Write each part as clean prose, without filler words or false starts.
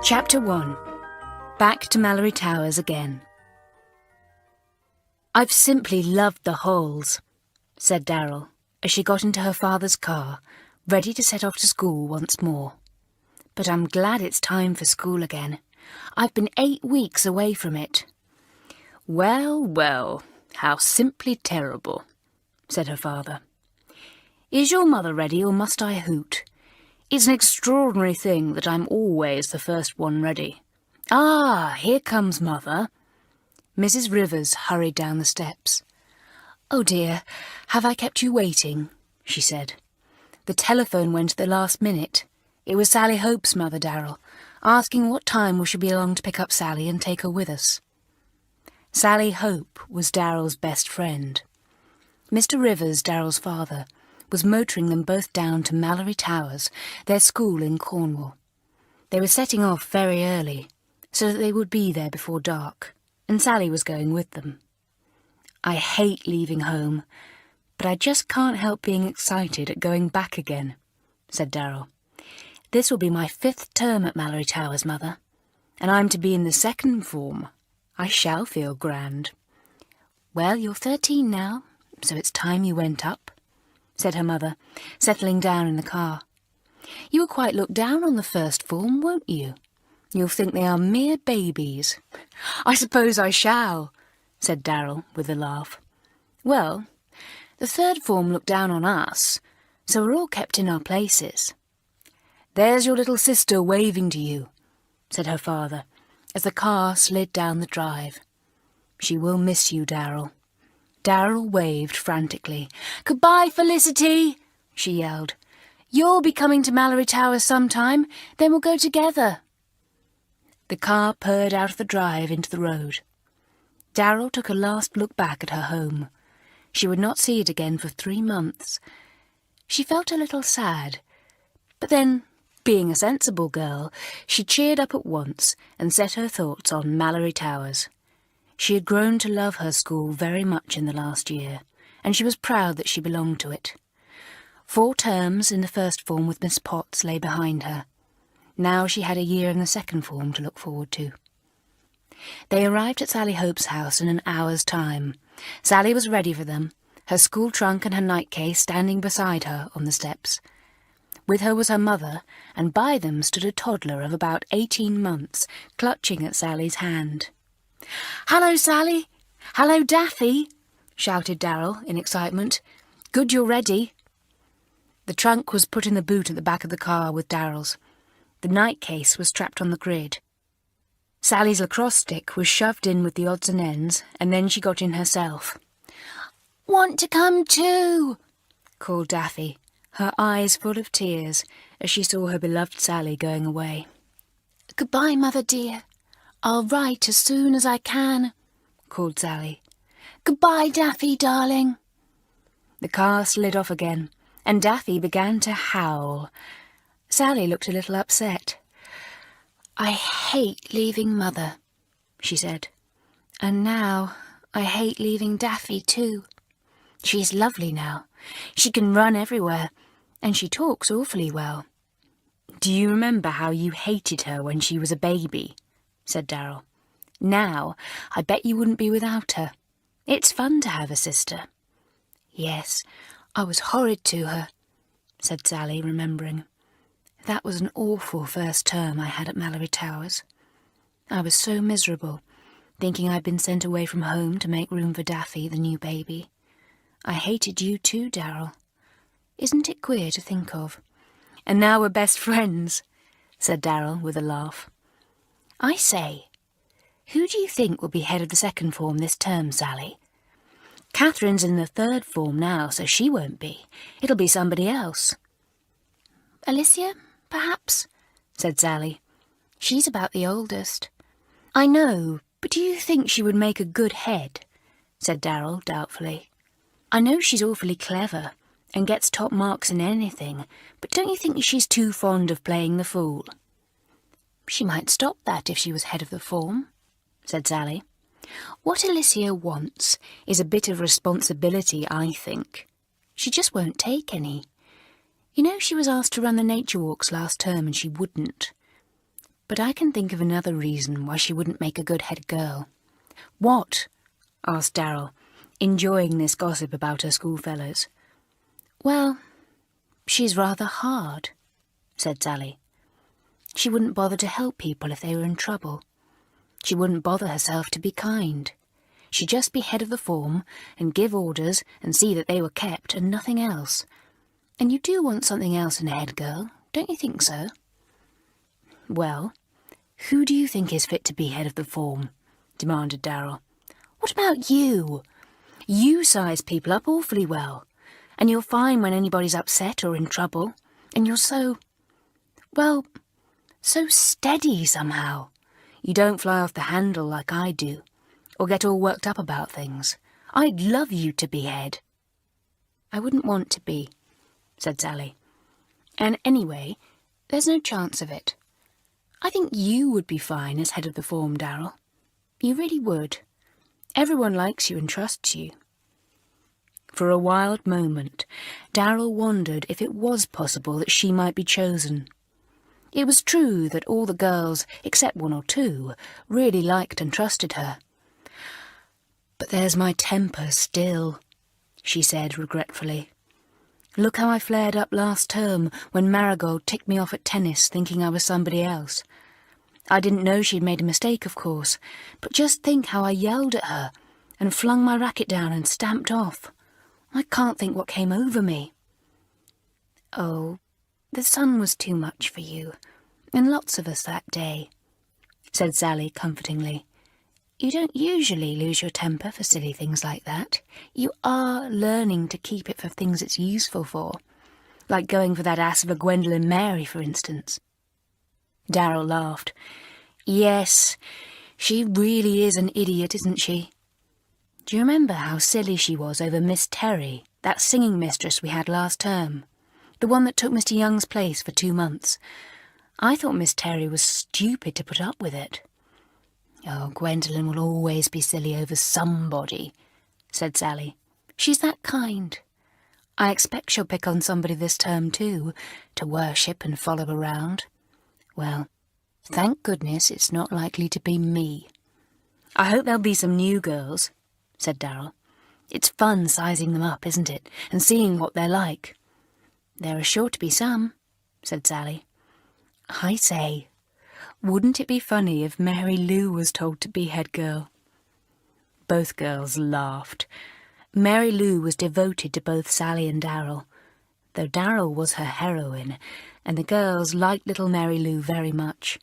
Chapter 1. Back to Malory Towers again. "I've simply loved the halls," said Darrell, as she got into her father's car, ready to set off to school once more. "But I'm glad it's time for school again. I've been 8 weeks away from it." "Well, well, how simply terrible," said her father. "Is your mother ready, or must I hoot? It's an extraordinary thing that I'm always the first one ready. Ah, here comes Mother." Mrs. Rivers hurried down the steps. "Oh dear, have I kept you waiting?" she said. "The telephone went at the last minute. It was Sally Hope's mother, Darrell, asking what time we should be along to pick up Sally and take her with us." Sally Hope was Darrell's best friend. Mr. Rivers, Darrell's father, was motoring them both down to Malory Towers, their school in Cornwall. They were setting off very early, so that they would be there before dark, and Sally was going with them. "I hate leaving home, but I just can't help being excited at going back again," said Darrell. "This will be my 5th term at Malory Towers, Mother, and I'm to be in the 2nd form. I shall feel grand." "Well, you're 13 now, so it's time you went up," said her mother, settling down in the car. "You will quite look down on the 1st form, won't you? You'll think they are mere babies." "I suppose I shall," said Darrell with a laugh. "Well, the 3rd form look down on us, so we're all kept in our places." "There's your little sister waving to you," said her father, as the car slid down the drive. "She will miss you, Darrell." Darrell waved frantically. "Goodbye, Felicity," she yelled. "You'll be coming to Malory Towers sometime, then we'll go together." The car purred out of the drive into the road. Darrell took a last look back at her home. She would not see it again for 3 months. She felt a little sad, but then, being a sensible girl, she cheered up at once and set her thoughts on Malory Towers. She had grown to love her school very much in the last year, and she was proud that she belonged to it. 4 terms in the 1st form with Miss Potts lay behind her. Now she had a year in the 2nd form to look forward to. They arrived at Sally Hope's house in an hour's time. Sally was ready for them, her school trunk and her night-case standing beside her on the steps. With her was her mother, and by them stood a toddler of about 18 months, clutching at Sally's hand. "Hello, Sally! Hello, Daphne!" shouted Darrell in excitement. "Good you're ready." The trunk was put in the boot at the back of the car with Darrell's. The night-case was strapped on the grid. Sally's lacrosse stick was shoved in with the odds and ends, and then she got in herself. "Want to come too?" called Daphne, her eyes full of tears as she saw her beloved Sally going away. "Goodbye, Mother dear. I'll write as soon as I can," called Sally. "Goodbye, Daffy, darling." The car slid off again, and Daffy began to howl. Sally looked a little upset. "I hate leaving Mother," she said. "And now I hate leaving Daffy too. She's lovely now. She can run everywhere, and she talks awfully well." "Do you remember how you hated her when she was a baby?" said Darrell. "Now, I bet you wouldn't be without her. It's fun to have a sister." "Yes, I was horrid to her," said Sally, remembering. "That was an awful 1st term I had at Malory Towers. I was so miserable, thinking I'd been sent away from home to make room for Daffy, the new baby. I hated you too, Darrell. Isn't it queer to think of? And now we're best friends," said Darrell with a laugh. "I say, who do you think will be head of the 2nd form this term, Sally? Catherine's in the 3rd form now, so she won't be. It'll be somebody else." "Alicia, perhaps," said Sally. "She's about the oldest." "I know, but do you think she would make a good head?" said Darrell doubtfully. "I know she's awfully clever and gets top marks in anything, but don't you think she's too fond of playing the fool?" "She might stop that if she was head of the form," said Sally. "What Alicia wants is a bit of responsibility, I think. She just won't take any. You know she was asked to run the nature walks last term and she wouldn't. But I can think of another reason why she wouldn't make a good head girl. What? Asked Darrell, enjoying this gossip about her schoolfellows. Well, she's rather hard, said Sally. She wouldn't bother to help people if they were in trouble. She wouldn't bother herself to be kind. She'd just be head of the form and give orders and see that they were kept and nothing else. And you do want something else in a head girl, don't you think so? Well, who do you think is fit to be head of the form? Demanded Darrell. What about you? You size people up awfully well, and you're fine when anybody's upset or in trouble, and you're so steady somehow. You don't fly off the handle like I do, or get all worked up about things. I'd love you to be head. I wouldn't want to be, said Sally. And anyway, there's no chance of it. I think you would be fine as head of the form, Darrell. You really would. Everyone likes you and trusts you. For a wild moment, Darrell wondered if it was possible that she might be chosen. It was true that all the girls, except one or two, really liked and trusted her. But there's my temper still, she said regretfully. Look how I flared up last term when Marigold ticked me off at tennis thinking I was somebody else. I didn't know she'd made a mistake, of course, but just think how I yelled at her and flung my racket down and stamped off. I can't think what came over me. Oh, the sun was too much for you, and lots of us that day, said Sally comfortingly. You don't usually lose your temper for silly things like that. You are learning to keep it for things it's useful for, like going for that ass of a Gwendolen Mary, for instance. Darrell laughed. Yes, she really is an idiot, isn't she? Do you remember how silly she was over Miss Terry, that singing mistress we had last term? The one that took Mr. Young's place for 2 months. I thought Miss Terry was stupid to put up with it. Oh, Gwendolen will always be silly over somebody, said Sally. She's that kind. I expect she'll pick on somebody this term too, to worship and follow around. Well, thank goodness it's not likely to be me. I hope there'll be some new girls, said Darrell. It's fun sizing them up, isn't it, and seeing what they're like. There are sure to be some, said Sally. I say, wouldn't it be funny if Mary Lou was told to be head girl? Both girls laughed. Mary Lou was devoted to both Sally and Darrell, though Darrell was her heroine, and the girls liked little Mary Lou very much.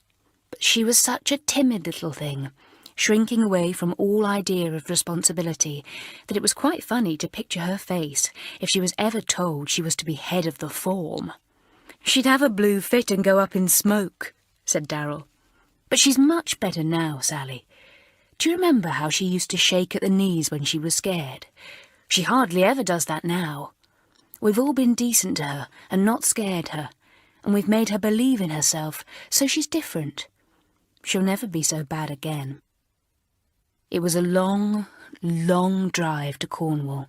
But she was such a timid little thing, shrinking away from all idea of responsibility, that it was quite funny to picture her face if she was ever told she was to be head of the form. She'd have a blue fit and go up in smoke, said Darrell. But she's much better now, Sally. Do you remember how she used to shake at the knees when she was scared? She hardly ever does that now. We've all been decent to her and not scared her, and we've made her believe in herself, so she's different. She'll never be so bad again. It was a long, long drive to Cornwall.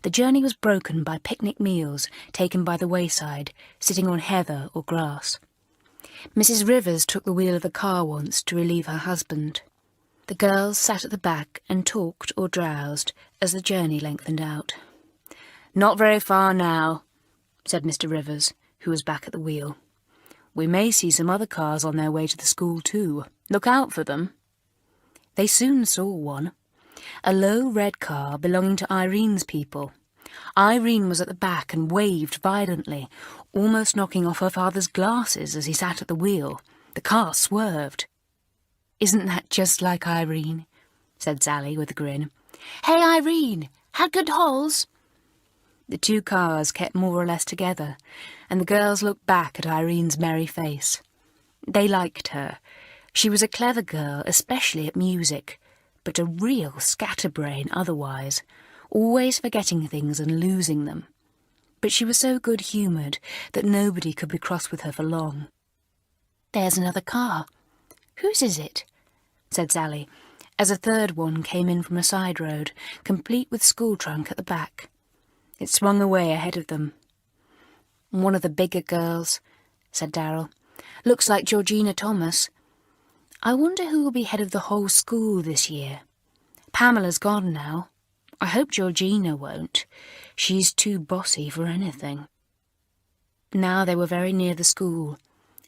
The journey was broken by picnic meals taken by the wayside, sitting on heather or grass. Mrs. Rivers took the wheel of the car once to relieve her husband. The girls sat at the back and talked or drowsed as the journey lengthened out. "Not very far now," said Mr. Rivers, who was back at the wheel. "We may see some other cars on their way to the school too. Look out for them." They soon saw one. A low red car belonging to Irene's people. Irene was at the back and waved violently, almost knocking off her father's glasses as he sat at the wheel. The car swerved. "Isn't that just like Irene?" said Sally with a grin. "Hey, Irene, had good holes?" The two cars kept more or less together, and the girls looked back at Irene's merry face. They liked her. She was a clever girl, especially at music, but a real scatterbrain otherwise, always forgetting things and losing them. But she was so good-humoured that nobody could be cross with her for long. "There's another car. Whose is it?" said Sally, as a third one came in from a side road, complete with school trunk at the back. It swung away ahead of them. "One of the bigger girls," said Darrell. "Looks like Georgina Thomas. I wonder who will be head of the whole school this year. Pamela's gone now. I hope Georgina won't. She's too bossy for anything. Now they were very near the school,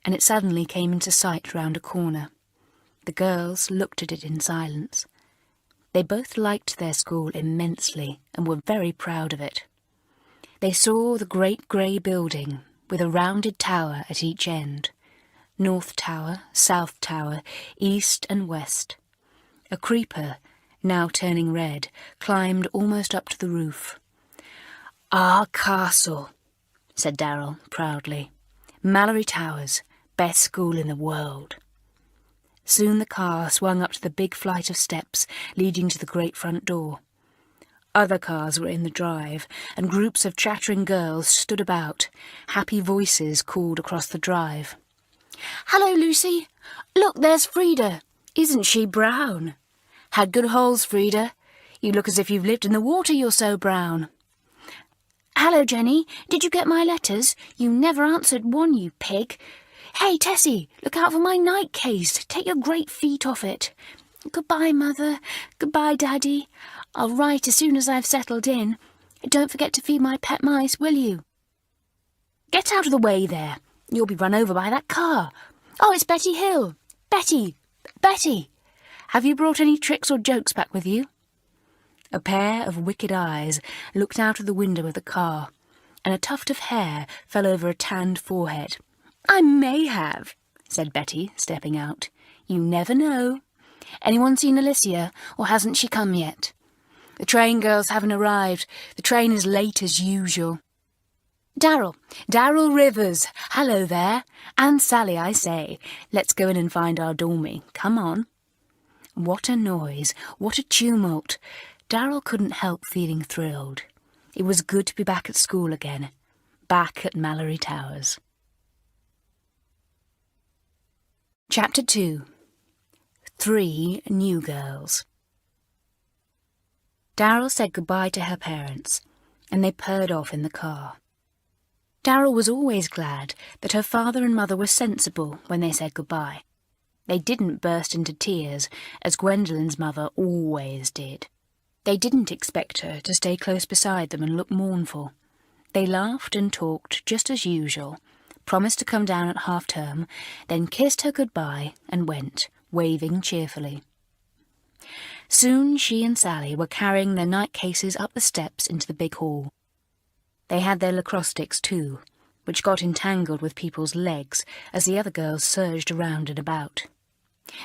and it suddenly came into sight round a corner. The girls looked at it in silence. They both liked their school immensely and were very proud of it. They saw the great grey building with a rounded tower at each end. North Tower, South Tower, East and West. A creeper, now turning red, climbed almost up to the roof. "Our castle," said Darrell proudly. "Malory Towers, best school in the world." Soon the car swung up to the big flight of steps leading to the great front door. Other cars were in the drive, and groups of chattering girls stood about. Happy voices called across the drive. "Hello, Lucy. Look, there's Frida. Isn't she brown? Had good holes, Frida. You look as if you've lived in the water, you're so brown." "Hello, Jenny. Did you get my letters? You never answered one, you pig. Hey, Tessie, look out for my night case. Take your great feet off it. Goodbye, Mother. Goodbye, Daddy. I'll write as soon as I've settled in. Don't forget to feed my pet mice, will you?" "Get out of the way there. You'll be run over by that car. Oh, it's Betty Hill. Betty! Betty! Have you brought any tricks or jokes back with you?" A pair of wicked eyes looked out of the window of the car, and a tuft of hair fell over a tanned forehead. "I may have," said Betty, stepping out. "You never know. Anyone seen Alicia, or hasn't she come yet? The train girls haven't arrived. The train is late as usual. Darrell Rivers, hello there. And Sally, I say. Let's go in and find our dormy. Come on." What a noise, what a tumult. Darrell couldn't help feeling thrilled. It was good to be back at school again, back at Malory Towers. Chapter 2. 3 New Girls. Darrell said goodbye to her parents, and they purred off in the car. Darrell was always glad that her father and mother were sensible when they said goodbye. They didn't burst into tears, as Gwendolyn's mother always did. They didn't expect her to stay close beside them and look mournful. They laughed and talked just as usual, promised to come down at half-term, then kissed her goodbye and went, waving cheerfully. Soon she and Sally were carrying their night cases up the steps into the big hall. They had their lacrosse sticks too, which got entangled with people's legs as the other girls surged around and about.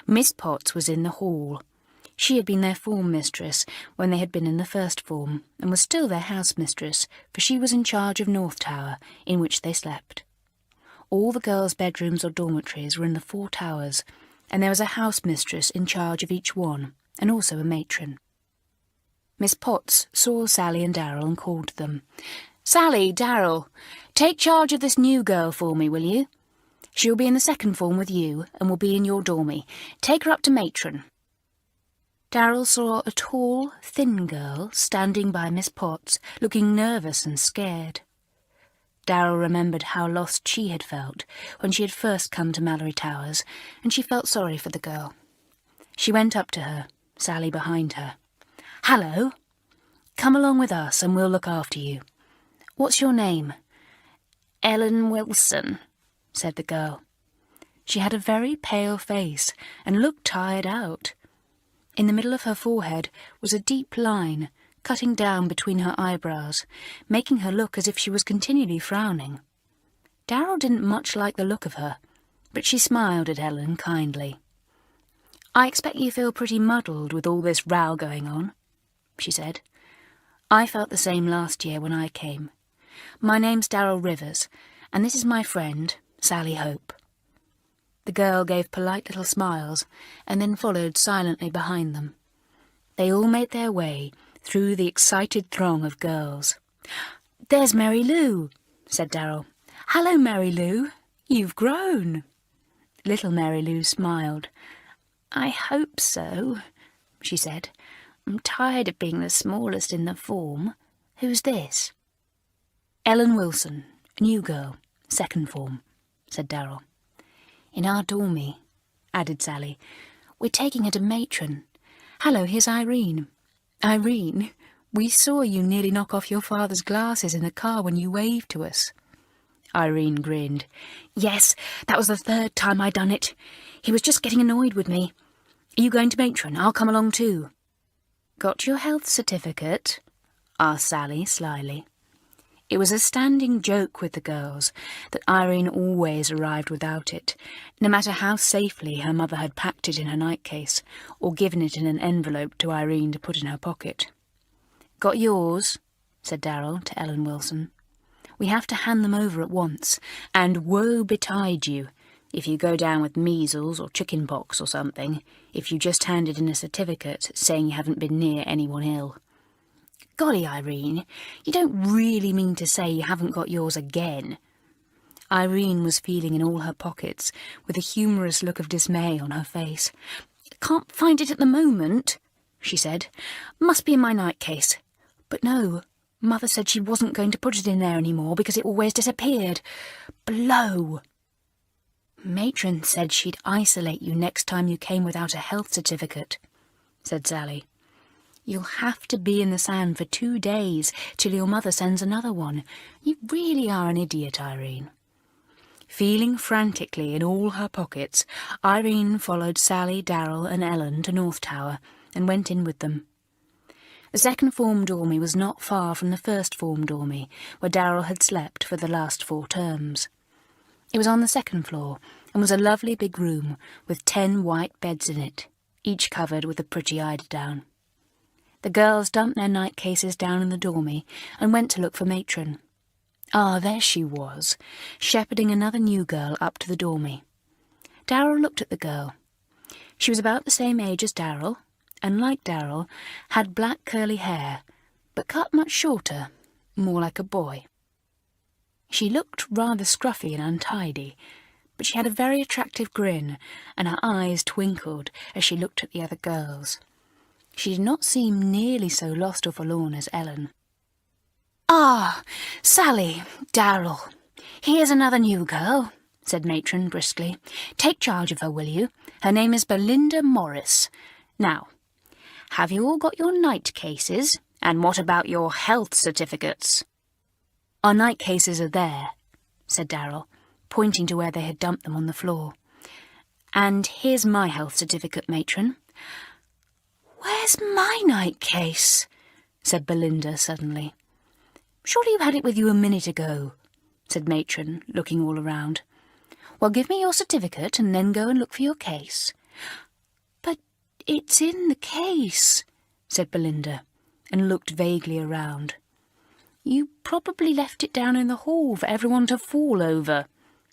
Miss Potts was in the hall. She had been their form mistress when they had been in the first form, and was still their house mistress, for she was in charge of North Tower, in which they slept. All the girls' bedrooms or dormitories were in the 4 towers, and there was a house mistress in charge of each one, and also a matron. Miss Potts saw Sally and Darrell and called to them. "Sally, Darrell, take charge of this new girl for me, will you? She'll be in the second form with you, and will be in your dormy. Take her up to matron." Darrell saw a tall, thin girl standing by Miss Potts, looking nervous and scared. Darrell remembered how lost she had felt when she had first come to Malory Towers, and she felt sorry for the girl. She went up to her, Sally behind her. "Hello. Come along with us and we'll look after you. What's your name?" "Ellen Wilson," said the girl. She had a very pale face and looked tired out. In the middle of her forehead was a deep line, cutting down between her eyebrows, making her look as if she was continually frowning. Darrell didn't much like the look of her, but she smiled at Ellen kindly. "I expect you feel pretty muddled with all this row going on," she said. "I felt the same last year when I came. My name's Darrell Rivers, and this is my friend, Sally Hope." The girl gave polite little smiles, and then followed silently behind them. They all made their way through the excited throng of girls. "There's Mary Lou," said Darrell. "Hello, Mary Lou. You've grown." Little Mary Lou smiled. "I hope so," she said. "I'm tired of being the smallest in the form. Who's this?" "Ellen Wilson, new girl, second form," said Darrell. "In our dormy. added Sally. "We're taking her to Matron. Hello, here's Irene. Irene, we saw you nearly knock off your father's glasses in the car when you waved to us." Irene grinned. "Yes, that was the 3rd time I'd done it. He was just getting annoyed with me. Are you going to Matron? I'll come along too." "Got your health certificate?" asked Sally slyly. It was a standing joke with the girls that Irene always arrived without it, no matter how safely her mother had packed it in her nightcase or given it in an envelope to Irene to put in her pocket. "Got yours?" said Darrell to Ellen Wilson. "We have to hand them over at once, and woe betide you if you go down with measles or chicken pox or something, if you just handed in a certificate saying you haven't been near anyone ill." "Golly, Irene, you don't really mean to say you haven't got yours again?" Irene was feeling in all her pockets, with a humorous look of dismay on her face. "Can't find it at the moment," she said. "Must be in my nightcase. But no, Mother said she wasn't going to put it in there any more because it always disappeared. Blow!" "Matron said she'd isolate you next time you came without a health certificate," said Sally. "You'll have to be in the sand for 2 days till your mother sends another one. You really are an idiot, Irene." Feeling frantically in all her pockets, Irene followed Sally, Darrell and Ellen to North Tower and went in with them. The second form dormy was not far from the first form dormy, where Darrell had slept for the last 4 terms. It was on the 2nd floor and was a lovely big room with 10 white beds in it, each covered with a pretty eiderdown. The girls dumped their nightcases down in the dormy and went to look for Matron. Ah, there she was, shepherding another new girl up to the dormy. Darrell looked at the girl. She was about the same age as Darrell, and like Darrell, had black curly hair, but cut much shorter, more like a boy. She looked rather scruffy and untidy, but she had a very attractive grin, and her eyes twinkled as she looked at the other girls. She did not seem nearly so lost or forlorn as Ellen. "Ah, Sally, Darrell, here's another new girl," said Matron briskly. "Take charge of her, will you? Her name is Belinda Morris. Now, have you all got your nightcases? And what about your health certificates?" "Our nightcases are there," said Darrell, pointing to where they had dumped them on the floor. "And here's my health certificate, Matron." "Where's my nightcase?" said Belinda suddenly. "Surely you had it with you a minute ago," said Matron, looking all around. "Well, give me your certificate and then go and look for your case." "But it's in the case," said Belinda, and looked vaguely around. "You probably left it down in the hall for everyone to fall over,"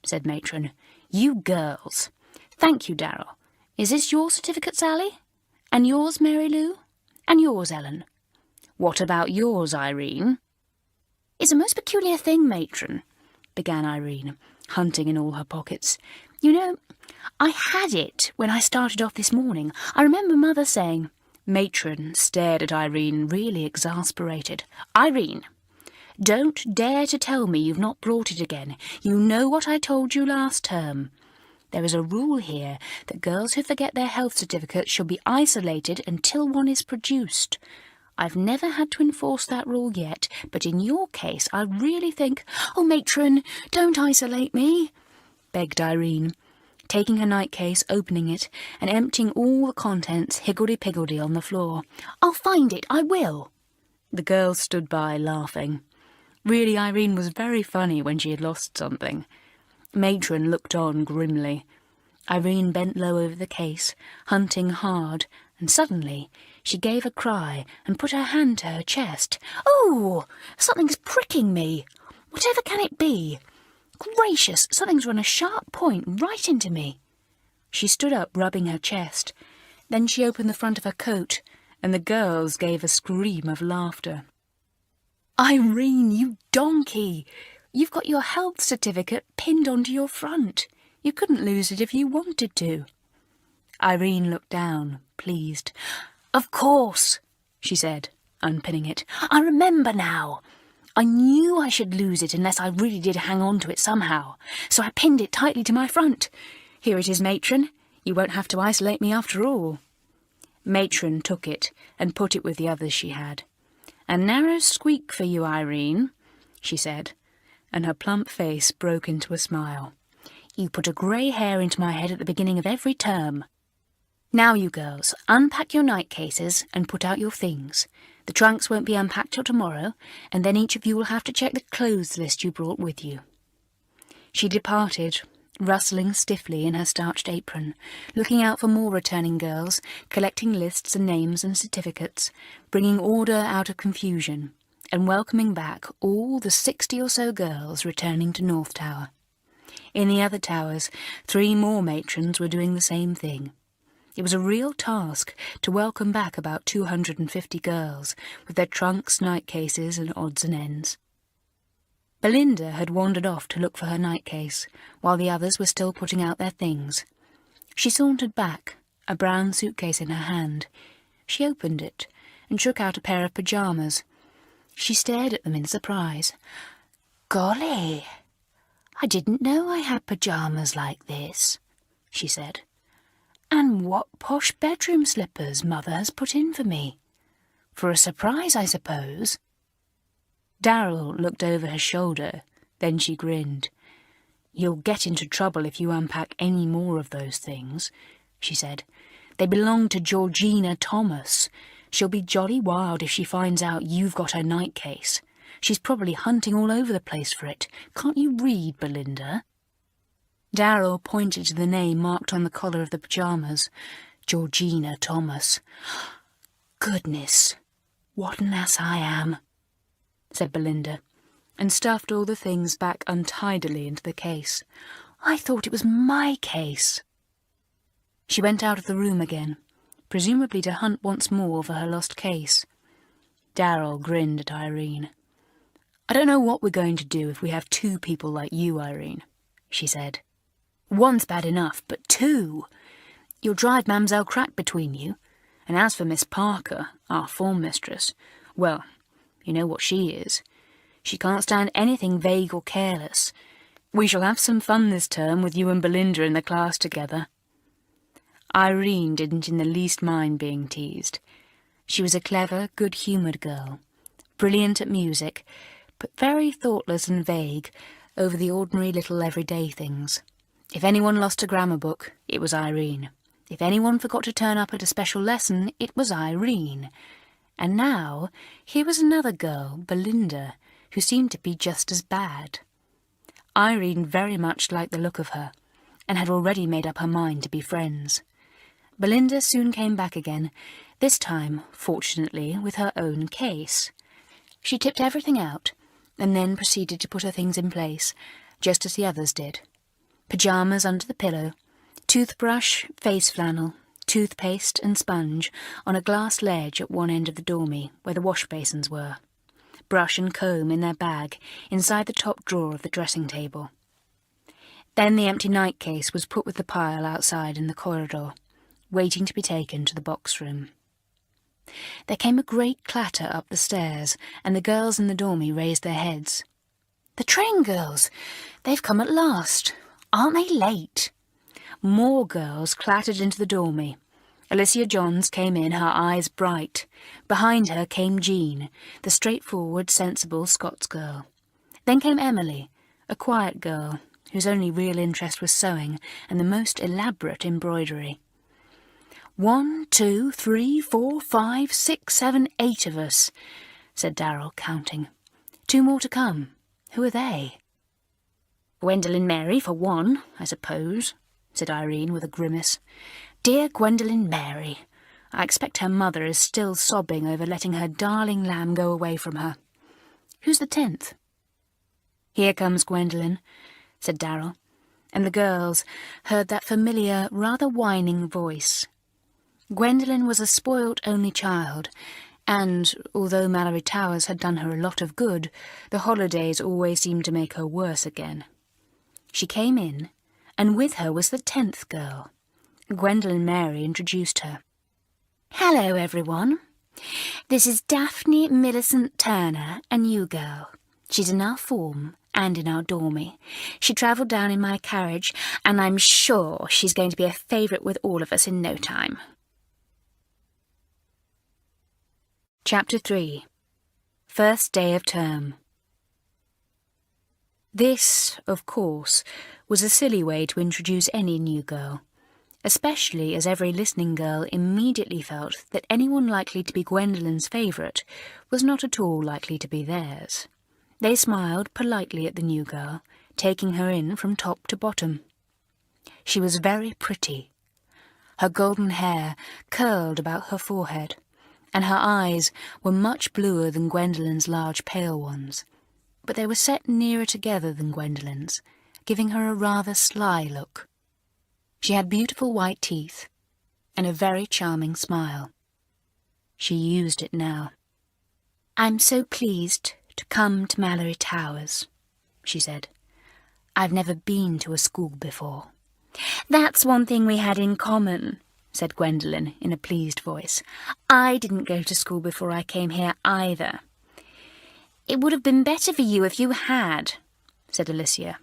said Matron. "You girls." "Thank you, Darrell. Is this your certificate, Sally? And yours, Mary Lou? And yours, Ellen? What about yours, Irene?" "It's a most peculiar thing, Matron," began Irene, hunting in all her pockets. "You know, I had it when I started off this morning. I remember Mother saying—" Matron stared at Irene, really exasperated. "Irene, don't dare to tell me you've not brought it again. You know what I told you last term. There is a rule here that girls who forget their health certificates should be isolated until one is produced. I've never had to enforce that rule yet, but in your case I really think—" "Oh, Matron, don't isolate me," begged Irene, taking her nightcase, opening it, and emptying all the contents higgledy-piggledy on the floor. "I'll find it, I will." The girls stood by, laughing. Really, Irene was very funny when she had lost something. Matron looked on grimly. Irene bent low over the case, hunting hard, and suddenly she gave a cry and put her hand to her chest. "Oh, something's pricking me. Whatever can it be? Gracious, something's run a sharp point right into me." She stood up, rubbing her chest. Then she opened the front of her coat, and the girls gave a scream of laughter. "Irene, you donkey! You've got your health certificate pinned onto your front. You couldn't lose it if you wanted to." Irene looked down, pleased. "Of course," she said, unpinning it. "I remember now. I knew I should lose it unless I really did hang on to it somehow, so I pinned it tightly to my front. Here it is, Matron. You won't have to isolate me after all." Matron took it and put it with the others she had. "A narrow squeak for you, Irene," she said, and her plump face broke into a smile. "You put a grey hair into my head at the beginning of every term. Now, you girls, unpack your night cases and put out your things. The trunks won't be unpacked till tomorrow, and then each of you will have to check the clothes list you brought with you." She departed, rustling stiffly in her starched apron, looking out for more returning girls, collecting lists and names and certificates, bringing order out of confusion, and welcoming back all the 60 or so girls returning to North Tower. In the other towers, 3 more matrons were doing the same thing. It was a real task to welcome back about 250 girls, with their trunks, night cases, and odds and ends. Belinda had wandered off to look for her night case, while the others were still putting out their things. She sauntered back, a brown suitcase in her hand. She opened it and shook out a pair of pyjamas. She stared at them in surprise. "Golly, I didn't know I had pyjamas like this," she said. "And what posh bedroom slippers Mother has put in for me. For a surprise, I suppose." Darrell looked over her shoulder, then she grinned. "You'll get into trouble if you unpack any more of those things," she said. "They belong to Georgina Thomas. She'll be jolly wild if she finds out you've got her night case. She's probably hunting all over the place for it. Can't you read, Belinda?" Darrell pointed to the name marked on the collar of the pyjamas. Georgina Thomas. "Goodness, what an ass I am," said Belinda, and stuffed all the things back untidily into the case. "I thought it was my case." She went out of the room again, presumably to hunt once more for her lost case. Darrell grinned at Irene. "I don't know what we're going to do if we have 2 people like you, Irene," she said. "One's bad enough, but 2! You'll drive Mamselle crack between you. And as for Miss Parker, our form mistress, well, you know what she is. She can't stand anything vague or careless. We shall have some fun this term with you and Belinda in the class together." Irene didn't in the least mind being teased. She was a clever, good-humoured girl, brilliant at music, but very thoughtless and vague over the ordinary little everyday things. If anyone lost a grammar book, it was Irene. If anyone forgot to turn up at a special lesson, it was Irene. And now, here was another girl, Belinda, who seemed to be just as bad. Irene very much liked the look of her, and had already made up her mind to be friends. Belinda soon came back again, this time, fortunately, with her own case. She tipped everything out, and then proceeded to put her things in place, just as the others did. Pyjamas under the pillow, toothbrush, face flannel, toothpaste and sponge on a glass ledge at one end of the dormy, where the wash basins were. Brush and comb in their bag, inside the top drawer of the dressing table. Then the empty night case was put with the pile outside in the corridor, waiting to be taken to the box room. There came a great clatter up the stairs, and the girls in the dormy raised their heads. "The train girls! They've come at last! Aren't they late?" More girls clattered into the dormy. Alicia Johns came in, her eyes bright. Behind her came Jean, the straightforward, sensible Scots girl. Then came Emily, a quiet girl, whose only real interest was sewing and the most elaborate embroidery. 1, 2, 3, 4, 5, 6, 7, 8 of us," said Darrell, counting. 2 more to come. Who are they?" "Gwendolen Mary, for one, I suppose," said Irene with a grimace. "Dear Gwendolen Mary. I expect her mother is still sobbing over letting her darling lamb go away from her. Who's the 10th? "Here comes Gwendolen," said Darrell, and the girls heard that familiar, rather whining voice. Gwendolen was a spoilt only child, and, although Malory Towers had done her a lot of good, the holidays always seemed to make her worse again. She came in, and with her was the 10th girl. Gwendolen Mary introduced her. "Hello, everyone. This is Daphne Millicent Turner, a new girl. She's in our form, and in our dormy. She travelled down in my carriage, and I'm sure she's going to be a favourite with all of us in no time. Chapter 3. First Day of Term. This, of course, was a silly way to introduce any new girl, especially as every listening girl immediately felt that anyone likely to be Gwendolyn's favourite was not at all likely to be theirs. They smiled politely at the new girl, taking her in from top to bottom. She was very pretty. Her golden hair curled about her forehead, and her eyes were much bluer than Gwendolyn's large pale ones, but they were set nearer together than Gwendolyn's, giving her a rather sly look. She had beautiful white teeth and a very charming smile. She used it now. "I'm so pleased to come to Malory Towers," she said. "I've never been to a school before." "That's one thing we had in common," said Gwendolyn in a pleased voice. "I didn't go to school before I came here either." "It would have been better for you if you had," said Alicia.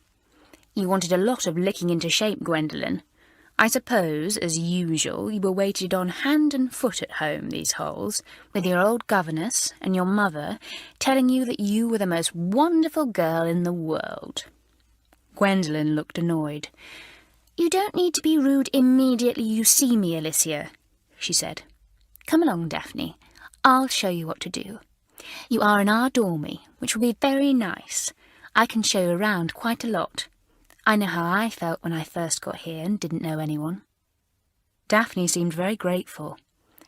"You wanted a lot of licking into shape, Gwendolyn. I suppose, as usual, you were waited on hand and foot at home, these holes, with your old governess and your mother telling you that you were the most wonderful girl in the world." Gwendolyn looked annoyed. "You don't need to be rude immediately you see me, Alicia," she said. "Come along, Daphne. I'll show you what to do. You are in our dormy, which will be very nice. I can show you around quite a lot. I know how I felt when I first got here and didn't know anyone." Daphne seemed very grateful.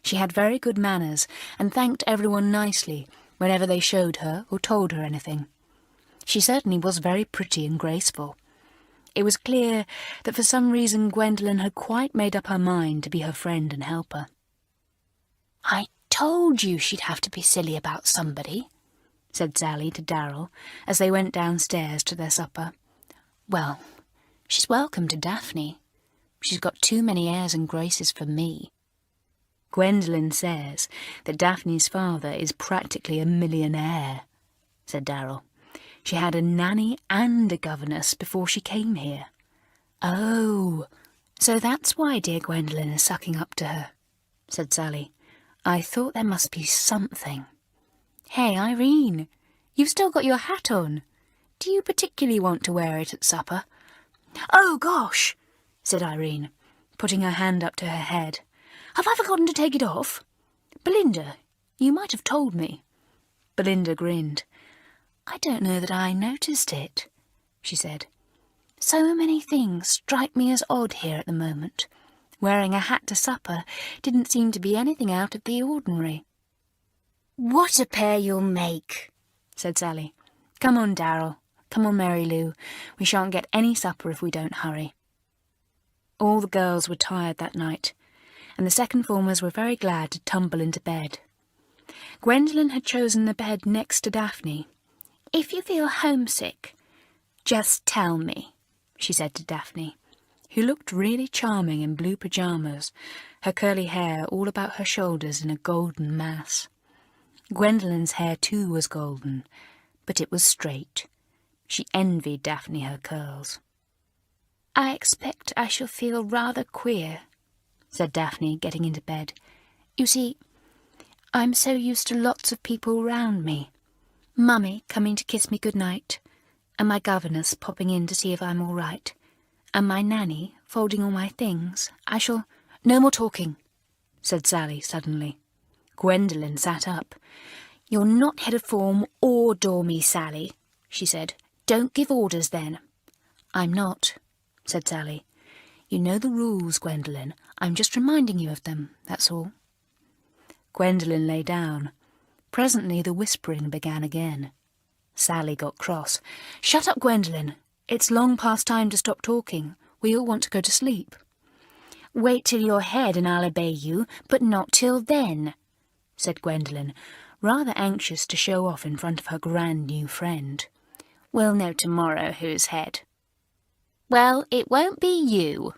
She had very good manners and thanked everyone nicely whenever they showed her or told her anything. She certainly was very pretty and graceful. It was clear that for some reason Gwendolyn had quite made up her mind to be her friend and helper. "I told you she'd have to be silly about somebody," said Sally to Darrell as they went downstairs to their supper. "Well, she's welcome to Daphne. She's got too many airs and graces for me." "Gwendolyn says that Daphne's father is practically a millionaire," said Darrell. "She had a nanny and a governess before she came here." "Oh, so that's why dear Gwendolyn is sucking up to her," said Sally. "I thought there must be something. Hey, Irene, you've still got your hat on. Do you particularly want to wear it at supper?" "Oh, gosh," said Irene, putting her hand up to her head. "Have I forgotten to take it off? Belinda, you might have told me." Belinda grinned. "I don't know that I noticed it," she said. "So many things strike me as odd here at the moment. Wearing a hat to supper didn't seem to be anything out of the ordinary." "What a pair you'll make," said Sally. "Come on, Darrell. Come on, Mary Lou. We shan't get any supper if we don't hurry." All the girls were tired that night, and the second formers were very glad to tumble into bed. Gwendolyn had chosen the bed next to Daphne. "If you feel homesick, just tell me," she said to Daphne, who looked really charming in blue pyjamas, her curly hair all about her shoulders in a golden mass. Gwendolyn's hair too was golden, but it was straight. She envied Daphne her curls. "I expect I shall feel rather queer," said Daphne, getting into bed. "You see, I'm so used to lots of people round me. Mummy coming to kiss me good-night, and my governess popping in to see if I'm all right, and my nanny folding all my things. I shall—" "No more talking," said Sally suddenly. Gwendolyn sat up. "You're not head of form or dormy, Sally," she said. "Don't give orders, then." "I'm not," said Sally. "You know the rules, Gwendolyn. I'm just reminding you of them, that's all." Gwendolyn lay down. Presently the whispering began again. Sally got cross. "Shut up, Gwendolyn. It's long past time to stop talking. We all want to go to sleep." "Wait till you're head and I'll obey you, but not till then," said Gwendolyn, rather anxious to show off in front of her grand new friend. "We'll know tomorrow who's head." "Well, it won't be you,"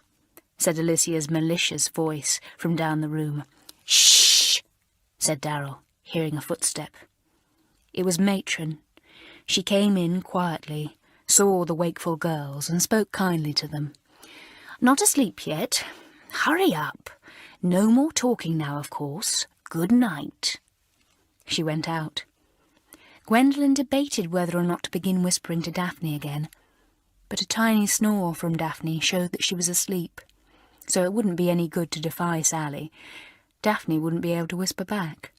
said Alicia's malicious voice from down the room. "Shh," said Darrell, hearing a footstep. It was Matron. She came in quietly, saw the wakeful girls and spoke kindly to them. "Not asleep yet? Hurry up. No more talking now, of course. Good night." She went out. Gwendolen debated whether or not to begin whispering to Daphne again, but a tiny snore from Daphne showed that she was asleep, so it wouldn't be any good to defy Sally. Daphne wouldn't be able to whisper back.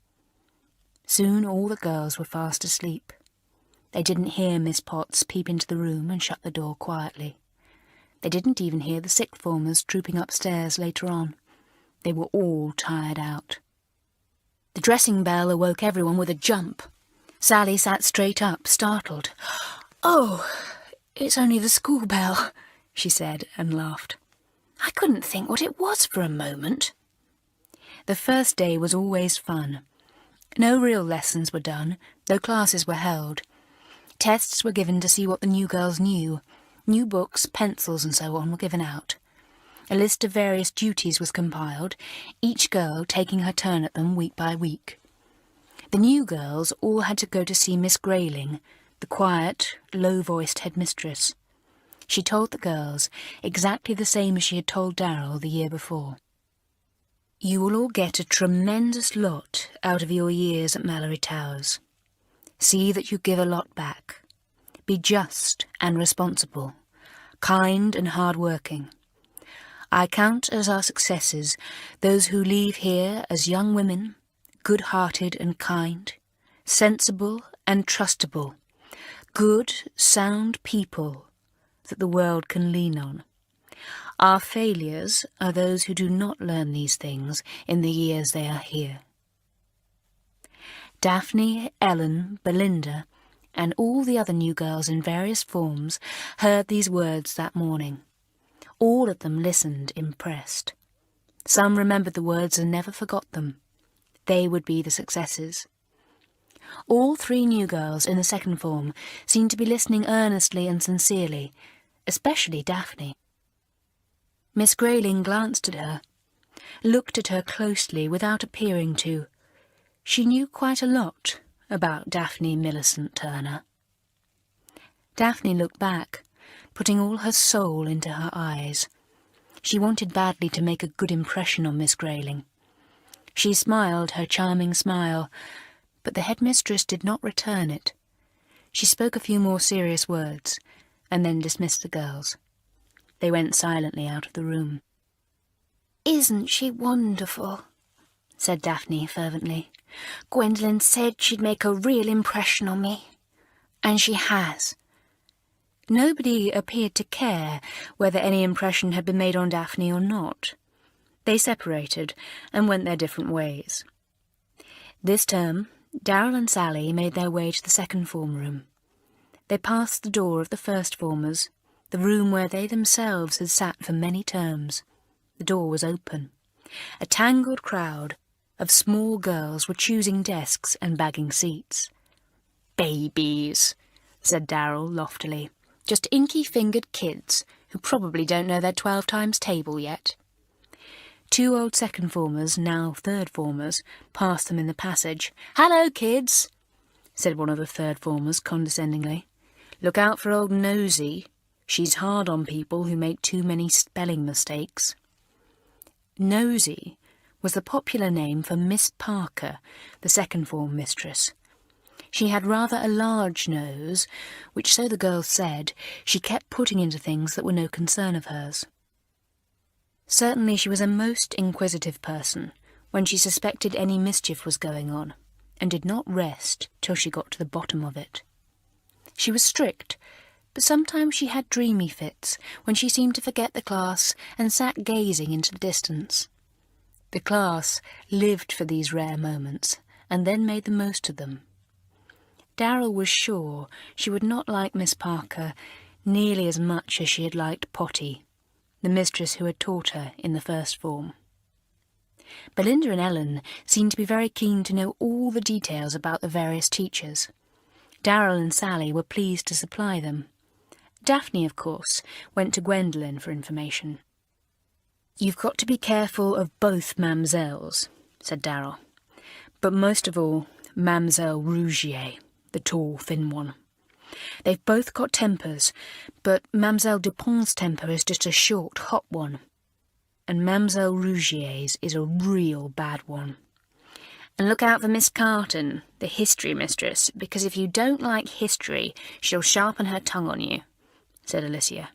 Soon all the girls were fast asleep. They didn't hear Miss Potts peep into the room and shut the door quietly. They didn't even hear the sixth formers trooping upstairs later on. They were all tired out. The dressing bell awoke everyone with a jump. Sally sat straight up, startled. "Oh, it's only the school bell," she said and laughed. "I couldn't think what it was for a moment." The first day was always fun. No real lessons were done, though classes were held. Tests were given to see what the new girls knew. New books, pencils and so on were given out. A list of various duties was compiled, each girl taking her turn at them week by week. The new girls all had to go to see Miss Grayling, the quiet, low-voiced headmistress. She told the girls exactly the same as she had told Darrell the year before. "You will all get a tremendous lot out of your years at Malory Towers. See that you give a lot back. Be just and responsible, kind and hard-working. I count as our successes those who leave here as young women, good-hearted and kind, sensible and trustable, good, sound people that the world can lean on. Our failures are those who do not learn these things in the years they are here." Daphne, Ellen, Belinda, and all the other new girls in various forms heard these words that morning. All of them listened impressed. Some remembered the words and never forgot them. They would be the successes. All three new girls in the second form seemed to be listening earnestly and sincerely, especially Daphne. Miss Grayling glanced at her, looked at her closely without appearing to. She knew quite a lot about Daphne Millicent Turner. Daphne looked back, putting all her soul into her eyes. She wanted badly to make a good impression on Miss Grayling. She smiled her charming smile, but the headmistress did not return it. She spoke a few more serious words, and then dismissed the girls. They went silently out of the room. "Isn't she wonderful?" said Daphne fervently. "Gwendolen said she'd make a real impression on me. And she has." Nobody appeared to care whether any impression had been made on Daphne or not. They separated and went their different ways. This term, Darrell and Sally made their way to the second form room. They passed the door of the first formers, the room where they themselves had sat for many terms. The door was open. A tangled crowd of small girls were choosing desks and bagging seats. "Babies," said Darrell loftily. "Just inky-fingered kids who probably don't know their 12 times table yet." Two old second formers, now third formers, passed them in the passage. "Hello, kids," said one of the third formers condescendingly. "Look out for old Nosy. She's hard on people who make too many spelling mistakes." Nosy was the popular name for Miss Parker, the second form mistress. She had rather a large nose, which, so the girls said, she kept putting into things that were no concern of hers. Certainly she was a most inquisitive person when she suspected any mischief was going on, and did not rest till she got to the bottom of it. She was strict, but sometimes she had dreamy fits when she seemed to forget the class and sat gazing into the distance. The class lived for these rare moments, and then made the most of them. Darrell was sure she would not like Miss Parker nearly as much as she had liked Potty, the mistress who had taught her in the first form. Belinda and Ellen seemed to be very keen to know all the details about the various teachers. Darrell and Sally were pleased to supply them. Daphne, of course, went to Gwendolen for information. "You've got to be careful of both Mamsells," said Darrell, "but most of all Mamselle Rougier, the tall, thin one. They've both got tempers, but Mademoiselle Dupint's temper is just a short, hot one. And Mademoiselle Rougier's is a real bad one. And look out for Miss Carton, the history mistress, because if you don't like history, she'll sharpen her tongue on you, said Alicia.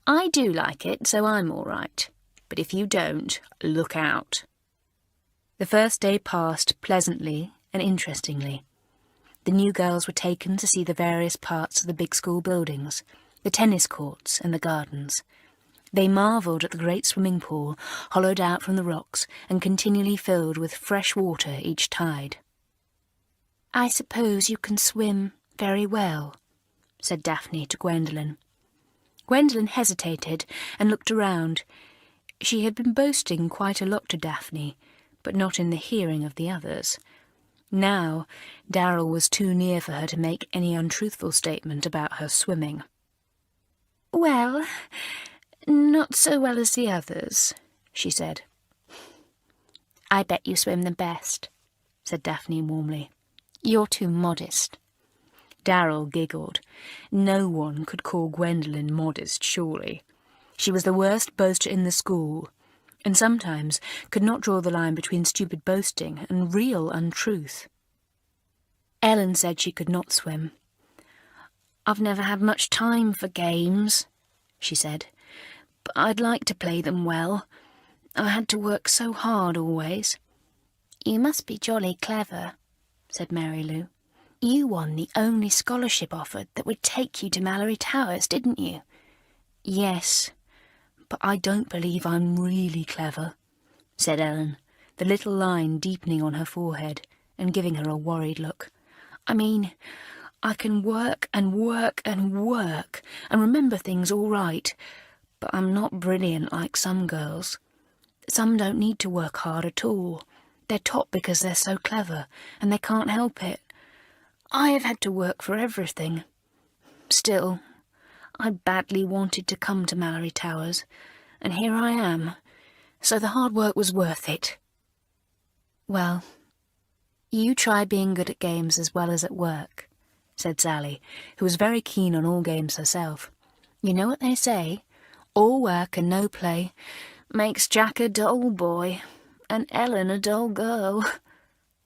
I do like it, so I'm all right. But if you don't, look out. The first day passed pleasantly and interestingly. The new girls were taken to see the various parts of the big school buildings, the tennis courts and the gardens. They marvelled at the great swimming pool, hollowed out from the rocks and continually filled with fresh water each tide. I suppose you can swim very well, said Daphne to Gwendolen. Gwendolen hesitated and looked around. She had been boasting quite a lot to Daphne, but not in the hearing of the others. Now, Darrell was too near for her to make any untruthful statement about her swimming. Well, not so well as the others, she said. I bet you swim the best, said Daphne warmly. You're too modest. Darrell giggled. No one could call Gwendolen modest, surely. She was the worst boaster in the school, and sometimes could not draw the line between stupid boasting and real untruth. Ellen said she could not swim. I've never had much time for games, she said, but I'd like to play them well. I had to work so hard always. You must be jolly clever, said Mary Lou. You won the only scholarship offered that would take you to Malory Towers, didn't you? Yes, but I don't believe I'm really clever, said Ellen, the little line deepening on her forehead and giving her a worried look. I mean, I can work and work and work and remember things all right, but I'm not brilliant like some girls. Some don't need to work hard at all. They're taught because they're so clever, and they can't help it. I have had to work for everything. Still, I badly wanted to come to Malory Towers, and here I am, so the hard work was worth it. Well, you try being good at games as well as at work, said Sally, who was very keen on all games herself. You know what they say, all work and no play makes Jack a dull boy, and Ellen a dull girl,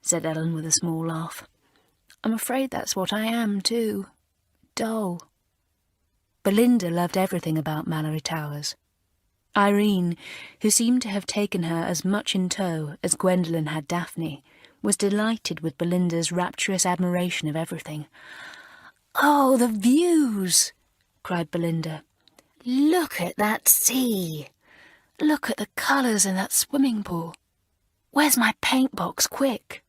said Ellen with a small laugh. I'm afraid that's what I am too, dull. Belinda loved everything about Malory Towers. Irene, who seemed to have taken her as much in tow as Gwendolen had Daphne, was delighted with Belinda's rapturous admiration of everything. Oh, the views! Cried Belinda. Look at that sea! Look at the colours in that swimming pool! Where's my paint box, quick?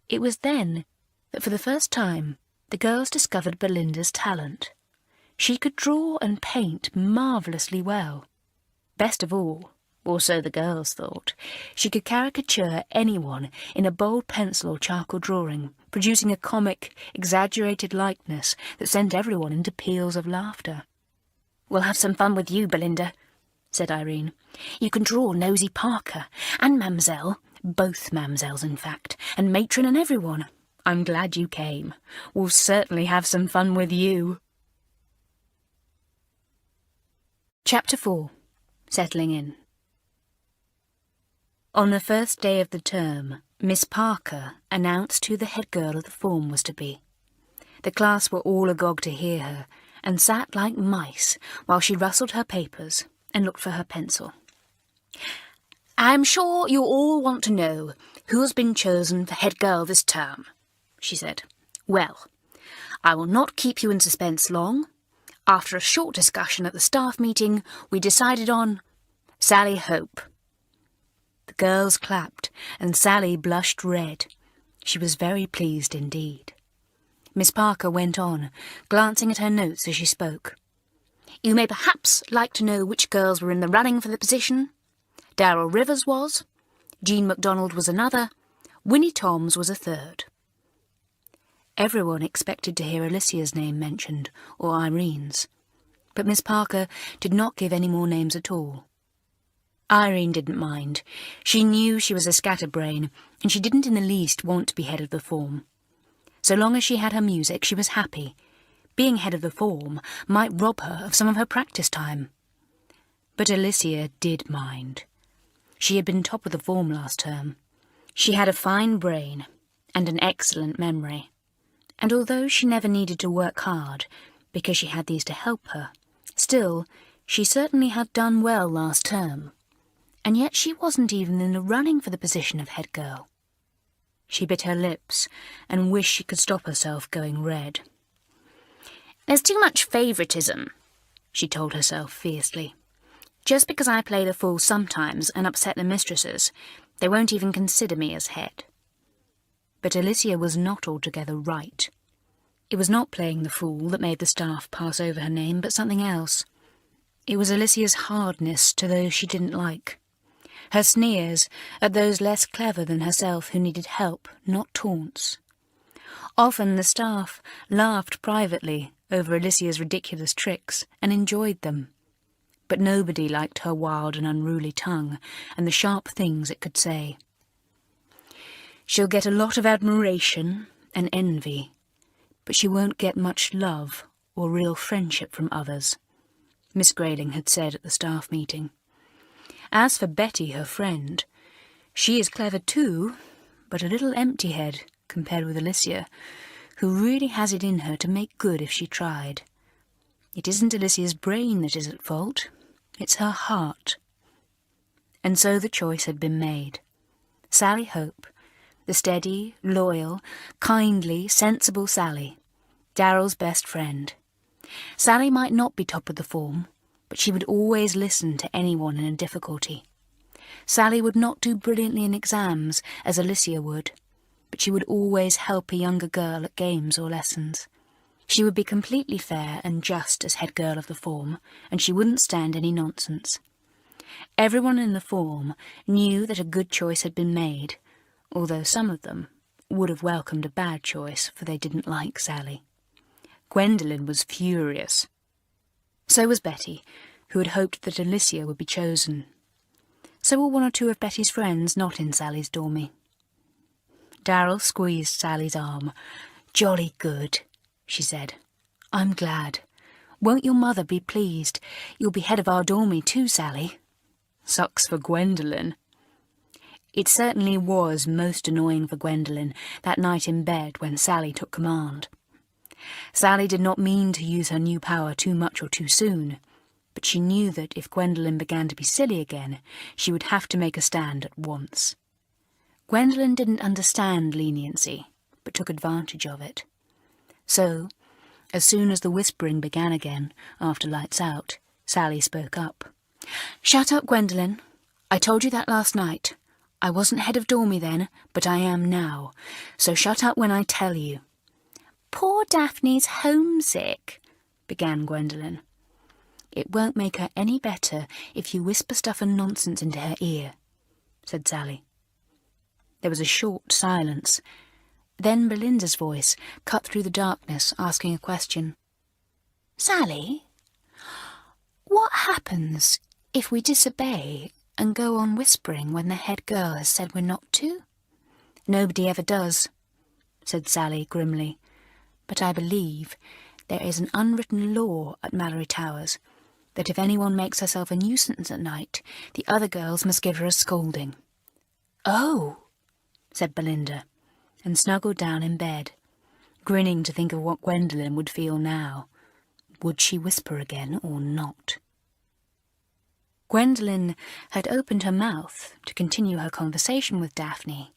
It was then that for the first time the girls discovered Belinda's talent. She could draw and paint marvellously well. Best of all, or so the girls thought, she could caricature anyone in a bold pencil or charcoal drawing, producing a comic, exaggerated likeness that sent everyone into peals of laughter. We'll have some fun with you, Belinda, said Irene. You can draw Nosy Parker, and Mamselle, both Mamselles in fact, and Matron and everyone. I'm glad you came. We'll certainly have some fun with you. Chapter 4. Settling in. On the first day of the term, Miss Parker announced who the head girl of the form was to be. The class were all agog to hear her, and sat like mice while she rustled her papers and looked for her pencil. I'm sure you all want to know who's been chosen for head girl this term, she said. Well, I will not keep you in suspense long. After a short discussion at the staff meeting, we decided on Sally Hope. The girls clapped, and Sally blushed red. She was very pleased indeed. Miss Parker went on, glancing at her notes as she spoke. You may perhaps like to know which girls were in the running for the position. Darrell Rivers was, Jean MacDonald was another, Winnie Toms was a third. Everyone expected to hear Alicia's name mentioned, or Irene's, but Miss Parker did not give any more names at all. Irene didn't mind. She knew she was a scatterbrain, and she didn't in the least want to be head of the form. So long as she had her music, she was happy, Being head of the form might rob her of some of her practice time. But Alicia did mind. She had been top of the form last term. She had a fine brain and an excellent memory. And although she never needed to work hard, because she had these to help her, still, she certainly had done well last term. And yet she wasn't even in the running for the position of head girl. She bit her lips and wished she could stop herself going red. "There's too much favouritism," she told herself fiercely. "Just because I play the fool sometimes and upset the mistresses, they won't even consider me as head." But Alicia was not altogether right. It was not playing the fool that made the staff pass over her name, but something else. It was Alicia's hardness to those she didn't like. Her sneers at those less clever than herself who needed help, not taunts. Often the staff laughed privately over Alicia's ridiculous tricks and enjoyed them. But nobody liked her wild and unruly tongue and the sharp things it could say. "She'll get a lot of admiration and envy, but she won't get much love or real friendship from others," Miss Grayling had said at the staff meeting. As for Betty, her friend, she is clever too, but a little empty-head compared with Alicia, who really has it in her to make good if she tried. It isn't Alicia's brain that is at fault, it's her heart. And so the choice had been made. Sally Hope, the steady, loyal, kindly, sensible Sally, Darrell's best friend. Sally might not be top of the form, but she would always listen to anyone in a difficulty. Sally would not do brilliantly in exams, as Alicia would, but she would always help a younger girl at games or lessons. She would be completely fair and just as head girl of the form, and she wouldn't stand any nonsense. Everyone in the form knew that a good choice had been made, although some of them would have welcomed a bad choice, for they didn't like Sally. Gwendolen was furious. So was Betty, who had hoped that Alicia would be chosen. So were one or two of Betty's friends not in Sally's dormy. Darrell squeezed Sally's arm. "Jolly good," she said. "I'm glad. Won't your mother be pleased? You'll be head of our dormy too, Sally." Sucks for Gwendolen. It certainly was most annoying for Gwendolen that night in bed when Sally took command. Sally did not mean to use her new power too much or too soon, but she knew that if Gwendolen began to be silly again, she would have to make a stand at once. Gwendolen didn't understand leniency, but took advantage of it. So, as soon as the whispering began again, after lights out, Sally spoke up. "Shut up, Gwendolen. I told you that last night. I wasn't head of dormy then, but I am now, so shut up when I tell you." "Poor Daphne's homesick," began Gwendolen. "It won't make her any better if you whisper stuff and nonsense into her ear," said Sally. There was a short silence. Then Belinda's voice cut through the darkness, asking a question. "Sally, what happens if we disobey and go on whispering when the head girl has said we're not to?" "Nobody ever does," said Sally grimly. "But I believe there is an unwritten law at Malory Towers that if anyone makes herself a nuisance at night, the other girls must give her a scolding." "Oh," said Belinda, and snuggled down in bed, grinning to think of what Gwendolen would feel now. Would she whisper again or not? Gwendolen had opened her mouth to continue her conversation with Daphne,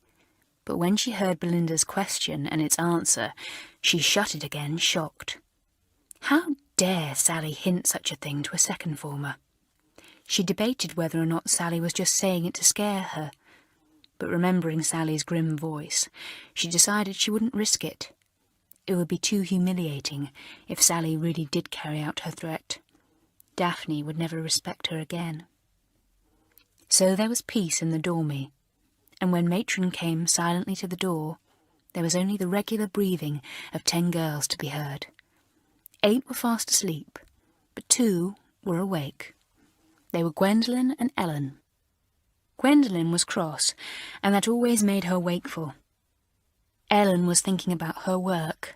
but when she heard Belinda's question and its answer, she shut it again, shocked. How dare Sally hint such a thing to a second former? She debated whether or not Sally was just saying it to scare her, but remembering Sally's grim voice, she decided she wouldn't risk it. It would be too humiliating if Sally really did carry out her threat. Daphne would never respect her again. So there was peace in the dormy, and when Matron came silently to the door, there was only the regular breathing of 10 girls to be heard. 8 were fast asleep, but 2 were awake. They were Gwendolen and Ellen. Gwendolen was cross, and that always made her wakeful. Ellen was thinking about her work.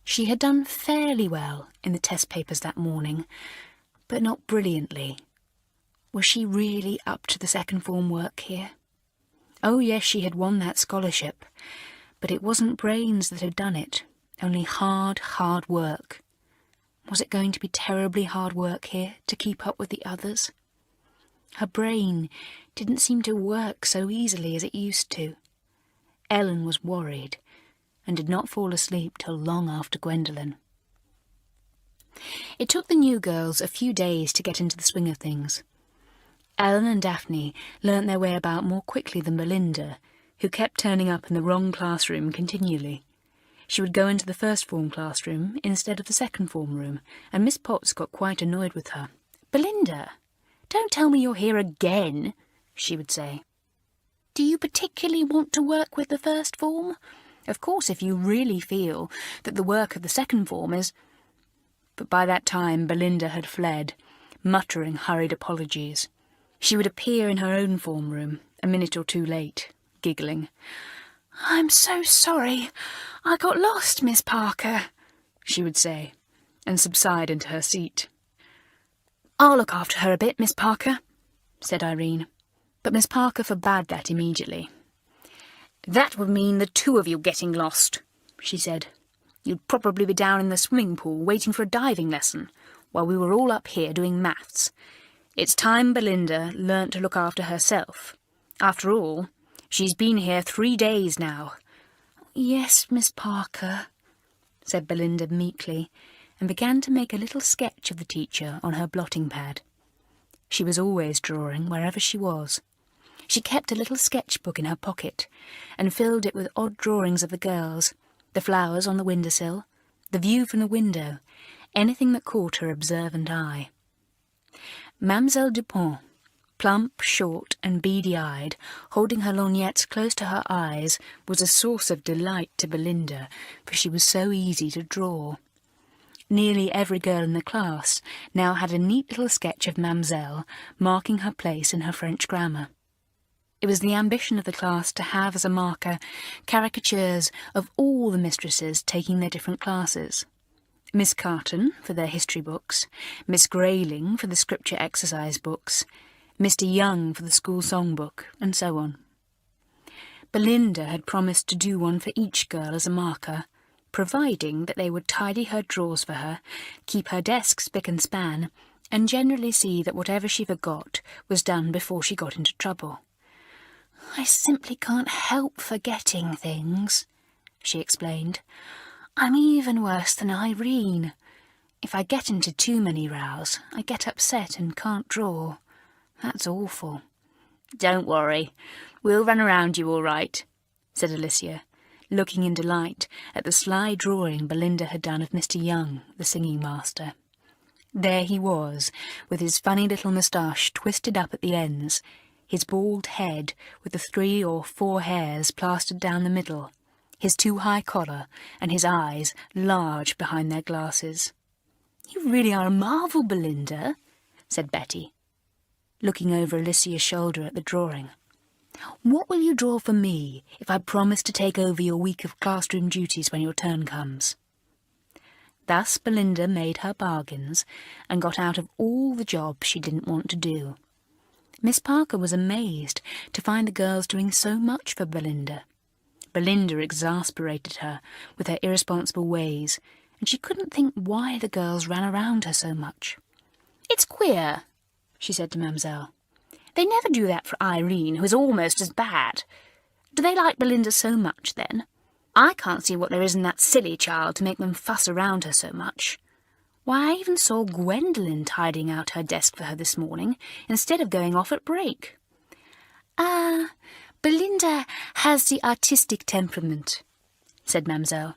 She had done fairly well in the test papers that morning, but not brilliantly. Was she really up to the second form work here? Oh yes, she had won that scholarship, but it wasn't brains that had done it, only hard work. Was it going to be terribly hard work here to keep up with the others? Her brain didn't seem to work so easily as it used to. Ellen was worried and did not fall asleep till long after Gwendolen. It took the new girls a few days to get into the swing of things. Ellen and Daphne learnt their way about more quickly than Belinda, who kept turning up in the wrong classroom continually. She would go into the first form classroom instead of the second form room, and Miss Potts got quite annoyed with her. "Belinda, don't tell me you're here again," she would say. "Do you particularly want to work with the first form? Of course, if you really feel that the work of the second form is—" But by that time Belinda had fled, muttering hurried apologies. She would appear in her own form room, a minute or two late, giggling. "I'm so sorry. I got lost, Miss Parker," she would say, and subside into her seat. "I'll look after her a bit, Miss Parker," said Irene. But Miss Parker forbade that immediately. "That would mean the two of you getting lost," she said. "You'd probably be down in the swimming pool waiting for a diving lesson, while we were all up here doing maths. It's time Belinda learnt to look after herself. After all, she's been here 3 days now." "Yes, Miss Parker," said Belinda meekly, and began to make a little sketch of the teacher on her blotting pad. She was always drawing wherever she was. She kept a little sketchbook in her pocket, and filled it with odd drawings of the girls, the flowers on the windowsill, the view from the window, anything that caught her observant eye. Mademoiselle Dupont, plump, short, and beady-eyed, holding her lorgnettes close to her eyes, was a source of delight to Belinda, for she was so easy to draw. Nearly every girl in the class now had a neat little sketch of Mademoiselle, marking her place in her French grammar. It was the ambition of the class to have as a marker caricatures of all the mistresses taking their different classes. Miss Carton for their history books, Miss Grayling for the scripture exercise books, Mr. Young for the school songbook, and so on. Belinda had promised to do one for each girl as a marker, providing that they would tidy her drawers for her, keep her desk spick and span, and generally see that whatever she forgot was done before she got into trouble. "I simply can't help forgetting things," she explained. "I'm even worse than Irene. If I get into too many rows, I get upset and can't draw. That's awful." "Don't worry, we'll run around you all right," said Alicia, looking in delight at the sly drawing Belinda had done of Mr. Young, the singing master. There he was, with his funny little moustache twisted up at the ends, his bald head with the 3 or 4 hairs plastered down the middle, his too high collar, and his eyes large behind their glasses. "You really are a marvel, Belinda," said Betty, looking over Alicia's shoulder at the drawing. "What will you draw for me if I promise to take over your week of classroom duties when your turn comes?" Thus Belinda made her bargains, and got out of all the jobs she didn't want to do. Miss Parker was amazed to find the girls doing so much for Belinda. Belinda exasperated her with her irresponsible ways, and she couldn't think why the girls ran around her so much. "It's queer," she said to Mademoiselle. "They never do that for Irene, who is almost as bad. Do they like Belinda so much, then? I can't see what there is in that silly child to make them fuss around her so much. Why, I even saw Gwendolen tidying out her desk for her this morning, instead of going off at break." "Ah, Belinda has the artistic temperament," said Mademoiselle.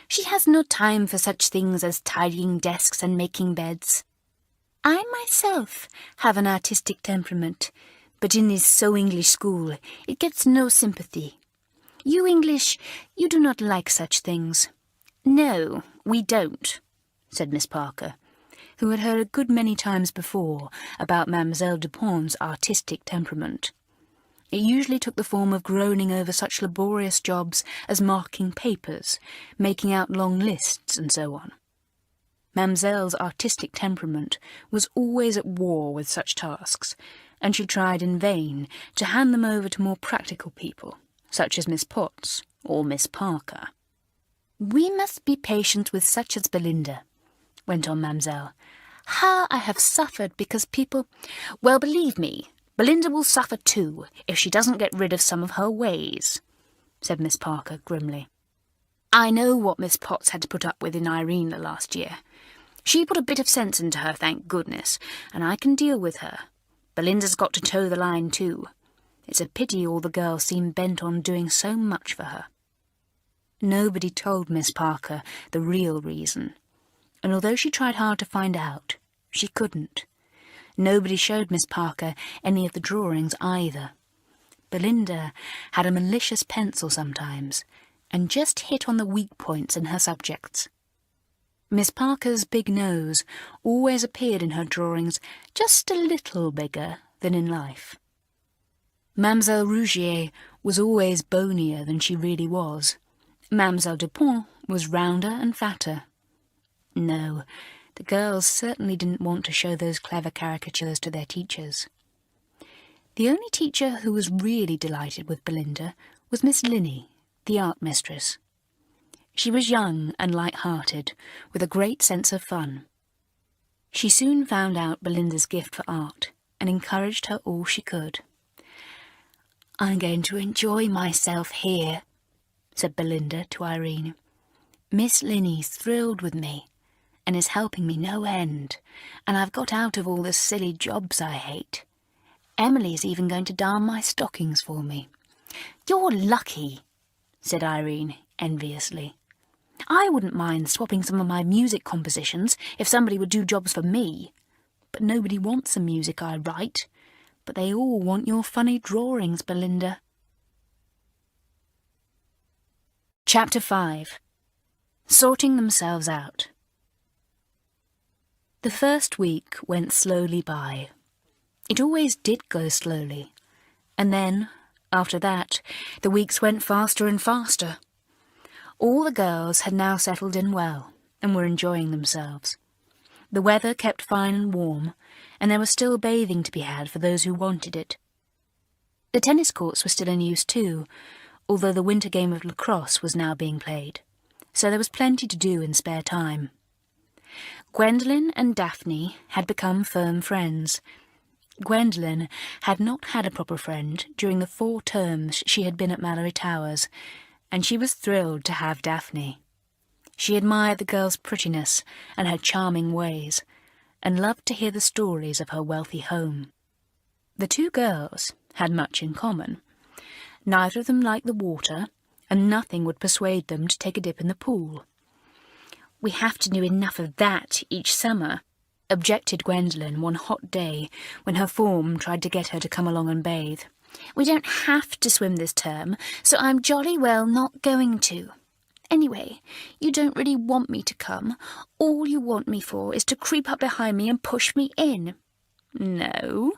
"She has no time for such things as tidying desks and making beds. I myself have an artistic temperament, but in this so-English school it gets no sympathy. You English, you do not like such things." "No, we don't," said Miss Parker, who had heard a good many times before about Mademoiselle Dupont's artistic temperament. It usually took the form of groaning over such laborious jobs as marking papers, making out long lists, and so on. Mamselle's artistic temperament was always at war with such tasks, and she tried in vain to hand them over to more practical people, such as Miss Potts or Miss Parker. "We must be patient with such as Belinda," went on Mamselle. "How I have suffered because people— Well, believe me, Belinda will suffer too if she doesn't get rid of some of her ways," said Miss Parker grimly. "I know what Miss Potts had to put up with in Irene the last year. She put a bit of sense into her, thank goodness, and I can deal with her. Belinda's got to toe the line too. It's a pity all the girls seem bent on doing so much for her." Nobody told Miss Parker the real reason, and although she tried hard to find out, she couldn't. Nobody showed Miss Parker any of the drawings either. Belinda had a malicious pencil sometimes, and just hit on the weak points in her subjects. Miss Parker's big nose always appeared in her drawings just a little bigger than in life. Mademoiselle Rougier was always bonier than she really was. Mademoiselle Dupont was rounder and fatter. No, the girls certainly didn't want to show those clever caricatures to their teachers. The only teacher who was really delighted with Belinda was Miss Linney, the art mistress. She was young and light-hearted, with a great sense of fun. She soon found out Belinda's gift for art and encouraged her all she could. "I'm going to enjoy myself here," said Belinda to Irene. "Miss Linney's thrilled with me and is helping me no end, and I've got out of all the silly jobs I hate. Emily's even going to darn my stockings for me." "You're lucky," said Irene enviously. "I wouldn't mind swapping some of my music compositions if somebody would do jobs for me. But nobody wants the music I write. But they all want your funny drawings, Belinda." Chapter 5. Sorting Themselves Out. The first week went slowly by. It always did go slowly. And then, after that, the weeks went faster and faster. All the girls had now settled in well and were enjoying themselves. The weather kept fine and warm, and there was still bathing to be had for those who wanted it. The tennis courts were still in use too, although the winter game of lacrosse was now being played, so there was plenty to do in spare time. Gwendolen and Daphne had become firm friends. Gwendolen had not had a proper friend during the 4 terms she had been at Malory Towers, and she was thrilled to have Daphne. She admired the girl's prettiness and her charming ways, and loved to hear the stories of her wealthy home. The 2 girls had much in common. Neither of them liked the water, and nothing would persuade them to take a dip in the pool. "We have to do enough of that each summer," objected Gwendolen one hot day when her form tried to get her to come along and bathe. "We don't have to swim this term, so I'm jolly well not going to. Anyway, you don't really want me to come. All you want me for is to creep up behind me and push me in." "No,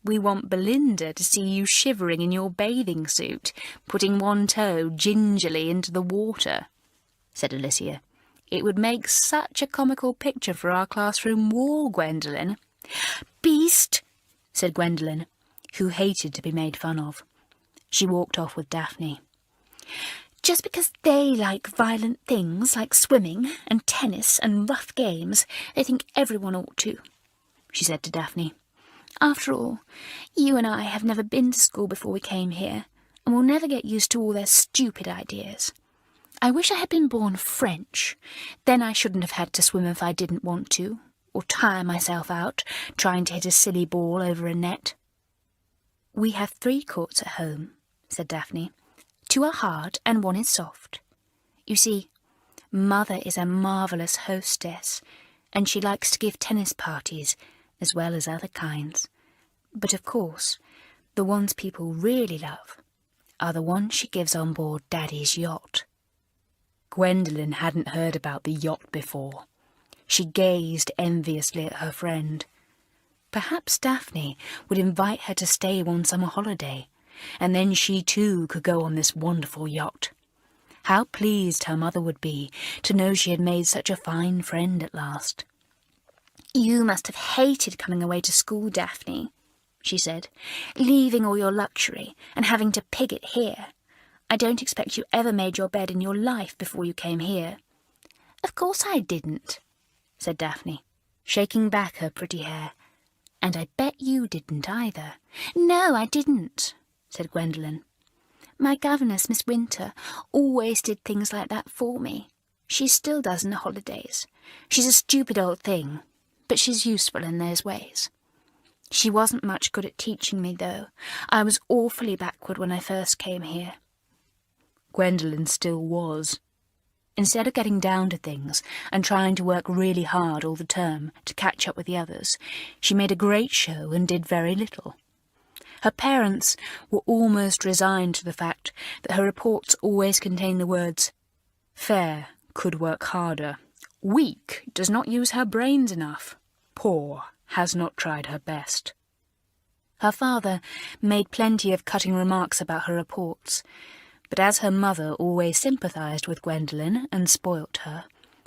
we want Belinda to see you shivering in your bathing suit, putting one toe gingerly into the water," said Alicia. "It would make such a comical picture for our classroom wall, Gwendolen." "Beast," said Gwendolen, who hated to be made fun of. She walked off with Daphne. "Just because they like violent things like swimming and tennis and rough games, they think everyone ought to," she said to Daphne. "After all, you and I have never been to school before we came here, and we'll never get used to all their stupid ideas. I wish I had been born French. Then I shouldn't have had to swim if I didn't want to, or tire myself out trying to hit a silly ball over a net." "We have 3 courts at home," said Daphne. 2 are hard and 1 is soft. You see, Mother is a marvellous hostess, and she likes to give tennis parties as well as other kinds. But of course, the ones people really love are the ones she gives on board Daddy's yacht. Gwendolen hadn't heard about the yacht before. She gazed enviously at her friend. Perhaps Daphne would invite her to stay one summer holiday, and then she too could go on this wonderful yacht. How pleased her mother would be to know she had made such a fine friend at last. "You must have hated coming away to school, Daphne," she said, "leaving all your luxury and having to pig it here. I don't expect you ever made your bed in your life before you came here." "Of course I didn't," said Daphne, shaking back her pretty hair. "And I bet you didn't either." "No, I didn't," said Gwendolen. "My governess, Miss Winter, always did things like that for me. She still does in the holidays. She's a stupid old thing, but she's useful in those ways. She wasn't much good at teaching me, though. I was awfully backward when I first came here." Gwendolen still was. Instead of getting down to things and trying to work really hard all the term to catch up with the others, she made a great show and did very little. Her parents were almost resigned to the fact that her reports always contained the words, "Fair, could work harder. Weak, does not use her brains enough. Poor, has not tried her best." Her father made plenty of cutting remarks about her reports, but as her mother always sympathised with Gwendolen and spoilt her,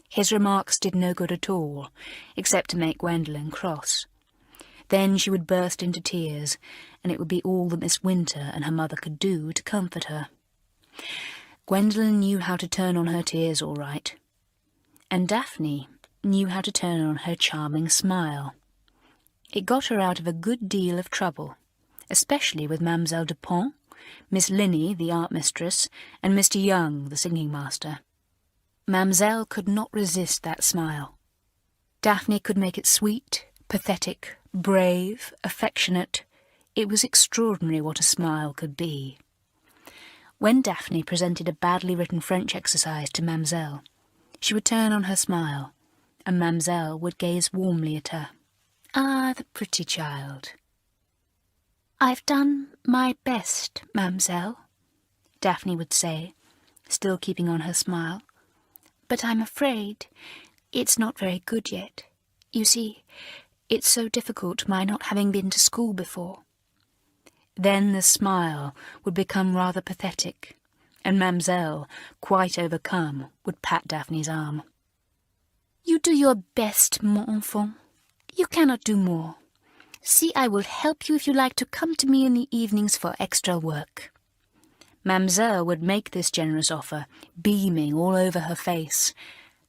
his remarks did no good at all, except to make Gwendolen cross. Then she would burst into tears, and it would be all that Miss Winter and her mother could do to comfort her. Gwendolen knew how to turn on her tears all right, and Daphne knew how to turn on her charming smile. It got her out of a good deal of trouble, especially with Mademoiselle Dupont, Miss Linney, the art mistress, and Mr. Young, the singing master. Mademoiselle could not resist that smile. Daphne could make it sweet, pathetic, brave, affectionate. It was extraordinary what a smile could be. When Daphne presented a badly written French exercise to Mademoiselle, she would turn on her smile, and Mademoiselle would gaze warmly at her. "Ah, the pretty child." "I've done my best, Mademoiselle," Daphne would say, still keeping on her smile. "But I'm afraid it's not very good yet. You see, it's so difficult my not having been to school before." Then the smile would become rather pathetic, and Mademoiselle, quite overcome, would pat Daphne's arm. "You do your best, mon enfant. You cannot do more. See, I will help you if you like to come to me in the evenings for extra work." Mademoiselle would make this generous offer, beaming all over her face,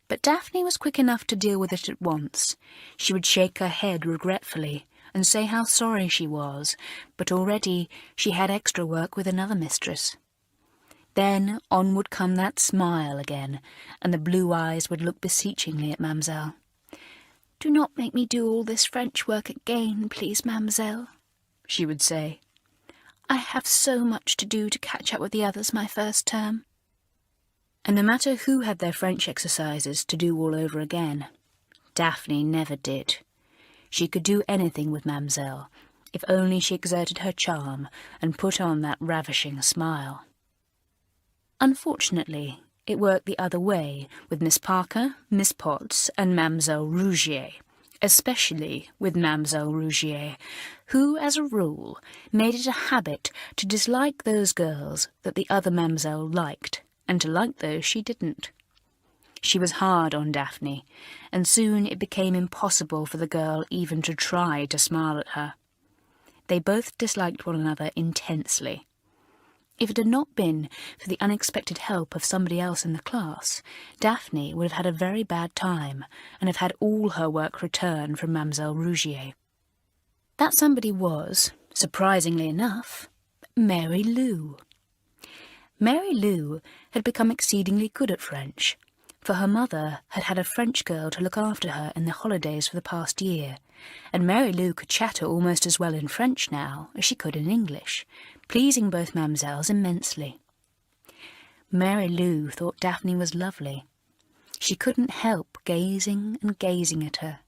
but Daphne was quick enough to deal with it at once. She would shake her head regretfully and say how sorry she was, but already she had extra work with another mistress. Then on would come that smile again, and the blue eyes would look beseechingly at Mademoiselle. "Do not make me do all this French work again, please, Mademoiselle," she would say. "I have so much to do to catch up with the others my first term." And no matter who had their French exercises to do all over again, Daphne never did. She could do anything with Mademoiselle, if only she exerted her charm and put on that ravishing smile. Unfortunately, it worked the other way with Miss Parker, Miss Potts, and Mademoiselle Rougier, especially with Mademoiselle Rougier, who, as a rule, made it a habit to dislike those girls that the other Mademoiselle liked, and to like those she didn't. She was hard on Daphne, and soon it became impossible for the girl even to try to smile at her. They both disliked one another intensely. If it had not been for the unexpected help of somebody else in the class, Daphne would have had a very bad time, and have had all her work returned from Mademoiselle Rougier. That somebody was, surprisingly enough, Mary Lou. Mary Lou had become exceedingly good at French, for her mother had had a French girl to look after her in the holidays for the past year, and Mary Lou could chatter almost as well in French now as she could in English, pleasing both Mademoiselles immensely. Mary Lou thought Daphne was lovely. She couldn't help gazing and gazing at her.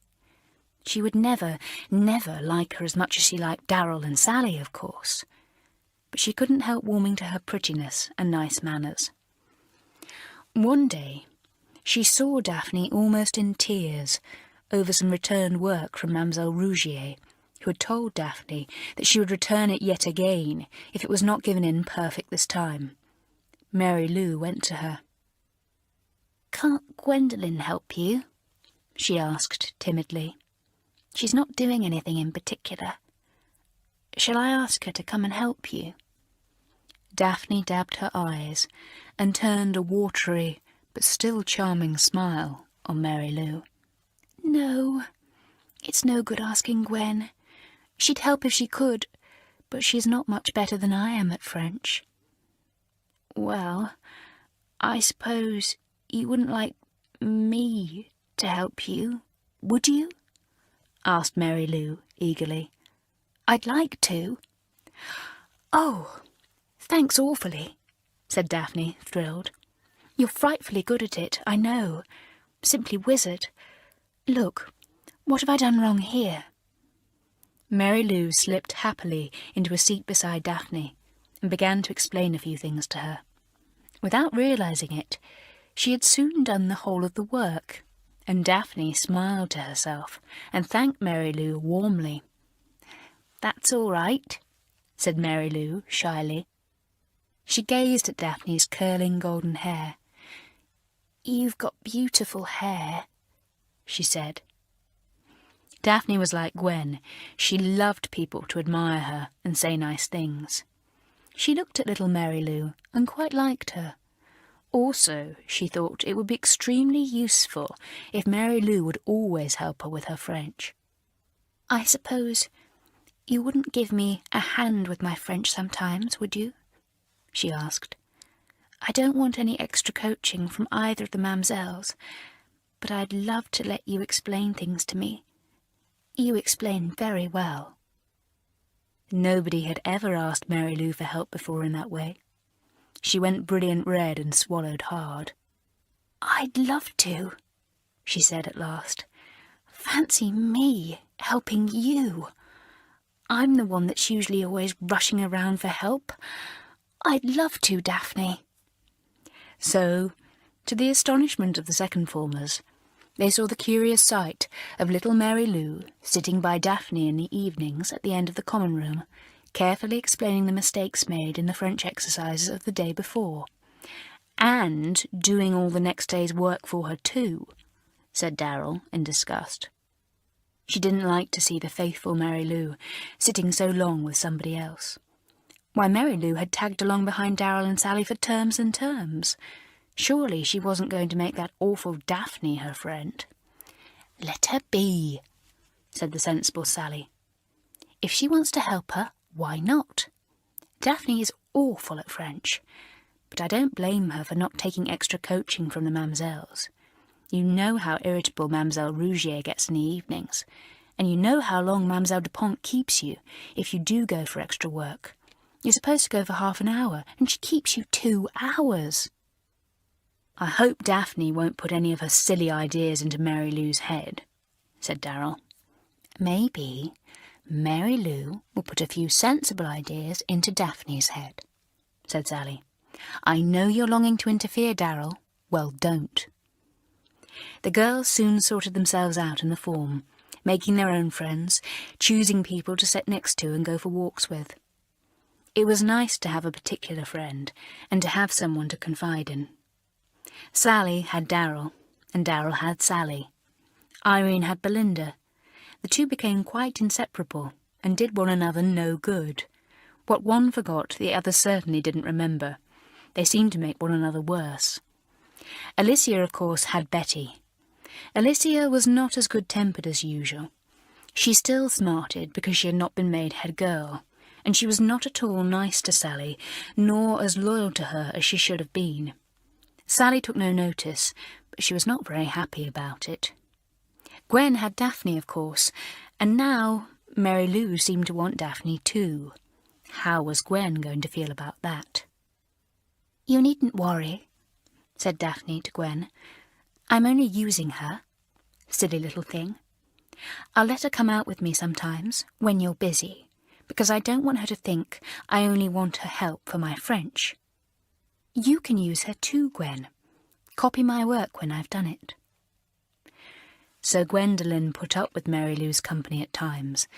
She would never, never like her as much as she liked Darrell and Sally, of course, but she couldn't help warming to her prettiness and nice manners. One day, she saw Daphne almost in tears over some returned work from Mademoiselle Rougier, who had told Daphne that she would return it yet again if it was not given in perfect this time. Mary Lou went to her. "Can't Gwendolen help you?" she asked timidly. "She's not doing anything in particular. Shall I ask her to come and help you?" Daphne dabbed her eyes and turned a watery but still charming smile on Mary Lou. "No, it's no good asking Gwen. She'd help if she could, but she's not much better than I am at French." "Well, I suppose you wouldn't like me to help you, would you?" asked Mary Lou eagerly. "I'd like to." "Oh, thanks awfully," said Daphne, thrilled. "You're frightfully good at it, I know. Simply wizard. Look, what have I done wrong here?" Mary Lou slipped happily into a seat beside Daphne and began to explain a few things to her. Without realizing it, she had soon done the whole of the work, and Daphne smiled to herself and thanked Mary Lou warmly. "That's all right," said Mary Lou shyly. She gazed at Daphne's curling golden hair. "You've got beautiful hair," she said. Daphne was like Gwen. She loved people to admire her and say nice things. She looked at little Mary Lou and quite liked her. Also, she thought it would be extremely useful if Mary Lou would always help her with her French. "I suppose you wouldn't give me a hand with my French sometimes, would you?" she asked. "I don't want any extra coaching from either of the mamsells, but I'd love to let you explain things to me. You explain very well." Nobody had ever asked Mary Lou for help before in that way. She went brilliant red and swallowed hard. "I'd love to," she said at last. "Fancy me helping you. I'm the one that's usually always rushing around for help. I'd love to, Daphne." So, to the astonishment of the second formers, they saw the curious sight of little Mary Lou sitting by Daphne in the evenings at the end of the common room, carefully explaining the mistakes made in the French exercises of the day before. "And doing all the next day's work for her too," said Darrell in disgust. She didn't like to see the faithful Mary Lou sitting so long with somebody else. Why, Mary Lou had tagged along behind Darrell and Sally for terms and terms. Surely she wasn't going to make that awful Daphne her friend. "Let her be," said the sensible Sally. "If she wants to help her, why not? Daphne is awful at French, but I don't blame her for not taking extra coaching from the mamsells. You know how irritable Mademoiselle Rougier gets in the evenings, and you know how long Mademoiselle Dupont keeps you if you do go for extra work. You're supposed to go for half an hour, and she keeps you 2 hours. "I hope Daphne won't put any of her silly ideas into Mary Lou's head," said Darrell. "Maybe Mary Lou will put a few sensible ideas into Daphne's head," said Sally. "I know you're longing to interfere, Darrell. Well, don't." The girls soon sorted themselves out in the form, making their own friends, choosing people to sit next to and go for walks with. It was nice to have a particular friend, and to have someone to confide in. Sally had Darrell, and Darrell had Sally. Irene had Belinda. The two became quite inseparable, and did one another no good. What one forgot, the other certainly didn't remember. They seemed to make one another worse. Alicia, of course, had Betty. Alicia was not as good-tempered as usual. She still smarted because she had not been made head girl, and she was not at all nice to Sally, nor as loyal to her as she should have been. Sally took no notice, but she was not very happy about it. Gwen had Daphne, of course, and now Mary Lou seemed to want Daphne too. How was Gwen going to feel about that? "You needn't worry," said Daphne to Gwen. "I'm only using her. Silly little thing. I'll let her come out with me sometimes, when you're busy, because I don't want her to think I only want her help for my French. You can use her too, Gwen. Copy my work when I've done it." so Gwendolen put up with Mary Lou's company at times,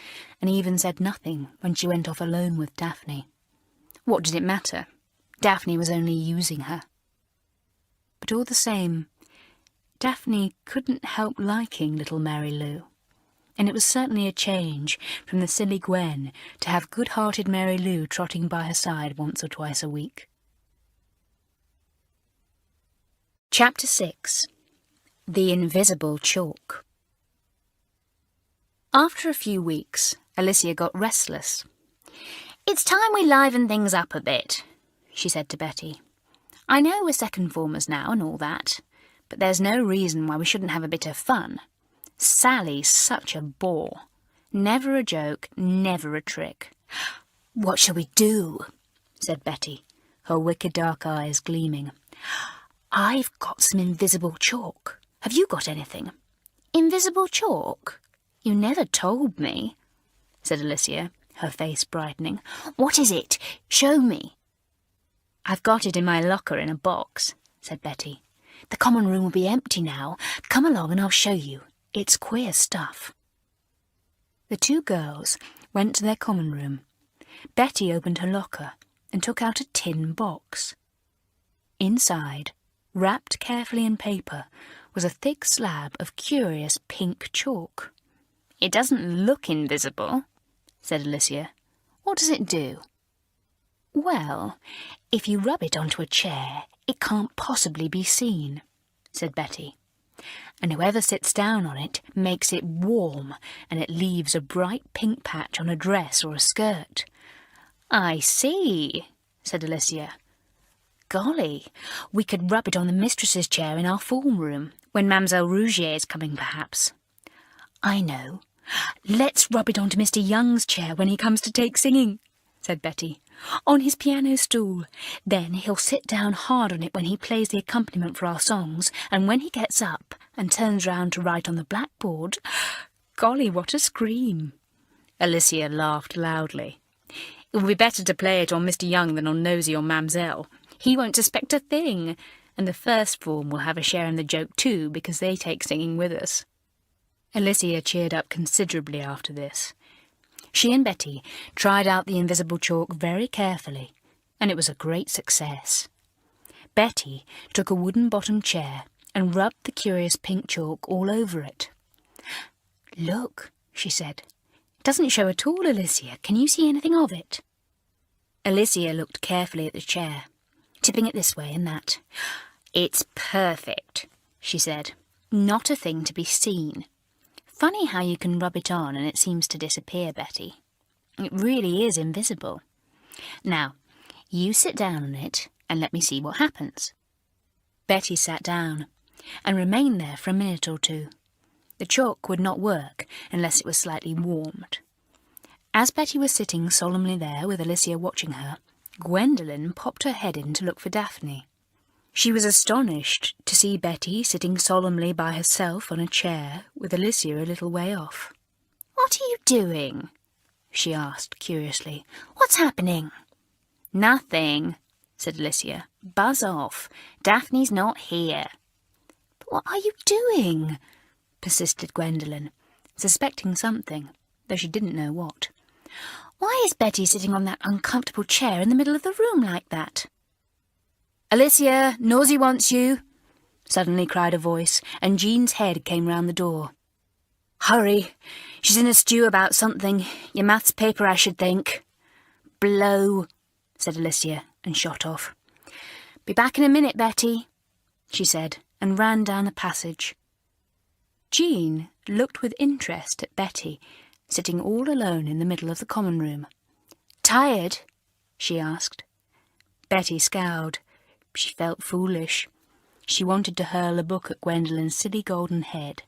and even said nothing when she went off alone with Daphne. What did it matter? Daphne was only using her. But all the same, Daphne couldn't help liking little Mary Lou, and it was certainly a change from the silly Gwen to have good-hearted Mary Lou trotting by her side once or twice a week. Chapter 6. The Invisible Chalk. After a few weeks, Alicia got restless. "It's time we liven things up a bit," she said to Betty. "I know we're second formers now and all that, but there's no reason why we shouldn't have a bit of fun. Sally's such a bore. Never a joke, never a trick." "What shall we do?" said Betty, her wicked dark eyes gleaming. "I've got some invisible chalk. Have you got anything?" "Invisible chalk? You never told me," said Alicia, her face brightening. "What is it? Show me." "I've got it in my locker in a box," said Betty. "The common room will be empty now. Come along and I'll show you. It's queer stuff." The two girls went to their common room. Betty opened her locker and took out a tin box. Inside, wrapped carefully in paper, was a thick slab of curious pink chalk. "It doesn't look invisible," said Alicia. "What does it do?" "Well, if you rub it onto a chair, it can't possibly be seen," said Betty. "And whoever sits down on it makes it warm, and it leaves a bright pink patch on a dress or a skirt." "I see," said Alicia. "Golly, we could rub it on the mistress's chair in our form room, when Mademoiselle Rougier is coming, perhaps." "I know. Let's rub it onto Mr. Young's chair when he comes to take singing," said Betty. "On his piano stool. Then he'll sit down hard on it when he plays the accompaniment for our songs, and when he gets up and turns round to write on the blackboard—" "Golly, what a scream!" Alicia laughed loudly. "It would be better to play it on Mr. Young than on Nosy or Mamselle. He won't suspect a thing, and the first form will have a share in the joke too, because they take singing with us." Alicia cheered up considerably after this. She and Betty tried out the invisible chalk very carefully, and it was a great success. Betty took a wooden-bottomed chair and rubbed the curious pink chalk all over it. "Look," she said. "It doesn't show at all, Alicia. Can you see anything of it?" Alicia looked carefully at the chair, tipping it this way and that. "It's perfect," she said. "Not a thing to be seen. Funny how you can rub it on and it seems to disappear, Betty. It really is invisible. Now, you sit down on it and let me see what happens." Betty sat down and remained there for a minute or two. The chalk would not work unless it was slightly warmed. As Betty was sitting solemnly there with Alicia watching her, Gwendolen popped her head in to look for Daphne. She was astonished to see Betty sitting solemnly by herself on a chair with Alicia a little way off. "What are you doing?" she asked curiously. "What's happening?" "Nothing," said Alicia. "Buzz off. Daphne's not here." "But what are you doing?" persisted Gwendolen, suspecting something, though she didn't know what. "Why is Betty sitting on that uncomfortable chair in the middle of the room like that?" "Alicia, Nosy wants you," suddenly cried a voice, and Jean's head came round the door. "Hurry, she's in a stew about something. Your maths paper, I should think." "Blow," said Alicia, and shot off. "Be back in a minute, Betty," she said, and ran down the passage. Jean looked with interest at Betty, sitting all alone in the middle of the common room. "Tired?" she asked. Betty scowled. She felt foolish. She wanted to hurl a book at Gwendolen's silly golden head,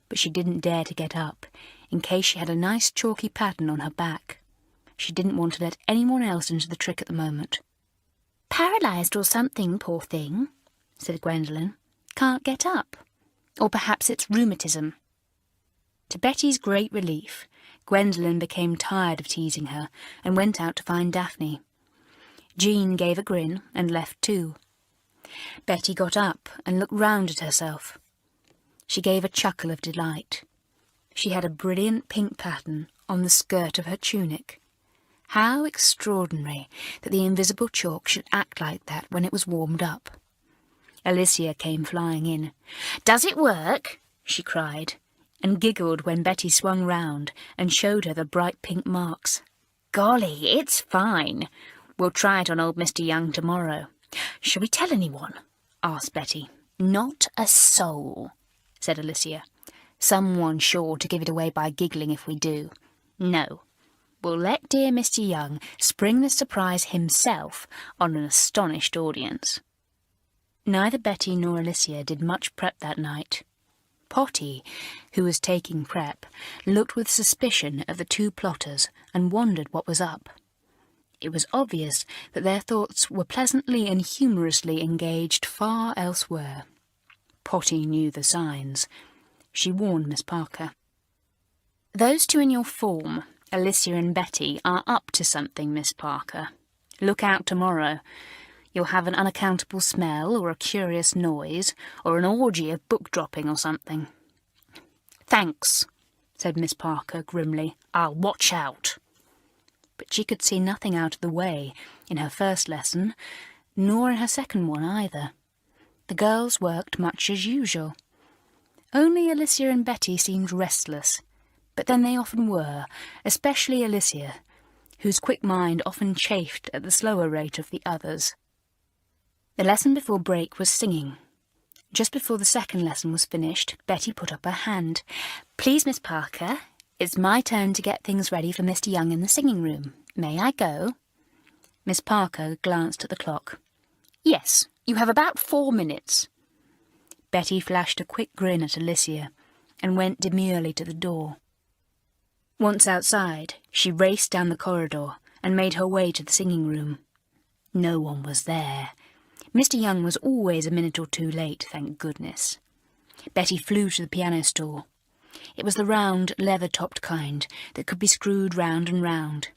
but she didn't dare to get up, in case she had a nice chalky pattern on her back. She didn't want to let anyone else into the trick at the moment. "Paralysed or something, poor thing," said Gwendolen. "Can't get up. Or perhaps it's rheumatism." To Betty's great relief, Gwendolen became tired of teasing her and went out to find Daphne. Jean gave a grin and left too. Betty got up and looked round at herself. She gave a chuckle of delight. She had a brilliant pink pattern on the skirt of her tunic. How extraordinary that the invisible chalk should act like that when it was warmed up. Alicia came flying in. "Does it work?" she cried, and giggled when Betty swung round and showed her the bright pink marks. "Golly, it's fine. We'll try it on old Mr. Young tomorrow." "Shall we tell anyone?" asked Betty. "Not a soul," said Alicia. "Someone's sure to give it away by giggling if we do. No, we'll let dear Mr. Young spring the surprise himself on an astonished audience." Neither Betty nor Alicia did much prep that night. Potty, who was taking prep, looked with suspicion at the two plotters and wondered what was up. It was obvious that their thoughts were pleasantly and humorously engaged far elsewhere. Potty knew the signs. She warned Miss Parker. "Those two in your form, Alicia and Betty, are up to something, Miss Parker. Look out tomorrow. You'll have an unaccountable smell, or a curious noise, or an orgy of book-dropping or something." "Thanks," said Miss Parker grimly. "I'll watch out." But she could see nothing out of the way in her first lesson, nor in her second one either. The girls worked much as usual. Only Alicia and Betty seemed restless, but then they often were, especially Alicia, whose quick mind often chafed at the slower rate of the others. The lesson before break was singing. Just before the second lesson was finished, Betty put up her hand. "Please, Miss Parker, it's my turn to get things ready for Mr. Young in the singing room. May I go?" Miss Parker glanced at the clock. "Yes, you have about 4 minutes." Betty flashed a quick grin at Alicia and went demurely to the door. Once outside, she raced down the corridor and made her way to the singing room. No one was there. Mr. Young was always a minute or two late, thank goodness. Betty flew to the piano stool. It was the round, leather-topped kind that could be screwed round and round.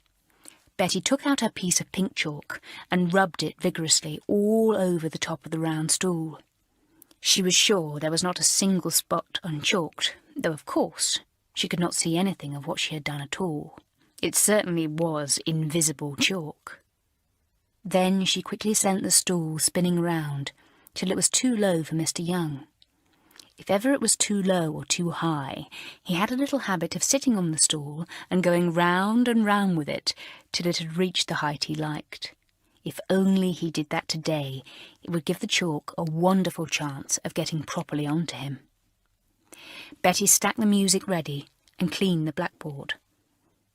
Betty took out her piece of pink chalk and rubbed it vigorously all over the top of the round stool. She was sure there was not a single spot unchalked, though of course she could not see anything of what she had done at all. It certainly was invisible chalk. Then she quickly sent the stool spinning round till it was too low for Mr. Young. If ever it was too low or too high, he had a little habit of sitting on the stool and going round and round with it till it had reached the height he liked. If only he did that today, it would give the chalk a wonderful chance of getting properly onto him. Betty stacked the music ready and cleaned the blackboard.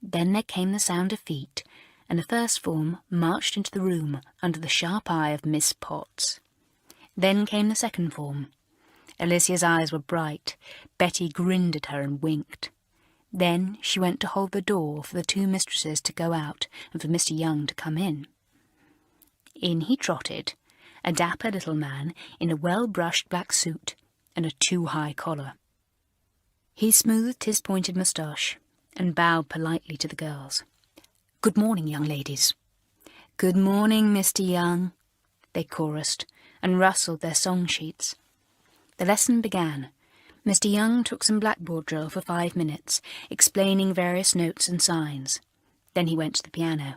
Then there came the sound of feet, and the first form marched into the room under the sharp eye of Miss Potts. Then came the second form. Alicia's eyes were bright. Betty grinned at her and winked. Then she went to hold the door for the two mistresses to go out and for Mr. Young to come in. In he trotted, a dapper little man in a well-brushed black suit and a too-high collar. He smoothed his pointed moustache and bowed politely to the girls. "Good morning, young ladies." "Good morning, Mr. Young," they chorused and rustled their song sheets. The lesson began. Mr. Young took some blackboard drill for 5 minutes, explaining various notes and signs. Then he went to the piano.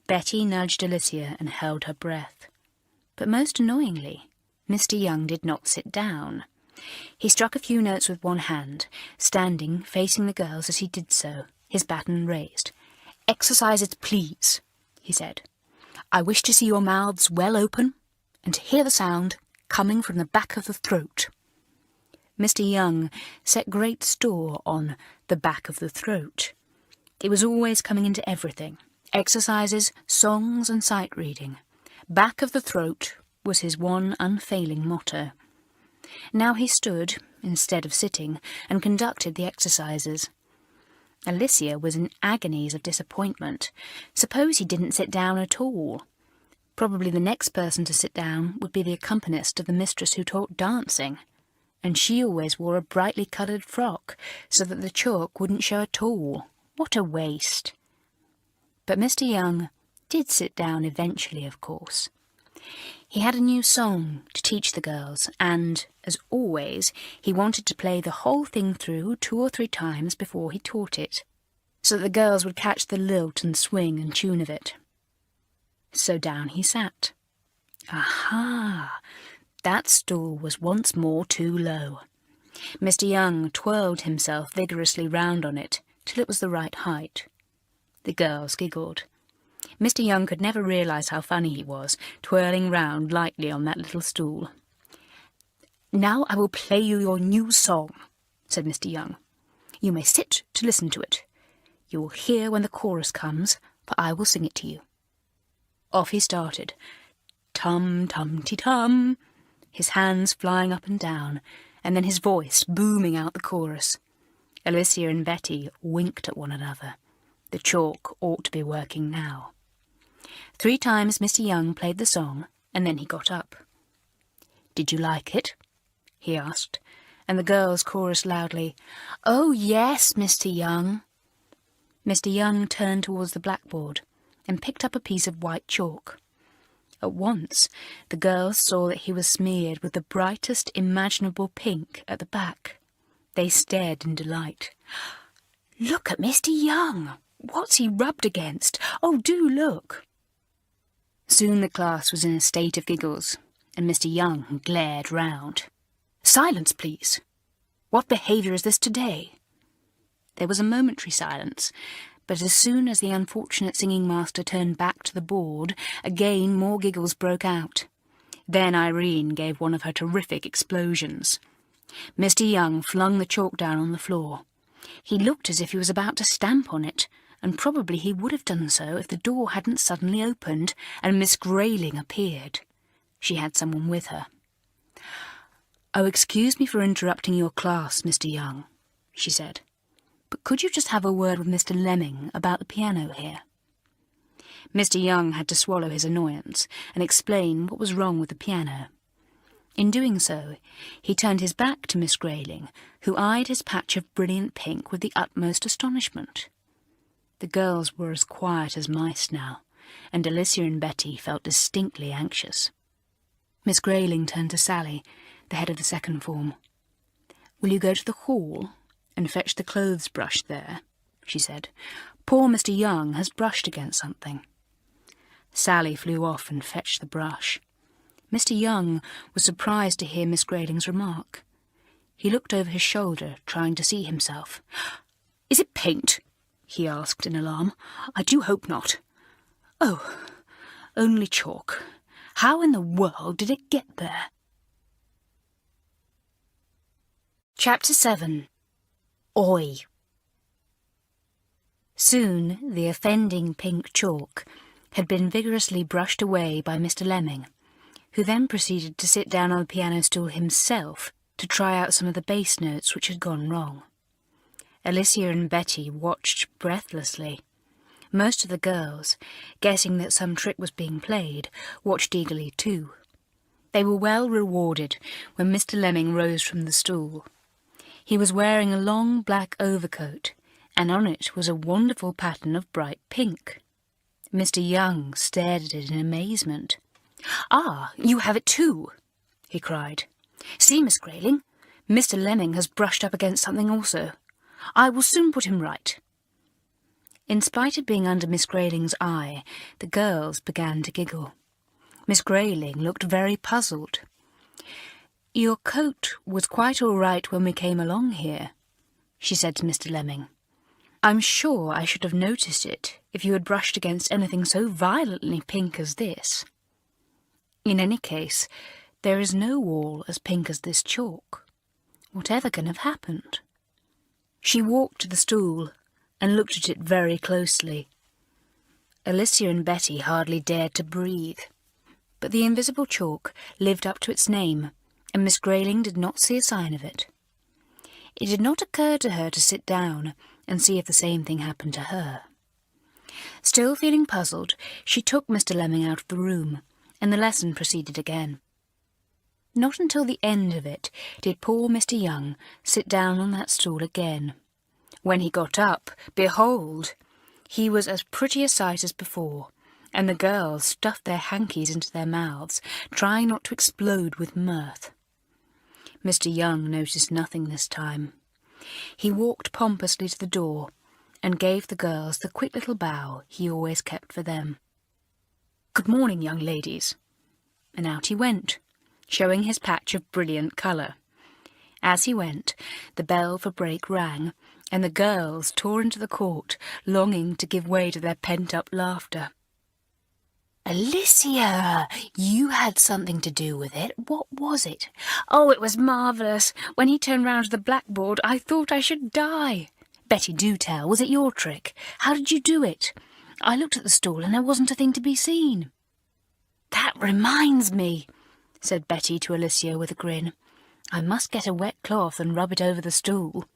Betty nudged Alicia and held her breath. But most annoyingly, Mr. Young did not sit down. He struck a few notes with one hand, standing facing the girls as he did so, his baton raised. "Exercises, please," he said. "I wish to see your mouths well open and to hear the sound coming from the back of the throat." Mr. Young set great store on the back of the throat. It was always coming into everything. Exercises, songs and sight reading. Back of the throat was his one unfailing motto. Now he stood, instead of sitting, and conducted the exercises. Alicia was in agonies of disappointment. Suppose he didn't sit down at all. Probably the next person to sit down would be the accompanist of the mistress who taught dancing, and she always wore a brightly coloured frock, so that the chalk wouldn't show at all. What a waste! But Mr. Young did sit down eventually, of course. He had a new song to teach the girls, and, as always, he wanted to play the whole thing through 2 or 3 times before he taught it, so that the girls would catch the lilt and swing and tune of it. So down he sat. Aha! That stool was once more too low. Mr. Young twirled himself vigorously round on it till it was the right height. The girls giggled. Mr. Young could never realise how funny he was, twirling round lightly on that little stool. "Now I will play you your new song," said Mr. Young. "You may sit to listen to it. You will hear when the chorus comes, for I will sing it to you." Off he started. Tum-tum-ti-tum, his hands flying up and down, and then his voice booming out the chorus. Alicia and Betty winked at one another. The chalk ought to be working now. 3 times Mr. Young played the song, and then he got up. "Did you like it?" he asked, and the girls chorused loudly, "Oh, yes, Mr. Young." Mr. Young turned towards the blackboard and picked up a piece of white chalk. At once the girls saw that he was smeared with the brightest imaginable pink at the back. They stared in delight. "Look at Mr. Young! What's he rubbed against? Oh, do look!" Soon the class was in a state of giggles, and Mr. Young glared round. "Silence, please! What behaviour is this today?" There was a momentary silence, but as soon as the unfortunate singing master turned back to the board, again more giggles broke out. Then Irene gave one of her terrific explosions. Mr. Young flung the chalk down on the floor. He looked as if he was about to stamp on it, and probably he would have done so if the door hadn't suddenly opened and Miss Grayling appeared. She had someone with her. "Oh, excuse me for interrupting your class, Mr. Young," she said, "but could you just have a word with Mr. Lemming about the piano here?" Mr. Young had to swallow his annoyance and explain what was wrong with the piano. In doing so, he turned his back to Miss Grayling, who eyed his patch of brilliant pink with the utmost astonishment. The girls were as quiet as mice now, and Alicia and Betty felt distinctly anxious. Miss Grayling turned to Sally, the head of the second form. "Will you go to the hall and fetch the clothes brush there?" she said. "Poor Mr. Young has brushed against something." Sally flew off and fetched the brush. Mr. Young was surprised to hear Miss Grayling's remark. He looked over his shoulder, trying to see himself. "Is it paint?" he asked in alarm. "I do hope not." "Oh, only chalk. How in the world did it get there?" Chapter 7. Oi! Soon the offending pink chalk had been vigorously brushed away by Mr. Lemming, who then proceeded to sit down on the piano stool himself to try out some of the bass notes which had gone wrong. Alicia and Betty watched breathlessly. Most of the girls, guessing that some trick was being played, watched eagerly too. They were well rewarded when Mr. Lemming rose from the stool. He was wearing a long black overcoat, and on it was a wonderful pattern of bright pink. Mr. Young stared at it in amazement. "Ah, you have it too!" he cried. "See, Miss Grayling, Mr. Lemming has brushed up against something also. I will soon put him right." In spite of being under Miss Grayling's eye, the girls began to giggle. Miss Grayling looked very puzzled. "Your coat was quite all right when we came along here," she said to Mr. Lemming. "I'm sure I should have noticed it if you had brushed against anything so violently pink as this. In any case, there is no wall as pink as this chalk. Whatever can have happened?" She walked to the stool and looked at it very closely. Alicia and Betty hardly dared to breathe, but the invisible chalk lived up to its name, and Miss Grayling did not see a sign of it. It did not occur to her to sit down and see if the same thing happened to her. Still feeling puzzled, she took Mr. Lemming out of the room, and the lesson proceeded again. Not until the end of it did poor Mr. Young sit down on that stool again. When he got up, behold! He was as pretty a sight as before, and the girls stuffed their hankies into their mouths, trying not to explode with mirth. Mr. Young noticed nothing this time. He walked pompously to the door and gave the girls the quick little bow he always kept for them. "Good morning, young ladies." And out he went, showing his patch of brilliant colour. As he went, the bell for break rang, and the girls tore into the court, longing to give way to their pent-up laughter. "Alicia, you had something to do with it. What was it?" "Oh, it was marvellous. When he turned round to the blackboard, I thought I should die." "Betty, do tell. Was it your trick? How did you do it? I looked at the stool and there wasn't a thing to be seen." "That reminds me," said Betty to Alicia with a grin. "I must get a wet cloth and rub it over the stool."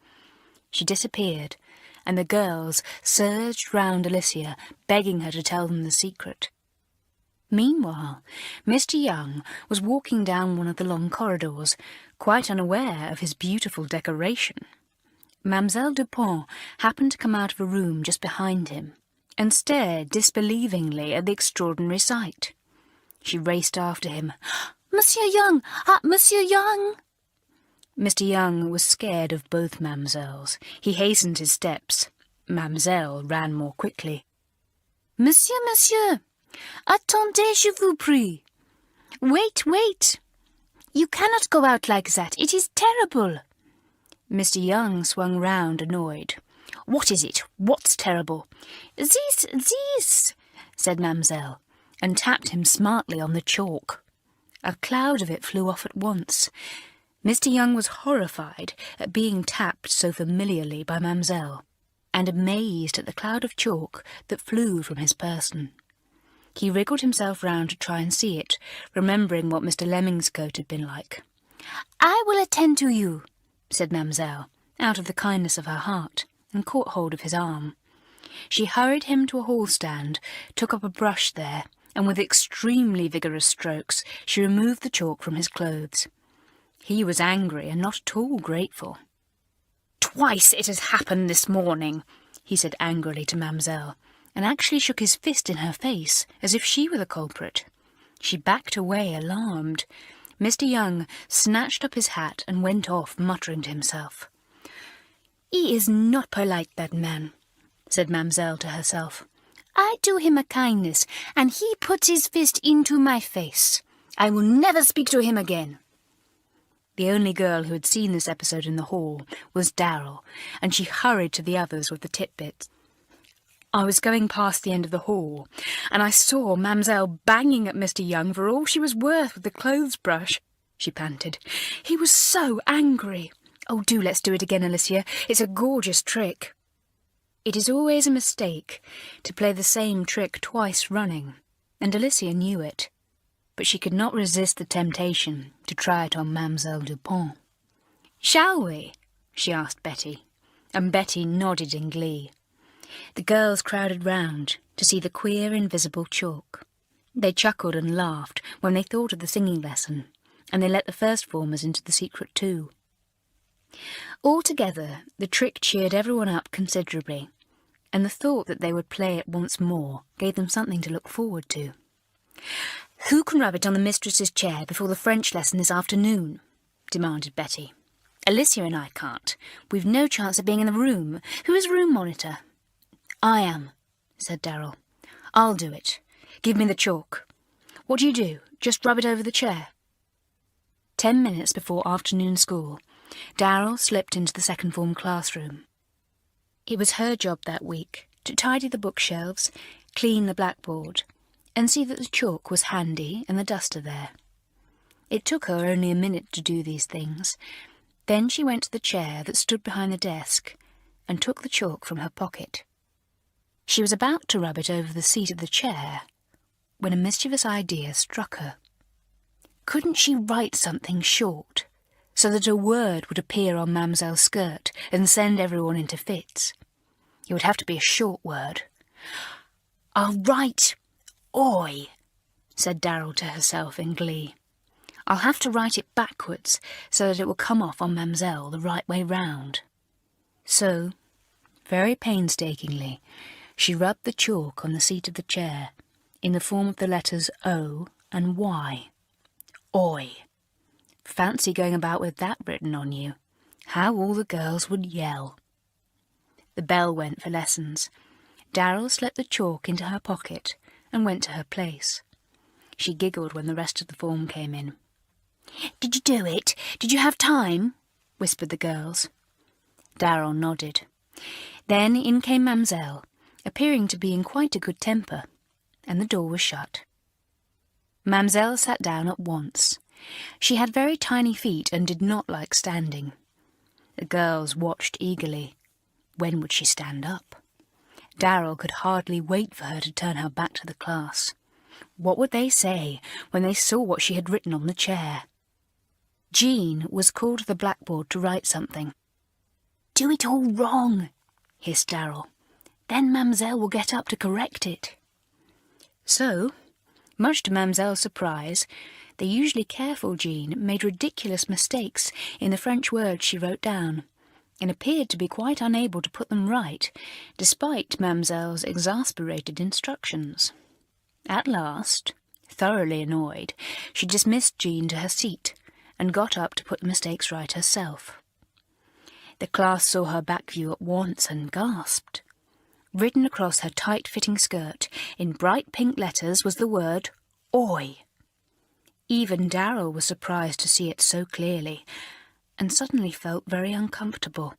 She disappeared, and the girls surged round Alicia, begging her to tell them the secret. Meanwhile, Mr. Young was walking down one of the long corridors, quite unaware of his beautiful decoration. Mademoiselle Dupont happened to come out of a room just behind him, and stared disbelievingly at the extraordinary sight. She raced after him. "Monsieur Young! Monsieur Young!" Mr. Young was scared of both Mademoiselles. He hastened his steps. Mademoiselle ran more quickly. "Monsieur, monsieur! Attendez, je vous prie! Wait, wait! You cannot go out like that. It is terrible!" Mr. Young swung round, annoyed. "What is it? What's terrible?" This, said Mademoiselle, and tapped him smartly on the chalk. A cloud of it flew off at once. Mr. Young was horrified at being tapped so familiarly by Mademoiselle, and amazed at the cloud of chalk that flew from his person. He wriggled himself round to try and see it, remembering what Mr. Lemming's coat had been like. "I will attend to you," said Mademoiselle, out of the kindness of her heart, and caught hold of his arm. She hurried him to a hall-stand, took up a brush there, and with extremely vigorous strokes she removed the chalk from his clothes. He was angry and not at all grateful. "Twice it has happened this morning," he said angrily to Mademoiselle, and actually shook his fist in her face, as if she were the culprit. She backed away, alarmed. Mr. Young snatched up his hat and went off, muttering to himself. "He is not polite, that man," said Mademoiselle to herself. "I do him a kindness, and he puts his fist into my face. I will never speak to him again." The only girl who had seen this episode in the hall was Darrell, and she hurried to the others with the titbits. "I was going past the end of the hall, and I saw Mademoiselle banging at Mr. Young for all she was worth with the clothes brush," she panted. "He was so angry. Oh, do let's do it again, Alicia. It's a gorgeous trick." It is always a mistake to play the same trick twice running, and Alicia knew it, but she could not resist the temptation to try it on Mademoiselle Dupont. "Shall we?" she asked Betty, and Betty nodded in glee. The girls crowded round to see the queer invisible chalk. They chuckled and laughed when they thought of the singing lesson, and they let the first formers into the secret too. Altogether, the trick cheered everyone up considerably, and the thought that they would play it once more gave them something to look forward to. "Who can rub it on the mistress's chair before the French lesson this afternoon?" demanded Betty. "Alicia and I can't. We've no chance of being in the room. Who is room monitor?" "I am," said Darrell. "I'll do it. Give me the chalk. What do? Just rub it over the chair?" 10 minutes before afternoon school, Darrell slipped into the second form classroom. It was her job that week to tidy the bookshelves, clean the blackboard, and see that the chalk was handy and the duster there. It took her only a minute to do these things. Then she went to the chair that stood behind the desk and took the chalk from her pocket. She was about to rub it over the seat of the chair when a mischievous idea struck her. Couldn't she write something short, so that a word would appear on Mademoiselle's skirt and send everyone into fits? It would have to be a short word. "I'll write Oi," said Darrell to herself in glee. "I'll have to write it backwards so that it will come off on Mademoiselle the right way round." So, very painstakingly, she rubbed the chalk on the seat of the chair in the form of the letters O and Y. Oi! Fancy going about with that written on you. How all the girls would yell. The bell went for lessons. Darrell slipped the chalk into her pocket and went to her place. She giggled when the rest of the form came in. "Did you do it? Did you have time?" whispered the girls. Darrell nodded. Then in came Mamselle, appearing to be in quite a good temper, and the door was shut. Mamselle sat down at once. She had very tiny feet and did not like standing. The girls watched eagerly. When would she stand up? Darrell could hardly wait for her to turn her back to the class. What would they say when they saw what she had written on the chair? Jean was called to the blackboard to write something. "Do it all wrong," hissed Darrell. "Then Mamselle will get up to correct it." So, much to Mamselle's surprise, the usually careful Jean made ridiculous mistakes in the French words she wrote down, and appeared to be quite unable to put them right, despite Mamselle's exasperated instructions. At last, thoroughly annoyed, she dismissed Jean to her seat, and got up to put the mistakes right herself. The class saw her back view at once and gasped. Written across her tight-fitting skirt in bright pink letters was the word "Oi." Even Darrell was surprised to see it so clearly, and suddenly felt very uncomfortable.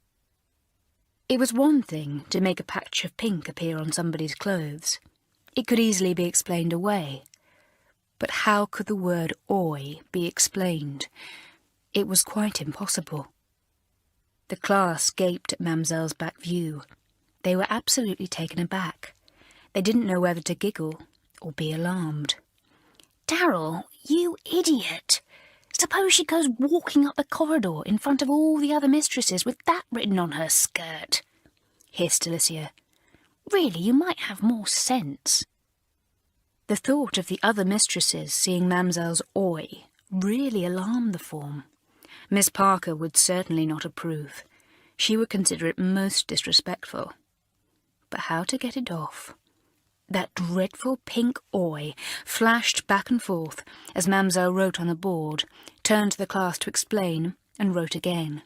It was one thing to make a patch of pink appear on somebody's clothes. It could easily be explained away. But how could the word "oi" be explained? It was quite impossible. The class gaped at Mamselle's back view. They were absolutely taken aback. They didn't know whether to giggle or be alarmed. "Darrell, you idiot! Suppose she goes walking up the corridor in front of all the other mistresses with that written on her skirt," hissed Alicia. "Really, you might have more sense." The thought of the other mistresses seeing Mamselle's "oi" really alarmed the form. Miss Parker would certainly not approve. She would consider it most disrespectful. But how to get it off? That dreadful pink "oi" flashed back and forth as Mamselle wrote on the board, turned to the class to explain, and wrote again.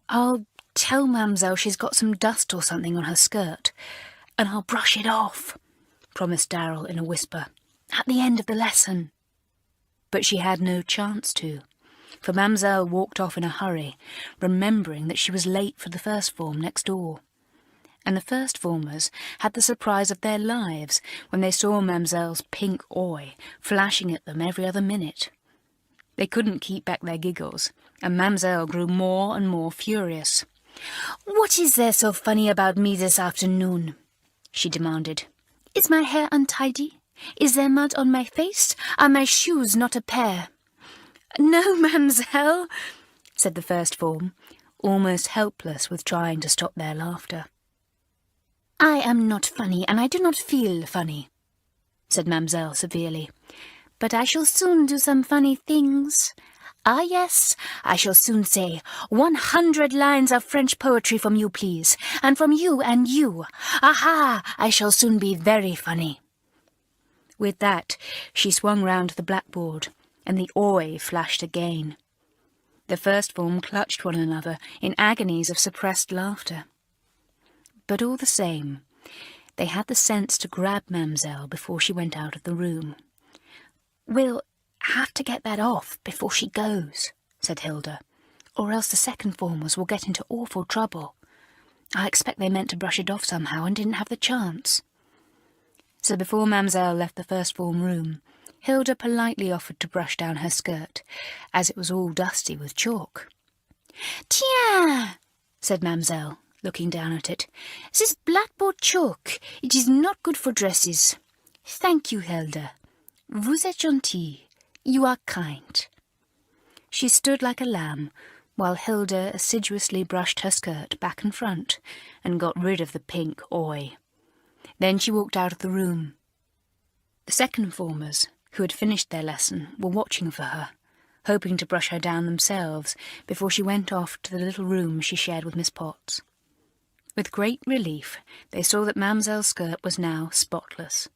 "I'll tell Mamselle she's got some dust or something on her skirt, and I'll brush it off," promised Darrell in a whisper, "at the end of the lesson." But she had no chance to, for Mamselle walked off in a hurry, remembering that she was late for the first form next door. And the first formers had the surprise of their lives when they saw Mamselle's pink "oi" flashing at them every other minute. They couldn't keep back their giggles, and Mamselle grew more and more furious. "What is there so funny about me this afternoon?" she demanded. "Is my hair untidy? Is there mud on my face? Are my shoes not a pair?" "No, Mamselle," said the first form, almost helpless with trying to stop their laughter. "I am not funny, and I do not feel funny," said Mamselle severely. "But I shall soon do some funny things. Ah, yes, I shall soon say 100 lines of French poetry from you, please, and from you and you. Aha, I shall soon be very funny." With that, she swung round to the blackboard, and the "oi" flashed again. The first form clutched one another in agonies of suppressed laughter. But all the same, they had the sense to grab Mamselle before she went out of the room. "We'll have to get that off before she goes," said Hilda, "or else the second formers will get into awful trouble. I expect they meant to brush it off somehow and didn't have the chance." So before Mamselle left the first form room, Hilda politely offered to brush down her skirt, as it was all dusty with chalk. "Tiens!" said Mamselle, looking down at it. "This blackboard chalk, it is not good for dresses. Thank you, Hilda. Vous êtes gentille. You are kind." She stood like a lamb, while Hilda assiduously brushed her skirt back and front, and got rid of the pink "oi." Then she walked out of the room. The second formers, who had finished their lesson, were watching for her, hoping to brush her down themselves before she went off to the little room she shared with Miss Potts. With great relief, they saw that Mamselle's skirt was now spotless.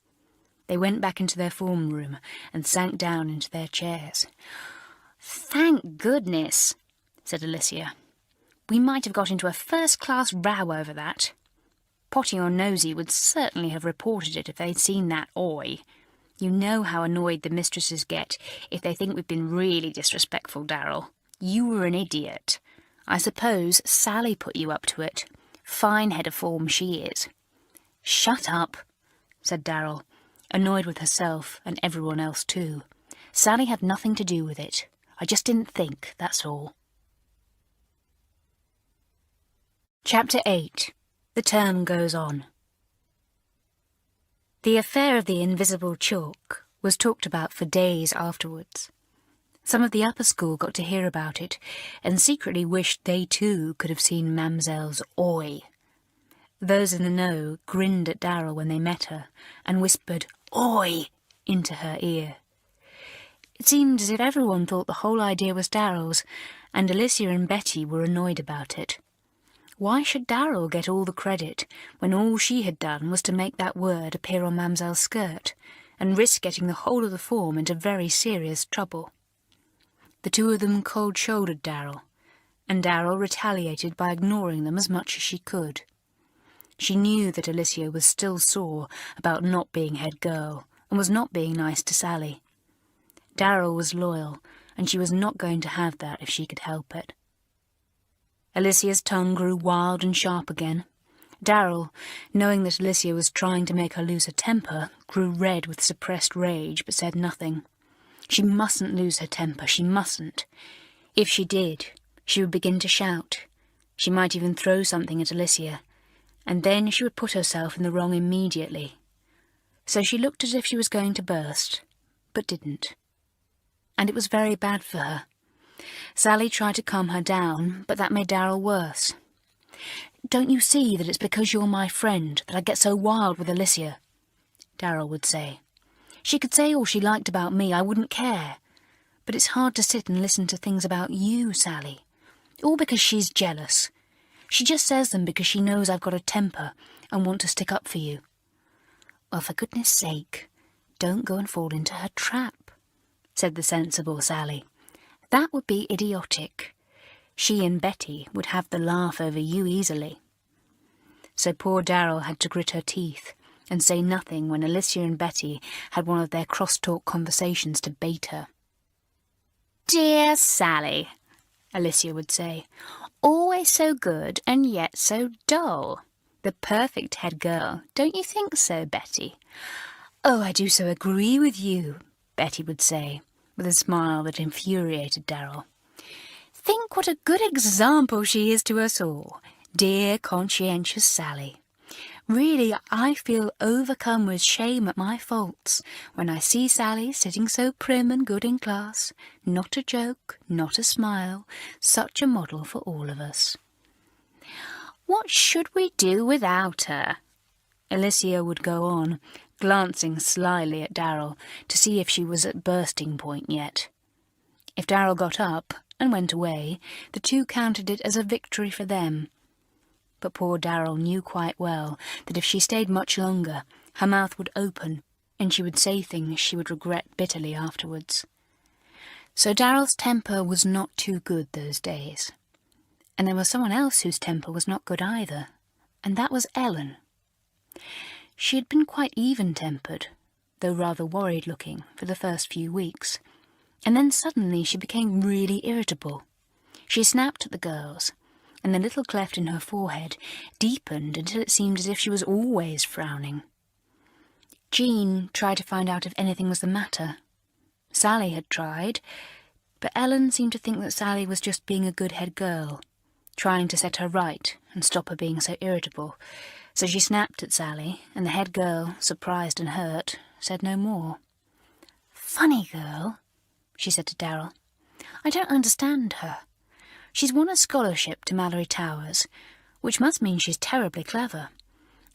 They went back into their form room and sank down into their chairs. "Thank goodness," said Alicia. "We might have got into a first-class row over that. Potty or Nosy would certainly have reported it if they'd seen that oi. You know how annoyed the mistresses get if they think we've been really disrespectful, Darrell. You were an idiot. I suppose Sally put you up to it. Fine head of form she is." "Shut up," said Darrell, annoyed with herself and everyone else too. "Sally had nothing to do with it. I just didn't think, that's all." Chapter 8. The term goes on. The affair of the invisible chalk was talked about for days afterwards. Some of the upper school got to hear about it, and secretly wished they too could have seen Mamselle's oi. Those in the know grinned at Darrell when they met her, and whispered oi into her ear. It seemed as if everyone thought the whole idea was Darrell's, and Alicia and Betty were annoyed about it. Why should Darrell get all the credit when all she had done was to make that word appear on Mamselle's skirt, and risk getting the whole of the form into very serious trouble? The two of them cold-shouldered Darrell, and Darrell retaliated by ignoring them as much as she could. She knew that Alicia was still sore about not being head girl, and was not being nice to Sally. Darrell was loyal, and she was not going to have that if she could help it. Alicia's tongue grew wild and sharp again. Darrell, knowing that Alicia was trying to make her lose her temper, grew red with suppressed rage, but said nothing. She mustn't lose her temper, she mustn't. If she did, she would begin to shout. She might even throw something at Alicia, and then she would put herself in the wrong immediately. So she looked as if she was going to burst, but didn't. And it was very bad for her. Sally tried to calm her down, but that made Darrell worse. "Don't you see that it's because you're my friend that I get so wild with Alicia?" Darrell would say. "She could say all she liked about me, I wouldn't care. But it's hard to sit and listen to things about you, Sally. All because she's jealous. She just says them because she knows I've got a temper and want to stick up for you." "Well, for goodness sake, don't go and fall into her trap," said the sensible Sally. "That would be idiotic. She and Betty would have the laugh over you easily." So poor Darrell had to grit her teeth and say nothing when Alicia and Betty had one of their cross-talk conversations to bait her. "Dear Sally," Alicia would say, "always so good and yet so dull. The perfect head girl, don't you think so, Betty?" "Oh, I do so agree with you," Betty would say, with a smile that infuriated Darrell. "Think what a good example she is to us all, dear conscientious Sally. Really, I feel overcome with shame at my faults when I see Sally sitting so prim and good in class, not a joke, not a smile, such a model for all of us." "What should we do without her?" Alicia would go on, glancing slyly at Darrell to see if she was at bursting point yet. If Darrell got up and went away, the two counted it as a victory for them. But poor Darrell knew quite well that if she stayed much longer, her mouth would open, and she would say things she would regret bitterly afterwards. So Darrell's temper was not too good those days. And there was someone else whose temper was not good either, and that was Ellen. She had been quite even-tempered, though rather worried-looking, for the first few weeks, and then suddenly she became really irritable. She snapped at the girls, and the little cleft in her forehead deepened until it seemed as if she was always frowning. Jean tried to find out if anything was the matter. Sally had tried, but Ellen seemed to think that Sally was just being a good head girl, trying to set her right and stop her being so irritable. So she snapped at Sally, and the head girl, surprised and hurt, said no more. "Funny girl," she said to Darrell. "I don't understand her. She's won a scholarship to Malory Towers, which must mean she's terribly clever,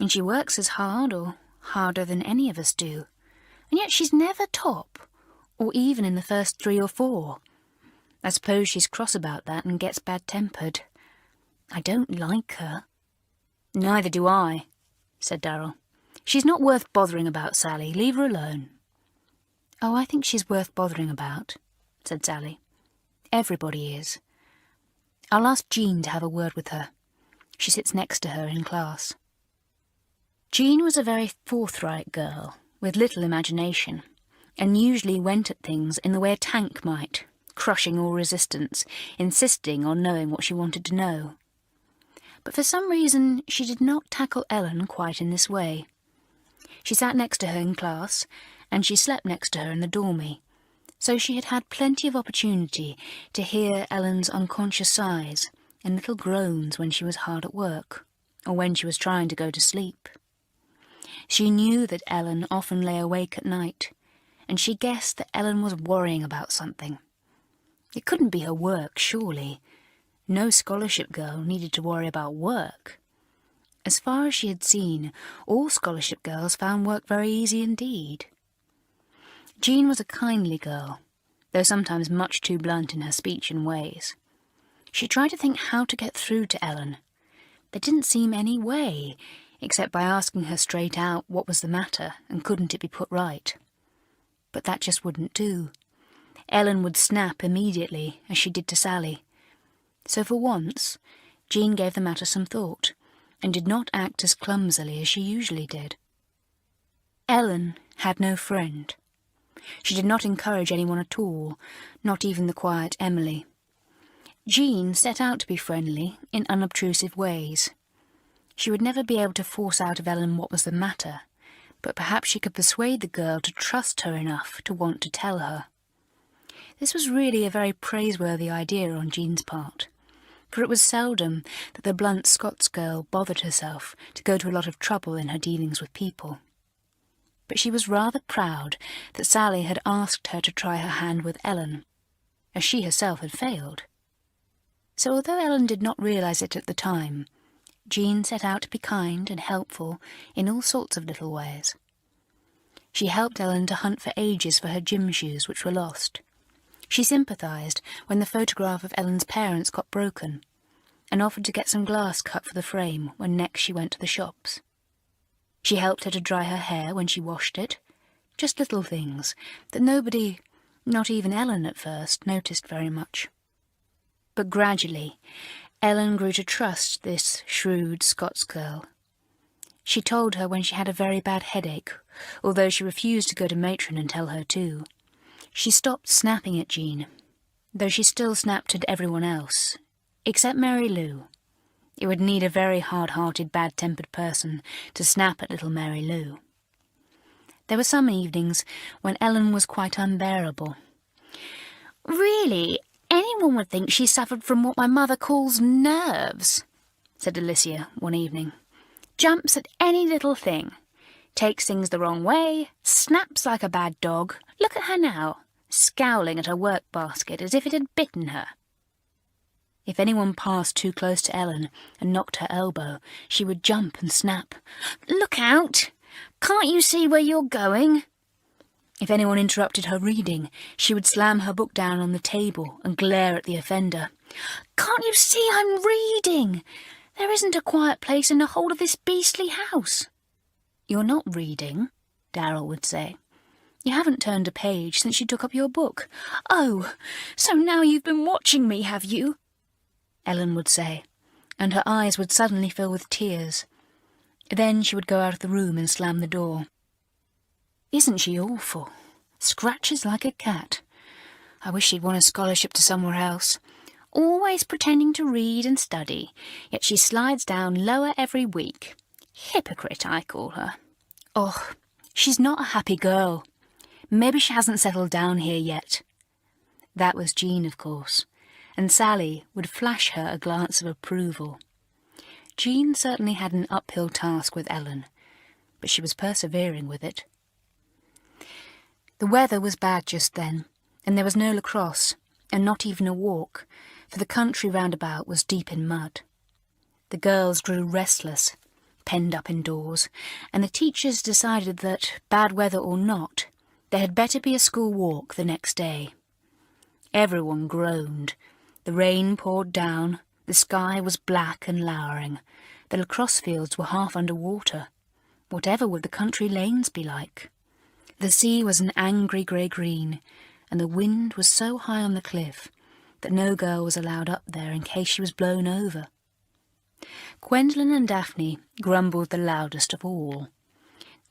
and she works as hard or harder than any of us do, and yet she's never top, or even in the first 3 or 4. I suppose she's cross about that and gets bad-tempered. I don't like her." "Neither do I," said Darrell. She's not worth bothering about, Sally. Leave her alone. Oh, I think she's worth bothering about, said Sally. Everybody is. I'll ask Jean to have a word with her. She sits next to her in class. Jean was a very forthright girl, with little imagination, and usually went at things in the way a tank might, crushing all resistance, insisting on knowing what she wanted to know. But for some reason she did not tackle Ellen quite in this way. She sat next to her in class, and she slept next to her in the dormy, so she had had plenty of opportunity to hear Ellen's unconscious sighs and little groans when she was hard at work, or when she was trying to go to sleep. She knew that Ellen often lay awake at night, and she guessed that Ellen was worrying about something. It couldn't be her work, surely. No scholarship girl needed to worry about work. As far as she had seen, all scholarship girls found work very easy indeed. Jean was a kindly girl, though sometimes much too blunt in her speech and ways. She tried to think how to get through to Ellen. There didn't seem any way, except by asking her straight out what was the matter and couldn't it be put right. But that just wouldn't do. Ellen would snap immediately, as she did to Sally. So for once, Jean gave the matter some thought, and did not act as clumsily as she usually did. Ellen had no friend. She did not encourage anyone at all, not even the quiet Emily. Jean set out to be friendly in unobtrusive ways. She would never be able to force out of Ellen what was the matter, but perhaps she could persuade the girl to trust her enough to want to tell her. This was really a very praiseworthy idea on Jean's part, for it was seldom that the blunt Scots girl bothered herself to go to a lot of trouble in her dealings with people. But she was rather proud that Sally had asked her to try her hand with Ellen, as she herself had failed. So although Ellen did not realise it at the time, Jean set out to be kind and helpful in all sorts of little ways. She helped Ellen to hunt for ages for her gym shoes which were lost. She sympathised when the photograph of Ellen's parents got broken, and offered to get some glass cut for the frame when next she went to the shops. She helped her to dry her hair when she washed it, just little things that nobody, not even Ellen at first, noticed very much. But gradually, Ellen grew to trust this shrewd Scots girl. She told her when she had a very bad headache, although she refused to go to Matron and tell her too. She stopped snapping at Jean, though she still snapped at everyone else, except Mary Lou. It would need a very hard-hearted, bad-tempered person to snap at little Mary Lou. There were some evenings when Ellen was quite unbearable. "Really, anyone would think she suffered from what my mother calls nerves," said Alicia one evening. "Jumps at any little thing. Takes things the wrong way, snaps like a bad dog. Look at her now, scowling at her work basket as if it had bitten her." If anyone passed too close to Ellen and knocked her elbow, she would jump and snap. "Look out! Can't you see where you're going?" If anyone interrupted her reading, she would slam her book down on the table and glare at the offender. "Can't you see I'm reading? There isn't a quiet place in the whole of this beastly house." "You're not reading," Darrell would say. "You haven't turned a page since you took up your book." "Oh, so now you've been watching me, have you?" Ellen would say, and her eyes would suddenly fill with tears. Then she would go out of the room and slam the door. "Isn't she awful? Scratches like a cat. I wish she'd won a scholarship to somewhere else. Always pretending to read and study, yet she slides down lower every week. Hypocrite, I call her. Oh, she's not a happy girl. Maybe she hasn't settled down here yet." That was Jean, of course, and Sally would flash her a glance of approval. Jean certainly had an uphill task with Ellen, but she was persevering with it. The weather was bad just then, and there was no lacrosse, and not even a walk, for the country roundabout was deep in mud. The girls grew restless, penned up indoors, and the teachers decided that, bad weather or not, there had better be a school walk the next day. Everyone groaned. The rain poured down, the sky was black and lowering, the lacrosse fields were half under water. Whatever would the country lanes be like? The sea was an angry grey-green, and the wind was so high on the cliff that no girl was allowed up there in case she was blown over. Gwendolen and Daphne grumbled the loudest of all.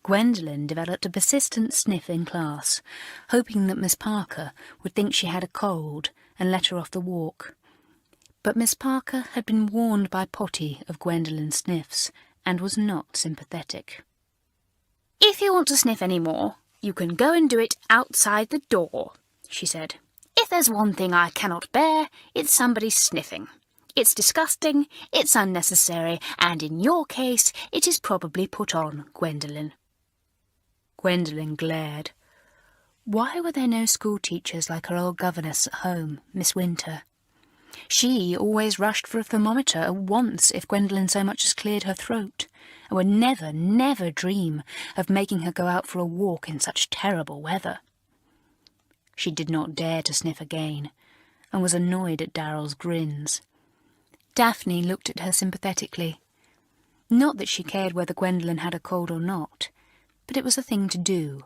Gwendolen developed a persistent sniff in class, hoping that Miss Parker would think she had a cold and let her off the walk. But Miss Parker had been warned by Potty of Gwendolen's sniffs and was not sympathetic. "If you want to sniff any more, you can go and do it outside the door," she said. "If there's one thing I cannot bear, it's somebody sniffing. It's disgusting, it's unnecessary, and in your case it is probably put on, Gwendolen." Gwendolen glared. Why were there no school teachers like her old governess at home, Miss Winter? She always rushed for a thermometer at once if Gwendolen so much as cleared her throat, and would never, never dream of making her go out for a walk in such terrible weather. She did not dare to sniff again, and was annoyed at Darrell's grins. Daphne looked at her sympathetically. Not that she cared whether Gwendolen had a cold or not, but it was a thing to do.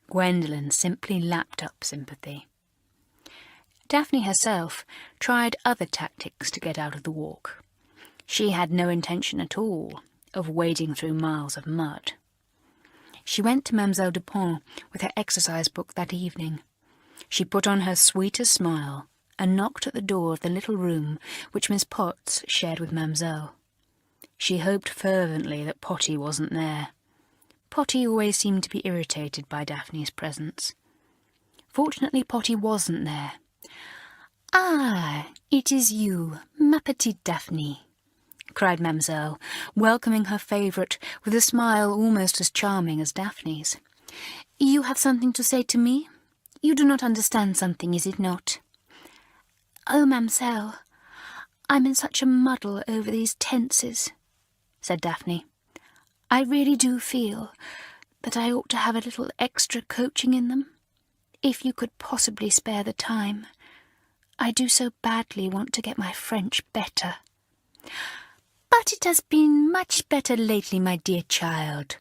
Gwendolen simply lapped up sympathy. Daphne herself tried other tactics to get out of the walk. She had no intention at all of wading through miles of mud. She went to Mademoiselle Dupont with her exercise book that evening. She put on her sweetest smile and knocked at the door of the little room which Miss Potts shared with Mademoiselle. She hoped fervently that Potty wasn't there. Potty always seemed to be irritated by Daphne's presence. Fortunately, Potty wasn't there. "Ah, it is you, ma petite Daphne," cried Mademoiselle, welcoming her favourite with a smile almost as charming as Daphne's. "You have something to say to me? You do not understand something, is it not?" "Oh, Mademoiselle, I'm in such a muddle over these tenses," said Daphne. "I really do feel that I ought to have a little extra coaching in them. If you could possibly spare the time. I do so badly want to get my French better." "But it has been much better lately, my dear child,"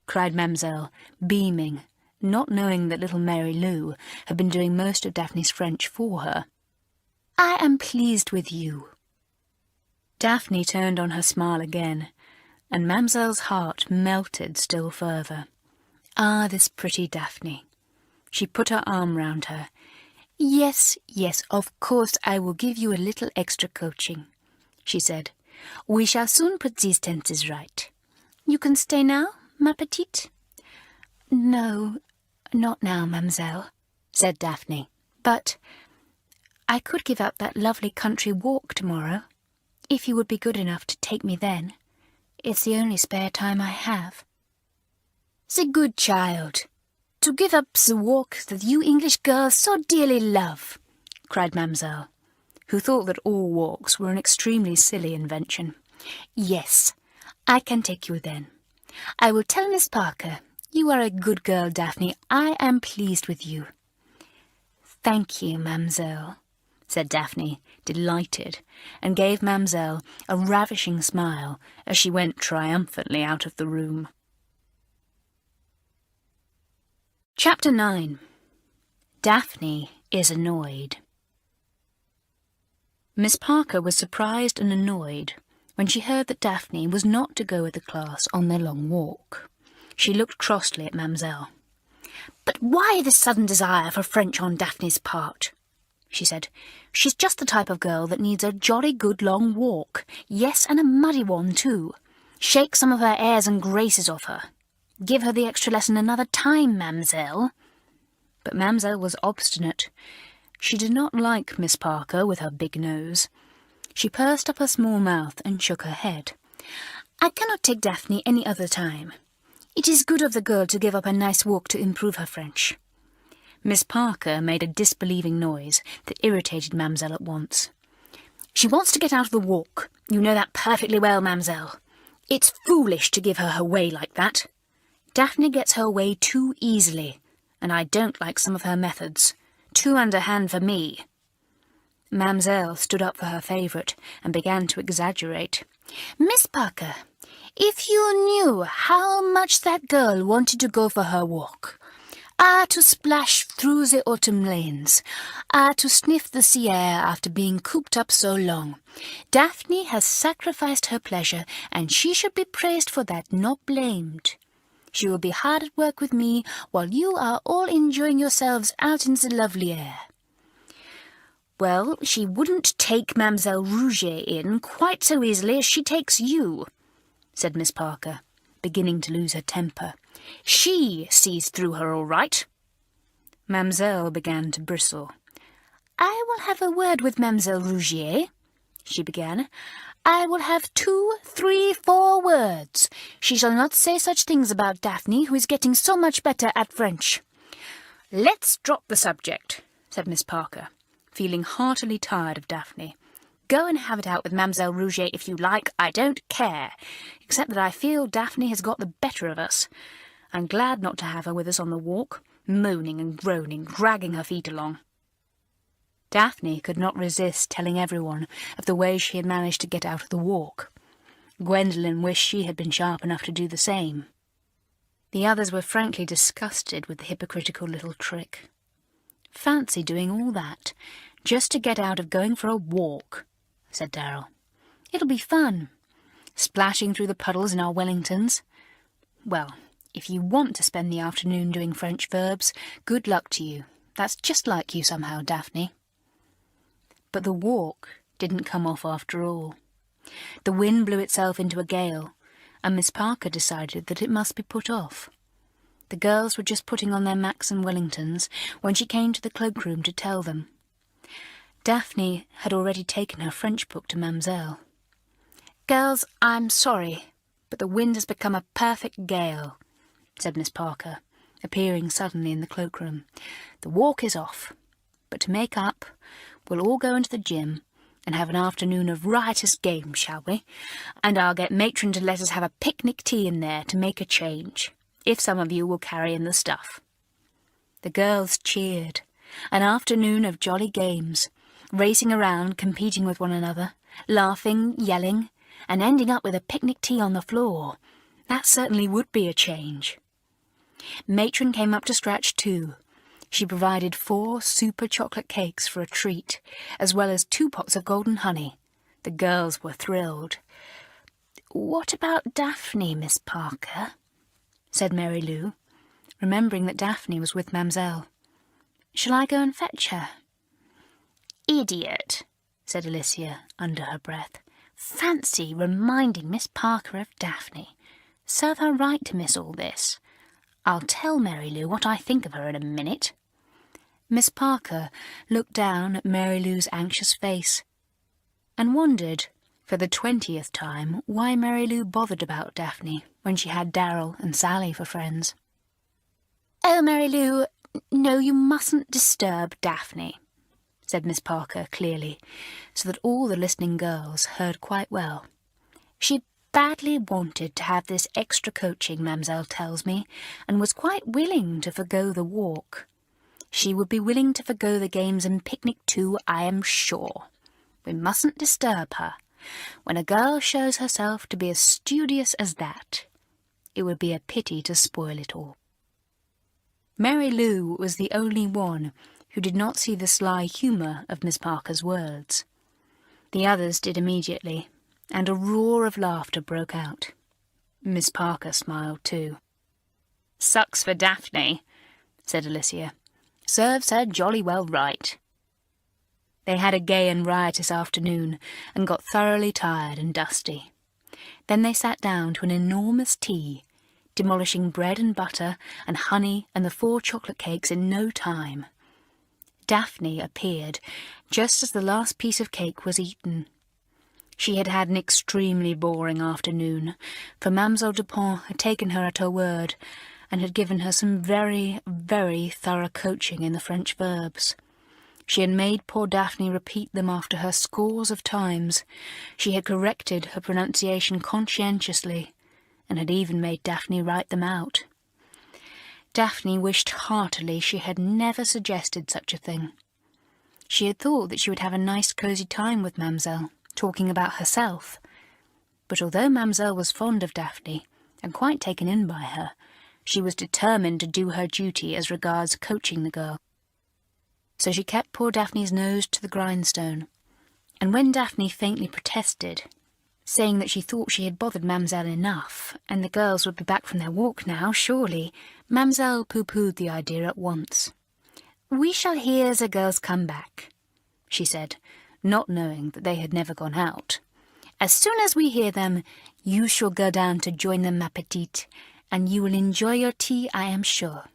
cried Mademoiselle, beaming, not knowing that little Mary Lou had been doing most of Daphne's French for her. "I am pleased with you." Daphne turned on her smile again, and Mademoiselle's heart melted still further. Ah, this pretty Daphne. She put her arm round her. Yes, of course I will give you a little extra coaching," she said. "We shall soon put these tenses right. You can stay now, ma petite?" "No, not now, mademoiselle," said Daphne. "But I could give up that lovely country walk tomorrow, if you would be good enough to take me then. It's the only spare time I have." "The good child! To give up the walk that you English girls so dearly love," cried Mademoiselle, who thought that all walks were an extremely silly invention. "Yes, I can take you then. I will tell Miss Parker. You are a good girl, Daphne. I am pleased with you." "Thank you, Mademoiselle," said Daphne, delighted, and gave Mademoiselle a ravishing smile as she went triumphantly out of the room. Chapter 9. Daphne is annoyed. Miss Parker was surprised and annoyed when she heard that Daphne was not to go with the class on their long walk. She looked crossly at Mademoiselle. "But why this sudden desire for French on Daphne's part?" she said. "She's just the type of girl that needs a jolly good long walk. Yes, and a muddy one too. Shake some of her airs and graces off her. Give her the extra lesson another time, Mademoiselle." But Mademoiselle was obstinate. She did not like Miss Parker with her big nose. She pursed up her small mouth and shook her head. "I cannot take Daphne any other time. It is good of the girl to give up a nice walk to improve her French." Miss Parker made a disbelieving noise that irritated Mademoiselle at once. "She wants to get out of the walk. You know that perfectly well, Mademoiselle. It's foolish to give her her way like that. Daphne gets her way too easily, and I don't like some of her methods. Too underhand for me." Mademoiselle stood up for her favourite and began to exaggerate. "Miss Parker, If you knew how much that girl wanted to go for her walk, to splash through the autumn lanes, to sniff the sea air after being cooped up so long. Daphne has sacrificed her pleasure, and she should be praised for that, not blamed. She will be hard at work with me while you are all enjoying yourselves out in the lovely air. Well, she wouldn't take Mademoiselle Rouget in quite so easily as she takes you, said Miss Parker, beginning to lose her temper. She sees through her all right. Mademoiselle began to bristle. I will have a word with Mademoiselle Rouget, she began. I will have 2, 3, 4 words. She shall not say such things about Daphne, who is getting so much better at French. Let's drop the subject, said Miss Parker, feeling heartily tired of Daphne. Go and have it out with Mademoiselle Rouget if you like. I don't care, except that I feel Daphne has got the better of us. I'm glad not to have her with us on the walk, moaning and groaning, dragging her feet along. Daphne could not resist telling everyone of the way she had managed to get out of the walk. Gwendolen wished she had been sharp enough to do the same. The others were frankly disgusted with the hypocritical little trick. Fancy doing all that, just to get out of going for a walk, said Darrell. It'll be fun, splashing through the puddles in our Wellingtons. Well, if you want to spend the afternoon doing French verbs, good luck to you. That's just like you somehow, Daphne. But the walk didn't come off after all. The wind blew itself into a gale, and Miss Parker decided that it must be put off. The girls were just putting on their Macs and Wellingtons when she came to the cloakroom to tell them. Daphne had already taken her French book to Mademoiselle. Girls, I'm sorry, but the wind has become a perfect gale, said Miss Parker, appearing suddenly in the cloakroom. The walk is off, but to make up, we'll all go into the gym and have an afternoon of riotous games, shall we? And I'll get Matron to let us have a picnic tea in there to make a change, if some of you will carry in the stuff. The girls cheered. An afternoon of jolly games, racing around, competing with one another, laughing, yelling, and ending up with a picnic tea on the floor. That certainly would be a change. Matron came up to scratch too. She provided 4 super chocolate cakes for a treat, as well as 2 pots of golden honey. The girls were thrilled. What about Daphne, Miss Parker? Said Mary Lou, remembering that Daphne was with Mademoiselle. Shall I go and fetch her? Idiot, said Alicia under her breath. Fancy reminding Miss Parker of Daphne. Serve her right to miss all this. I'll tell Mary Lou what I think of her in a minute. Miss Parker looked down at Mary Lou's anxious face and wondered, for the 20th time, why Mary Lou bothered about Daphne when she had Darrell and Sally for friends. Oh, Mary Lou, no, you mustn't disturb Daphne, said Miss Parker clearly, so that all the listening girls heard quite well. She badly wanted to have this extra coaching, Mademoiselle tells me, and was quite willing to forgo the walk. She would be willing to forgo the games and picnic too, I am sure. We mustn't disturb her. When a girl shows herself to be as studious as that, it would be a pity to spoil it all. Mary Lou was the only one who did not see the sly humour of Miss Parker's words. The others did immediately, and a roar of laughter broke out. Miss Parker smiled too. Sucks for Daphne, said Alicia. Serves her jolly well right. They had a gay and riotous afternoon and got thoroughly tired and dusty. Then they sat down to an enormous tea, demolishing bread and butter and honey and the 4 chocolate cakes in no time. Daphne appeared just as the last piece of cake was eaten. She had had an extremely boring afternoon, for Mademoiselle Dupont had taken her at her word and had given her some very, very thorough coaching in the French verbs. She had made poor Daphne repeat them after her scores of times. She had corrected her pronunciation conscientiously, and had even made Daphne write them out. Daphne wished heartily she had never suggested such a thing. She had thought that she would have a nice cosy time with Mademoiselle, talking about herself. But although Mamselle was fond of Daphne, and quite taken in by her, she was determined to do her duty as regards coaching the girl. So she kept poor Daphne's nose to the grindstone, and when Daphne faintly protested, saying that she thought she had bothered Mamselle enough, and the girls would be back from their walk now, surely, Mamselle pooh-poohed the idea at once. "We shall hear the girls come back," she said, not knowing that they had never gone out. "As soon as we hear them, you shall go down to join them, ma petite, and you will enjoy your tea, I am sure.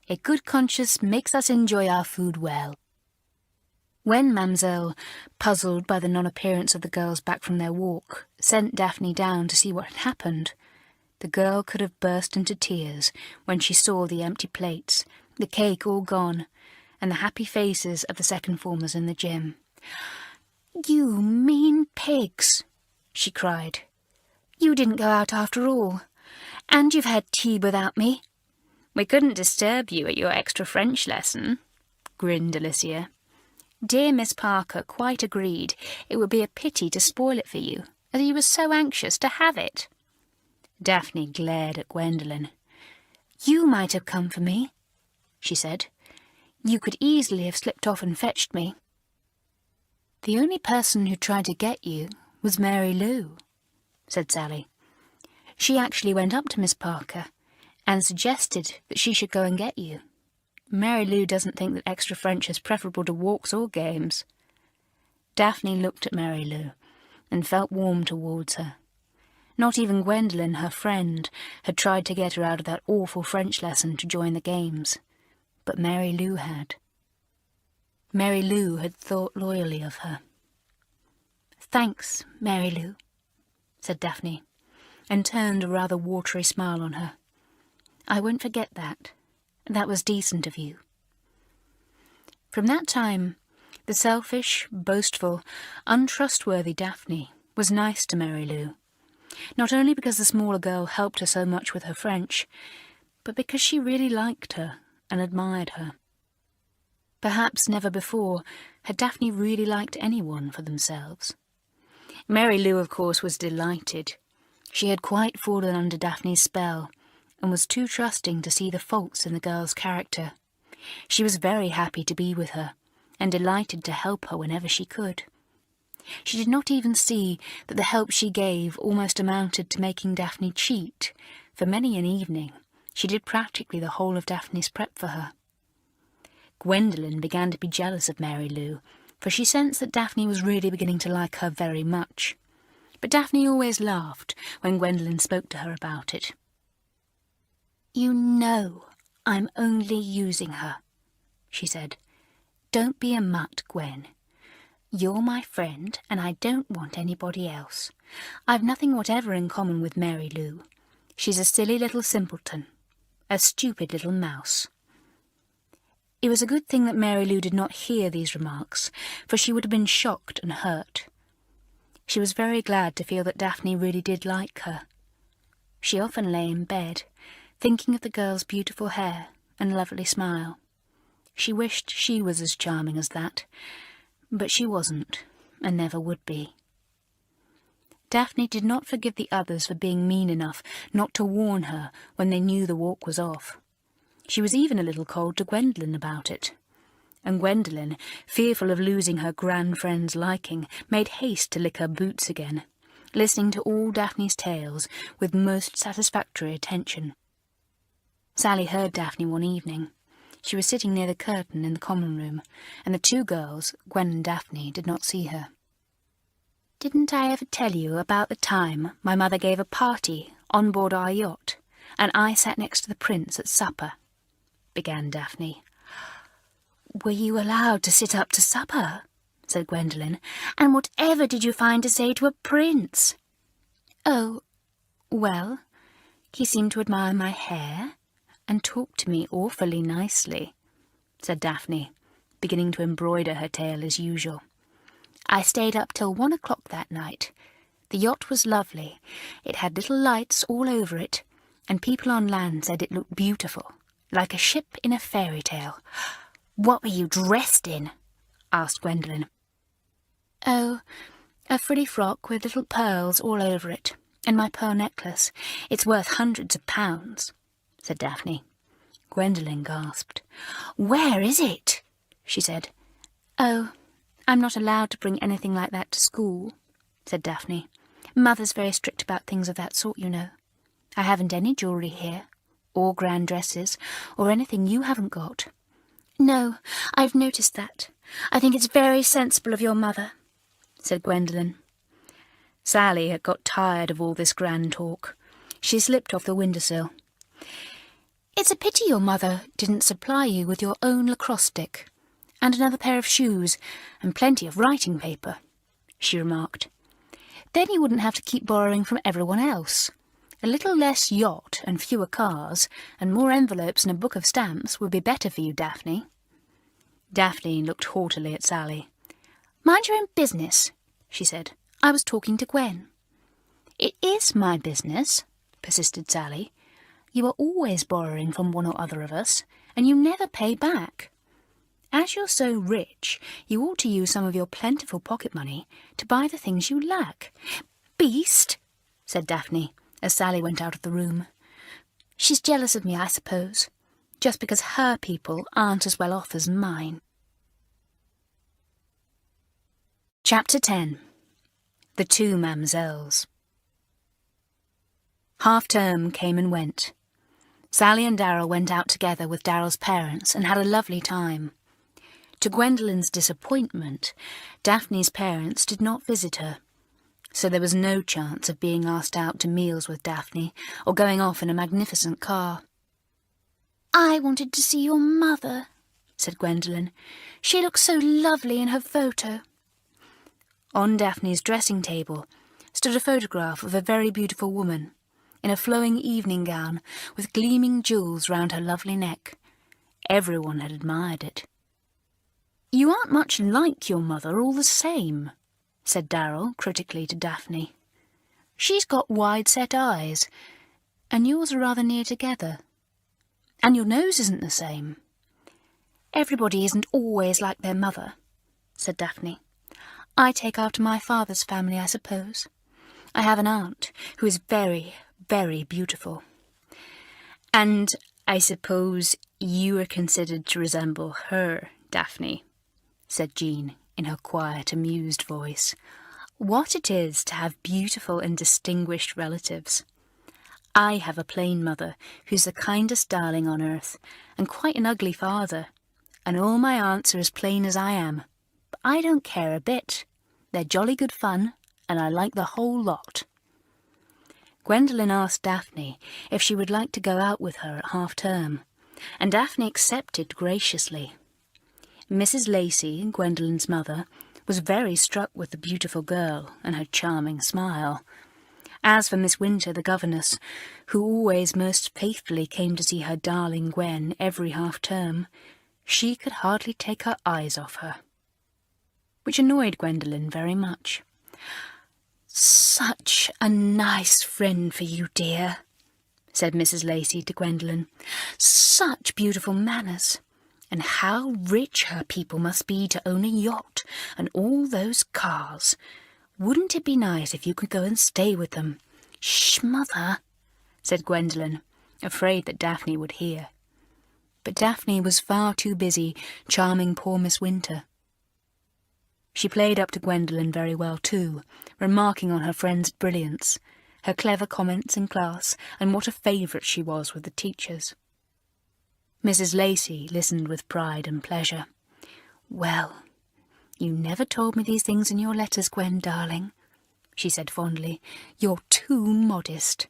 A good conscience makes us enjoy our food well." When Mamselle, puzzled by the non-appearance of the girls back from their walk, sent Daphne down to see what had happened, the girl could have burst into tears when she saw the empty plates, the cake all gone, and the happy faces of the second formers in the gym. "You mean pigs," she cried. "You didn't go out after all, and you've had tea without me." "We couldn't disturb you at your extra French lesson," grinned Alicia. Dear Miss Parker quite agreed it would be a pity to spoil it for you, as you were so anxious to have it. Daphne glared at Gwendolen. "You might have come for me," she said. "You could easily have slipped off and fetched me." "The only person who tried to get you was Mary Lou," said Sally. "She actually went up to Miss Parker and suggested that she should go and get you. Mary Lou doesn't think that extra French is preferable to walks or games." Daphne looked at Mary Lou and felt warm towards her. Not even Gwendolen, her friend, had tried to get her out of that awful French lesson to join the games, but Mary Lou had. Mary Lou had thought loyally of her. "Thanks, Mary Lou," said Daphne, and turned a rather watery smile on her. "I won't forget that. That was decent of you." From that time, the selfish, boastful, untrustworthy Daphne was nice to Mary Lou, not only because the smaller girl helped her so much with her French, but because she really liked her and admired her. Perhaps never before had Daphne really liked anyone for themselves. Mary Lou, of course, was delighted. She had quite fallen under Daphne's spell, and was too trusting to see the faults in the girl's character. She was very happy to be with her, and delighted to help her whenever she could. She did not even see that the help she gave almost amounted to making Daphne cheat. For many an evening she did practically the whole of Daphne's prep for her. Gwendolen began to be jealous of Mary Lou, for she sensed that Daphne was really beginning to like her very much. But Daphne always laughed when Gwendolen spoke to her about it. "You know I'm only using her," she said. "Don't be a mutt, Gwen. You're my friend, and I don't want anybody else. I've nothing whatever in common with Mary Lou. She's a silly little simpleton, a stupid little mouse." It was a good thing that Mary Lou did not hear these remarks, for she would have been shocked and hurt. She was very glad to feel that Daphne really did like her. She often lay in bed, thinking of the girl's beautiful hair and lovely smile. She wished she was as charming as that, but she wasn't, and never would be. Daphne did not forgive the others for being mean enough not to warn her when they knew the walk was off. She was even a little cold to Gwendolen about it, and Gwendolen, fearful of losing her grand friend's liking, made haste to lick her boots again, listening to all Daphne's tales with most satisfactory attention. Sally heard Daphne one evening. She was sitting near the curtain in the common room, and the two girls, Gwen and Daphne, did not see her. "Didn't I ever tell you about the time my mother gave a party on board our yacht, and I sat next to the prince at supper?" began Daphne. "Were you allowed to sit up to supper?" said Gwendolen. "And whatever did you find to say to a prince?" "Oh, well, he seemed to admire my hair and talked to me awfully nicely," said Daphne, beginning to embroider her tale as usual. "I stayed up till 1 o'clock that night. The yacht was lovely. It had little lights all over it, and people on land said it looked beautiful, like a ship in a fairy tale." "What were you dressed in?" asked Gwendolen. "Oh, A frilly frock with little pearls all over it, and my pearl necklace. It's worth hundreds of pounds," said Daphne. Gwendolen gasped. "Where is it?" she said. "Oh, I'm not allowed to bring anything like that to school," said Daphne. "Mother's very strict about things of that sort, you know. I haven't any jewellery here, or grand dresses, or anything you haven't got." "No, I've noticed that. I think it's very sensible of your mother," said Gwendolen. Sally had got tired of all this grand talk. She slipped off the windowsill. "It's a pity your mother didn't supply you with your own lacrosse stick, and another pair of shoes, and plenty of writing paper," she remarked. "Then you wouldn't have to keep borrowing from everyone else. A little less yacht and fewer cars, and more envelopes and a book of stamps would be better for you, Daphne." Daphne looked haughtily at Sally. "Mind your own business," she said. "I was talking to Gwen." "It is my business," persisted Sally. "You are always borrowing from one or other of us, and you never pay back. As you're so rich, you ought to use some of your plentiful pocket money to buy the things you lack." "Beast!" said Daphne, as Sally went out of the room. "She's jealous of me, I suppose, just because her people aren't as well off as mine." Chapter 10. The Two Mamsells. Half-term came and went. Sally and Darrell went out together with Darrell's parents and had a lovely time. To Gwendolen's disappointment, Daphne's parents did not visit her, so there was no chance of being asked out to meals with Daphne or going off in a magnificent car. "I wanted to see your mother," said Gwendolen. "She looks so lovely in her photo." On Daphne's dressing table stood a photograph of a very beautiful woman, in a flowing evening gown with gleaming jewels round her lovely neck. Everyone had admired it. "You aren't much like your mother all the same," said Darrell critically to Daphne. "She's got wide-set eyes, and yours are rather near together. And your nose isn't the same." "Everybody isn't always like their mother," said Daphne. "I take after my father's family, I suppose. I have an aunt who is very, very beautiful." "And I suppose you are considered to resemble her, Daphne," said Jean in her quiet, amused voice. "What it is to have beautiful and distinguished relatives. I have a plain mother who's the kindest darling on earth, and quite an ugly father, and all my aunts are as plain as I am. But I don't care a bit. They're jolly good fun, and I like the whole lot." Gwendolen asked Daphne if she would like to go out with her at half-term, and Daphne accepted graciously. Mrs. Lacey, Gwendolen's mother, was very struck with the beautiful girl and her charming smile. As for Miss Winter, the governess, who always most faithfully came to see her darling Gwen every half-term, she could hardly take her eyes off her, which annoyed Gwendolen very much. "Such a nice friend for you, dear," said Mrs. Lacey to Gwendolen. "Such beautiful manners. And how rich her people must be to own a yacht and all those cars. Wouldn't it be nice if you could go and stay with them?" "Shh, Mother," said Gwendolen, afraid that Daphne would hear. But Daphne was far too busy charming poor Miss Winter. She played up to Gwendolen very well too, remarking on her friend's brilliance, her clever comments in class, and what a favourite she was with the teachers. Mrs. Lacey listened with pride and pleasure. "Well, you never told me these things in your letters, Gwen, darling," she said fondly. "You're too modest."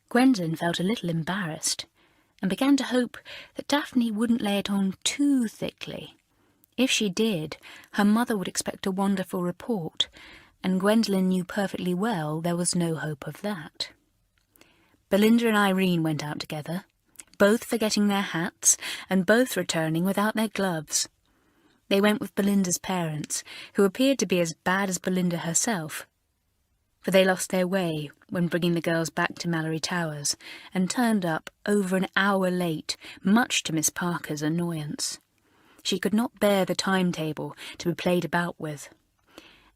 Gwendolen felt a little embarrassed, and began to hope that Daphne wouldn't lay it on too thickly. If she did, her mother would expect a wonderful report, and Gwendolen knew perfectly well there was no hope of that. Belinda and Irene went out together, both forgetting their hats, and both returning without their gloves. They went with Belinda's parents, who appeared to be as bad as Belinda herself, for they lost their way when bringing the girls back to Malory Towers, and turned up over an hour late, much to Miss Parker's annoyance. She could not bear the timetable to be played about with.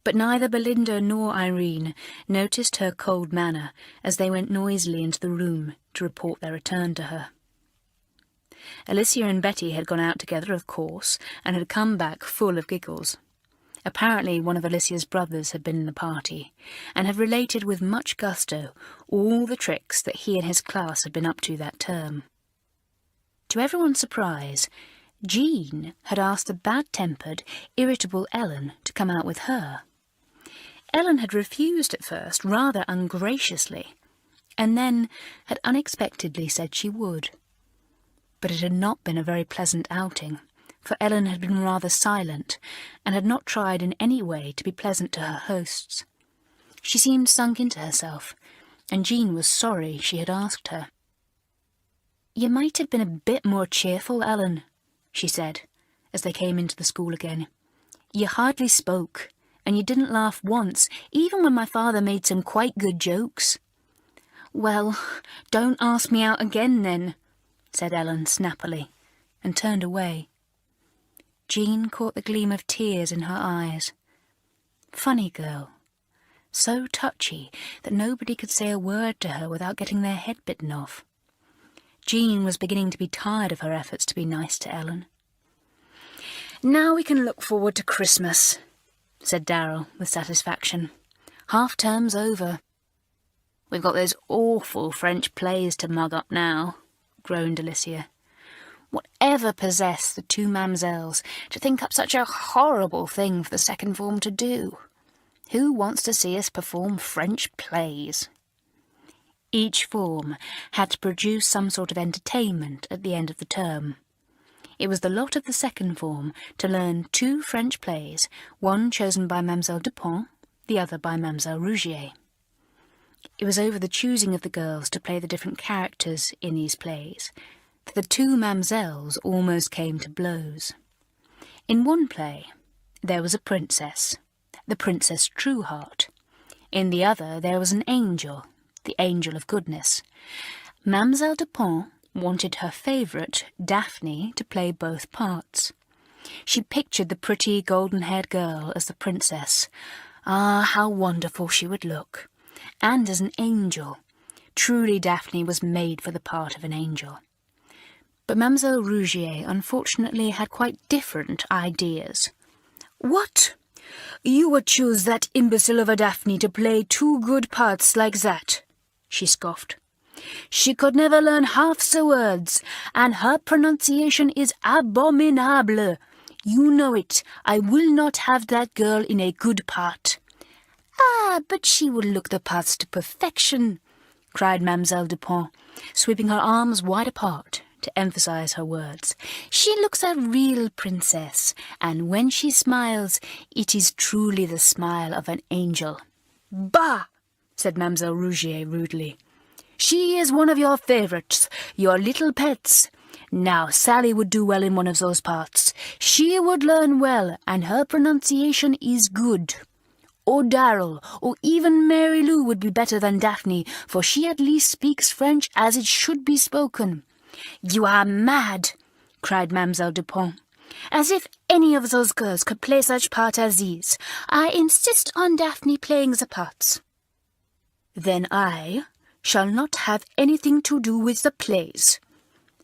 But neither Belinda nor Irene noticed her cold manner as they went noisily into the room to report their return to her. Alicia and Betty had gone out together, of course, and had come back full of giggles. Apparently one of Alicia's brothers had been in the party, and had related with much gusto all the tricks that he and his class had been up to that term. To everyone's surprise, Jean had asked the bad-tempered, irritable Ellen to come out with her. Ellen had refused at first, rather ungraciously, and then had unexpectedly said she would. But it had not been a very pleasant outing, for Ellen had been rather silent, and had not tried in any way to be pleasant to her hosts. She seemed sunk into herself, and Jean was sorry she had asked her. "You might have been a bit more cheerful, Ellen," she said, as they came into the school again. "You hardly spoke, and you didn't laugh once, even when my father made some quite good jokes." "Well, don't ask me out again, then," said Ellen snappily, and turned away. Jean caught the gleam of tears in her eyes. Funny girl, so touchy that nobody could say a word to her without getting their head bitten off. Jean was beginning to be tired of her efforts to be nice to Ellen. "Now we can look forward to Christmas," said Darrell with satisfaction. "Half-term's over." "We've got those awful French plays to mug up now," groaned Alicia. "Whatever possessed the two mamsells to think up such a horrible thing for the second form to do? Who wants to see us perform French plays?" Each form had to produce some sort of entertainment at the end of the term. It was the lot of the second form to learn 2 French plays, one chosen by Mademoiselle Dupont, the other by Mademoiselle Rougier. It was over the choosing of the girls to play the different characters in these plays that the two mamsells almost came to blows. In one play there was a princess, the Princess Trueheart. In the other there was an angel, the Angel of Goodness. Mademoiselle Dupont wanted her favourite, Daphne, to play both parts. She pictured the pretty golden-haired girl as the princess. Ah, how wonderful she would look! And as an angel. Truly Daphne was made for the part of an angel. But Mademoiselle Rougier unfortunately had quite different ideas. "What? You would choose that imbecile of a Daphne to play 2 good parts like that?" she scoffed. "She could never learn half the words, and her pronunciation is abominable. You know it. I will not have that girl in a good part." "Ah, but she will look the parts to perfection," cried Mademoiselle Dupont, sweeping her arms wide apart to emphasize her words. "She looks a real princess, and when she smiles, it is truly the smile of an angel." "Bah!" said Mademoiselle Rougier rudely. "She is one of your favourites, your little pets. Now Sally would do well in one of those parts. She would learn well, and her pronunciation is good. Or Darrell, or even Mary Lou would be better than Daphne, for she at least speaks French as it should be spoken." "You are mad!" cried Mademoiselle Dupont. "As if any of those girls could play such parts as these. I insist on Daphne playing the parts." "Then I shall not have anything to do with the plays,"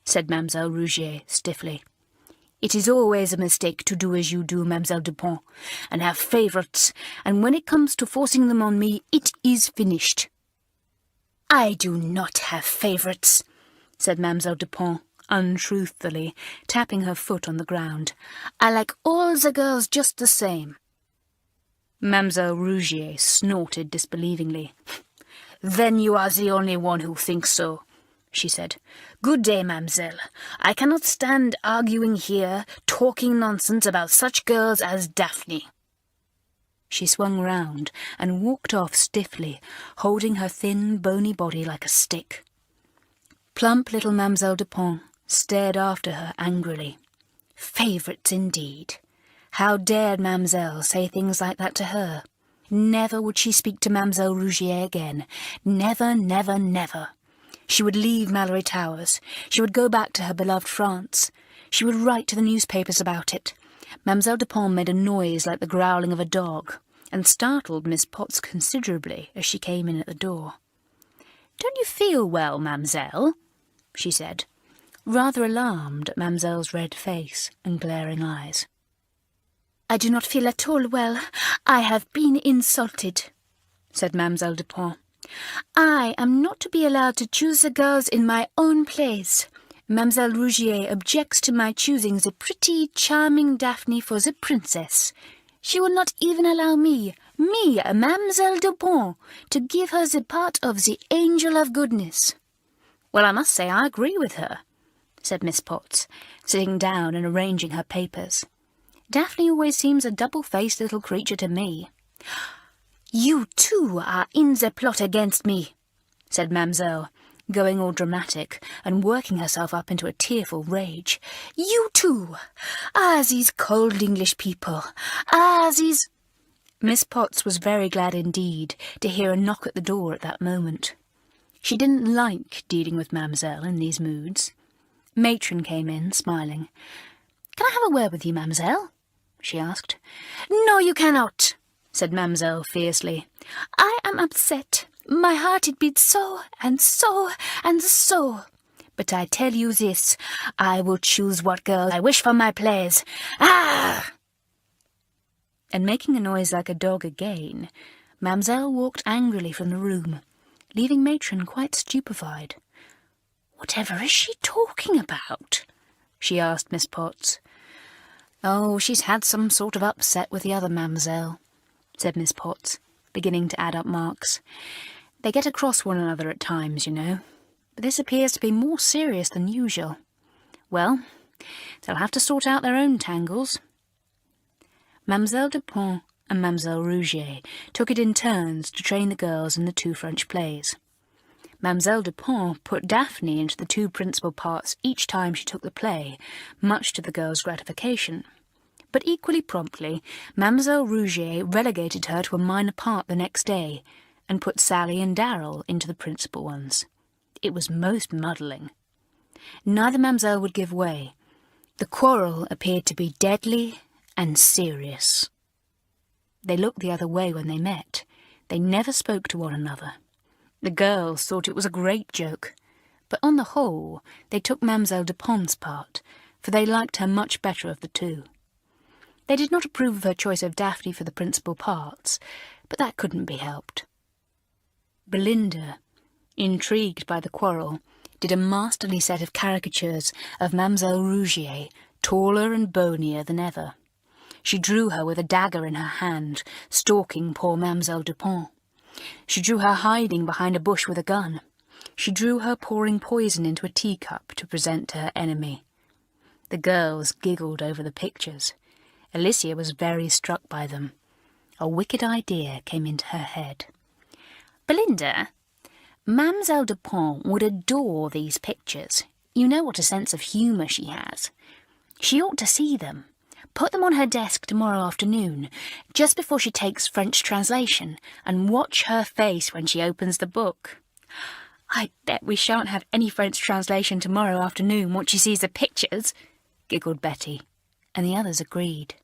said Mademoiselle Rougier stiffly. "It is always a mistake to do as you do, Mademoiselle Dupont, and have favourites, and when it comes to forcing them on me, it is finished." "I do not have favourites," said Mademoiselle Dupont, untruthfully, tapping her foot on the ground. "I like all the girls just the same." Mademoiselle Rougier snorted disbelievingly. "Then you are the only one who thinks so," she said. "Good day, mademoiselle. I cannot stand arguing here, talking nonsense about such girls as Daphne." She swung round and walked off stiffly, holding her thin, bony body like a stick. Plump little Mademoiselle Dupont stared after her angrily. Favourites indeed! How dared Mademoiselle say things like that to her? Never would she speak to Mademoiselle Rougier again. Never, never, never. She would leave Malory Towers. She would go back to her beloved France. She would write to the newspapers about it. Mademoiselle Dupont made a noise like the growling of a dog, and startled Miss Potts considerably as she came in at the door. "Don't you feel well, Mamselle?" she said, rather alarmed at Mamselle's red face and glaring eyes. "I do not feel at all well. I have been insulted," said Mademoiselle Dupont. "I am not to be allowed to choose the girls in my own place. Mademoiselle Rougier objects to my choosing the pretty, charming Daphne for the princess. She will not even allow me, Mademoiselle Dupont, to give her the part of the angel of goodness." "Well, I must say I agree with her," said Miss Potts, sitting down and arranging her papers. "Daphne always seems a double-faced little creature to me." "You too are in the plot against me," said Mamselle, going all dramatic and working herself up into a tearful rage. "You too! Ah, these cold English people! Ah, these—" Miss Potts was very glad indeed to hear a knock at the door at that moment. She didn't like dealing with Mamselle in these moods. Matron came in, smiling. "Can I have a word with you, Mamselle?" she asked. "No, you cannot," said Mamselle fiercely. "I am upset. My heart it beats so, and so, and so. But I tell you this, I will choose what girl I wish for my plays. Ah!" And making a noise like a dog again, Mamselle walked angrily from the room, leaving Matron quite stupefied. "Whatever is she talking about?" she asked Miss Potts. "Oh, she's had some sort of upset with the other Mamselle," said Miss Potts, beginning to add up marks. "They get across one another at times, you know, but this appears to be more serious than usual. Well, they'll have to sort out their own tangles." Mademoiselle Dupont and Mademoiselle Rougier took it in turns to train the girls in the 2 French plays. Mademoiselle Dupont put Daphne into the 2 principal parts each time she took the play, much to the girls' gratification. But equally promptly, Mademoiselle Rougier relegated her to a minor part the next day, and put Sally and Darrell into the principal ones. It was most muddling. Neither Mamselle would give way. The quarrel appeared to be deadly and serious. They looked the other way when they met. They never spoke to one another. The girls thought it was a great joke, but on the whole they took Mademoiselle Dupont's part, for they liked her much better of the 2. They did not approve of her choice of Daphne for the principal parts, but that couldn't be helped. Belinda, intrigued by the quarrel, did a masterly set of caricatures of Mademoiselle Rougier, taller and bonier than ever. She drew her with a dagger in her hand, stalking poor Mademoiselle Dupont. She drew her hiding behind a bush with a gun. She drew her pouring poison into a teacup to present to her enemy. The girls giggled over the pictures. Alicia was very struck by them. A wicked idea came into her head. "Belinda, Mademoiselle Dupont would adore these pictures. You know what a sense of humour she has. She ought to see them. Put them on her desk tomorrow afternoon, just before she takes French translation, and watch her face when she opens the book." "I bet we shan't have any French translation tomorrow afternoon once she sees the pictures," giggled Betty, and the others agreed.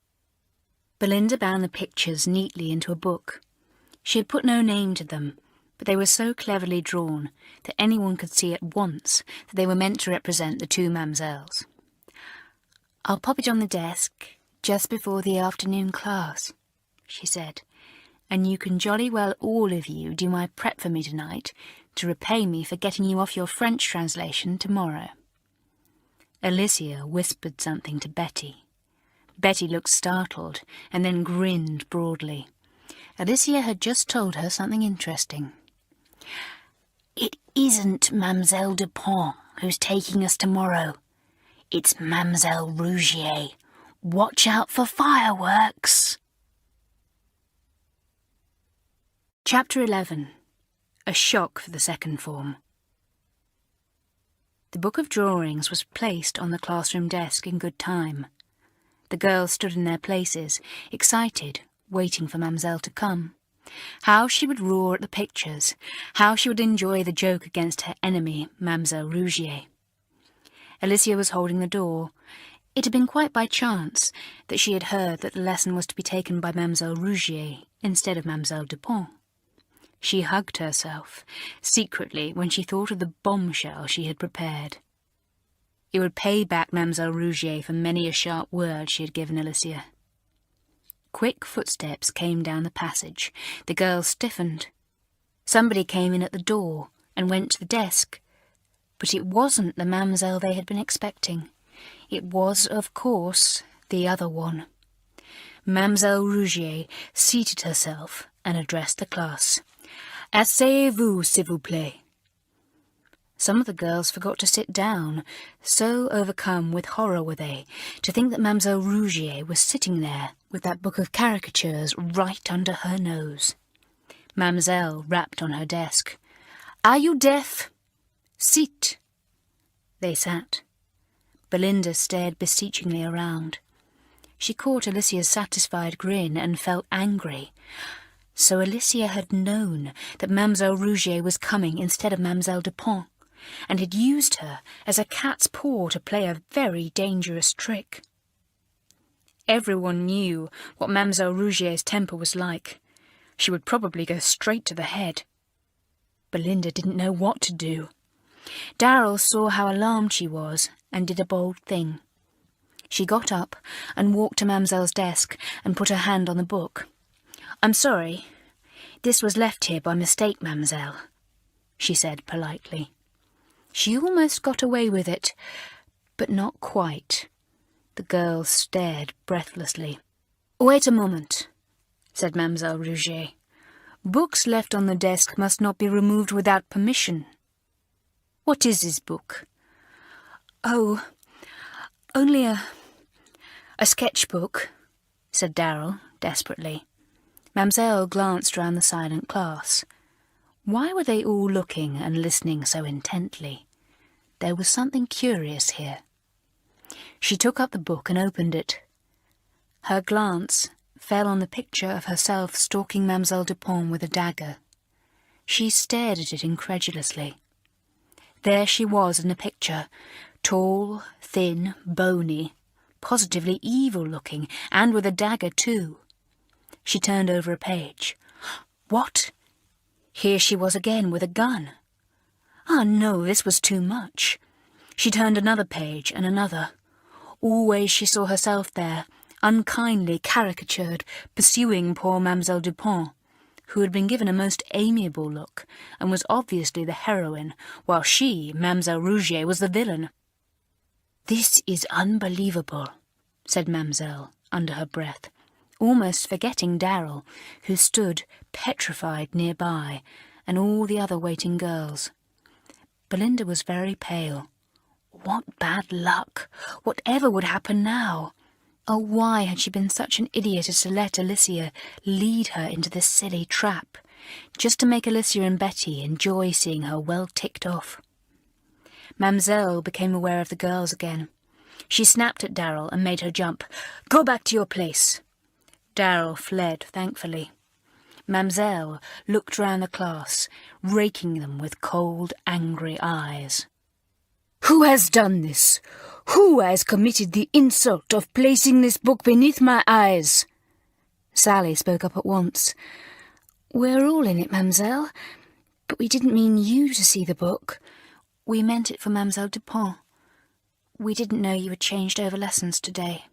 Belinda bound the pictures neatly into a book. She had put no name to them, but they were so cleverly drawn that anyone could see at once that they were meant to represent the 2 Mamselles. "I'll pop it on the desk just before the afternoon class," she said, "and you can jolly well all of you do my prep for me tonight to repay me for getting you off your French translation tomorrow." Alicia whispered something to Betty. Betty looked startled and then grinned broadly. Alicia had just told her something interesting. "It isn't Mademoiselle Dupont who's taking us tomorrow. It's Mademoiselle Rougier. Watch out for fireworks." Chapter 11. A shock for the second form. The book of drawings was placed on the classroom desk in good time. The girls stood in their places, excited, waiting for Mamselle to come. How she would roar at the pictures, how she would enjoy the joke against her enemy, Mademoiselle Rougier. Alicia was holding the door. It had been quite by chance that she had heard that the lesson was to be taken by Mademoiselle Rougier instead of Mademoiselle Dupont. She hugged herself, secretly, when she thought of the bombshell she had prepared. It would pay back Mademoiselle Rougier for many a sharp word she had given Alicia. Quick footsteps came down the passage. The girls stiffened. Somebody came in at the door and went to the desk. But it wasn't the Mademoiselle they had been expecting. It was, of course, the other one. Mademoiselle Rougier seated herself and addressed the class. Asseyez-vous, s'il vous plaît. Some of the girls forgot to sit down, so overcome with horror were they to think that Mademoiselle Rougier was sitting there with that book of caricatures right under her nose. Mademoiselle rapped on her desk. Are you deaf? Sit. They sat. Belinda stared beseechingly around. She caught Alicia's satisfied grin and felt angry. So Alicia had known that Mademoiselle Rougier was coming instead of Mademoiselle Dupont, and had used her as a cat's paw to play a very dangerous trick. Everyone knew what Mademoiselle Rougier's temper was like. She would probably go straight to the head. Belinda didn't know what to do. Darrell saw how alarmed she was and did a bold thing. She got up and walked to Mademoiselle's desk and put her hand on the book. I'm sorry. This was left here by mistake, Mademoiselle, she said politely. She almost got away with it, but not quite. The girls stared breathlessly. Wait a moment, said Mademoiselle Rougier. Books left on the desk must not be removed without permission. What is this book? Oh, only a sketchbook, said Darrell desperately. Mademoiselle glanced round the silent class. Why were they all looking and listening so intently? There was something curious here. She took up the book and opened it. Her glance fell on the picture of herself stalking Mademoiselle Dupont with a dagger. She stared at it incredulously. There she was in the picture, tall, thin, bony, positively evil-looking, and with a dagger too. She turned over a page. What? Here she was again with a gun. Ah, no, this was too much. She turned another page and another. Always she saw herself there, unkindly caricatured, pursuing poor Mademoiselle Dupont, who had been given a most amiable look, and was obviously the heroine, while she, Mademoiselle Rougier, was the villain. This is unbelievable, said Mademoiselle, under her breath, almost forgetting Darrell, who stood petrified nearby, and all the other waiting girls. Belinda was very pale. What bad luck! Whatever would happen now? Oh, why had she been such an idiot as to let Alicia lead her into this silly trap, just to make Alicia and Betty enjoy seeing her well ticked off? Mademoiselle became aware of the girls again. She snapped at Darrell and made her jump. Go back to your place. Darrell fled, thankfully. Mademoiselle looked round the class, raking them with cold, angry eyes. Who has done this? Who has committed the insult of placing this book beneath my eyes? Sally spoke up at once. We're all in it, Mademoiselle, but we didn't mean you to see the book. We meant it for Mademoiselle Dupont. We didn't know you had changed over lessons today.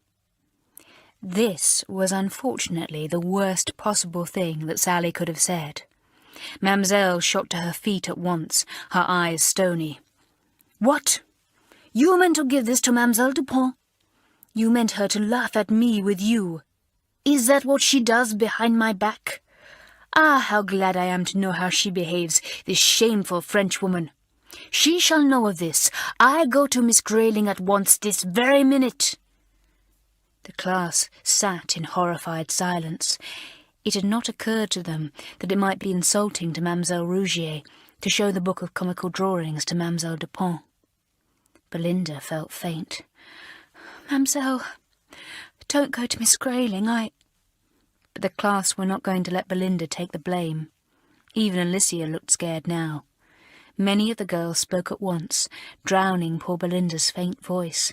This was unfortunately the worst possible thing that Sally could have said. Mademoiselle shot to her feet at once, her eyes stony. What? You meant to give this to Mademoiselle Dupont? You meant her to laugh at me with you? Is that what she does behind my back? Ah, how glad I am to know how she behaves, this shameful Frenchwoman. She shall know of this. I go to Miss Grayling at once, this very minute. The class sat in horrified silence. It had not occurred to them that it might be insulting to Mademoiselle Rougier to show the book of comical drawings to Mademoiselle Dupont. Belinda felt faint. Mademoiselle, don't go to Miss Grayling, But the class were not going to let Belinda take the blame. Even Alicia looked scared now. Many of the girls spoke at once, drowning poor Belinda's faint voice.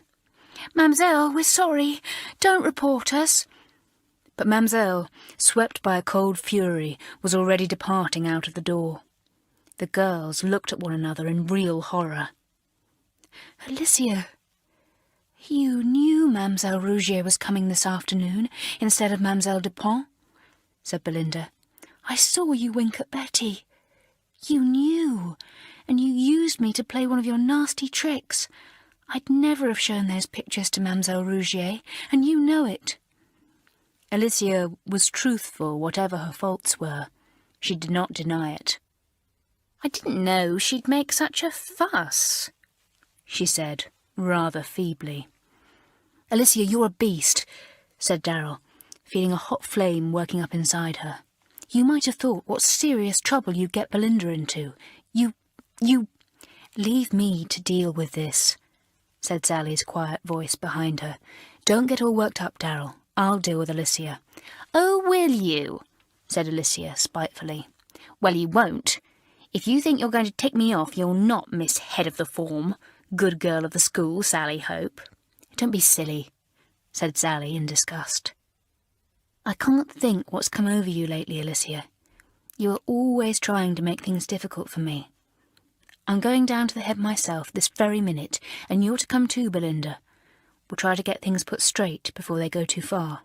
"Mamselle, we're sorry. Don't report us." But Mamselle, swept by a cold fury, was already departing out of the door. The girls looked at one another in real horror. "Alicia, you knew Mademoiselle Rougier was coming this afternoon instead of Mademoiselle Dupont," said Belinda. "I saw you wink at Betty. You knew, and you used me to play one of your nasty tricks. I'd never have shown those pictures to Mademoiselle Rougier, and you know it." Alicia was truthful, whatever her faults were. She did not deny it. "I didn't know she'd make such a fuss," she said, rather feebly. "Alicia, you're a beast," said Darrell, feeling a hot flame working up inside her. "You might have thought what serious trouble you'd get Belinda into. You... Leave me to deal with this," said Sally's quiet voice behind her. "Don't get all worked up, Darrell. I'll deal with Alicia." "Oh, will you?" said Alicia spitefully. "Well, you won't. If you think you're going to tick me off, you're not Miss Head of the Form, good girl of the school, Sally Hope." "Don't be silly," said Sally in disgust. "I can't think what's come over you lately, Alicia. You are always trying to make things difficult for me. I'm going down to the head myself this very minute, and you're to come too, Belinda. We'll try to get things put straight before they go too far."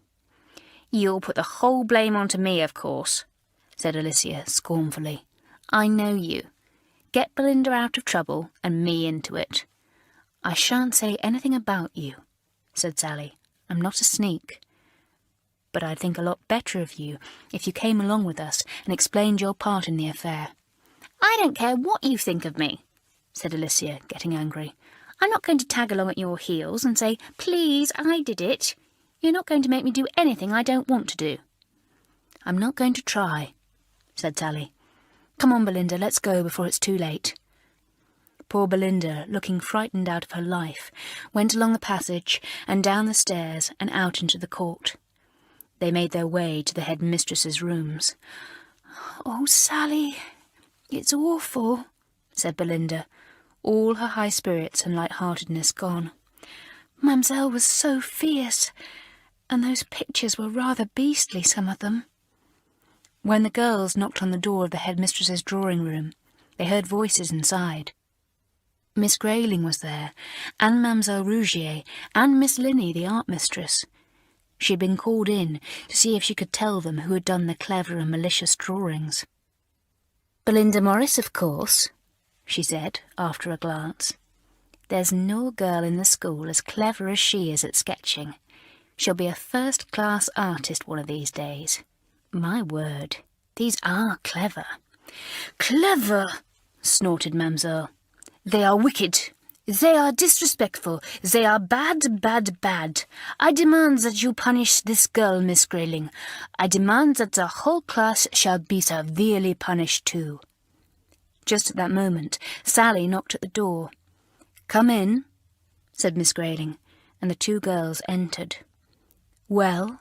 "You'll put the whole blame onto me, of course," said Alicia scornfully. "I know you. Get Belinda out of trouble and me into it." "I shan't say anything about you," said Sally. "I'm not a sneak. But I'd think a lot better of you if you came along with us and explained your part in the affair." "I don't care what you think of me," said Alicia, getting angry. "I'm not going to tag along at your heels and say, 'Please, I did it.' You're not going to make me do anything I don't want to do." "I'm not going to try," said Sally. "Come on, Belinda, let's go before it's too late." Poor Belinda, looking frightened out of her life, went along the passage and down the stairs and out into the court. They made their way to the headmistress's rooms. "Oh, Sally, it's awful," said Belinda, all her high spirits and light-heartedness gone. "Mamselle was so fierce, and those pictures were rather beastly, some of them." When the girls knocked on the door of the headmistress's drawing-room, they heard voices inside. Miss Grayling was there, and Mademoiselle Rougier, and Miss Linney, the art mistress. She had been called in to see if she could tell them who had done the clever and malicious drawings. "Belinda Morris, of course," she said, after a glance. "There's no girl in the school as clever as she is at sketching. She'll be a first-class artist one of these days. My word, these are clever." "Clever!" snorted Mamselle. "They are wicked. They are disrespectful. They are bad, bad, bad. I demand that you punish this girl, Miss Grayling. I demand that the whole class shall be severely punished too." Just at that moment, Sally knocked at the door. "Come in," said Miss Grayling, and the two girls entered. "Well?"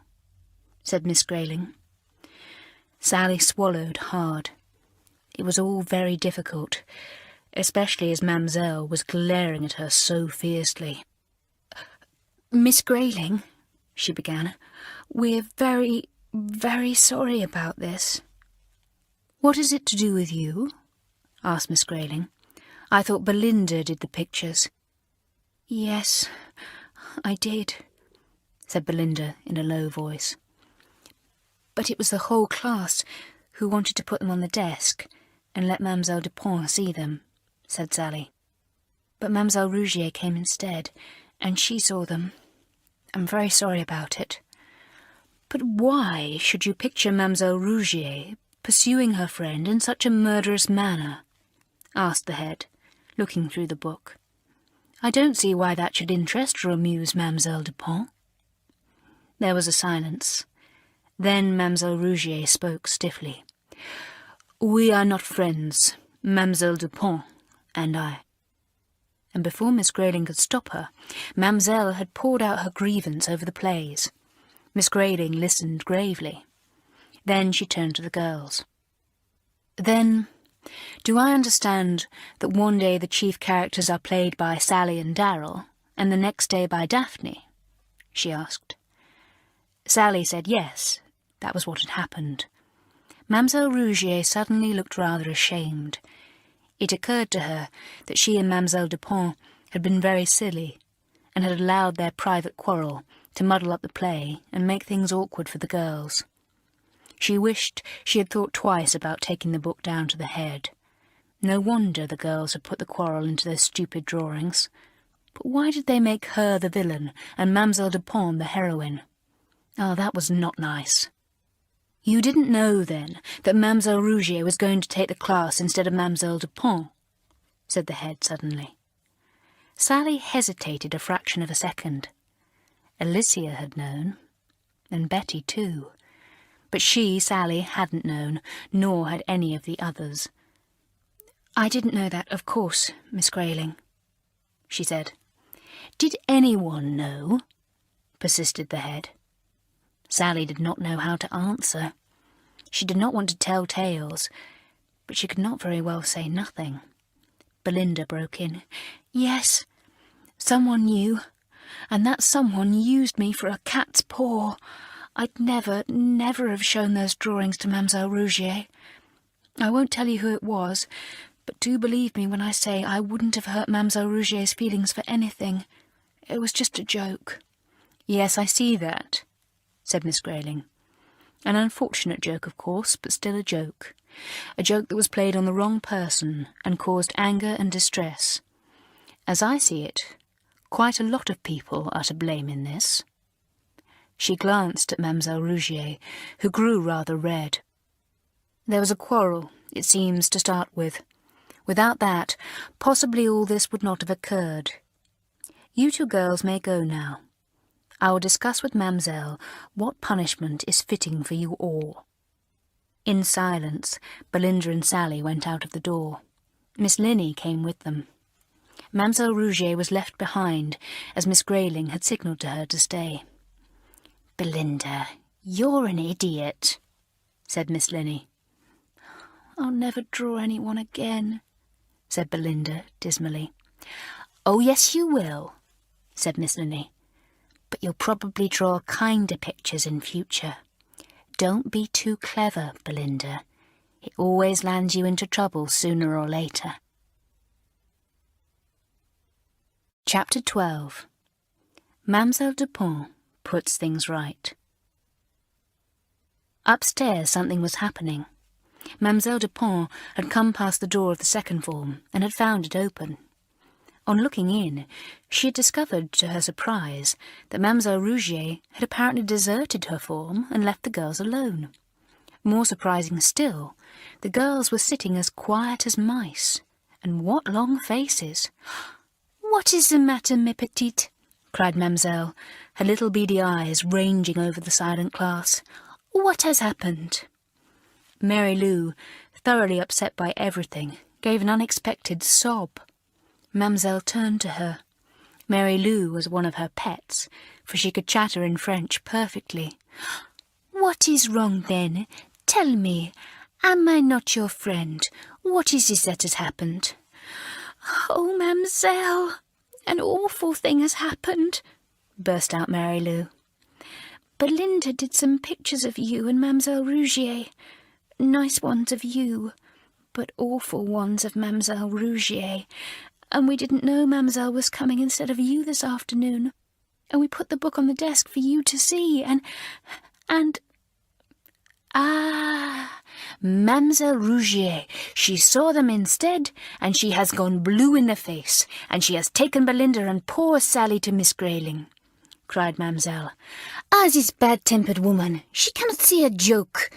said Miss Grayling. Sally swallowed hard. It was all very difficult, especially as Mamselle was glaring at her so fiercely. "Miss Grayling," she began, "we're very, very sorry about this." "What is it to do with you?" asked Miss Grayling. "I thought Belinda did the pictures." "Yes, I did," said Belinda in a low voice. "But it was the whole class who wanted to put them on the desk and let Mademoiselle Dupont see them," said Sally. "But Mademoiselle Rougier came instead, and she saw them. I'm very sorry about it." "But why should you picture Mademoiselle Rougier pursuing her friend in such a murderous manner?" asked the head, looking through the book. "I don't see why that should interest or amuse Mademoiselle Dupont." There was a silence. Then Mademoiselle Rougier spoke stiffly. "We are not friends, Mademoiselle Dupont and I." And before Miss Grayling could stop her, Mademoiselle had poured out her grievance over the plays. Miss Grayling listened gravely. Then she turned to the girls. "Then, do I understand that one day the chief characters are played by Sally and Darrell, And the next day by Daphne? She asked. Sally said yes, that was what had happened. Mademoiselle Rougier suddenly looked rather ashamed. It occurred to her that she and Mademoiselle Dupont had been very silly, and had allowed their private quarrel to muddle up the play and make things awkward for the girls. She wished she had thought twice about taking the book down to the head. No wonder the girls had put the quarrel into their stupid drawings. But why did they make her the villain and Mademoiselle Dupont the heroine? Oh, that was not nice. You didn't know, then, that Mademoiselle Rougier was going to take the class instead of Mademoiselle Dupont? Said the head suddenly. Sally hesitated a fraction of a second. Alicia had known, and Betty too. But she, Sally, hadn't known, nor had any of the others. "I didn't know that, of course, Miss Grayling," she said. "Did anyone know?" persisted the head. Sally did not know how to answer. She did not want to tell tales, but she could not very well say nothing. Belinda broke in. "Yes, someone knew, and that someone used me for a cat's paw. I'd never have shown those drawings to Mademoiselle Rougier. I won't tell you who it was, but do believe me when I say I wouldn't have hurt Mademoiselle Rougier's feelings for anything. It was just a joke." "Yes, I see that," said Miss Grayling. "An unfortunate joke, of course, but still a joke. A joke that was played on the wrong person and caused anger and distress. As I see it, quite a lot of people are to blame in this." She glanced at Mademoiselle Rougier, who grew rather red. "There was a quarrel, it seems, to start with. Without that, possibly all this would not have occurred. You two girls may go now. I will discuss with Mademoiselle what punishment is fitting for you all." In silence, Belinda and Sally went out of the door. Miss Linney came with them. Mademoiselle Rougier was left behind, as Miss Grayling had signalled to her to stay. "Belinda, you're an idiot," said Miss Linney. "I'll never draw anyone again," said Belinda dismally. "Oh, yes, you will," said Miss Linney. "But you'll probably draw kinder pictures in future. Don't be too clever, Belinda. It always lands you into trouble sooner or later." Chapter 12. Mademoiselle Dupont puts things right. Upstairs something was happening. Mademoiselle Dupont had come past the door of the second form and had found it open. On looking in, she had discovered, to her surprise, that Mademoiselle Rougier had apparently deserted her form and left the girls alone. More surprising still, the girls were sitting as quiet as mice. And what long faces! "What is the matter, mes petites?" cried Mademoiselle, her little beady eyes ranging over the silent class. "What has happened?" Mary Lou, thoroughly upset by everything, gave an unexpected sob. Mademoiselle turned to her. Mary Lou was one of her pets, for she could chatter in French perfectly. "What is wrong, then? Tell me. Am I not your friend? What is it that has happened?" "Oh, Mademoiselle, an awful thing has happened," burst out Mary Lou. "Belinda did some pictures of you and Mademoiselle Rougier. Nice ones of you, but awful ones of Mademoiselle Rougier. And we didn't know Mademoiselle was coming instead of you this afternoon. And we put the book on the desk for you to see, and... Ah, Mademoiselle Rougier, she saw them instead, and she has gone blue in the face, and she has taken Belinda and poor Sally to Miss Grayling," cried Mademoiselle. "Ah, this bad-tempered woman, she cannot see a joke.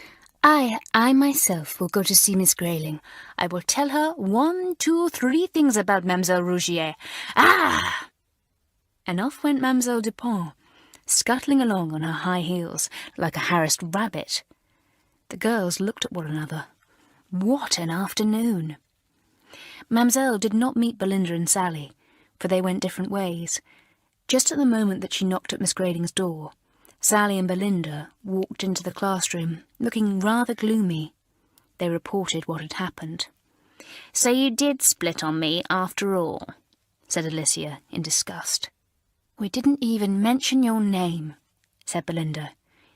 I myself will go to see Miss Grayling. I will tell her 1, 2, 3 things about Mademoiselle Rougier. Ah!" And off went Mademoiselle Dupont, scuttling along on her high heels like a harassed rabbit. The girls looked at one another. What an afternoon! Mademoiselle did not meet Belinda and Sally, for they went different ways. Just at the moment that she knocked at Miss Grayling's door, Sally and Belinda walked into the classroom, looking rather gloomy. They reported what had happened. "So you did split on me, after all," said Alicia in disgust. We didn't even mention your name, said Belinda,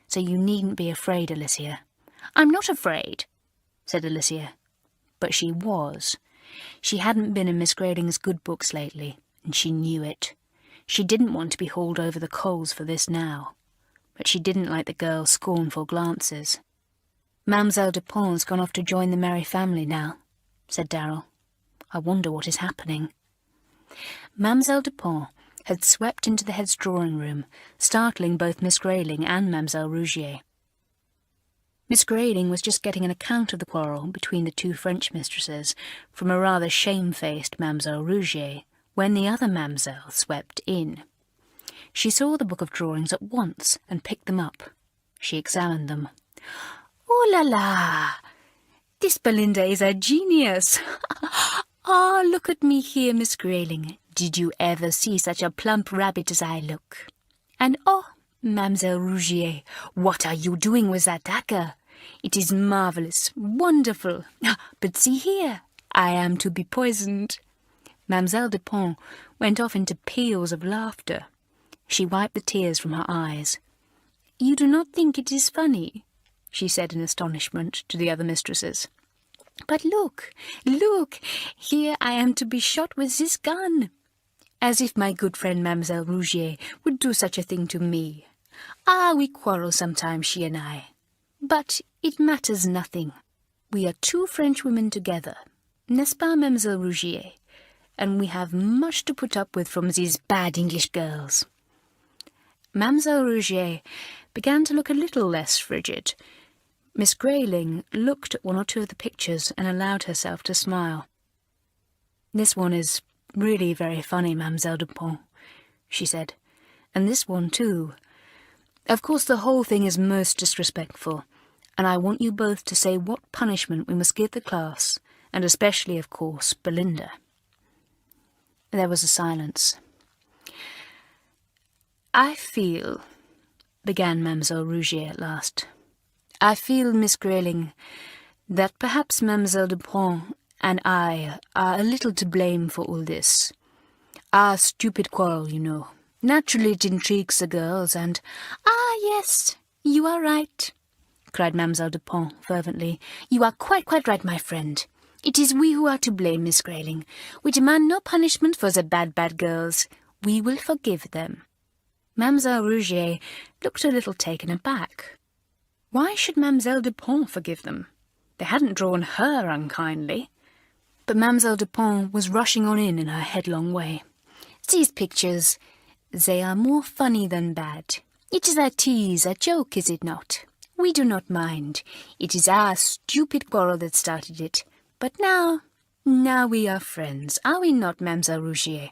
so you needn't be afraid, Alicia. I'm not afraid, said Alicia. But she was. She hadn't been in Miss Grayling's good books lately, and she knew it. She didn't want to be hauled over the coals for this now, but she didn't like the girl's scornful glances. Mademoiselle Dupont's gone off to join the merry family now, said Darrell. I wonder what is happening. Mademoiselle Dupont had swept into the head's drawing-room, startling both Miss Grayling and Mademoiselle Rougier. Miss Grayling was just getting an account of the quarrel between the two French mistresses from a rather shamefaced Mademoiselle Rougier when the other Mademoiselle swept in. She saw the book of drawings at once and picked them up. She examined them. "Oh la la! This Belinda is a genius! Ah, look at me here, Miss Grayling. Did you ever see such a plump rabbit as I look? And oh, Mademoiselle Rougier, what are you doing with that dagger? It is marvellous, wonderful. But see here, I am to be poisoned." Mademoiselle Dupont went off into peals of laughter. She wiped the tears from her eyes. "You do not think it is funny?" she said in astonishment to the other mistresses. "But look, look, here I am to be shot with this gun. As if my good friend Mademoiselle Rougier would do such a thing to me. Ah, we quarrel sometimes, she and I. But it matters nothing. We are two French women together, n'est-ce pas, Mademoiselle Rougier? And we have much to put up with from these bad English girls." Mademoiselle Rougier began to look a little less frigid. Miss Grayling looked at one or two of the pictures and allowed herself to smile. "This one is really very funny, Mademoiselle Dupont," she said. "And this one too. Of course the whole thing is most disrespectful, and I want you both to say what punishment we must give the class, and especially, of course, Belinda." There was a silence. "I feel," began Mademoiselle Rougier at last, "I feel, Miss Grayling, that perhaps Mademoiselle Dupont and I are a little to blame for all this. Our stupid quarrel, you know. Naturally it intrigues the girls, and—" "Ah, yes, you are right," cried Mademoiselle Dupont fervently. "You are quite right, my friend. It is we who are to blame, Miss Grayling. We demand no punishment for the bad girls. We will forgive them." Mademoiselle Rougier looked a little taken aback. Why should Mademoiselle Dupont forgive them? They hadn't drawn her unkindly. But Mademoiselle Dupont was rushing on in her headlong way. "These pictures, they are more funny than bad. It is a tease, a joke, is it not? We do not mind. It is our stupid quarrel that started it. But now we are friends, are we not, Mademoiselle Rougier?"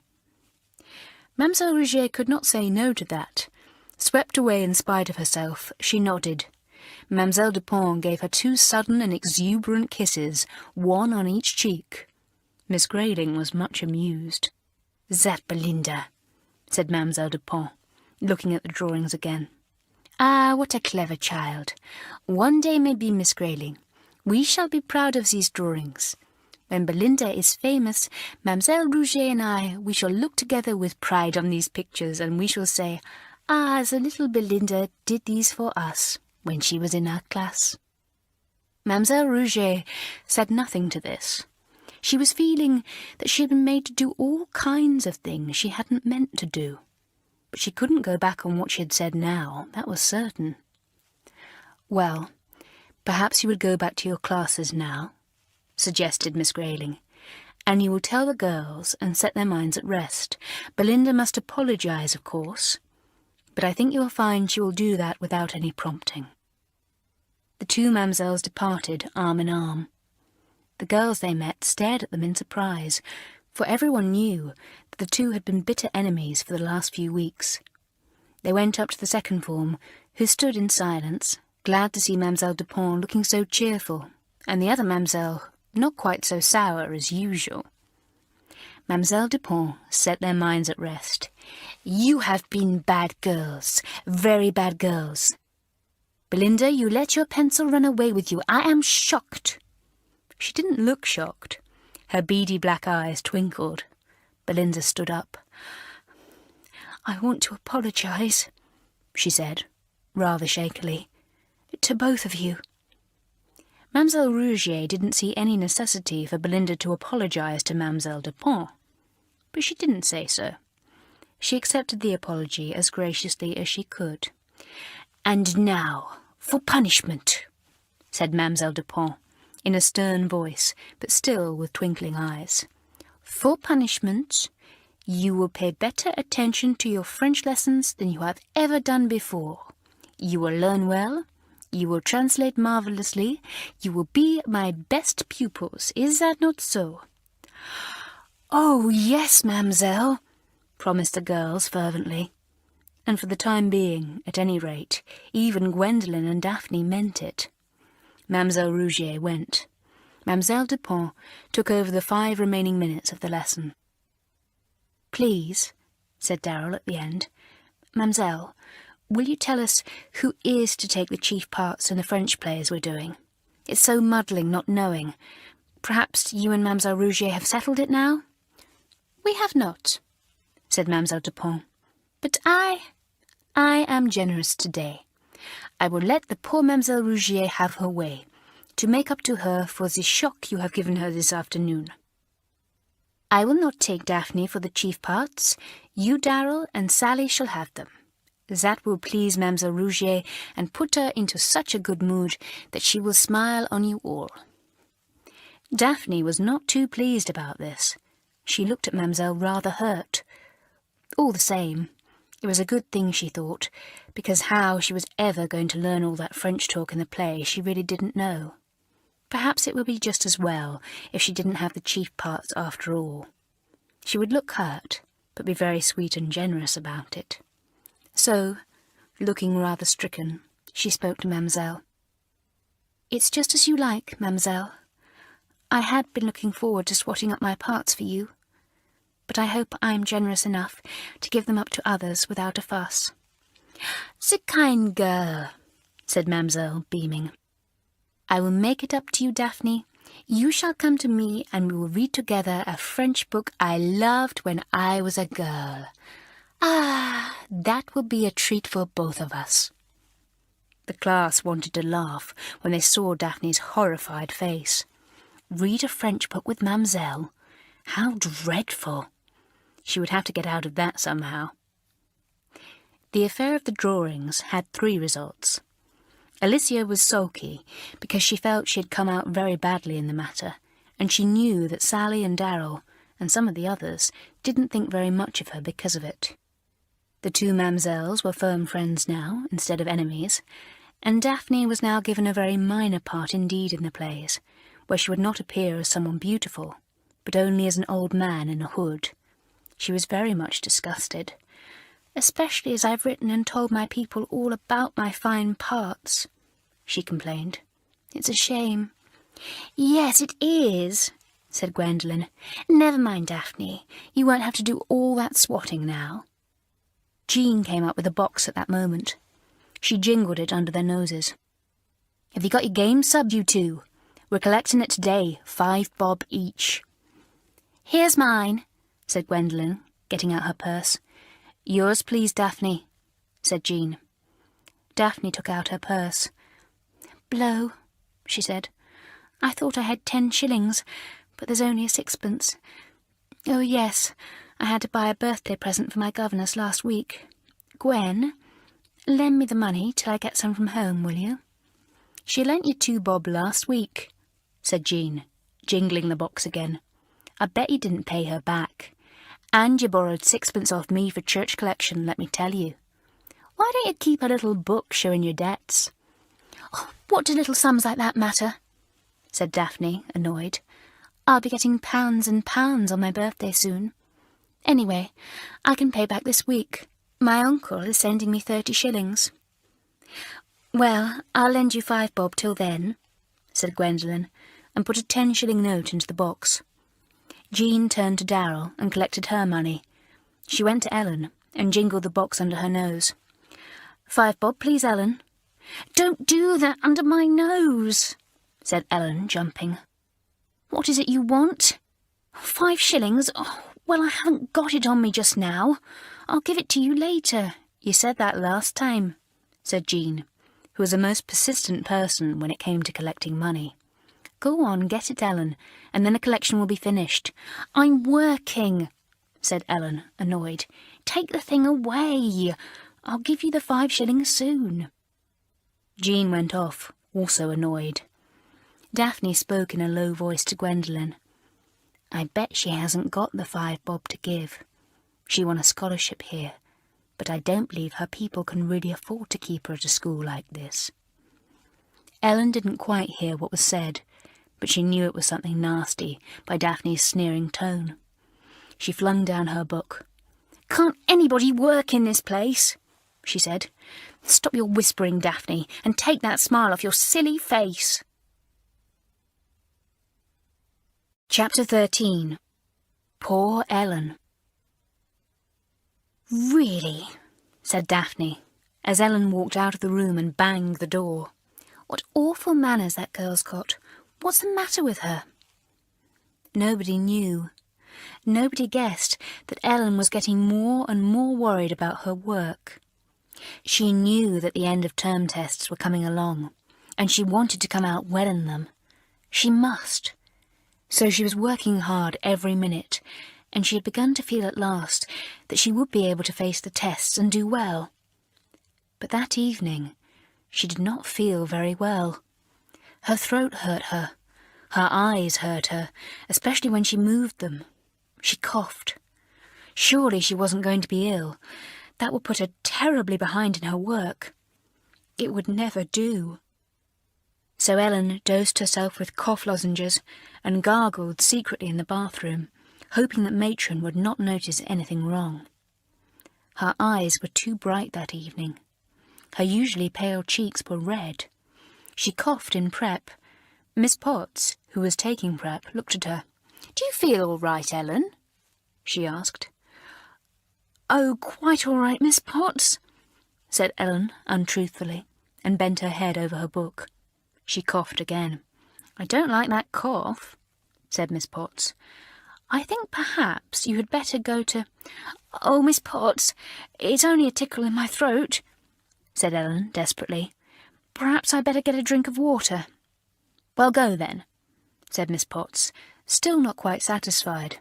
Mademoiselle Rougier could not say no to that. Swept away in spite of herself, she nodded. Mademoiselle Dupont gave her 2 sudden and exuberant kisses, one on each cheek. Miss Grayling was much amused. "That Belinda," said Mademoiselle Dupont, looking at the drawings again. "Ah, what a clever child. One day, maybe, Miss Grayling, we shall be proud of these drawings. When Belinda is famous, Mademoiselle Rougier and I, we shall look together with pride on these pictures, and we shall say, 'Ah, the little Belinda did these for us when she was in our class.'" Mademoiselle Rougier said nothing to this. She was feeling that she had been made to do all kinds of things she hadn't meant to do. But she couldn't go back on what she had said now, that was certain. "Well, perhaps you would go back to your classes now," suggested Miss Grayling, "and you will tell the girls and set their minds at rest. Belinda must apologise, of course, but I think you will find she will do that without any prompting." The 2 Mademoiselles departed arm in arm. The girls they met stared at them in surprise, for everyone knew that the 2 had been bitter enemies for the last few weeks. They went up to the second form, who stood in silence, glad to see Mademoiselle Dupont looking so cheerful, and the other Mademoiselle not quite so sour as usual. Mademoiselle Dupont set their minds at rest. "You have been bad girls, very bad girls. Belinda, you let your pencil run away with you. I am shocked." She didn't look shocked. Her beady black eyes twinkled. Belinda stood up. I want to apologise, she said, rather shakily, to both of you. Mademoiselle Rougier didn't see any necessity for Belinda to apologise to Mademoiselle Dupont, but she didn't say so. She accepted the apology as graciously as she could. "And now, for punishment," said Mademoiselle Dupont, in a stern voice, but still with twinkling eyes. "For punishment, you will pay better attention to your French lessons than you have ever done before. You will learn well, you will translate marvellously, you will be my best pupils. Is that not so?" "Oh, yes, mademoiselle," promised the girls fervently. And for the time being, at any rate, even Gwendolen and Daphne meant it. Mademoiselle Rougier went. Mademoiselle Dupont took over the 5 remaining minutes of the lesson. "Please," said Darrell at the end, "Mademoiselle, will you tell us who is to take the chief parts in the French plays we're doing? It's so muddling not knowing. Perhaps you and Mademoiselle Rougier have settled it now?" "We have not," said Mademoiselle Dupont. "But I am generous today. I will let the poor Mademoiselle Rougier have her way, to make up to her for the shock you have given her this afternoon. I will not take Daphne for the chief parts. You, Darrell, and Sally shall have them. That will please Mademoiselle Rougier and put her into such a good mood that she will smile on you all." Daphne was not too pleased about this. She looked at Mademoiselle rather hurt. All the same, it was a good thing, she thought, because how she was ever going to learn all that French talk in the play she really didn't know. Perhaps it would be just as well if she didn't have the chief parts after all. She would look hurt, but be very sweet and generous about it. So, looking rather stricken, she spoke to Mademoiselle. "It's just as you like, Mademoiselle. I had been looking forward to swatting up my parts for you, but I hope I am generous enough to give them up to others without a fuss." "The kind girl," said Mademoiselle, beaming. "I will make it up to you, Daphne. You shall come to me and we will read together a French book I loved when I was a girl. Ah, that will be a treat for both of us." The class wanted to laugh when they saw Daphne's horrified face. Read a French book with Mademoiselle? How dreadful! She would have to get out of that somehow. The affair of the drawings had 3 results. Alicia was sulky because she felt she had come out very badly in the matter, and she knew that Sally and Darrell, and some of the others, didn't think very much of her because of it. The 2 Mamsells were firm friends now, instead of enemies, and Daphne was now given a very minor part indeed in the plays, where she would not appear as someone beautiful, but only as an old man in a hood. She was very much disgusted, "especially as I've written and told my people all about my fine parts," she complained. "It's a shame." "Yes, it is," said Gwendolen. "Never mind, Daphne. You won't have to do all that swatting now." Jean came up with a box at that moment. She jingled it under their noses. "Have you got your game subbed, you 2? We're collecting it today, 5 bob each." "Here's mine," said Gwendolen, getting out her purse. "Yours, please, Daphne," said Jean. Daphne took out her purse. "Blow," she said. "I thought I had 10 shillings, but there's only a 6pence. Oh, yes, I had to buy a birthday present for my governess last week. Gwen, lend me the money till I get some from home, will you?" "She lent you 2 bob last week," said Jean, jingling the box again. "I bet you didn't pay her back. And you borrowed 6pence off me for church collection, let me tell you. Why don't you keep a little book showing your debts?" "Oh, what do little sums like that matter?" said Daphne, annoyed. "I'll be getting pounds and pounds on my birthday soon. Anyway, I can pay back this week. My uncle is sending me 30 shillings. "Well, I'll lend you 5 bob till then," said Gwendolen, and put a 10-shilling note into the box. Jean turned to Darrell and collected her money. She went to Ellen and jingled the box under her nose. 5 bob, please, Ellen." "Don't do that under my nose," said Ellen, jumping. "What is it you want?" 5 shillings? Oh, well, I haven't got it on me just now. I'll give it to you later. You said that last time, said Jean, who was a most persistent person when it came to collecting money. Go on, get it, Ellen, and then the collection will be finished. I'm working, said Ellen, annoyed. Take the thing away. I'll give you the 5 shillings soon. Jean went off, also annoyed. Daphne spoke in a low voice to Gwendolen. I bet she hasn't got the 5 bob to give. She won a scholarship here, but I don't believe her people can really afford to keep her at a school like this. Ellen didn't quite hear what was said, but she knew it was something nasty by Daphne's sneering tone. She flung down her book. Can't anybody work in this place? She said. Stop your whispering, Daphne, and take that smile off your silly face. Chapter 13. Poor Ellen. Really, said Daphne, as Ellen walked out of the room and banged the door. What awful manners that girl's got. What's the matter with her? Nobody knew. Nobody guessed that Ellen was getting more and more worried about her work. She knew that the end of term tests were coming along, and she wanted to come out well in them. She must. So she was working hard every minute, and she had begun to feel at last that she would be able to face the tests and do well. But that evening she did not feel very well. Her throat hurt her. Her eyes hurt her, especially when she moved them. She coughed. Surely she wasn't going to be ill. That would put her terribly behind in her work. It would never do. So Ellen dosed herself with cough lozenges and gargled secretly in the bathroom, hoping that Matron would not notice anything wrong. Her eyes were too bright that evening. Her usually pale cheeks were red. She coughed in prep. Miss Potts, who was taking prep, looked at her. Do you feel all right, Ellen? She asked. Oh, quite all right, Miss Potts, said Ellen untruthfully, and bent her head over her book. She coughed again. I don't like that cough, said Miss Potts. I think perhaps you had better go to... Oh, Miss Potts, it's only a tickle in my throat, said Ellen desperately. Perhaps I'd better get a drink of water. Well, go then, said Miss Potts, still not quite satisfied.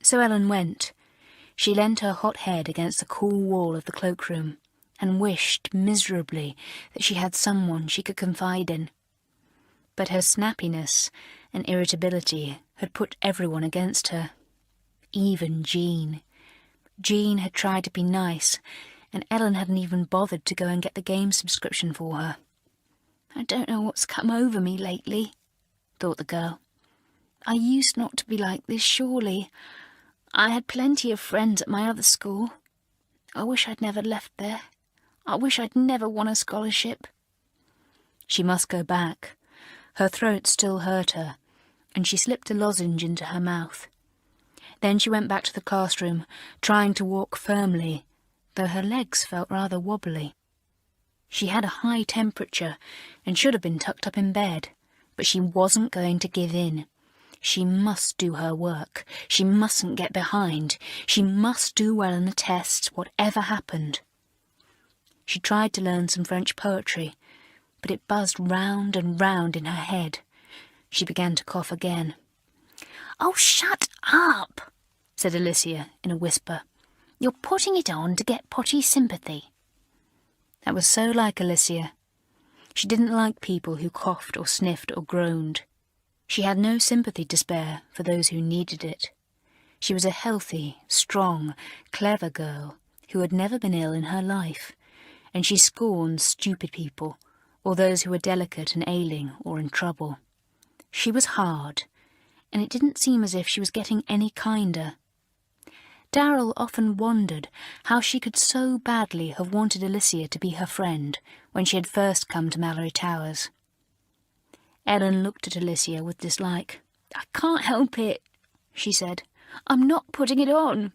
So Ellen went. She leant her hot head against the cool wall of the cloakroom and wished miserably that she had someone she could confide in. But her snappiness and irritability had put everyone against her. Even Jean. Jean had tried to be nice, and Ellen hadn't even bothered to go and get the game subscription for her. I don't know what's come over me lately, thought the girl. I used not to be like this, surely. I had plenty of friends at my other school. I wish I'd never left there. I wish I'd never won a scholarship. She must go back. Her throat still hurt her, and she slipped a lozenge into her mouth. Then she went back to the classroom, trying to walk firmly, though her legs felt rather wobbly. She had a high temperature and should have been tucked up in bed, but she wasn't going to give in. She must do her work. She mustn't get behind. She must do well in the tests, whatever happened. She tried to learn some French poetry, but it buzzed round and round in her head. She began to cough again. "Oh, shut up," said Alicia in a whisper. "You're putting it on to get Potty's sympathy." That was so like Alicia. She didn't like people who coughed or sniffed or groaned. She had no sympathy to spare for those who needed it. She was a healthy, strong, clever girl who had never been ill in her life, and she scorned stupid people or those who were delicate and ailing or in trouble. She was hard, and it didn't seem as if she was getting any kinder. Darrell often wondered how she could so badly have wanted Alicia to be her friend when she had first come to Malory Towers. Ellen looked at Alicia with dislike. "I can't help it," she said. "I'm not putting it on."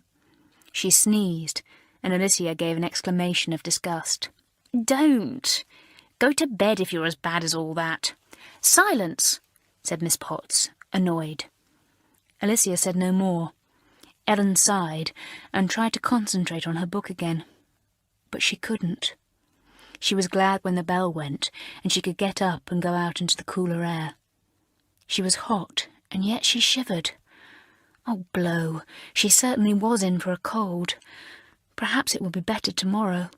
She sneezed, and Alicia gave an exclamation of disgust. "Don't! Go to bed if you're as bad as all that." "Silence!" said Miss Potts, annoyed. Alicia said no more. Ellen sighed and tried to concentrate on her book again. But she couldn't. She was glad when the bell went and she could get up and go out into the cooler air. She was hot, and yet she shivered. Oh, blow! She certainly was in for a cold. Perhaps it would be better tomorrow.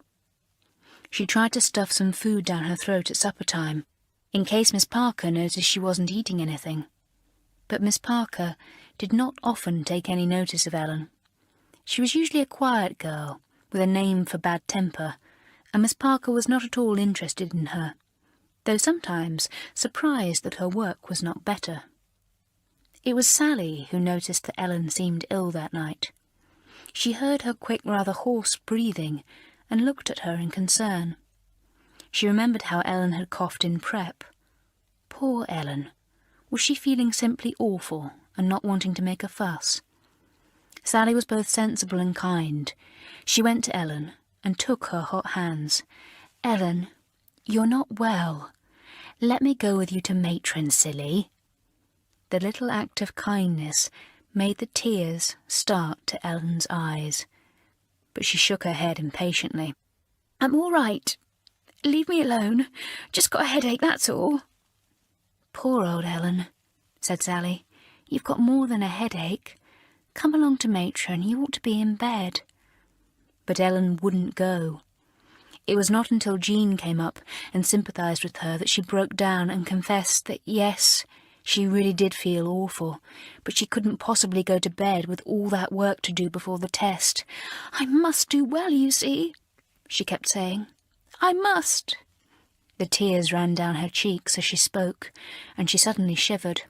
She tried to stuff some food down her throat at supper time, in case Miss Parker noticed she wasn't eating anything. But Miss Parker did not often take any notice of Ellen. She was usually a quiet girl, with a name for bad temper, and Miss Parker was not at all interested in her, though sometimes surprised that her work was not better. It was Sally who noticed that Ellen seemed ill that night. She heard her quick, rather hoarse breathing, and looked at her in concern. She remembered how Ellen had coughed in prep. Poor Ellen! Was she feeling simply awful and not wanting to make a fuss? Sally was both sensible and kind. She went to Ellen and took her hot hands. "Ellen, you're not well. Let me go with you to Matron, silly." The little act of kindness made the tears start to Ellen's eyes, but she shook her head impatiently. "I'm all right. Leave me alone. Just got a headache, that's all." "Poor old Ellen," said Sally. "You've got more than a headache. Come along to Matron. You ought to be in bed." But Ellen wouldn't go. It was not until Jean came up and sympathised with her that she broke down and confessed that yes, she really did feel awful, but she couldn't possibly go to bed with all that work to do before the test. "I must do well, you see," she kept saying. "I must." The tears ran down her cheeks as she spoke, and she suddenly shivered.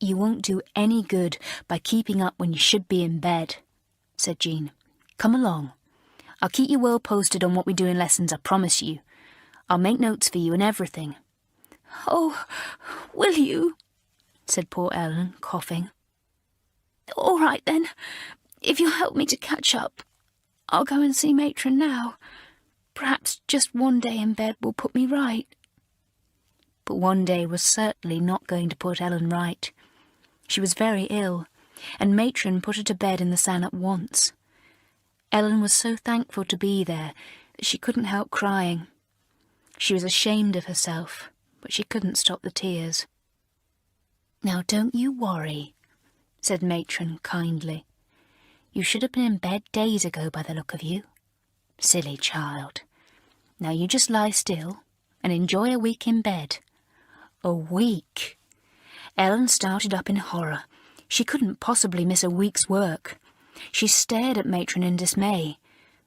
"You won't do any good by keeping up when you should be in bed," said Jean. "Come along. I'll keep you well posted on what we do in lessons, I promise you. I'll make notes for you and everything." "Oh, will you?" said poor Ellen, coughing. "All right, then. If you'll help me to catch up, I'll go and see Matron now. Perhaps just one day in bed will put me right." But one day was certainly not going to put Ellen right. She was very ill, and Matron put her to bed in the sun at once. Ellen was so thankful to be there that she couldn't help crying. She was ashamed of herself, but she couldn't stop the tears. "Now don't you worry," said Matron kindly. "You should have been in bed days ago by the look of you. Silly child. Now you just lie still and enjoy a week in bed." A week! Ellen started up in horror. She couldn't possibly miss a week's work. She stared at Matron in dismay.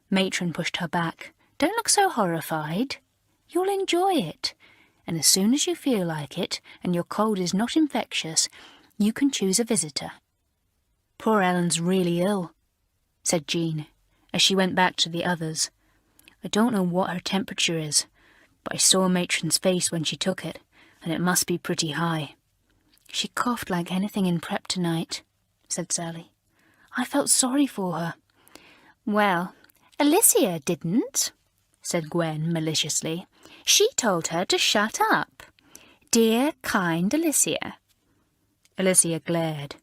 Matron pushed her back. "Don't look so horrified. You'll enjoy it. And as soon as you feel like it, and your cold is not infectious, you can choose a visitor." "Poor Ellen's really ill," said Jean, as she went back to the others. "I don't know what her temperature is, but I saw Matron's face when she took it, and it must be pretty high." "She coughed like anything in prep tonight," said Sally. "I felt sorry for her." "Well, Alicia didn't," said Gwen maliciously. "She told her to shut up. Dear, kind Alicia." Alicia glared.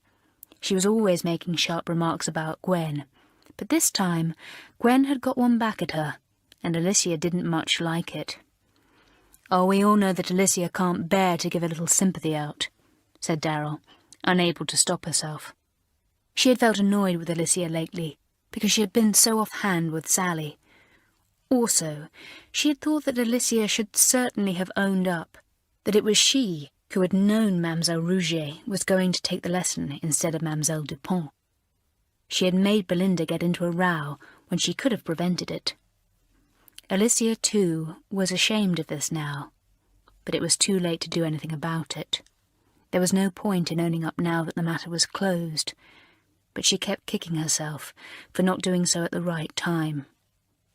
She was always making sharp remarks about Gwen, but this time Gwen had got one back at her, and Alicia didn't much like it. "Oh, we all know that Alicia can't bear to give a little sympathy out," said Darrell, unable to stop herself. She had felt annoyed with Alicia lately, because she had been so off-hand with Sally. Also, she had thought that Alicia should certainly have owned up, that it was she who had known Mademoiselle Rouget was going to take the lesson instead of Mademoiselle Dupont. She had made Belinda get into a row when she could have prevented it. Alicia, too, was ashamed of this now, but it was too late to do anything about it. There was no point in owning up now that the matter was closed, but she kept kicking herself for not doing so at the right time.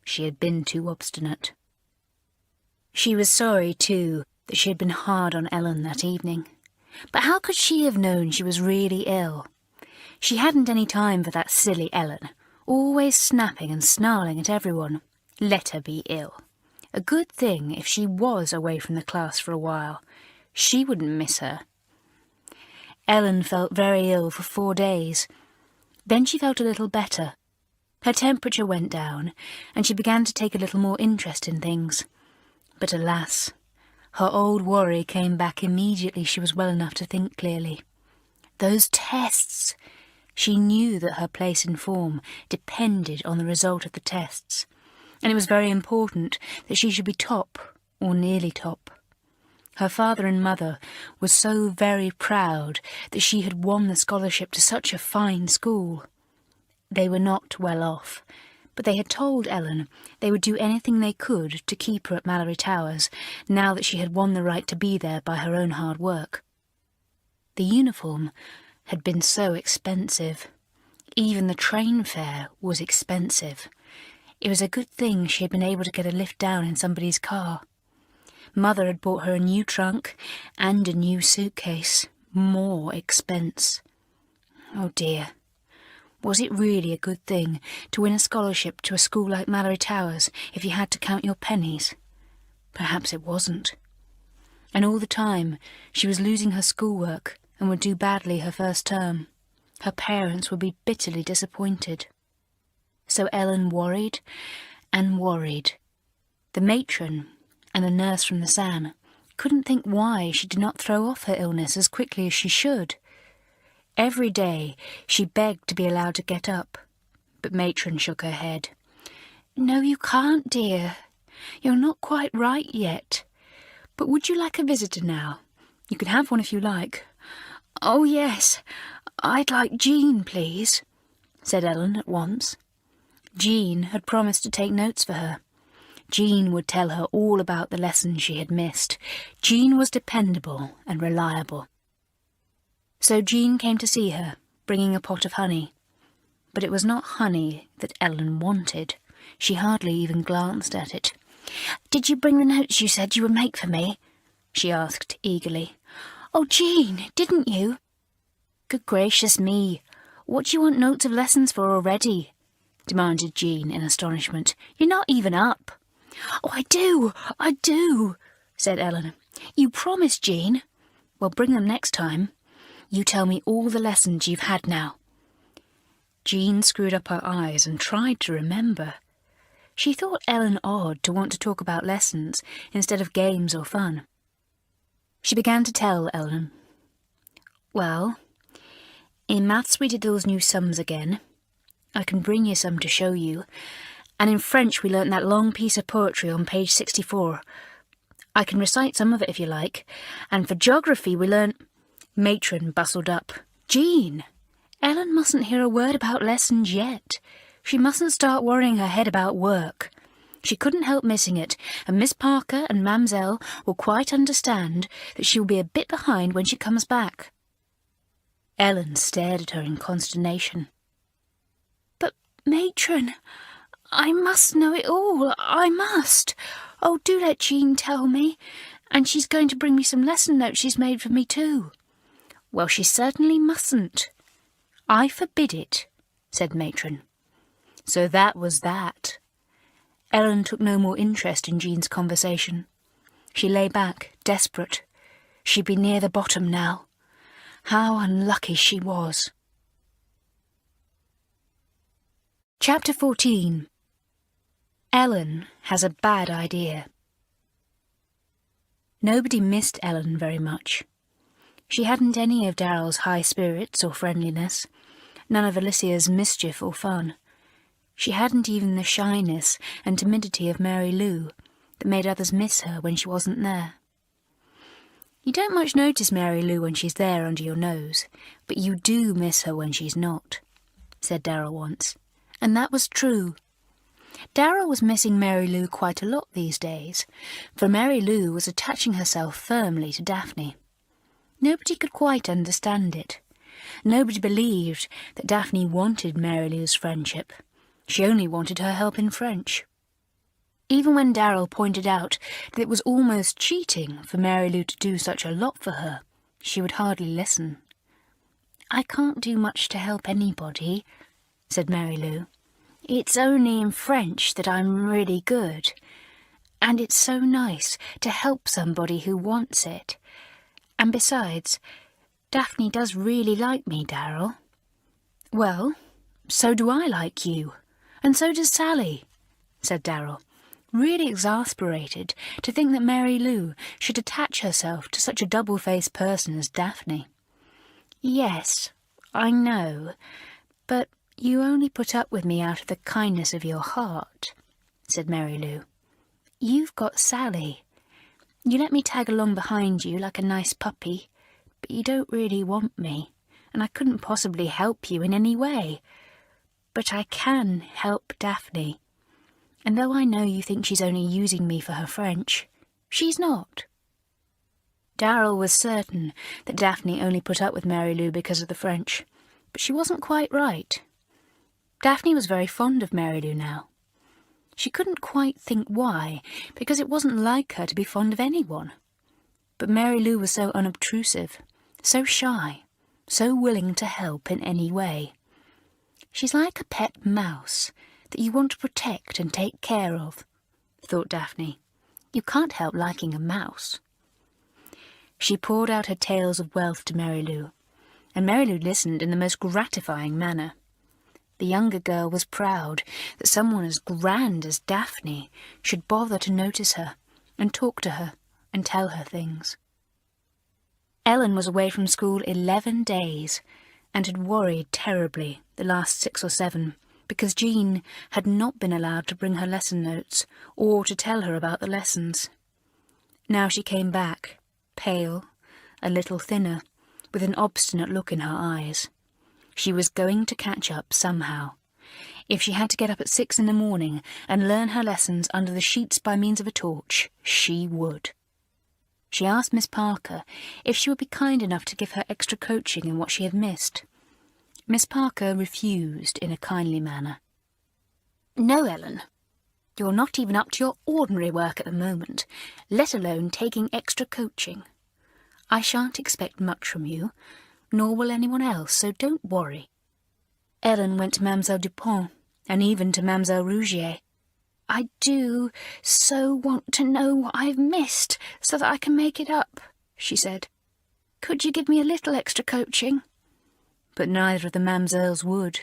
She had been too obstinate. She was sorry, too, that she had been hard on Ellen that evening. But how could she have known she was really ill? She hadn't any time for that silly Ellen, always snapping and snarling at everyone. Let her be ill. A good thing if she was away from the class for a while. She wouldn't miss her. Ellen felt very ill for 4 days. Then she felt a little better. Her temperature went down, and she began to take a little more interest in things. But alas, her old worry came back immediately she was well enough to think clearly. Those tests! She knew that her place in form depended on the result of the tests, and it was very important that she should be top, or nearly top. Her father and mother were so very proud that she had won the scholarship to such a fine school. They were not well off, but they had told Ellen they would do anything they could to keep her at Malory Towers, now that she had won the right to be there by her own hard work. The uniform had been so expensive. Even the train fare was expensive. It was a good thing she had been able to get a lift down in somebody's car. Mother had bought her a new trunk and a new suitcase. More expense. Oh dear. Was it really a good thing to win a scholarship to a school like Malory Towers if you had to count your pennies? Perhaps it wasn't. And all the time she was losing her schoolwork and would do badly her first term. Her parents would be bitterly disappointed. So Ellen worried and worried. The matron and the nurse from the SAN couldn't think why she did not throw off her illness as quickly as she should. Every day she begged to be allowed to get up, but matron shook her head. "No, you can't, dear. You're not quite right yet. But would you like a visitor now? You can have one if you like." "Oh, yes, I'd like Jean, please," said Ellen at once. Jean had promised to take notes for her. Jean would tell her all about the lessons she had missed. Jean was dependable and reliable. So Jean came to see her, bringing a pot of honey. But it was not honey that Ellen wanted. She hardly even glanced at it. "Did you bring the notes you said you would make for me?" she asked eagerly. "Oh, Jean, didn't you?" "Good gracious me, what do you want notes of lessons for already?" demanded Jean in astonishment. "You're not even up." "Oh, I do, said Ellen. "You promised, Jean." "Well, bring them next time. You tell me all the lessons you've had now." Jean screwed up her eyes and tried to remember. She thought Ellen odd to want to talk about lessons instead of games or fun. She began to tell Ellen. "Well, in maths we did those new sums again. I can bring you some to show you. And in French we learnt that long piece of poetry on page 64. I can recite some of it if you like. And for geography we learnt—" Matron bustled up. "Jean, Ellen mustn't hear a word about lessons yet. She mustn't start worrying her head about work. She couldn't help missing it, and Miss Parker and Mamselle will quite understand that she will be a bit behind when she comes back." Ellen stared at her in consternation. "But, Matron, I must know it all. I must. Oh, do let Jean tell me. And she's going to bring me some lesson notes she's made for me too." "Well, she certainly mustn't." "I forbid it," said Matron. So that was that. Ellen took no more interest in Jean's conversation. She lay back, desperate. She'd be near the bottom now. How unlucky she was. Chapter 14. Ellen has a bad idea. Nobody missed Ellen very much. She hadn't any of Darrell's high spirits or friendliness, none of Alicia's mischief or fun. She hadn't even the shyness and timidity of Mary Lou that made others miss her when she wasn't there. You don't much notice Mary Lou when she's there under your nose, but you do miss her when she's not, said Darrell once, and that was true. Darrell was missing Mary Lou quite a lot these days, for Mary Lou was attaching herself firmly to Daphne. Nobody could quite understand it. Nobody believed that Daphne wanted Mary Lou's friendship. She only wanted her help in French. Even when Darrell pointed out that it was almost cheating for Mary Lou to do such a lot for her, she would hardly listen. "I can't do much to help anybody," said Mary Lou. "It's only in French that I'm really good. And it's so nice to help somebody who wants it. And besides, Daphne does really like me, Darrell." "Well, So do I like you, and so does Sally, said Darrell, really exasperated to think that Mary Lou should attach herself to such a double-faced person as Daphne. Yes, I know, but you only put up with me out of the kindness of your heart, said Mary Lou. You've got Sally. You let me tag along behind you like a nice puppy, but you don't really want me, and I couldn't possibly help you in any way. But I can help Daphne, and though I know you think she's only using me for her French, she's not. Darrell was certain that Daphne only put up with Mary Lou because of the French, but she wasn't quite right. Daphne was very fond of Mary Lou now. She couldn't quite think why, because it wasn't like her to be fond of anyone. But Mary Lou was so unobtrusive, so shy, so willing to help in any way. She's like a pet mouse that you want to protect and take care of, thought Daphne. You can't help liking a mouse. She poured out her tales of wealth to Mary Lou, and Mary Lou listened in the most gratifying manner. The younger girl was proud that someone as grand as Daphne should bother to notice her and talk to her and tell her things. Ellen was away from school 11 days and had worried terribly the last 6 or 7 because Jean had not been allowed to bring her lesson notes or to tell her about the lessons. Now she came back, pale, a little thinner, with an obstinate look in her eyes. She was going to catch up somehow. If she had to get up at 6 in the morning and learn her lessons under the sheets by means of a torch, she would. She asked Miss Parker if she would be kind enough to give her extra coaching in what she had missed. Miss Parker refused in a kindly manner. No, Ellen. You're not even up to your ordinary work at the moment, let alone taking extra coaching. I shan't expect much from you, nor will anyone else, so don't worry. Ellen went to Mademoiselle Dupont, and even to Mademoiselle Rougier. I do so want to know what I've missed, so that I can make it up, she said. Could you give me a little extra coaching? But neither of the Mamsells would.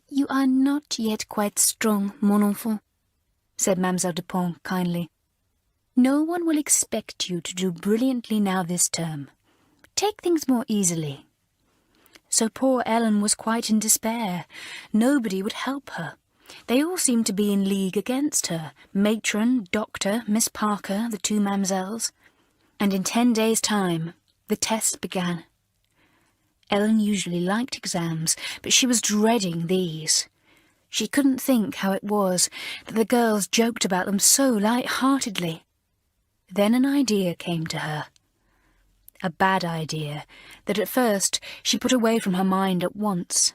You are not yet quite strong, mon enfant, said Mademoiselle Dupont kindly. No one will expect you to do brilliantly now this term. Take things more easily. So poor Ellen was quite in despair. Nobody would help her. They all seemed to be in league against her, matron, doctor, Miss Parker, the 2 Mamsells. And in 10 days' time, the test began. Ellen usually liked exams, but she was dreading these. She couldn't think how it was that the girls joked about them so light-heartedly. Then an idea came to her. A bad idea that at first she put away from her mind at once.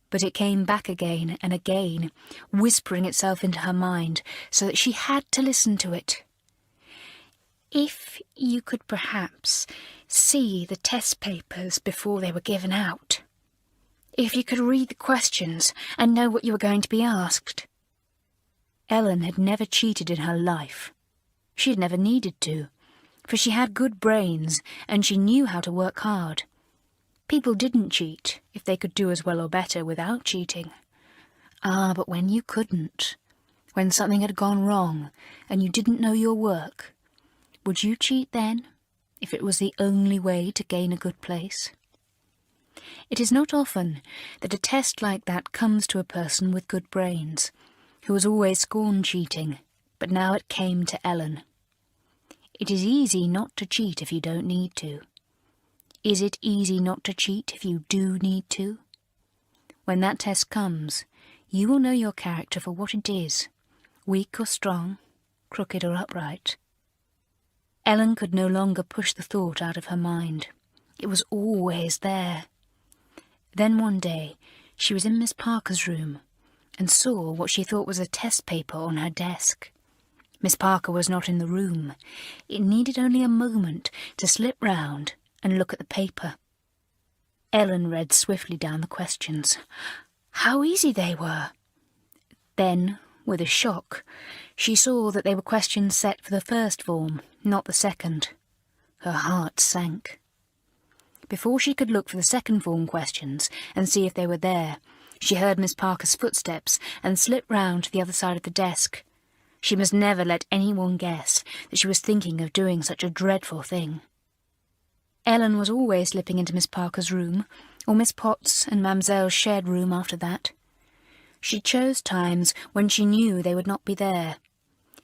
But it came back again and again, whispering itself into her mind so that she had to listen to it. If you could perhaps see the test papers before they were given out. If you could read the questions and know what you were going to be asked. Ellen had never cheated in her life. She had never needed to, for she had good brains and she knew how to work hard. People didn't cheat if they could do as well or better without cheating. Ah, but when you couldn't, when something had gone wrong and you didn't know your work, would you cheat then, if it was the only way to gain a good place? It is not often that a test like that comes to a person with good brains, who has always scorned cheating, but now it came to Ellen. It is easy not to cheat if you don't need to. Is it easy not to cheat if you do need to? When that test comes, you will know your character for what it is, weak or strong, crooked or upright. Ellen could no longer push the thought out of her mind. It was always there. Then one day she was in Miss Parker's room and saw what she thought was a test paper on her desk. Miss Parker was not in the room. It needed only a moment to slip round and look at the paper. Ellen read swiftly down the questions. How easy they were! Then, with a shock, she saw that they were questions set for the first form, not the second. Her heart sank. Before she could look for the second form questions and see if they were there, She heard Miss Parker's footsteps and slipped round to the other side of the desk. She must never let anyone guess that she was thinking of doing such a dreadful thing. Ellen was always slipping into Miss Parker's room, or Miss Potts and Mamselle's shared room after that. She chose times when she knew they would not be there.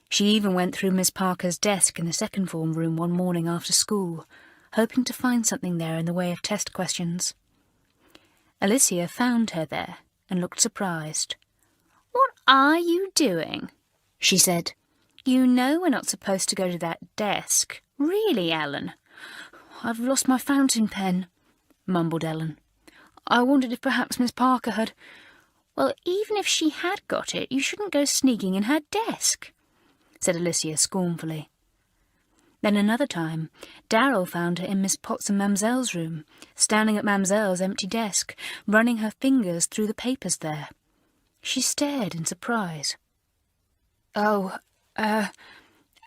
She even went through Miss Parker's desk in the second form room one morning after school, hoping to find something there in the way of test questions. Alicia found her there and looked surprised. "What are you doing?" she said. "You know we're not supposed to go to that desk. Really, Ellen?" "I've lost my fountain pen," mumbled Ellen. "I wondered if perhaps Miss Parker had—" "Well, even if she had got it, you shouldn't go sneaking in her desk," said Alicia scornfully. Then another time, Darrell found her in Miss Potts and Mamselle's room, standing at Mamselle's empty desk, running her fingers through the papers there. She stared in surprise. "Oh,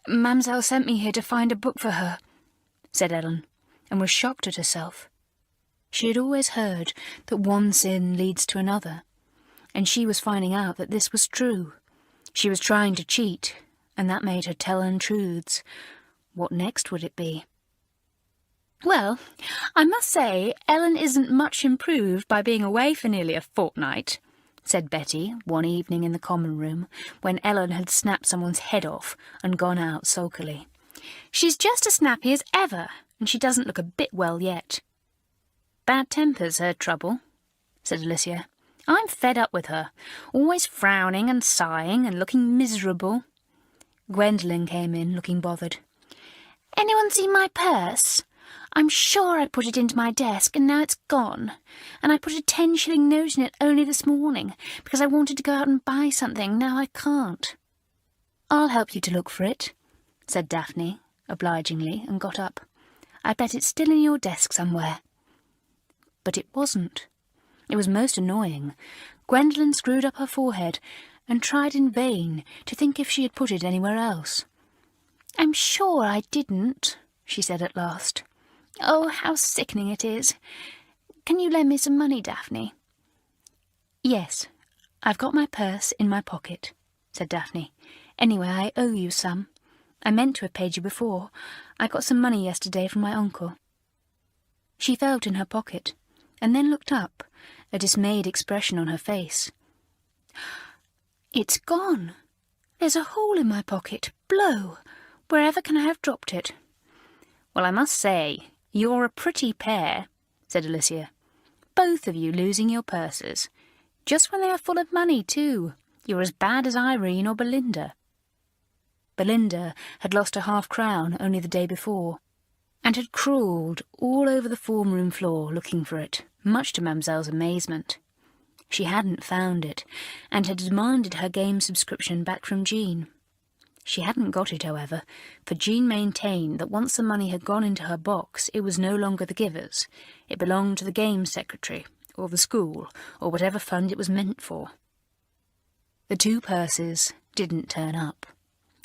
Mamselle sent me here to find a book for her," said Ellen, and was shocked at herself. She had always heard that one sin leads to another, and she was finding out that this was true. She was trying to cheat, and that made her tell untruths. What next would it be? "Well, I must say Ellen isn't much improved by being away for nearly a fortnight," said Betty one evening in the common room, when Ellen had snapped someone's head off and gone out sulkily. "She's just as snappy as ever, and she doesn't look a bit well yet." "Bad temper's her trouble," said Alicia. "I'm fed up with her, always frowning and sighing and looking miserable." Gwendolen came in, looking bothered. "Anyone see my purse? I'm sure I put it into my desk and now it's gone. And I put a 10-shilling note in it only this morning because I wanted to go out and buy something. Now I can't." "I'll help you to look for it," said Daphne, obligingly, and got up. "I bet it's still in your desk somewhere." But it wasn't. It was most annoying. Gwendolen screwed up her forehead and tried in vain to think if she had put it anywhere else. "I'm sure I didn't," she said at last. "Oh, how sickening it is. Can you lend me some money, Daphne?" "Yes, I've got my purse in my pocket," said Daphne. "Anyway, I owe you some. I meant to have paid you before. I got some money yesterday from my uncle." She felt in her pocket, and then looked up, a dismayed expression on her face. "It's gone. There's a hole in my pocket. Blow! Wherever can I have dropped it?" "Well, I must say, you're a pretty pair," said Alicia. "Both of you losing your purses. Just when they are full of money, too. You're as bad as Irene or Belinda." Belinda had lost a half-crown only the day before, and had crawled all over the form-room floor looking for it, much to Mamselle's amazement. She hadn't found it, and had demanded her game subscription back from Jean. She hadn't got it, however, for Jean maintained that once the money had gone into her box, it was no longer the giver's. It belonged to the games secretary, or the school, or whatever fund it was meant for. The 2 purses didn't turn up.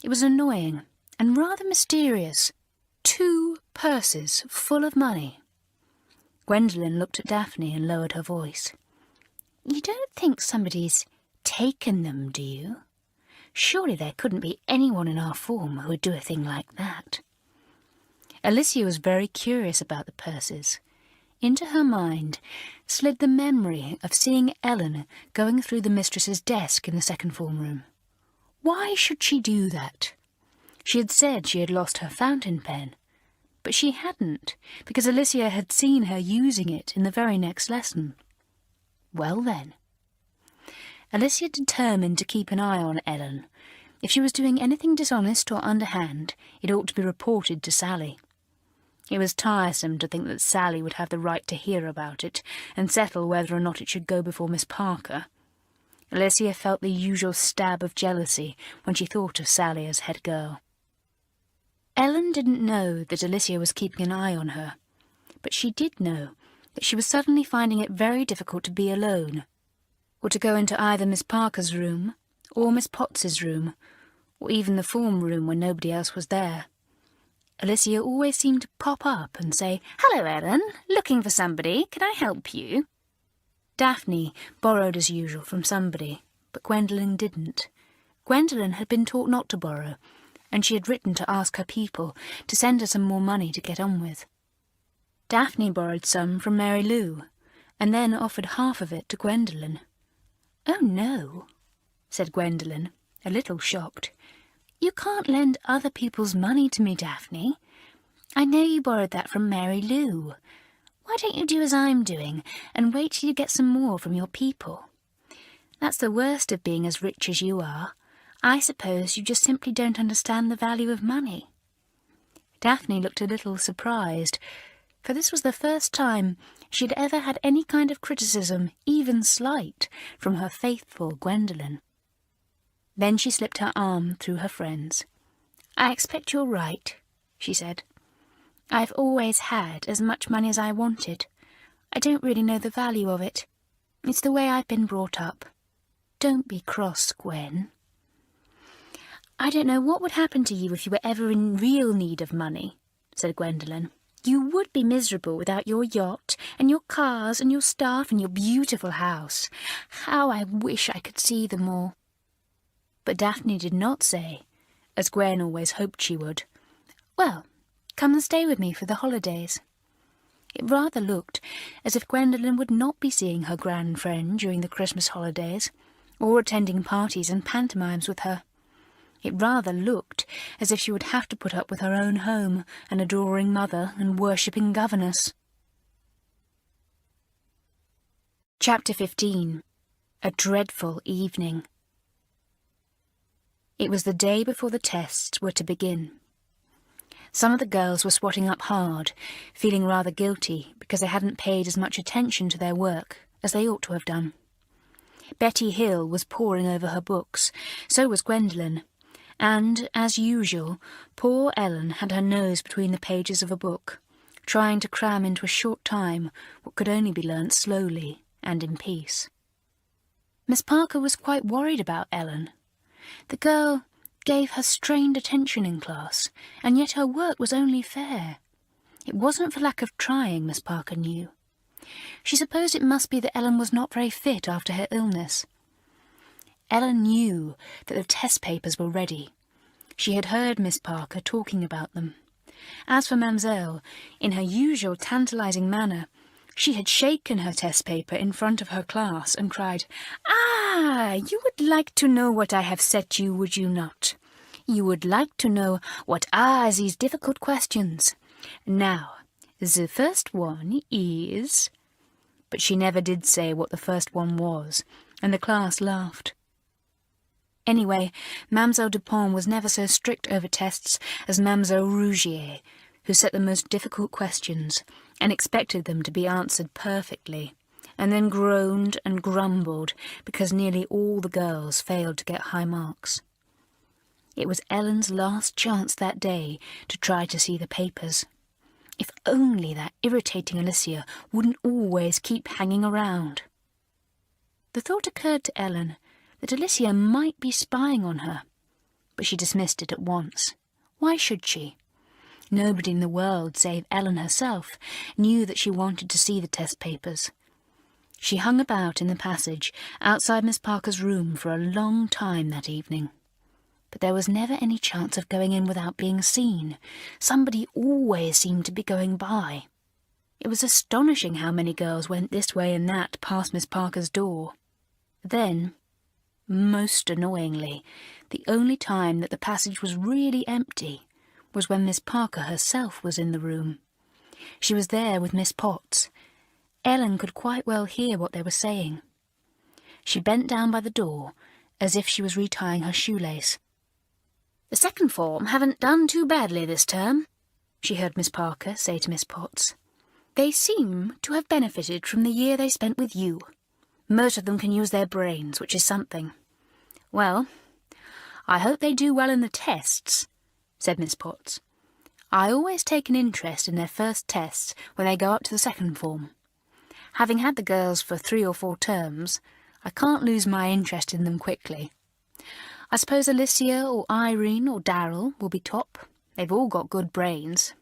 It was annoying and rather mysterious. 2 purses full of money. Gwendolen looked at Daphne and lowered her voice. "You don't think somebody's taken them, do you? Surely there couldn't be anyone in our form who would do a thing like that." Alicia was very curious about the purses. Into her mind slid the memory of seeing Ellen going through the mistress's desk in the second form room. Why should she do that? She had said she had lost her fountain pen, but she hadn't, because Alicia had seen her using it in the very next lesson. Well then. Alicia determined to keep an eye on Ellen. If she was doing anything dishonest or underhand, it ought to be reported to Sally. It was tiresome to think that Sally would have the right to hear about it and settle whether or not it should go before Miss Parker. Alicia felt the usual stab of jealousy when she thought of Sally as head girl. Ellen didn't know that Alicia was keeping an eye on her, but she did know that she was suddenly finding it very difficult to be alone, or to go into either Miss Parker's room, or Miss Potts's room, or even the form room when nobody else was there. Alicia always seemed to pop up and say, "Hello, Ellen. Looking for somebody. Can I help you?" Daphne borrowed as usual from somebody, but Gwendolen didn't. Gwendolen had been taught not to borrow, and she had written to ask her people to send her some more money to get on with. Daphne borrowed some from Mary Lou, and then offered half of it to Gwendolen. "Oh, no," said Gwendolen, a little shocked. "You can't lend other people's money to me, Daphne. I know you borrowed that from Mary Lou. Why don't you do as I'm doing and wait till you get some more from your people? That's the worst of being as rich as you are. I suppose you just simply don't understand the value of money." Daphne looked a little surprised, for this was the first time she had ever had any kind of criticism, even slight, from her faithful Gwendolen. Then she slipped her arm through her friend's. "I expect you're right," she said. "I've always had as much money as I wanted. I don't really know the value of it. It's the way I've been brought up. Don't be cross, Gwen." "I don't know what would happen to you if you were ever in real need of money," said Gwendolen. "You would be miserable without your yacht and your cars and your staff and your beautiful house. How I wish I could see them all." But Daphne did not say, as Gwen always hoped she would, "Well, come and stay with me for the holidays." It rather looked as if Gwendolen would not be seeing her grand friend during the Christmas holidays, or attending parties and pantomimes with her. It rather looked as if she would have to put up with her own home, an adoring mother and worshipping governess. Chapter 15. A Dreadful Evening. It was the day before the tests were to begin. Some of the girls were swatting up hard, feeling rather guilty because they hadn't paid as much attention to their work as they ought to have done. Betty Hill was poring over her books, so was Gwendolen, and, as usual, poor Ellen had her nose between the pages of a book, trying to cram into a short time what could only be learnt slowly and in peace. Miss Parker was quite worried about Ellen. The girl gave her strained attention in class, and yet her work was only fair. It wasn't for lack of trying, Miss Parker knew. She supposed it must be that Ellen was not very fit after her illness. Ellen knew that the test papers were ready. She had heard Miss Parker talking about them. As for Mamselle, in her usual tantalising manner, she had shaken her test paper in front of her class and cried, "Ah, you would like to know what I have set you, would you not? You would like to know what are these difficult questions. Now, the first one is—" But she never did say what the first one was, and the class laughed. Anyway, Mademoiselle Dupont was never so strict over tests as Mademoiselle Rougier, who set the most difficult questions and expected them to be answered perfectly, and then groaned and grumbled because nearly all the girls failed to get high marks. It was Ellen's last chance that day to try to see the papers. If only that irritating Alicia wouldn't always keep hanging around. The thought occurred to Ellen that Alicia might be spying on her, but she dismissed it at once. Why should she? Nobody in the world, save Ellen herself, knew that she wanted to see the test papers. She hung about in the passage outside Miss Parker's room for a long time that evening. But there was never any chance of going in without being seen. Somebody always seemed to be going by. It was astonishing how many girls went this way and that past Miss Parker's door. Then, most annoyingly, the only time that the passage was really empty was when Miss Parker herself was in the room. She was there with Miss Potts. Ellen could quite well hear what they were saying. She bent down by the door, as if she was retying her shoelace. "The second form haven't done too badly this term," she heard Miss Parker say to Miss Potts. "They seem to have benefited from the year they spent with you. Most of them can use their brains, which is something. Well, I hope they do well in the tests," said Miss Potts. "I always take an interest in their first tests when they go up to the second form. Having had the girls for 3 or 4 terms, I can't lose my interest in them quickly. I suppose Alicia or Irene or Darrell will be top. They've all got good brains."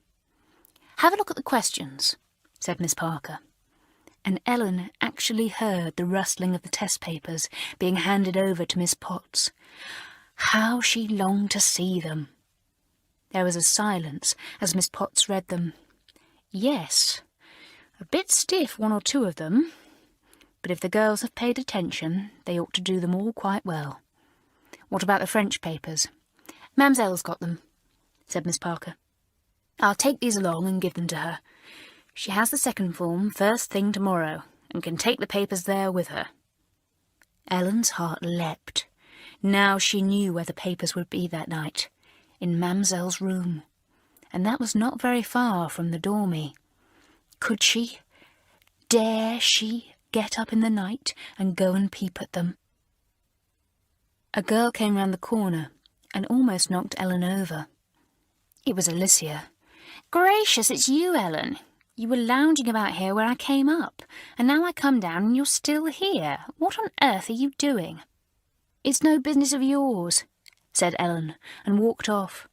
"Have a look at the questions," said Miss Parker. and Ellen actually heard the rustling of the test papers being handed over to Miss Potts. How she longed to see them! There was a silence as Miss Potts read them. Yes, a bit stiff, one or two of them, but if the girls have paid attention, they ought to do them all quite well. What about the French papers? Mamselle's got them, said Miss Parker. I'll take these along and give them to her. She has the second form first thing tomorrow, and can take the papers there with her. Ellen's heart leapt. Now she knew where the papers would be that night, in Mamselle's room, and that was not very far from the dormy. Could she, dare she, get up in the night and go and peep at them? A girl came round the corner and almost knocked Ellen over. It was Alicia. Gracious, it's you, Ellen. You were lounging about here where I came up, and now I come down and you're still here. What on earth are you doing? It's no business of yours, said Ellen, and walked off.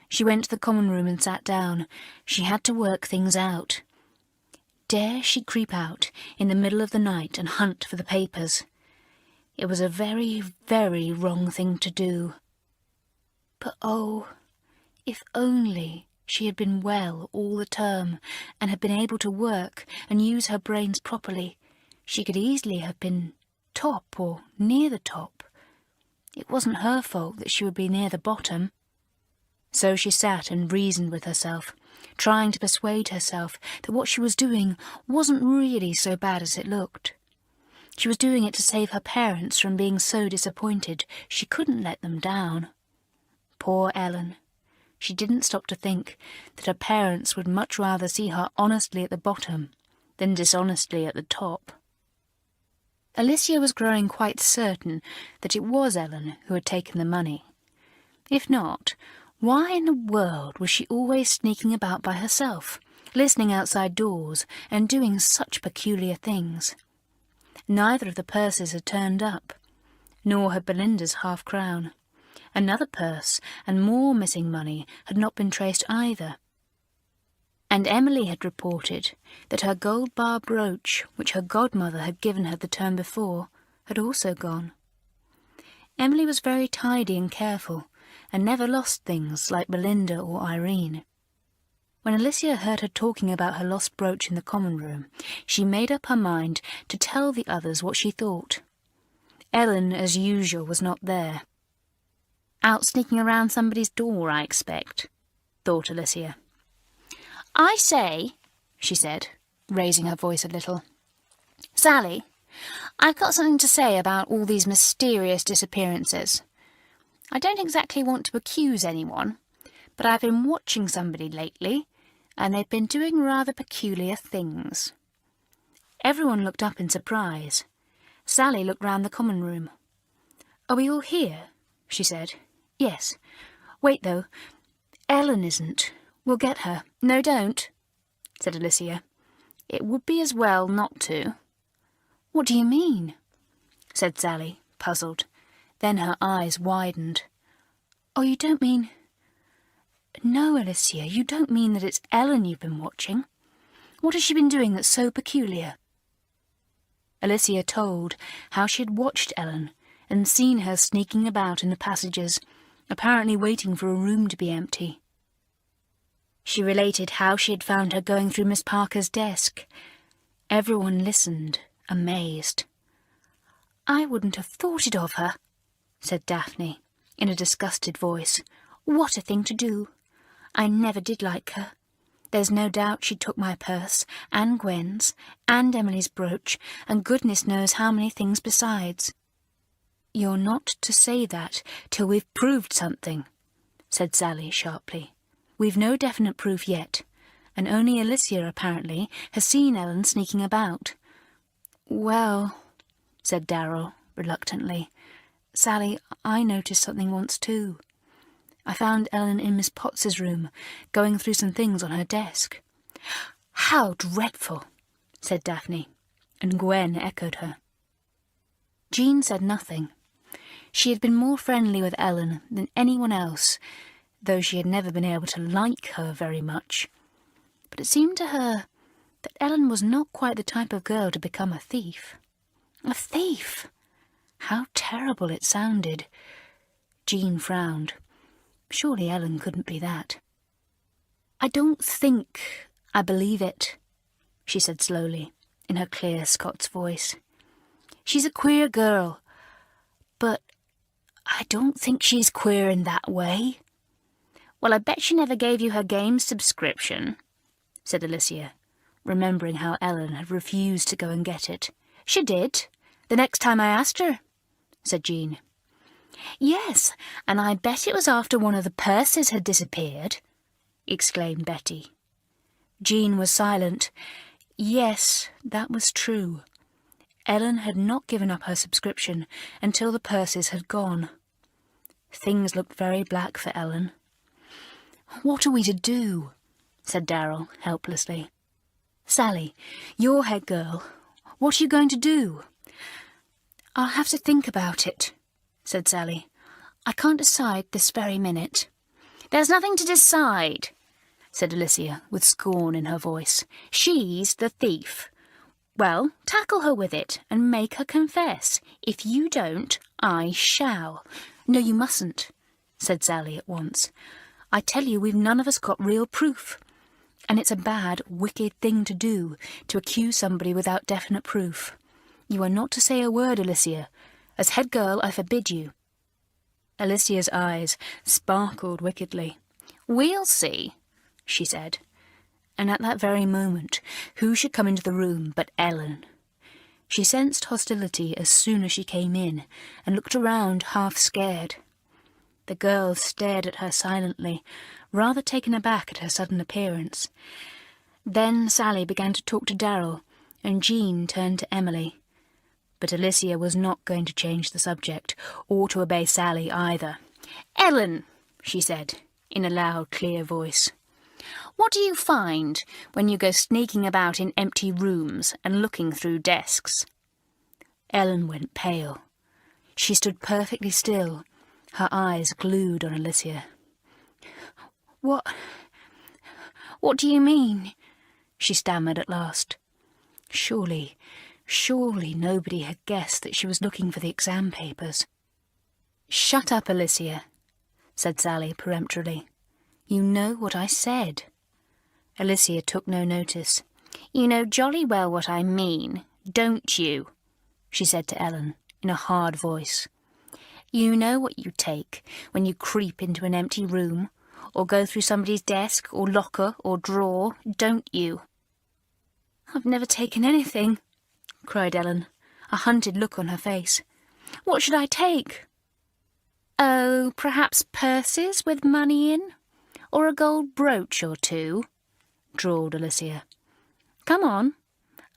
She went to the common room and sat down. She had to work things out. Dare she creep out in the middle of the night and hunt for the papers? It was a very, very wrong thing to do. But oh, if only she had been well all the term and had been able to work and use her brains properly, she could easily have been top or near the top. It wasn't her fault that she would be near the bottom. So she sat and reasoned with herself, trying to persuade herself that what she was doing wasn't really so bad as it looked. She was doing it to save her parents from being so disappointed she couldn't let them down. Poor Ellen. She didn't stop to think that her parents would much rather see her honestly at the bottom than dishonestly at the top. Alicia was growing quite certain that it was Ellen who had taken the money. If not, why in the world was she always sneaking about by herself, listening outside doors and doing such peculiar things? Neither of the purses had turned up, nor had Belinda's half-crown. Another purse and more missing money had not been traced either. And Emily had reported that her gold bar brooch, which her godmother had given her the term before, had also gone. Emily was very tidy and careful, and never lost things like Belinda or Irene. When Alicia heard her talking about her lost brooch in the common room, she made up her mind to tell the others what she thought. Ellen, as usual, was not there. Out sneaking around somebody's door, I expect, thought Alicia. I say, she said, raising her voice a little. Sally, I've got something to say about all these mysterious disappearances. I don't exactly want to accuse anyone, but I've been watching somebody lately, and they've been doing rather peculiar things. Everyone looked up in surprise. Sally looked round the common room. Are we all here? She said. Yes. Wait, though. Ellen isn't. We'll get her. No, don't, said Alicia. It would be as well not to. What do you mean? Said Sally, puzzled. Then her eyes widened. Oh, you don't mean... No, Alicia, you don't mean that it's Ellen you've been watching. What has she been doing that's so peculiar? Alicia told how she had watched Ellen and seen her sneaking about in the passages, apparently waiting for a room to be empty. She related how she had found her going through Miss Parker's desk. Everyone listened, amazed. I wouldn't have thought it of her, said Daphne, in a disgusted voice. What a thing to do! I never did like her. There's no doubt she took my purse, and Gwen's, and Emily's brooch, and goodness knows how many things besides. You're not to say that till we've proved something, said Sally sharply. We've no definite proof yet, and only Alicia, apparently, has seen Ellen sneaking about. Well, said Darrell reluctantly. Sally, I noticed something once too. I found Ellen in Miss Potts's room, going through some things on her desk. How dreadful, said Daphne, and Gwen echoed her. Jean said nothing. She had been more friendly with Ellen than anyone else, though she had never been able to like her very much. But it seemed to her that Ellen was not quite the type of girl to become a thief. A thief! How terrible it sounded. Jean frowned. Surely Ellen couldn't be that. "I don't think I believe it," she said slowly, in her clear Scots voice. "She's a queer girl, but I don't think she's queer in that way." "Well, I bet she never gave you her game subscription," said Alicia, remembering how Ellen had refused to go and get it. "She did, the next time I asked her," said Jean. "Yes, and I bet it was after one of the purses had disappeared," exclaimed Betty. Jean was silent. Yes, that was true. Ellen had not given up her subscription until the purses had gone. Things looked very black for Ellen. "What are we to do?" said Darrell helplessly. "Sally, you're head girl. What are you going to do?" "I'll have to think about it," said Sally. "I can't decide this very minute." "There's nothing to decide," said Alicia, with scorn in her voice. "She's the thief. Well, tackle her with it and make her confess. If you don't, I shall." "No, you mustn't," said Sally at once. "I tell you, we've none of us got real proof. And it's a bad, wicked thing to do, to accuse somebody without definite proof. You are not to say a word, Alicia. As head girl, I forbid you." Alicia's eyes sparkled wickedly. "We'll see," she said. And at that very moment, who should come into the room but Ellen? She sensed hostility as soon as she came in, and looked around half scared. The girls stared at her silently, rather taken aback at her sudden appearance. Then Sally began to talk to Darrell, and Jean turned to Emily. But Alicia was not going to change the subject, or to obey Sally either. "Ellen," she said, in a loud, clear voice, "what do you find when you go sneaking about in empty rooms and looking through desks?" Ellen went pale. She stood perfectly still, her eyes glued on Alicia. What do you mean?" she stammered at last. Surely nobody had guessed that she was looking for the exam papers. "Shut up, Alicia," said Sally peremptorily. "You know what I said." Alicia took no notice. "You know jolly well what I mean, don't you?" she said to Ellen, in a hard voice. "You know what you take when you creep into an empty room, or go through somebody's desk, or locker, or drawer, don't you?" "I've never taken anything," cried Ellen, a hunted look on her face. "What should I take?" "Oh, perhaps purses with money in, or a gold brooch or two," drawled Alicia. "Come on,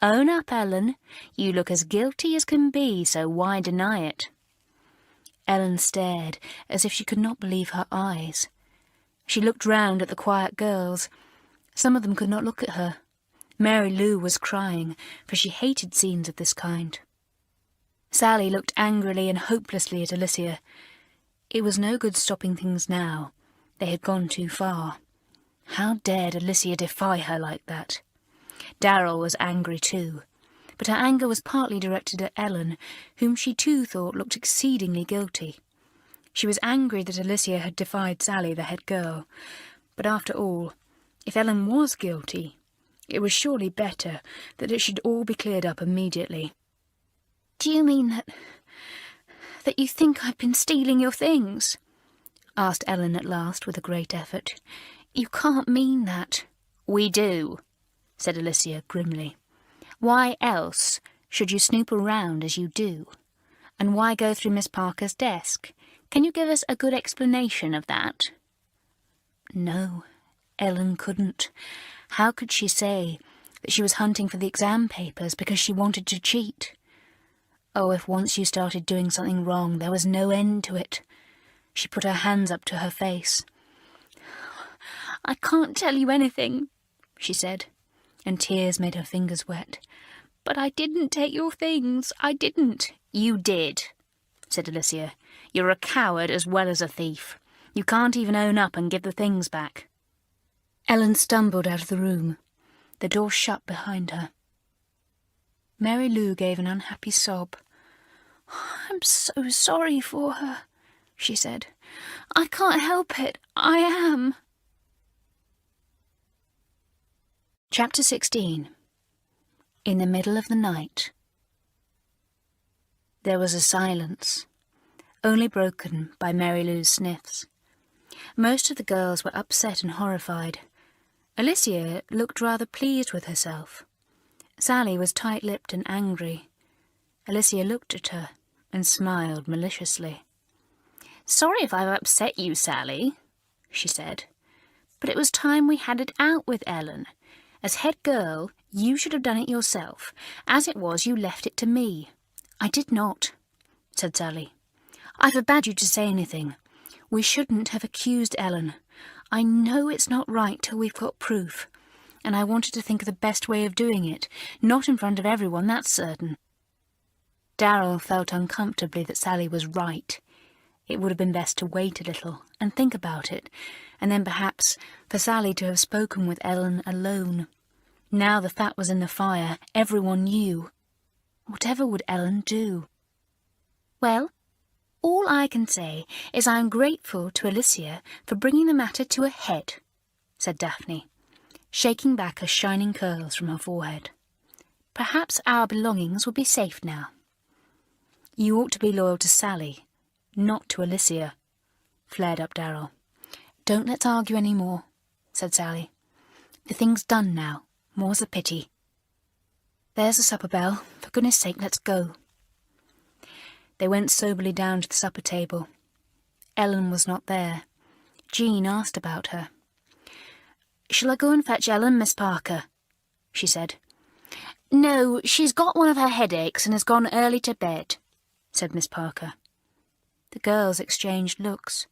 own up, Ellen. You look as guilty as can be, so why deny it?" Ellen stared as if she could not believe her eyes. She looked round at the quiet girls. Some of them could not look at her. Mary Lou was crying, for she hated scenes of this kind. Sally looked angrily and hopelessly at Alicia. It was no good stopping things now. They had gone too far. How dared Alicia defy her like that? Darrell was angry too, but her anger was partly directed at Ellen, whom she too thought looked exceedingly guilty. She was angry that Alicia had defied Sally, the head girl, but after all, if Ellen was guilty, it was surely better that it should all be cleared up immediately. "Do you mean that you think I've been stealing your things?" asked Ellen at last with a great effort. "You can't mean that." "We do," said Alicia grimly. "Why else should you snoop around as you do? And why go through Miss Parker's desk? Can you give us a good explanation of that?" No, Ellen couldn't. How could she say that she was hunting for the exam papers because she wanted to cheat? Oh, if once you started doing something wrong, there was no end to it. She put her hands up to her face. "I can't tell you anything," she said, and tears made her fingers wet. "But I didn't take your things. I didn't." "You did," said Alicia. "You're a coward as well as a thief. You can't even own up and give the things back." Ellen stumbled out of the room. The door shut behind her. Mary Lou gave an unhappy sob. "I'm so sorry for her," she said. "I can't help it. I am." Chapter 16. In the middle of the night. There was a silence, only broken by Mary Lou's sniffs. Most of the girls were upset and horrified. Alicia looked rather pleased with herself. Sally was tight-lipped and angry. Alicia looked at her and smiled maliciously. "Sorry if I've upset you, Sally," she said. "But it was time we had it out with Ellen. As head girl, you should have done it yourself. As it was, you left it to me." "I did not," said Sally. "I forbade you to say anything. We shouldn't have accused Ellen. I know it's not right till we've got proof, and I wanted to think of the best way of doing it, not in front of everyone, that's certain." Darrell felt uncomfortably that Sally was right. It would have been best to wait a little and think about it, and then perhaps for Sally to have spoken with Ellen alone. Now the fat was in the fire, everyone knew. Whatever would Ellen do? "Well, all I can say is I am grateful to Alicia for bringing the matter to a head," said Daphne, shaking back her shining curls from her forehead. "Perhaps our belongings will be safe now." "You ought to be loyal to Sally, not to Alicia," flared up Darrell. "Don't let's argue any more," said Sally. "The thing's done now, more's the pity. There's the supper bell. For goodness sake, let's go." They went soberly down to the supper table. Ellen was not there. Jean asked about her. "Shall I go and fetch Ellen, Miss Parker?" she said. "No, she's got one of her headaches and has gone early to bed," said Miss Parker. The girls exchanged looks,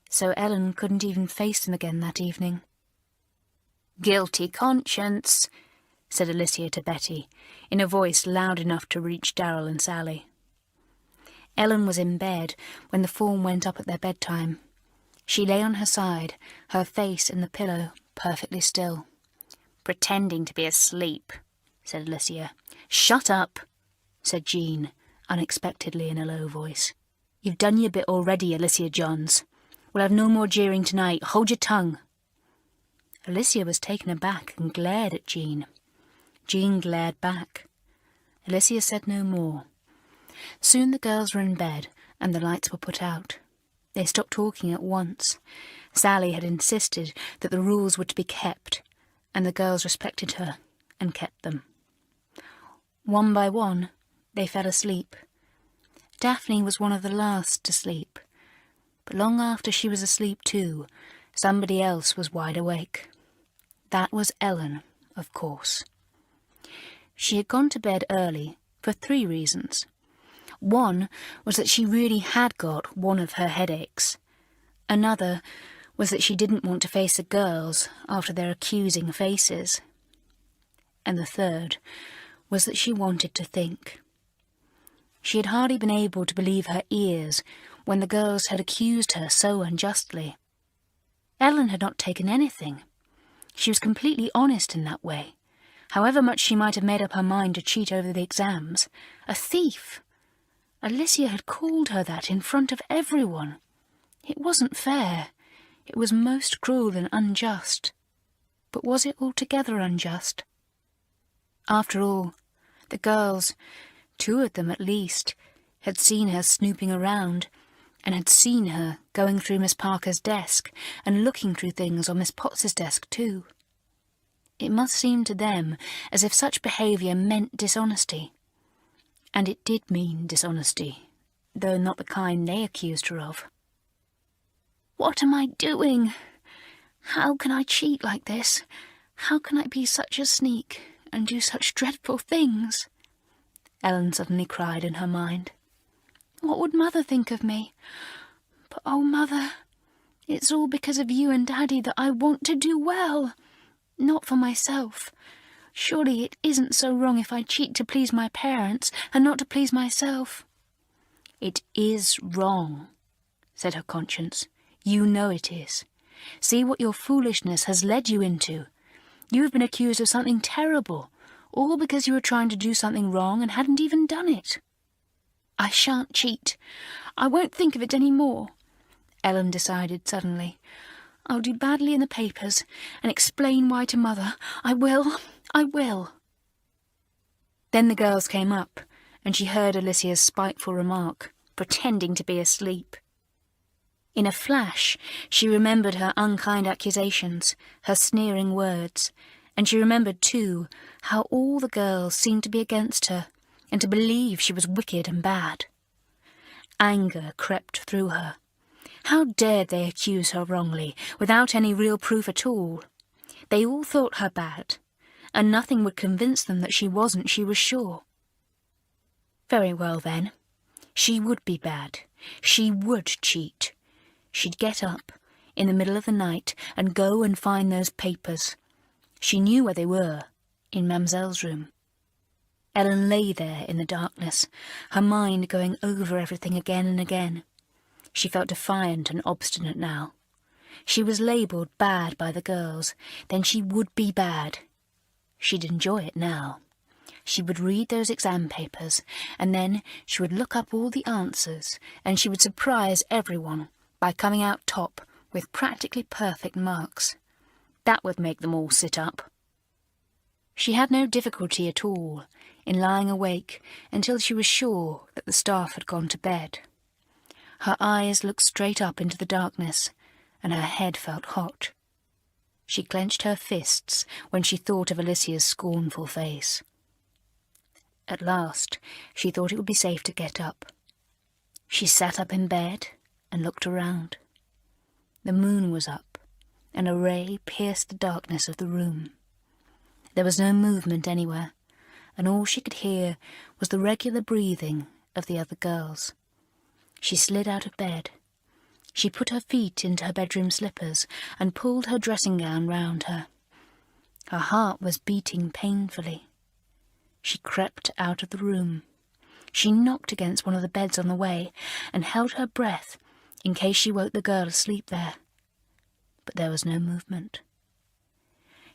so Ellen couldn't even face them again that evening. "Guilty conscience," said Alicia to Betty, in a voice loud enough to reach Darrell and Sally. Ellen was in bed when the form went up at their bedtime. She lay on her side, her face in the pillow, perfectly still. "Pretending to be asleep," said Alicia. "Shut up," said Jean, unexpectedly in a low voice. "You've done your bit already, Alicia Johns. We'll have no more jeering tonight. Hold your tongue." Alicia was taken aback and glared at Jean. Jean glared back. Alicia said no more. Soon the girls were in bed and the lights were put out. They stopped talking at once. Sally had insisted that the rules were to be kept, and the girls respected her and kept them. One by one, they fell asleep. Daphne was one of the last to sleep, but long after she was asleep too, somebody else was wide awake. That was Ellen, of course. She had gone to bed early for 3 reasons. One was that she really had got one of her headaches. Another was that she didn't want to face the girls after their accusing faces. And the third was that she wanted to think. She had hardly been able to believe her ears when the girls had accused her so unjustly. Ellen had not taken anything. She was completely honest in that way. However much she might have made up her mind to cheat over the exams, a thief! Alicia had called her that in front of everyone. It wasn't fair. It was most cruel and unjust. But was it altogether unjust? After all, the girls, 2 of them at least, had seen her snooping around, and had seen her going through Miss Parker's desk and looking through things on Miss Potts's desk too. It must seem to them as if such behaviour meant dishonesty. And it did mean dishonesty, though not the kind they accused her of. "What am I doing? How can I cheat like this? How can I be such a sneak and do such dreadful things?" Ellen suddenly cried in her mind. "What would Mother think of me? But, oh, Mother, it's all because of you and Daddy that I want to do well, not for myself. Surely it isn't so wrong if I cheat to please my parents and not to please myself." "It is wrong," said her conscience. "You know it is. See what your foolishness has led you into. You have been accused of something terrible, all because you were trying to do something wrong and hadn't even done it." "I shan't cheat. I won't think of it any more," Ellen decided suddenly. "I'll do badly in the papers and explain why to Mother. I will. Then the girls came up, and she heard Alicia's spiteful remark, pretending to be asleep. In a flash, she remembered her unkind accusations, her sneering words, and she remembered, too, how all the girls seemed to be against her and to believe she was wicked and bad. Anger crept through her. How dared they accuse her wrongly, without any real proof at all? They all thought her bad, and nothing would convince them that she wasn't, she was sure. Very well, then. She would be bad. She would cheat. She'd get up, in the middle of the night, and go and find those papers. She knew where they were, in Mamselle's room. Ellen lay there in the darkness, her mind going over everything again and again. She felt defiant and obstinate now. She was labelled bad by the girls, then she would be bad. She'd enjoy it now. She would read those exam papers, and then she would look up all the answers, and she would surprise everyone by coming out top with practically perfect marks. That would make them all sit up. She had no difficulty at all in lying awake until she was sure that the staff had gone to bed. Her eyes looked straight up into the darkness, and her head felt hot. She clenched her fists when she thought of Alicia's scornful face. At last, she thought it would be safe to get up. She sat up in bed and looked around. The moon was up, and a ray pierced the darkness of the room. There was no movement anywhere, and all she could hear was the regular breathing of the other girls. She slid out of bed. She put her feet into her bedroom slippers and pulled her dressing gown round her. Her heart was beating painfully. She crept out of the room. She knocked against one of the beds on the way and held her breath in case she woke the girl asleep there. But there was no movement.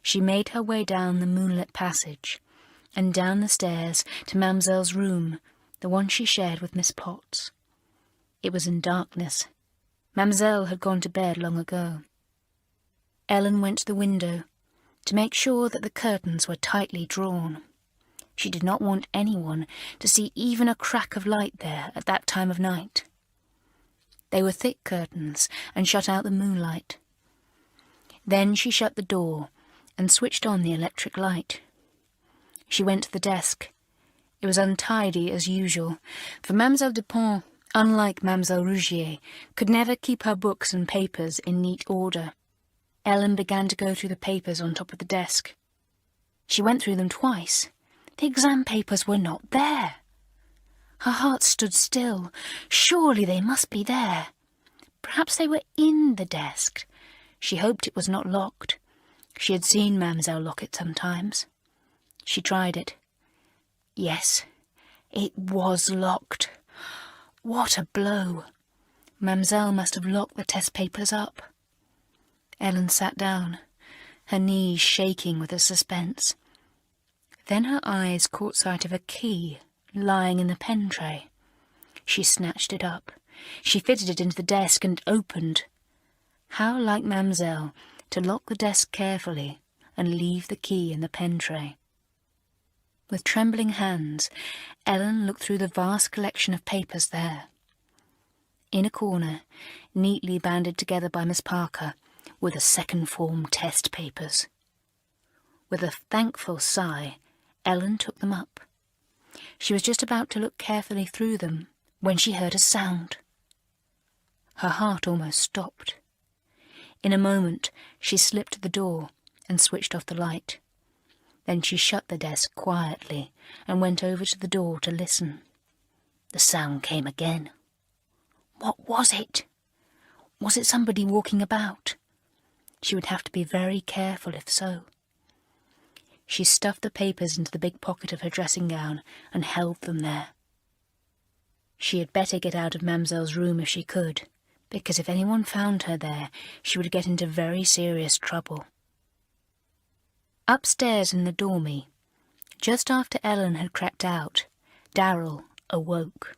She made her way down the moonlit passage and down the stairs to Mamselle's room, the one she shared with Miss Potts. It was in darkness. Mamselle had gone to bed long ago. Ellen went to the window to make sure that the curtains were tightly drawn. She did not want anyone to see even a crack of light there at that time of night. They were thick curtains and shut out the moonlight. Then she shut the door and switched on the electric light. She went to the desk. It was untidy as usual, for Mademoiselle Dupont, unlike Mademoiselle Rougier, could never keep her books and papers in neat order. Ellen began to go through the papers on top of the desk. She went through them twice. The exam papers were not there. Her heart stood still. Surely they must be there. Perhaps they were in the desk. She hoped it was not locked. She had seen Mademoiselle lock it sometimes. She tried it. Yes, it was locked. What a blow! Mademoiselle must have locked the test papers up. Ellen sat down, her knees shaking with the suspense. Then her eyes caught sight of a key lying in the pen tray. She snatched it up. She fitted it into the desk and opened. How like Mademoiselle to lock the desk carefully and leave the key in the pen tray. With trembling hands, Ellen looked through the vast collection of papers there. In a corner, neatly banded together by Miss Parker, were the second form test papers. With a thankful sigh, Ellen took them up. She was just about to look carefully through them when she heard a sound. Her heart almost stopped. In a moment, she slipped to the door and switched off the light. Then she shut the desk quietly and went over to the door to listen. The sound came again. What was it? Was it somebody walking about? She would have to be very careful if so. She stuffed the papers into the big pocket of her dressing gown and held them there. She had better get out of Mamselle's room if she could, because if anyone found her there, she would get into very serious trouble. Upstairs in the dormy, just after Ellen had crept out, Darrell awoke.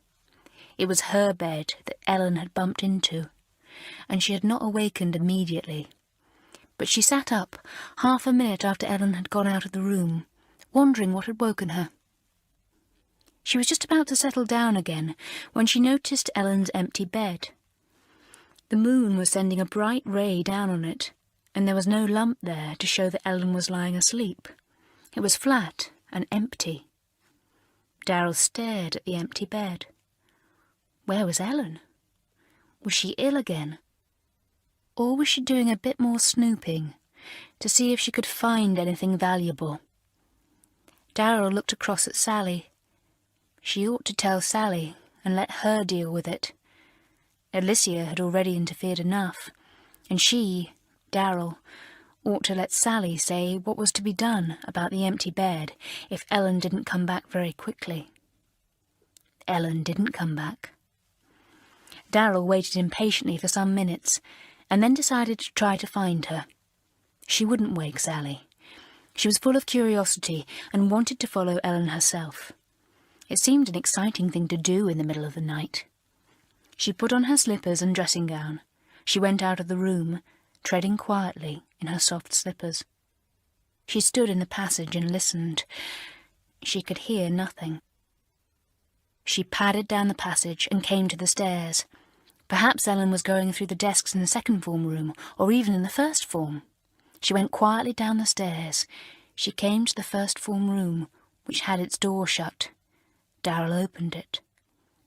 It was her bed that Ellen had bumped into, and she had not awakened immediately. But she sat up half a minute after Ellen had gone out of the room, wondering what had woken her. She was just about to settle down again when she noticed Ellen's empty bed. The moon was sending a bright ray down on it, and there was no lump there to show that Ellen was lying asleep. It was flat and empty. Darrell stared at the empty bed. Where was Ellen? Was she ill again? Or was she doing a bit more snooping to see if she could find anything valuable? Darrell looked across at Sally. She ought to tell Sally and let her deal with it. Alicia had already interfered enough, and she, Darrell, ought to let Sally say what was to be done about the empty bed if Ellen didn't come back very quickly. Ellen didn't come back. Darrell waited impatiently for some minutes, and then decided to try to find her. She wouldn't wake Sally. She was full of curiosity and wanted to follow Ellen herself. It seemed an exciting thing to do in the middle of the night. She put on her slippers and dressing gown. She went out of the room, treading quietly in her soft slippers. She stood in the passage and listened. She could hear nothing. She padded down the passage and came to the stairs. Perhaps Ellen was going through the desks in the second form room, or even in the first form. She went quietly down the stairs. She came to the first form room, which had its door shut. Darrell opened it.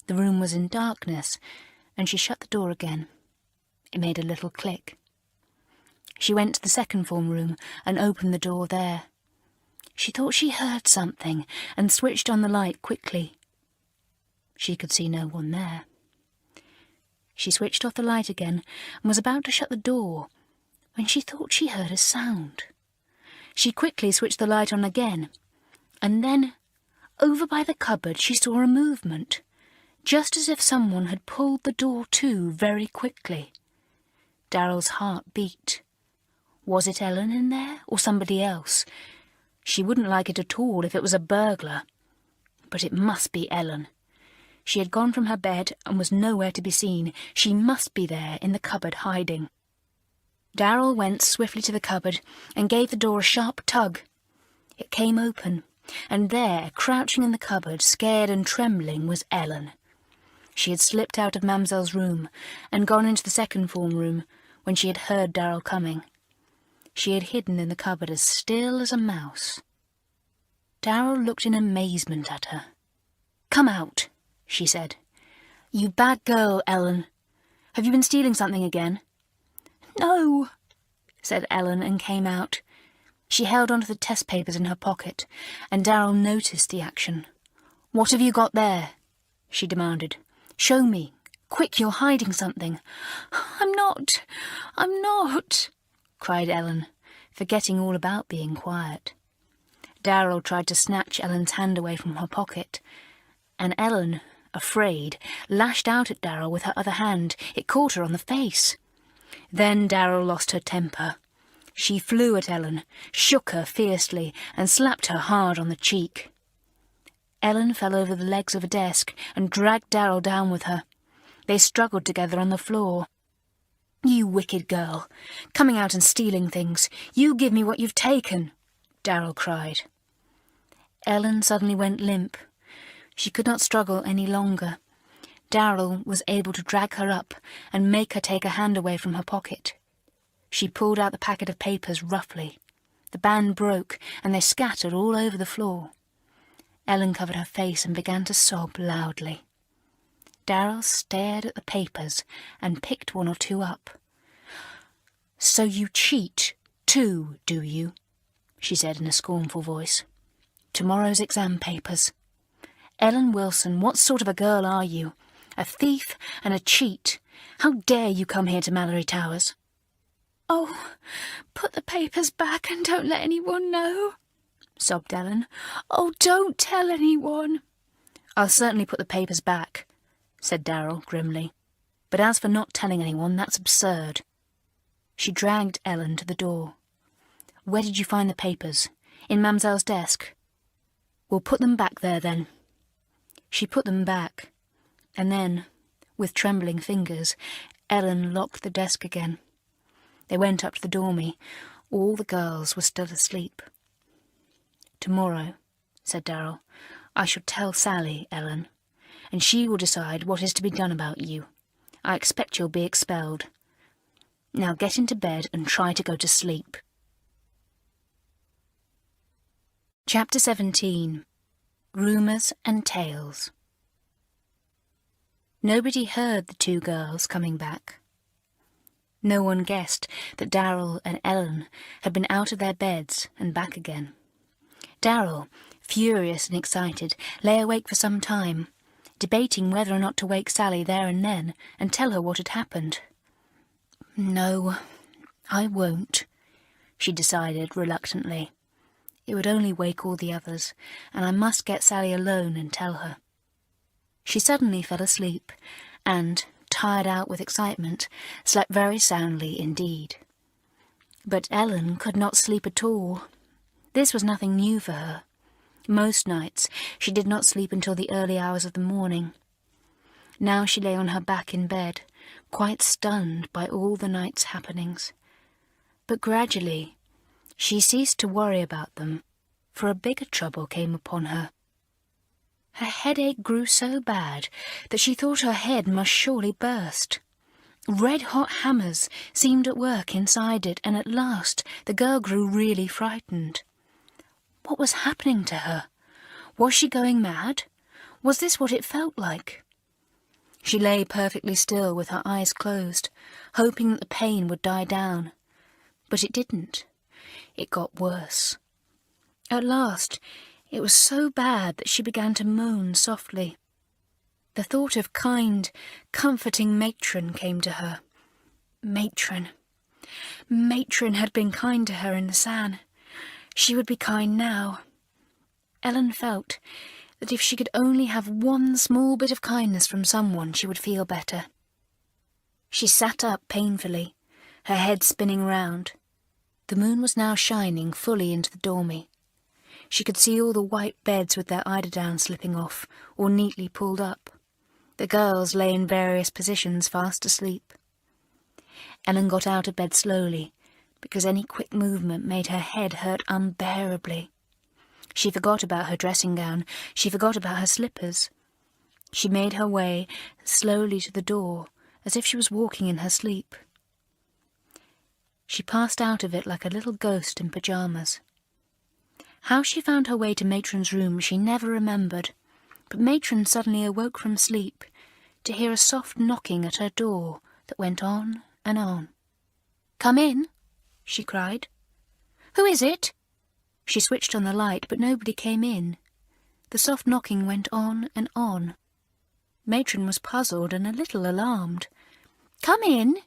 The room was in darkness, and she shut the door again. It made a little click. She went to the second form room and opened the door there. She thought she heard something and switched on the light quickly. She could see no one there. She switched off the light again and was about to shut the door when she thought she heard a sound. She quickly switched the light on again, and then, over by the cupboard, she saw a movement, just as if someone had pulled the door to very quickly. Darrell's heart beat. Was it Ellen in there, or somebody else? She wouldn't like it at all if it was a burglar. But it must be Ellen. She had gone from her bed and was nowhere to be seen. She must be there in the cupboard hiding. Darrell went swiftly to the cupboard and gave the door a sharp tug. It came open, and there, crouching in the cupboard, scared and trembling, was Ellen. She had slipped out of Mamselle's room and gone into the second form room when she had heard Darrell coming. She had hidden in the cupboard as still as a mouse. Darrell looked in amazement at her. "Come out," she said. "You bad girl, Ellen. Have you been stealing something again?" "No," said Ellen, and came out. She held onto the test papers in her pocket, and Darrell noticed the action. "What have you got there?" she demanded. "Show me. Quick, you're hiding something." I'm not, cried Ellen, forgetting all about being quiet. Darrell tried to snatch Ellen's hand away from her pocket, and Ellen, afraid, lashed out at Darrell with her other hand. It caught her on the face. Then Darrell lost her temper. She flew at Ellen, shook her fiercely, and slapped her hard on the cheek. Ellen fell over the legs of a desk and dragged Darrell down with her. They struggled together on the floor. "You wicked girl, coming out and stealing things. You give me what you've taken," Darrell cried. Ellen suddenly went limp. She could not struggle any longer. Darrell was able to drag her up and make her take a hand away from her pocket. She pulled out the packet of papers roughly. The band broke, and they scattered all over the floor. Ellen covered her face and began to sob loudly. Darrell stared at the papers and picked one or two up. "So you cheat, too, do you?" she said in a scornful voice. "Tomorrow's exam papers. Ellen Wilson, what sort of a girl are you? A thief and a cheat. How dare you come here to Malory Towers?" "Oh, put the papers back and don't let anyone know," sobbed Ellen. "Oh, don't tell anyone." "I'll certainly put the papers back," said Darrell grimly. "But as for not telling anyone, that's absurd." She dragged Ellen to the door. Where did you find the papers? In Mamselle's desk? We'll put them back there, then. She put them back, and then, with trembling fingers, Ellen locked the desk again. They went up to the dormy. All the girls were still asleep. "Tomorrow," said Darrell, "I shall tell Sally, Ellen, and she will decide what is to be done about you. I expect you'll be expelled. Now get into bed and try to go to sleep." Chapter 17. Rumours and Tales. Nobody heard the two girls coming back. No one guessed that Darrell and Ellen had been out of their beds and back again. Darrell, furious and excited, lay awake for some time, debating whether or not to wake Sally there and then and tell her what had happened. "No, I won't," she decided reluctantly. "It would only wake all the others, and I must get Sally alone and tell her." She suddenly fell asleep, and, tired out with excitement, slept very soundly indeed. But Ellen could not sleep at all. This was nothing new for her. Most nights she did not sleep until the early hours of the morning. Now she lay on her back in bed, quite stunned by all the night's happenings. But gradually she ceased to worry about them, for a bigger trouble came upon her. Her headache grew so bad that she thought her head must surely burst. Red-hot hammers seemed at work inside it, and at last the girl grew really frightened. What was happening to her? Was she going mad? Was this what it felt like? She lay perfectly still with her eyes closed, hoping that the pain would die down. But it didn't. It got worse. At last, it was so bad that she began to moan softly. The thought of kind, comforting Matron came to her. Matron. Matron had been kind to her in the San. She would be kind now. Ellen felt that if she could only have one small bit of kindness from someone, she would feel better. She sat up painfully, her head spinning round. The moon was now shining fully into the dormy. She could see all the white beds with their eiderdowns slipping off, or neatly pulled up. The girls lay in various positions fast asleep. Ellen got out of bed slowly, because any quick movement made her head hurt unbearably. She forgot about her dressing gown, she forgot about her slippers. She made her way slowly to the door, as if she was walking in her sleep. She passed out of it like a little ghost in pyjamas. How she found her way to Matron's room she never remembered, but Matron suddenly awoke from sleep to hear a soft knocking at her door that went on and on. "Come in," she cried. "Who is it?" She switched on the light, but nobody came in. The soft knocking went on and on. Matron was puzzled and a little alarmed. "Come in,"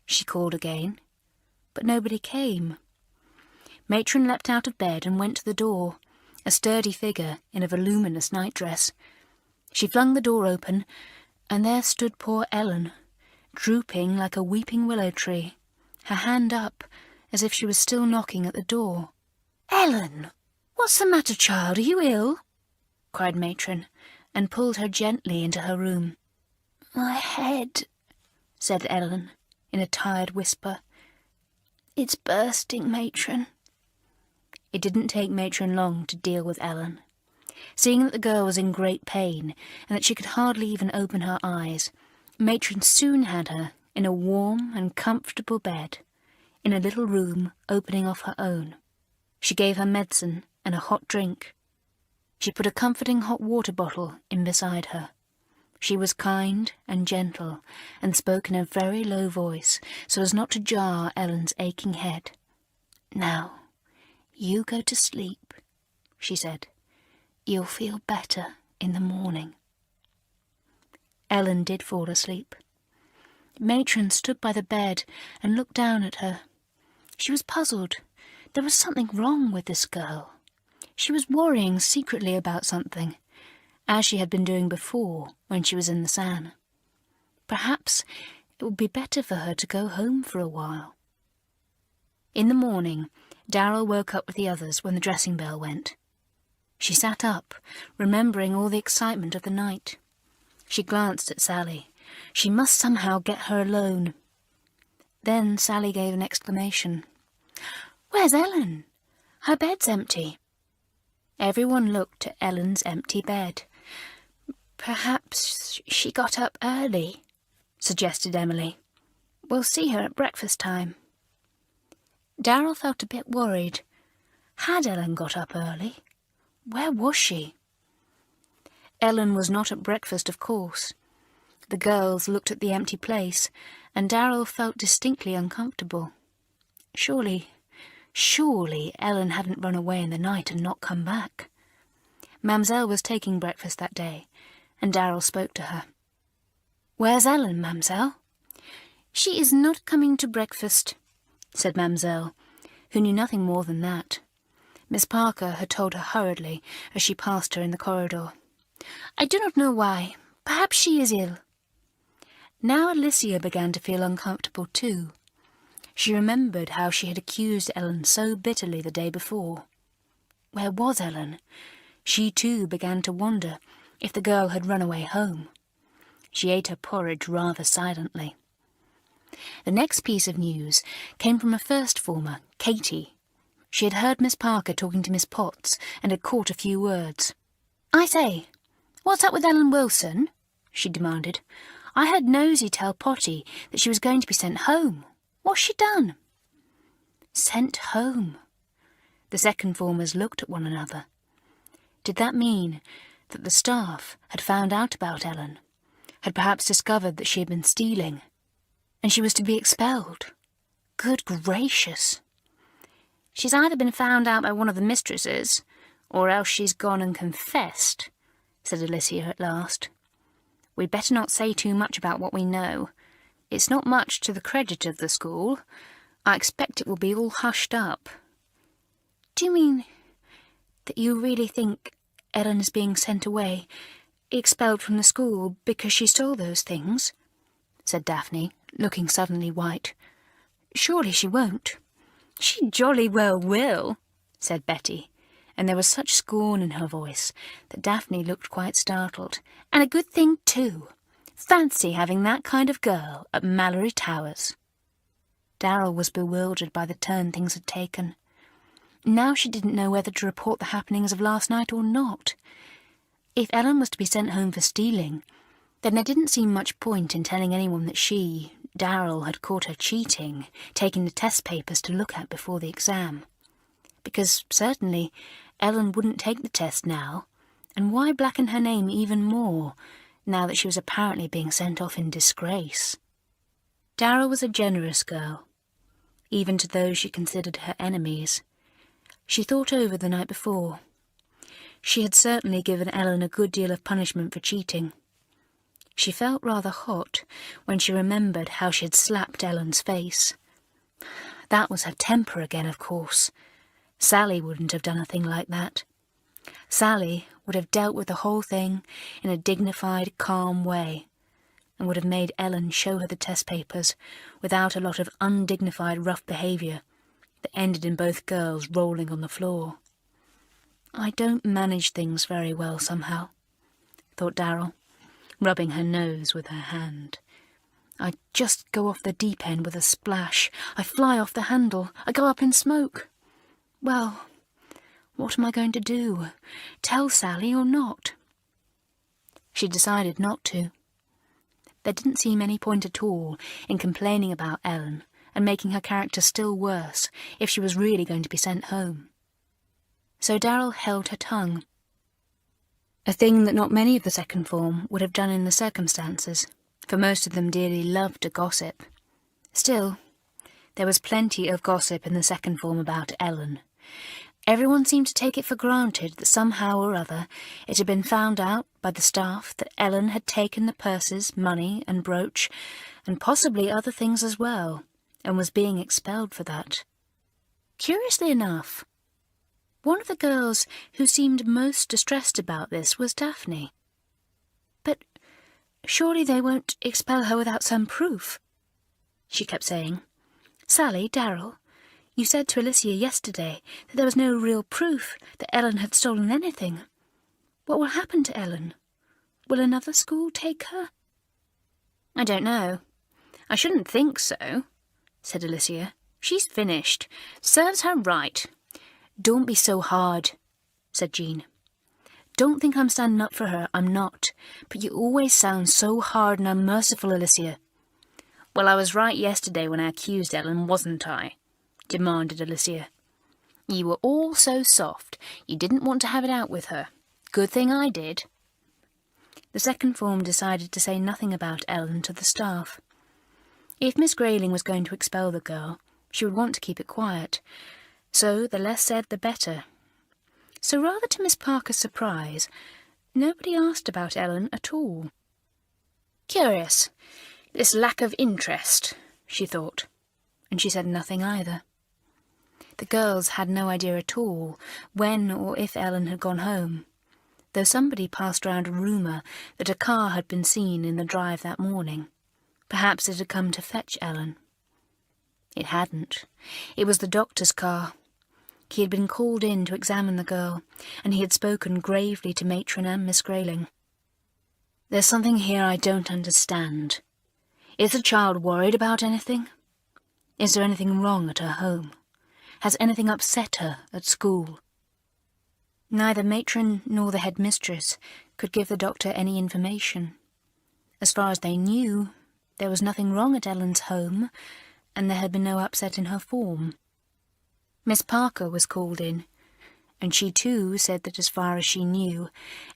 she called again, but nobody came. Matron leapt out of bed and went to the door, a sturdy figure in a voluminous nightdress. She flung the door open, and there stood poor Ellen, drooping like a weeping willow tree, her hand up, as if she was still knocking at the door. "Ellen, what's the matter, child? Are you ill?" cried Matron, and pulled her gently into her room. "My head," said Ellen, in a tired whisper. "It's bursting, Matron." It didn't take Matron long to deal with Ellen. Seeing that the girl was in great pain, and that she could hardly even open her eyes, Matron soon had her in a warm and comfortable bed, in a little room opening off her own. She gave her medicine and a hot drink. She put a comforting hot water bottle in beside her. She was kind and gentle, and spoke in a very low voice, so as not to jar Ellen's aching head. "Now, you go to sleep," she said. "You'll feel better in the morning." Ellen did fall asleep. Matron stood by the bed and looked down at her. She was puzzled. There was something wrong with this girl. She was worrying secretly about something, as she had been doing before when she was in the San. Perhaps it would be better for her to go home for a while. In the morning, Darrell woke up with the others when the dressing bell went. She sat up, remembering all the excitement of the night. She glanced at Sally. She must somehow get her alone. Then Sally gave an exclamation. "Where's Ellen? Her bed's empty." Everyone looked at Ellen's empty bed. "Perhaps she got up early," suggested Emily. "We'll see her at breakfast time." Darrell felt a bit worried. Had Ellen got up early? Where was she? Ellen was not at breakfast, of course. The girls looked at the empty place, and Darrell felt distinctly uncomfortable. Surely Ellen hadn't run away in the night and not come back. Mamselle was taking breakfast that day, and Darrell spoke to her. "Where's Ellen, Mamselle?" "She is not coming to breakfast," said Mamselle, who knew nothing more than that. Miss Parker had told her hurriedly as she passed her in the corridor. "I do not know why. Perhaps she is ill." Now Alicia began to feel uncomfortable too. She remembered how she had accused Ellen so bitterly the day before. Where was Ellen? She too began to wonder if the girl had run away home. She ate her porridge rather silently. The next piece of news came from a first former, Katie. She had heard Miss Parker talking to Miss Potts and had caught a few words. "I say, what's up with Ellen Wilson?" she demanded. "I heard Nosy tell Potty that she was going to be sent home. What's she done?" Sent home. The second formers looked at one another. Did that mean that the staff had found out about Ellen, had perhaps discovered that she had been stealing, and she was to be expelled? Good gracious! "She's either been found out by one of the mistresses, or else she's gone and confessed," said Alicia at last. "We'd better not say too much about what we know. It's not much to the credit of the school. I expect it will be all hushed up." "Do you mean that you really think Ellen is being sent away, expelled from the school, because she stole those things?" said Daphne, looking suddenly white. "Surely she won't." "She jolly well will," said Betty, and there was such scorn in her voice that Daphne looked quite startled. "And a good thing too. Fancy having that kind of girl at Malory Towers." Darrell was bewildered by the turn things had taken. Now she didn't know whether to report the happenings of last night or not. If Ellen was to be sent home for stealing, then there didn't seem much point in telling anyone that she, Darrell, had caught her cheating, taking the test papers to look at before the exam. Because certainly Ellen wouldn't take the test now, and why blacken her name even more, now that she was apparently being sent off in disgrace? Darrell was a generous girl, even to those she considered her enemies. She thought over the night before. She had certainly given Ellen a good deal of punishment for cheating. She felt rather hot when she remembered how she had slapped Ellen's face. That was her temper again, of course. Sally wouldn't have done a thing like that. Sally would have dealt with the whole thing in a dignified, calm way, and would have made Ellen show her the test papers without a lot of undignified rough behaviour that ended in both girls rolling on the floor. "I don't manage things very well somehow," thought Darrell, rubbing her nose with her hand. "I just go off the deep end with a splash. I fly off the handle. I go up in smoke. Well, what am I going to do? Tell Sally or not?" She decided not to. There didn't seem any point at all in complaining about Ellen and making her character still worse if she was really going to be sent home. So Darrell held her tongue. A thing that not many of the second form would have done in the circumstances, for most of them dearly loved to gossip. Still, there was plenty of gossip in the second form about Ellen. Everyone seemed to take it for granted that somehow or other it had been found out by the staff that Ellen had taken the purses, money and brooch, and possibly other things as well, and was being expelled for that. Curiously enough, one of the girls who seemed most distressed about this was Daphne. "But surely they won't expel her without some proof," she kept saying. "Sally, Darrell, You said to Alicia yesterday that there was no real proof that Ellen had stolen anything. What will happen to Ellen? Will another school take her?" "I don't know. I shouldn't think so," said Alicia. "She's finished. Serves her right." "Don't be so hard," said Jean. "Don't think I'm standing up for her. I'm not. But you always sound so hard and unmerciful, Alicia." "Well, I was right yesterday when I accused Ellen, wasn't I?" demanded Alicia. "You were all so soft. You didn't want to have it out with her. Good thing I did." The second form decided to say nothing about Ellen to the staff. If Miss Grayling was going to expel the girl, she would want to keep it quiet, so the less said the better. So rather to Miss Parker's surprise, nobody asked about Ellen at all. Curious, this lack of interest, she thought, and she said nothing either. The girls had no idea at all when or if Ellen had gone home, though somebody passed round a rumour that a car had been seen in the drive that morning. Perhaps it had come to fetch Ellen. It hadn't. It was the doctor's car. He had been called in to examine the girl, and he had spoken gravely to Matron and Miss Grayling. "There's something here I don't understand. Is the child worried about anything? Is there anything wrong at her home? Has anything upset her at school?" Neither Matron nor the headmistress could give the doctor any information. As far as they knew, there was nothing wrong at Ellen's home, and there had been no upset in her form. Miss Parker was called in, and she too said that as far as she knew,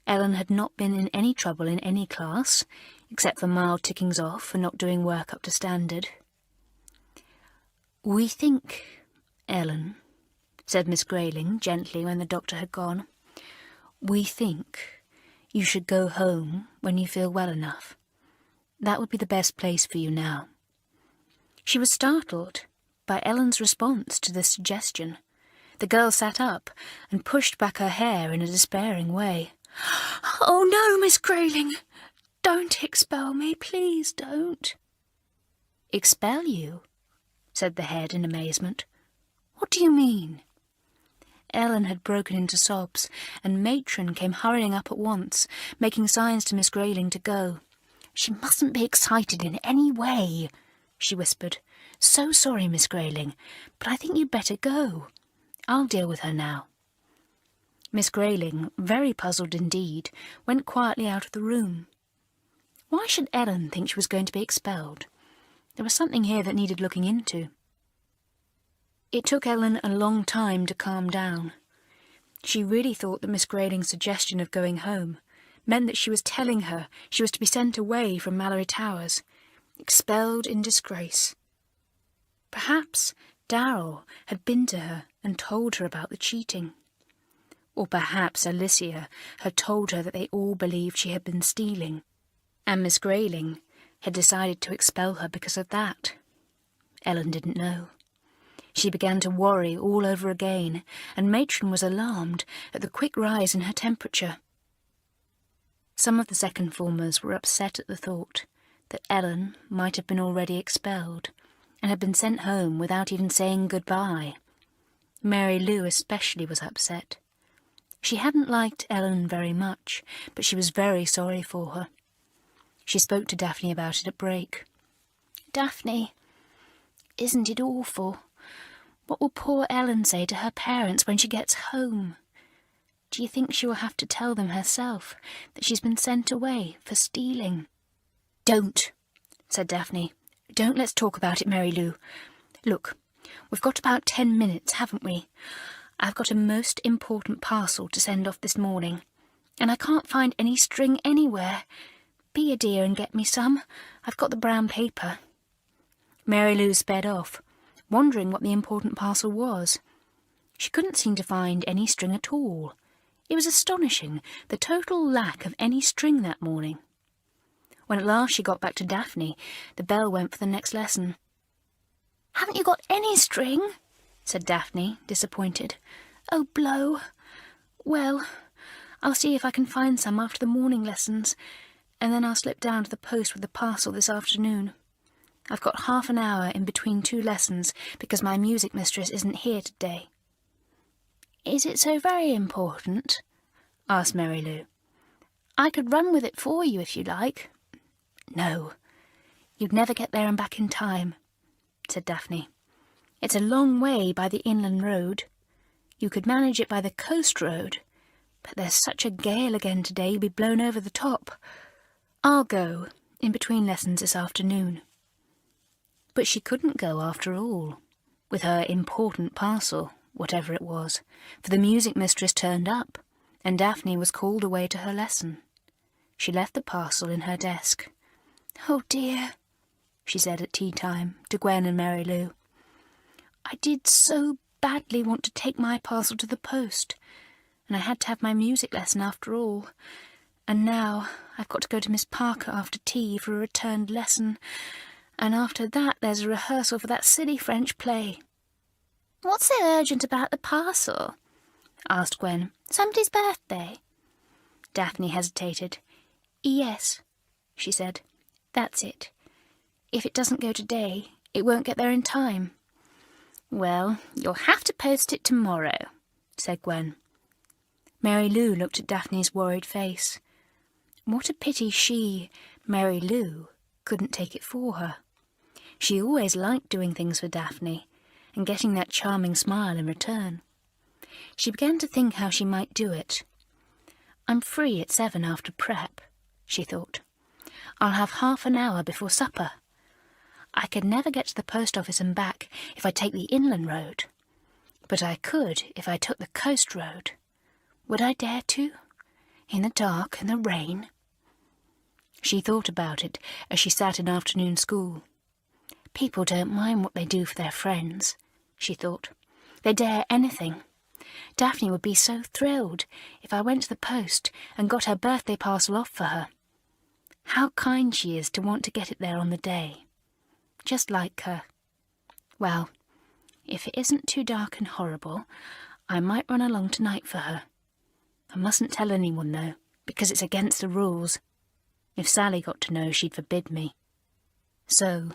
Ellen had not been in any trouble in any class, except for mild tickings off for not doing work up to standard. "We think, Ellen," said Miss Grayling gently when the doctor had gone, "we think you should go home when you feel well enough. That would be the best place for you now." She was startled by Ellen's response to this suggestion. The girl sat up and pushed back her hair in a despairing way. "Oh no, Miss Grayling! Don't expel me, please don't." "Expel you?" said the head in amazement. "What do you mean?" Ellen had broken into sobs, and Matron came hurrying up at once, making signs to Miss Grayling to go. "She mustn't be excited in any way," she whispered. "So sorry, Miss Grayling, but I think you'd better go. I'll deal with her now." Miss Grayling, very puzzled indeed, went quietly out of the room. Why should Ellen think she was going to be expelled? There was something here that needed looking into. It took Ellen a long time to calm down. She really thought that Miss Grayling's suggestion of going home meant that she was telling her she was to be sent away from Malory Towers, expelled in disgrace. Perhaps Darrell had been to her and told her about the cheating. Or perhaps Alicia had told her that they all believed she had been stealing, and Miss Grayling had decided to expel her because of that. Ellen didn't know. She began to worry all over again, and Matron was alarmed at the quick rise in her temperature. Some of the second formers were upset at the thought that Ellen might have been already expelled and had been sent home without even saying goodbye. Mary Lou especially was upset. She hadn't liked Ellen very much, but she was very sorry for her. She spoke to Daphne about it at break. "Daphne, isn't it awful? What will poor Ellen say to her parents when she gets home? Do you think she will have to tell them herself that she's been sent away for stealing?" "Don't," said Daphne. "Don't let's talk about it, Mary Lou. Look, we've got about 10 minutes, haven't we? I've got a most important parcel to send off this morning, and I can't find any string anywhere. Be a dear and get me some. I've got the brown paper." Mary Lou sped off, wondering what the important parcel was. She couldn't seem to find any string at all. It was astonishing, the total lack of any string that morning. When at last she got back to Daphne, the bell went for the next lesson. "Haven't you got any string?" said Daphne, disappointed. "Oh, blow. Well, I'll see if I can find some after the morning lessons, and then I'll slip down to the post with the parcel this afternoon. I've got half an hour in between 2 lessons because my music mistress isn't here today." "Is it so very important?" asked Mary Lou. "I could run with it for you if you like." "No, you'd never get there and back in time," said Daphne. "It's a long way by the inland road. You could manage it by the coast road, but there's such a gale again today you'll be blown over the top. I'll go in between lessons this afternoon." But she couldn't go after all, with her important parcel, whatever it was, for the music mistress turned up, and Daphne was called away to her lesson. She left the parcel in her desk. "Oh dear," she said at tea time to Gwen and Mary Lou. "I did so badly want to take my parcel to the post, and I had to have my music lesson after all. And now I've got to go to Miss Parker after tea for a returned lesson, and after that there's a rehearsal for that silly French play." "What's so urgent about the parcel?" asked Gwen. "Somebody's birthday?" Daphne hesitated. "Yes," she said. "That's it. If it doesn't go today, it won't get there in time." "Well, you'll have to post it tomorrow," said Gwen. Mary Lou looked at Daphne's worried face. What a pity she, Mary Lou, couldn't take it for her. She always liked doing things for Daphne, and getting that charming smile in return. She began to think how she might do it. "I'm free at 7 after prep," she thought. "I'll have half an hour before supper. I could never get to the post office and back if I take the inland road, but I could if I took the coast road. Would I dare to? In the dark and the rain?" She thought about it as she sat in afternoon school. People don't mind what they do for their friends, she thought. They dare anything. Daphne would be so thrilled if I went to the post and got her birthday parcel off for her. How kind she is to want to get it there on the day. Just like her. Well, if it isn't too dark and horrible, I might run along tonight for her. I mustn't tell anyone, though, because it's against the rules. If Sally got to know, she'd forbid me. So,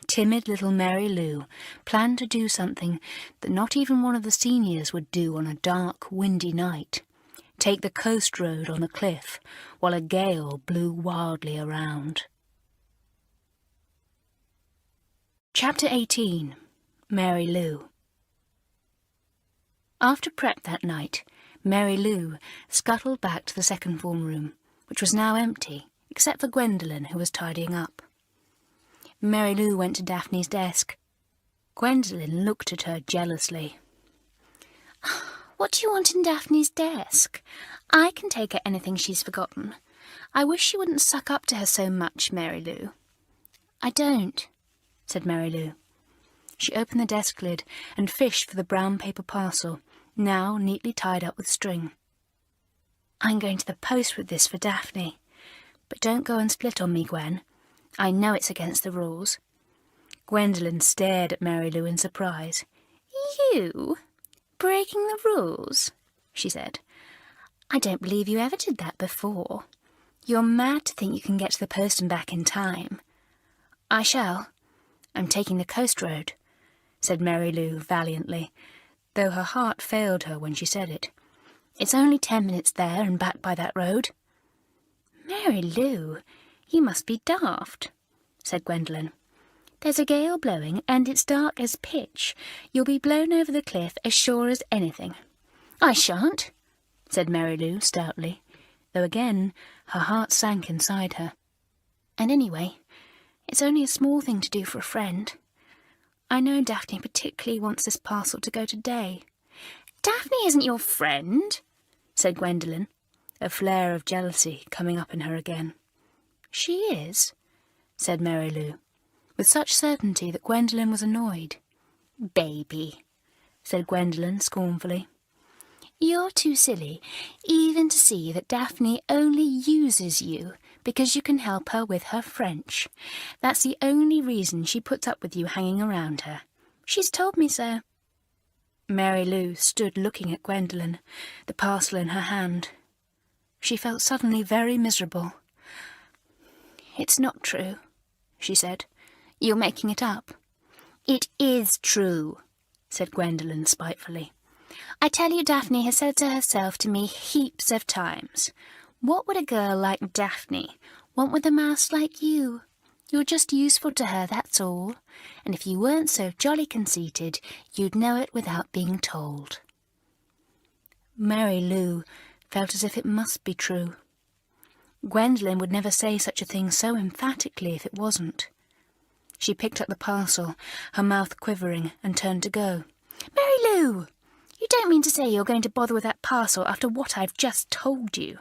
timid little Mary Lou planned to do something that not even one of the seniors would do on a dark, windy night. Take the coast road on the cliff while a gale blew wildly around. Chapter 18. Mary Lou. After prep that night, Mary Lou scuttled back to the second form room, which was now empty, except for Gwendolen, who was tidying up. Mary Lou went to Daphne's desk. Gwendolen looked at her jealously. "What do you want in Daphne's desk? I can take her anything she's forgotten. I wish you wouldn't suck up to her so much, Mary Lou." "I don't," said Mary Lou. She opened the desk lid and fished for the brown paper parcel, now neatly tied up with string. "I'm going to the post with this for Daphne. But don't go and split on me, Gwen. I know it's against the rules." Gwendolen stared at Mary Lou in surprise. "You? Breaking the rules?" she said. "I don't believe you ever did that before. You're mad to think you can get to the post and back in time." "I shall. I'm taking the coast road," said Mary Lou valiantly, though her heart failed her when she said it. "It's only 10 minutes there and back by that road." "Mary Lou, you must be daft," said Gwendolen. "There's a gale blowing and it's dark as pitch. You'll be blown over the cliff as sure as anything." "I shan't," said Mary Lou stoutly, though again her heart sank inside her. "And anyway, it's only a small thing to do for a friend. I know Daphne particularly wants this parcel to go today." "Daphne isn't your friend," said Gwendolen, a flare of jealousy coming up in her again. "She is," said Mary Lou, with such certainty that Gwendolen was annoyed. "Baby," said Gwendolen scornfully. "You're too silly even to see that Daphne only uses you because you can help her with her French. That's the only reason she puts up with you hanging around her. She's told me so." Mary Lou stood looking at Gwendolen, the parcel in her hand. She felt suddenly very miserable. "It's not true," she said. You're making it up. It is true, said Gwendolen spitefully. I tell you, Daphne has said to herself to me heaps of times, what would a girl like Daphne want with a mouse like you? You're just useful to her, that's all. And if you weren't so jolly conceited, you'd know it without being told. Mary Lou felt as if it must be true. Gwendolen would never say such a thing so emphatically if it wasn't. She picked up the parcel, her mouth quivering, and turned to go. Mary Lou! You don't mean to say you're going to bother with that parcel after what I've just told you,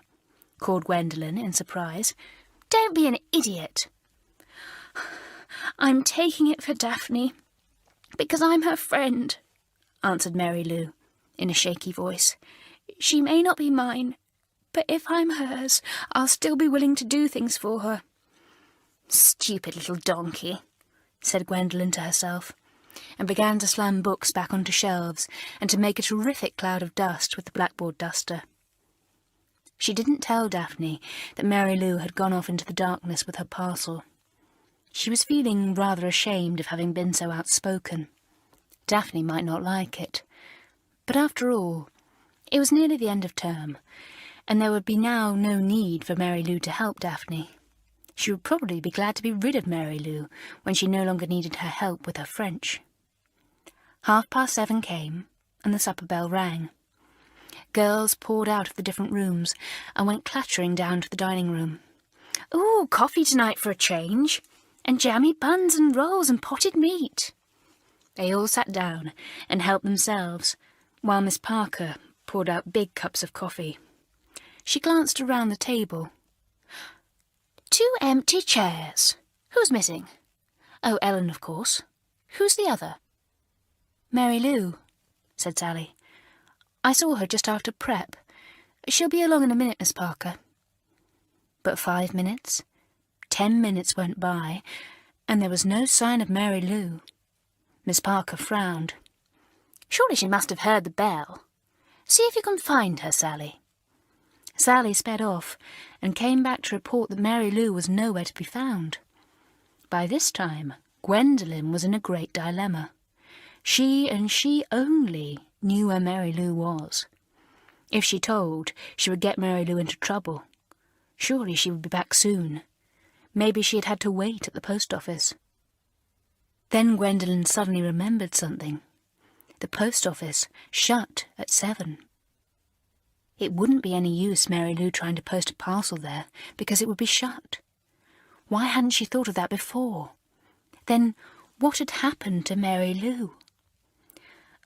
called Gwendolen in surprise. Don't be an idiot. I'm taking it for Daphne, because I'm her friend, answered Mary Lou in a shaky voice. She may not be mine, but if I'm hers, I'll still be willing to do things for her. Stupid little donkey, said Gwendolen to herself, and began to slam books back onto shelves and to make a terrific cloud of dust with the blackboard duster. She didn't tell Daphne that Mary Lou had gone off into the darkness with her parcel. She was feeling rather ashamed of having been so outspoken. Daphne might not like it. But after all, it was nearly the end of term, and there would be now no need for Mary Lou to help Daphne. She would probably be glad to be rid of Mary Lou when she no longer needed her help with her French. 7:30 came, and the supper bell rang. Girls poured out of the different rooms and went clattering down to the dining room. "Ooh, coffee tonight for a change, and jammy buns and rolls and potted meat." They all sat down and helped themselves, while Miss Parker poured out big cups of coffee. She glanced around the table. 2 empty chairs. Who's missing? Oh, Ellen, of course. Who's the other? Mary Lou, said Sally. I saw her just after prep. She'll be along in a minute, Miss Parker. But 5 minutes, 10 minutes went by, and there was no sign of Mary Lou. Miss Parker frowned. Surely she must have heard the bell. See if you can find her, Sally. Sally sped off and came back to report that Mary Lou was nowhere to be found. By this time, Gwendolen was in a great dilemma. She and she only knew where Mary Lou was. If she told, she would get Mary Lou into trouble. Surely she would be back soon. Maybe she had had to wait at the post office. Then Gwendolen suddenly remembered something. The post office shut at 7. It wouldn't be any use Mary Lou trying to post a parcel there, because it would be shut. Why hadn't she thought of that before? Then what had happened to Mary Lou?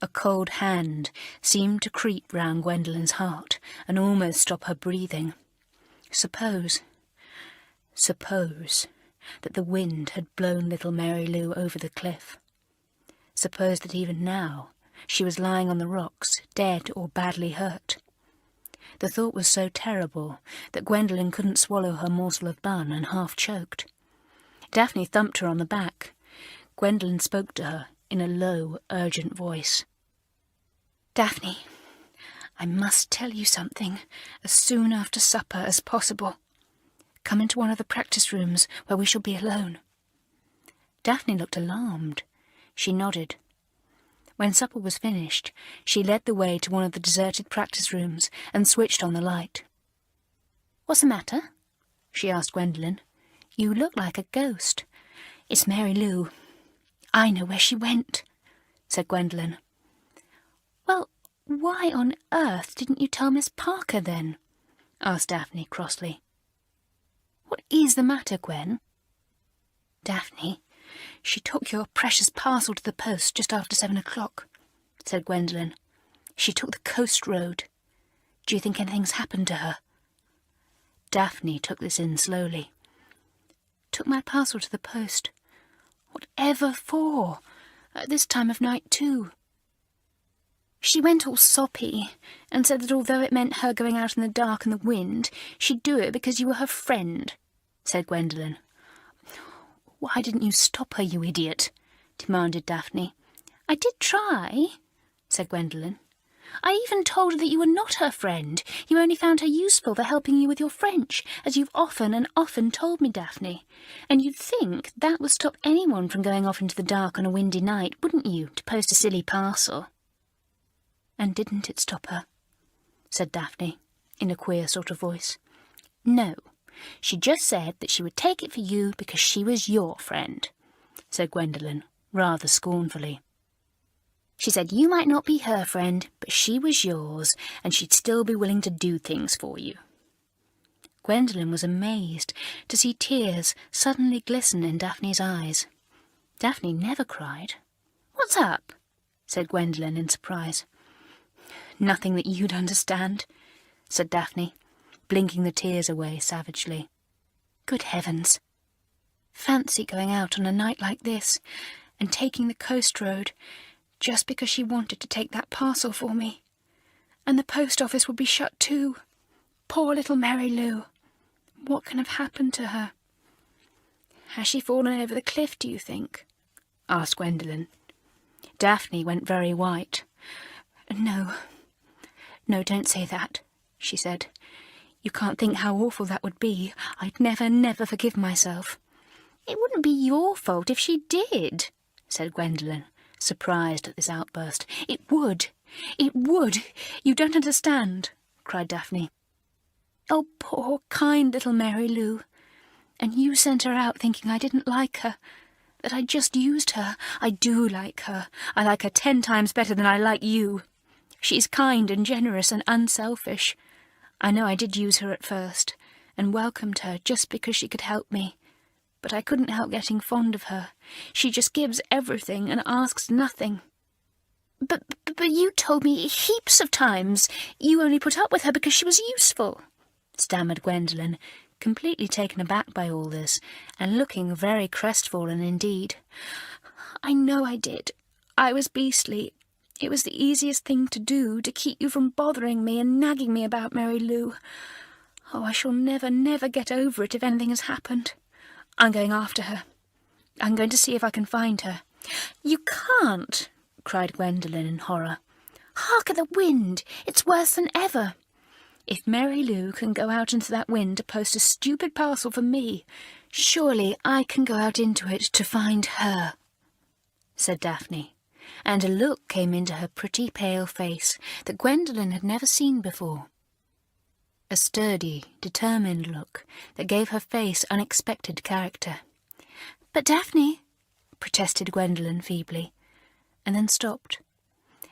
A cold hand seemed to creep round Gwendolen's heart and almost stop her breathing. Suppose that the wind had blown little Mary Lou over the cliff. Suppose that even now she was lying on the rocks, dead or badly hurt. The thought was so terrible that Gwendolen couldn't swallow her morsel of bun and half choked. Daphne thumped her on the back. Gwendolen spoke to her in a low, urgent voice. Daphne, I must tell you something as soon after supper as possible. Come into one of the practice rooms where we shall be alone. Daphne looked alarmed. She nodded. When supper was finished, she led the way to one of the deserted practice rooms and switched on the light. What's the matter? She asked Gwendolen. You look like a ghost. It's Mary Lou. I know where she went, said Gwendolen. Well, why on earth didn't you tell Miss Parker then? Asked Daphne crossly. What is the matter, Gwen? Daphne, she took your precious parcel to the post just after 7 o'clock, said Gwendolen. She took the coast road. Do you think anything's happened to her? Daphne took this in slowly. Took my parcel to the post. Whatever for? At this time of night, too. She went all soppy and said that although it meant her going out in the dark and the wind, she'd do it because you were her friend, said Gwendolen. Why didn't you stop her, you idiot? Demanded Daphne. I did try, said Gwendolen. I even told her that you were not her friend. You only found her useful for helping you with your French, as you've often and often told me, Daphne. And you'd think that would stop anyone from going off into the dark on a windy night, wouldn't you, to post a silly parcel? And didn't it stop her? Said Daphne, in a queer sort of voice. No, she just said that she would take it for you because she was your friend, said Gwendolen, rather scornfully. She said you might not be her friend, but she was yours, and she'd still be willing to do things for you. Gwendolen was amazed to see tears suddenly glisten in Daphne's eyes. Daphne never cried. "What's up?" said Gwendolen in surprise. "Nothing that you'd understand," said Daphne, blinking the tears away savagely. "Good heavens! Fancy going out on a night like this, and taking the coast road, just because she wanted to take that parcel for me. And the post office would be shut too. Poor little Mary Lou. What can have happened to her?" "Has she fallen over the cliff, do you think?" asked Gwendolen. Daphne went very white. No, don't say that," she said. "You can't think how awful that would be. I'd never forgive myself." "It wouldn't be your fault if she did," said Gwendolen, surprised at this outburst. It would! You don't understand," cried Daphne. "Oh, poor, kind little Mary Lou. And you sent her out thinking I didn't like her, that I just used her. I do like her. I like her 10 times better than I like you. She's kind and generous and unselfish. I know I did use her at first, and welcomed her just because she could help me. But I couldn't help getting fond of her. She just gives everything and asks nothing." But you told me heaps of times you only put up with her because she was useful," stammered Gwendolen, completely taken aback by all this, and looking very crestfallen indeed. "I know I did. I was beastly. It was the easiest thing to do, to keep you from bothering me and nagging me about Mary Lou. Oh, I shall never get over it if anything has happened. I'm going after her. I'm going to see if I can find her." "You can't," cried Gwendolen in horror. "Hark at the wind! It's worse than ever. If Mary Lou can go out into that wind to post a stupid parcel for me, surely I can go out into it to find her," said Daphne, and a look came into her pretty pale face that Gwendolen had never seen before. A sturdy, determined look that gave her face unexpected character. "But Daphne," protested Gwendolen feebly, and then stopped.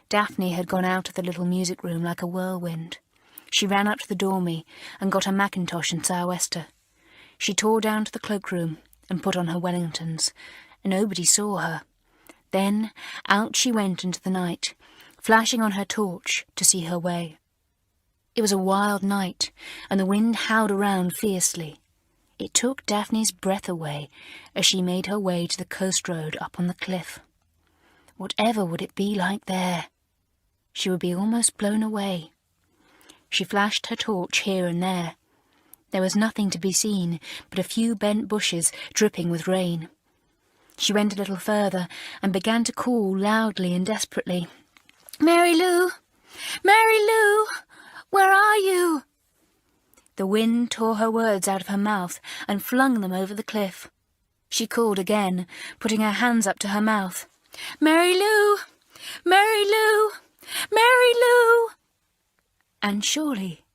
Daphne had gone out of the little music room like a whirlwind. She ran up to the dormy and got her mackintosh and sou'wester. She tore down to the cloakroom and put on her Wellingtons, and nobody saw her. Then out she went into the night, flashing on her torch to see her way. It was a wild night, and the wind howled around fiercely. It took Daphne's breath away as she made her way to the coast road up on the cliff. Whatever would it be like there? She would be almost blown away. She flashed her torch here and there. There was nothing to be seen but a few bent bushes dripping with rain. She went a little further and began to call loudly and desperately. "Mary Lou! Mary Lou! Where are you?" The wind tore her words out of her mouth and flung them over the cliff. She called again, putting her hands up to her mouth. "Mary Lou! Mary Lou! Mary Lou!" And surely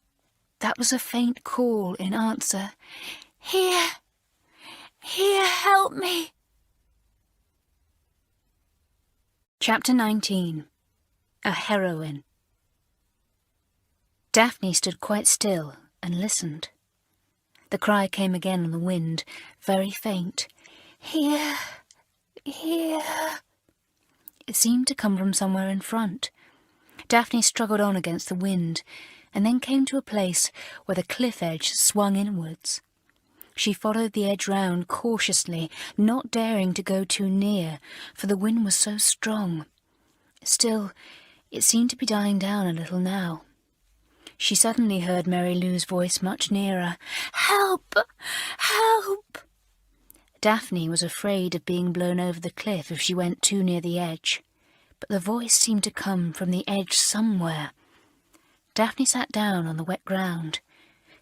that was a faint call in answer. "Here! Here, help me!" Chapter 19. A Heroine. Daphne stood quite still and listened. The cry came again on the wind, very faint. "Here, here." It seemed to come from somewhere in front. Daphne struggled on against the wind, and then came to a place where the cliff edge swung inwards. She followed the edge round cautiously, not daring to go too near, for the wind was so strong. Still, it seemed to be dying down a little now. She suddenly heard Mary Lou's voice much nearer. "Help! Help!" Daphne was afraid of being blown over the cliff if she went too near the edge, but the voice seemed to come from the edge somewhere. Daphne sat down on the wet ground,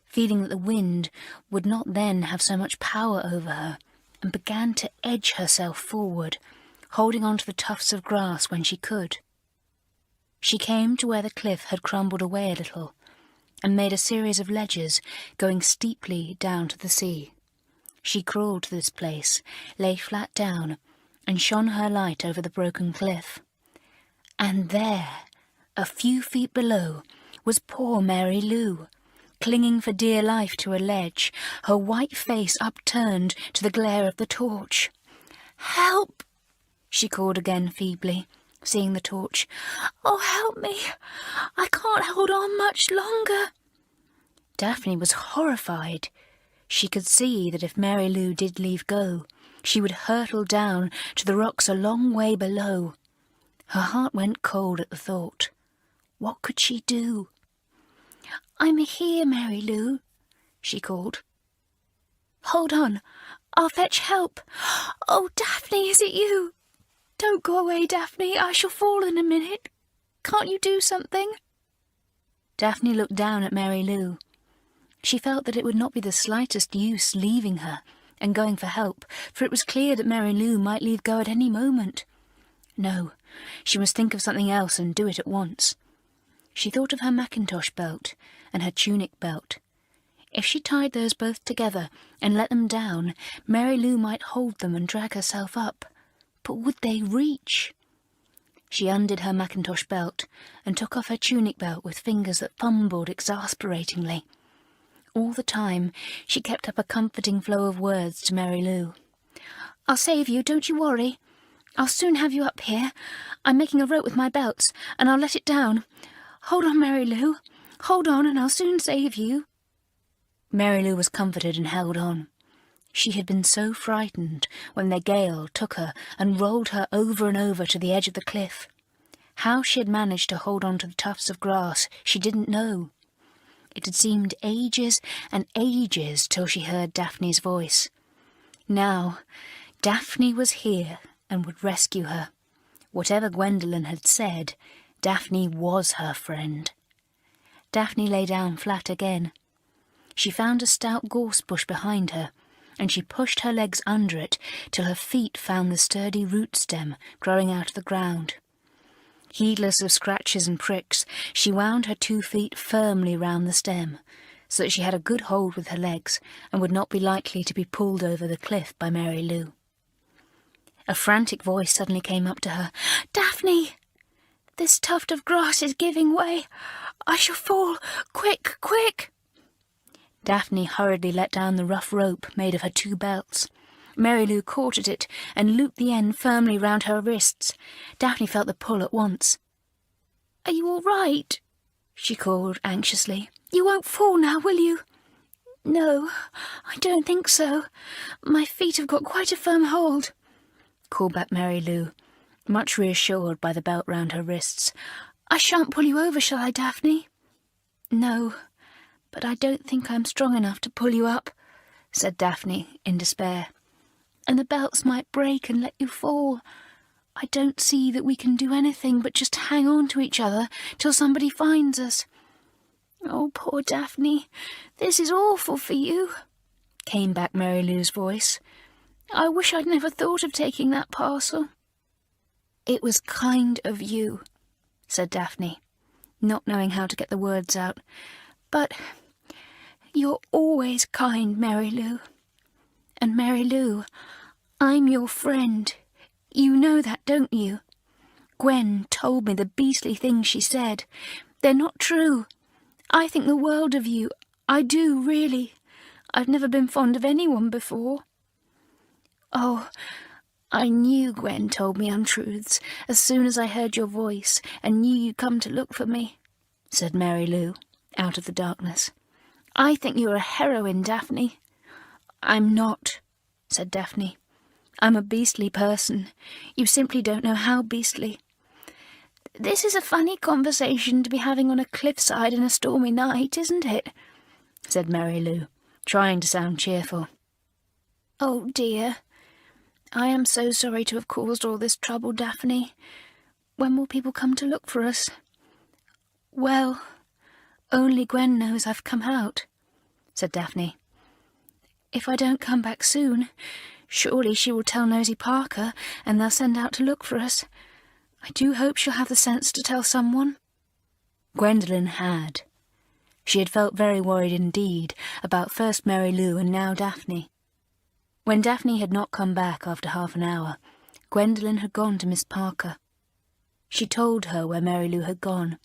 feeling that the wind would not then have so much power over her, and began to edge herself forward, holding on to the tufts of grass when she could. She came to where the cliff had crumbled away a little, and made a series of ledges going steeply down to the sea. She crawled to this place, lay flat down, and shone her light over the broken cliff. And there, a few feet below, was poor Mary Lou, clinging for dear life to a ledge, her white face upturned to the glare of the torch. "Help!" she called again feebly, seeing the torch. "Oh, help me! I can't hold on much longer." Daphne was horrified. She could see that if Mary Lou did leave go, she would hurtle down to the rocks a long way below. Her heart went cold at the thought. What could she do? "I'm here, Mary Lou," she called. "Hold on, I'll fetch help. Oh, Daphne, is it you? Don't go away, Daphne, I shall fall in a minute. Can't you do something?" Daphne looked down at Mary Lou. She felt that it would not be the slightest use leaving her and going for help, for it was clear that Mary Lou might leave go at any moment. No, she must think of something else and do it at once. She thought of her mackintosh belt and her tunic belt. If she tied those both together and let them down, Mary Lou might hold them and drag herself up. But would they reach? She undid her mackintosh belt and took off her tunic belt with fingers that fumbled exasperatingly. All the time she kept up a comforting flow of words to Mary Lou. "I'll save you, don't you worry. I'll soon have you up here. I'm making a rope with my belts, and I'll let it down. Hold on, Mary Lou. Hold on, and I'll soon save you." Mary Lou was comforted and held on. She had been so frightened when the gale took her and rolled her over and over to the edge of the cliff. How she had managed to hold on to the tufts of grass she didn't know. It had seemed ages and ages till she heard Daphne's voice. Now, Daphne was here and would rescue her. Whatever Gwendolen had said, Daphne was her friend. Daphne lay down flat again. She found a stout gorse bush behind her, and she pushed her legs under it till her feet found the sturdy root stem growing out of the ground. Heedless of scratches and pricks, she wound her 2 feet firmly round the stem, so that she had a good hold with her legs and would not be likely to be pulled over the cliff by Mary Lou. A frantic voice suddenly came up to her. "Daphne! This tuft of grass is giving way. I shall fall. Quick, quick!" Daphne hurriedly let down the rough rope made of her 2 belts. Mary Lou caught at it and looped the end firmly round her wrists. Daphne felt the pull at once. "Are you all right?" she called anxiously. "You won't fall now, will you?" "No, I don't think so. My feet have got quite a firm hold," called back Mary Lou, much reassured by the belt round her wrists. "I shan't pull you over, shall I, Daphne?" "No, but I don't think I'm strong enough to pull you up," said Daphne in despair. "And the belts might break and let you fall. I don't see that we can do anything but just hang on to each other till somebody finds us." "Oh, poor Daphne, this is awful for you," came back Mary Lou's voice. "I wish I'd never thought of taking that parcel." "It was kind of you," said Daphne, not knowing how to get the words out. "But you're always kind, Mary Lou. And Mary Lou, I'm your friend. You know that, don't you? Gwen told me the beastly things she said. They're not true. I think the world of you. I do, really. I've never been fond of anyone before." "Oh, I knew Gwen told me untruths as soon as I heard your voice and knew you'd come to look for me," said Mary Lou, out of the darkness. "I think you're a heroine, Daphne." "I'm not," said Daphne. "I'm a beastly person. You simply don't know how beastly." "This is a funny conversation to be having on a cliffside in a stormy night, isn't it?" said Mary Lou, trying to sound cheerful. "Oh, dear. I am so sorry to have caused all this trouble, Daphne. When will people come to look for us? Well, only Gwen knows I've come out, said Daphne. If I don't come back soon, surely she will tell Nosy Parker and they'll send out to look for us. I do hope she'll have the sense to tell someone. Gwendolen had. She had felt very worried indeed about first Mary Lou and now Daphne. When Daphne had not come back after half an hour, Gwendolen had gone to Miss Parker. She told her where Mary Lou had gone,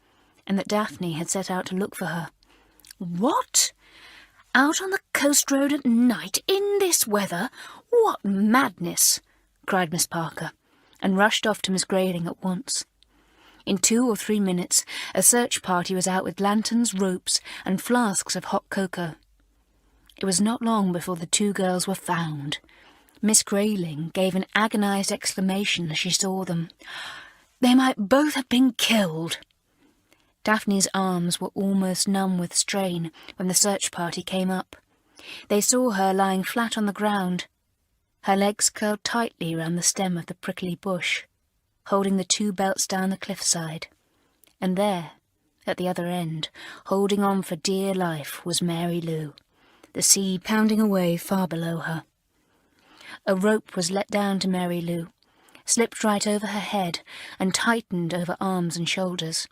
and that Daphne had set out to look for her. "What? Out on the coast road at night, in this weather? What madness!" cried Miss Parker, and rushed off to Miss Grayling at once. In 2 or 3 minutes, a search party was out with lanterns, ropes, and flasks of hot cocoa. It was not long before the 2 girls were found. Miss Grayling gave an agonised exclamation as she saw them. They might both have been killed. Daphne's arms were almost numb with strain when the search party came up. They saw her lying flat on the ground, her legs curled tightly round the stem of the prickly bush, holding the 2 belts down the cliffside. And there, at the other end, holding on for dear life, was Mary Lou, the sea pounding away far below her. A rope was let down to Mary Lou, slipped right over her head and tightened over arms and shoulders.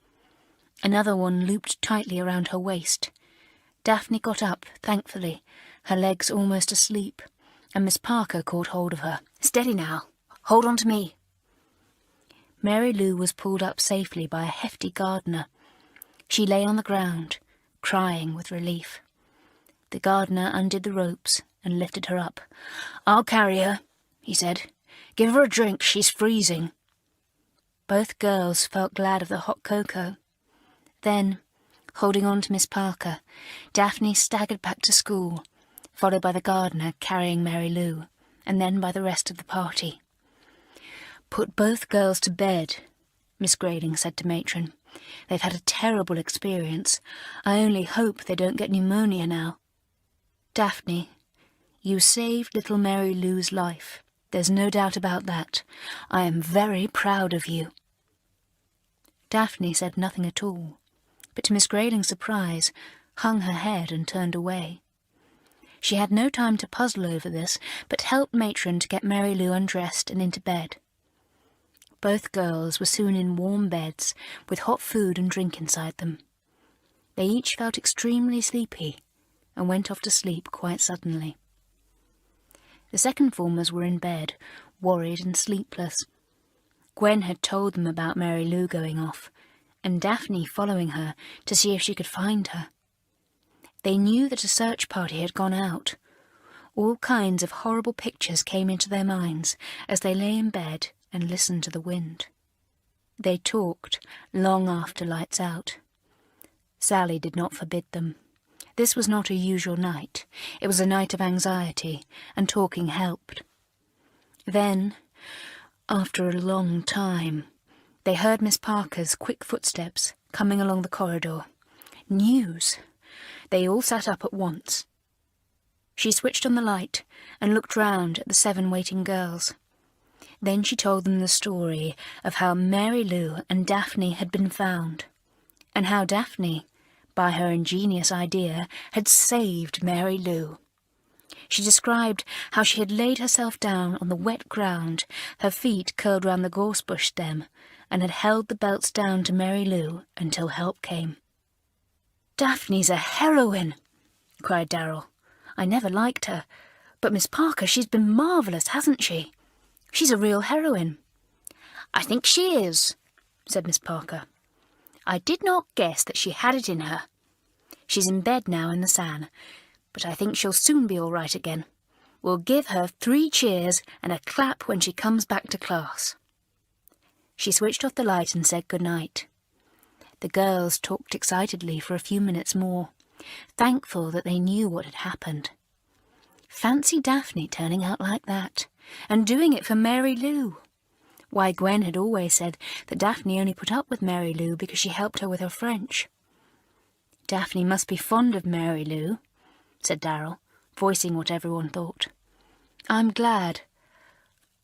Another one looped tightly around her waist. Daphne got up, thankfully, her legs almost asleep, and Miss Parker caught hold of her. "Steady now. Hold on to me." Mary Lou was pulled up safely by a hefty gardener. She lay on the ground, crying with relief. The gardener undid the ropes and lifted her up. "I'll carry her," he said. "Give her a drink, she's freezing." Both girls felt glad of the hot cocoa. Then, holding on to Miss Parker, Daphne staggered back to school, followed by the gardener carrying Mary Lou, and then by the rest of the party. "Put both girls to bed," Miss Grayling said to Matron. "They've had a terrible experience. I only hope they don't get pneumonia now. Daphne, you saved little Mary Lou's life. There's no doubt about that. I am very proud of you." Daphne said nothing at all, but to Miss Grayling's surprise, hung her head and turned away. She had no time to puzzle over this, but helped Matron to get Mary Lou undressed and into bed. Both girls were soon in warm beds, with hot food and drink inside them. They each felt extremely sleepy, and went off to sleep quite suddenly. The second formers were in bed, worried and sleepless. Gwen had told them about Mary Lou going off, and Daphne following her to see if she could find her. They knew that a search party had gone out. All kinds of horrible pictures came into their minds as they lay in bed and listened to the wind. They talked long after lights out. Sally did not forbid them. This was not a usual night. It was a night of anxiety, and talking helped. Then, after a long time, they heard Miss Parker's quick footsteps coming along the corridor. News! They all sat up at once. She switched on the light and looked round at the 7 waiting girls. Then she told them the story of how Mary Lou and Daphne had been found, and how Daphne, by her ingenious idea, had saved Mary Lou. She described how she had laid herself down on the wet ground, her feet curled round the gorse-bush stem, and had held the belts down to Mary Lou until help came. "Daphne's a heroine!" cried Darrell. "I never liked her, but Miss Parker, she's been marvellous, hasn't she? She's a real heroine." "I think she is," said Miss Parker. "I did not guess that she had it in her. She's in bed now in the sand, but I think she'll soon be all right again. We'll give her 3 cheers and a clap when she comes back to class." She switched off the light and said good night. The girls talked excitedly for a few minutes more, thankful that they knew what had happened. Fancy Daphne turning out like that, and doing it for Mary Lou. Why, Gwen had always said that Daphne only put up with Mary Lou because she helped her with her French. "Daphne must be fond of Mary Lou," said Darrell, voicing what everyone thought. "I'm glad.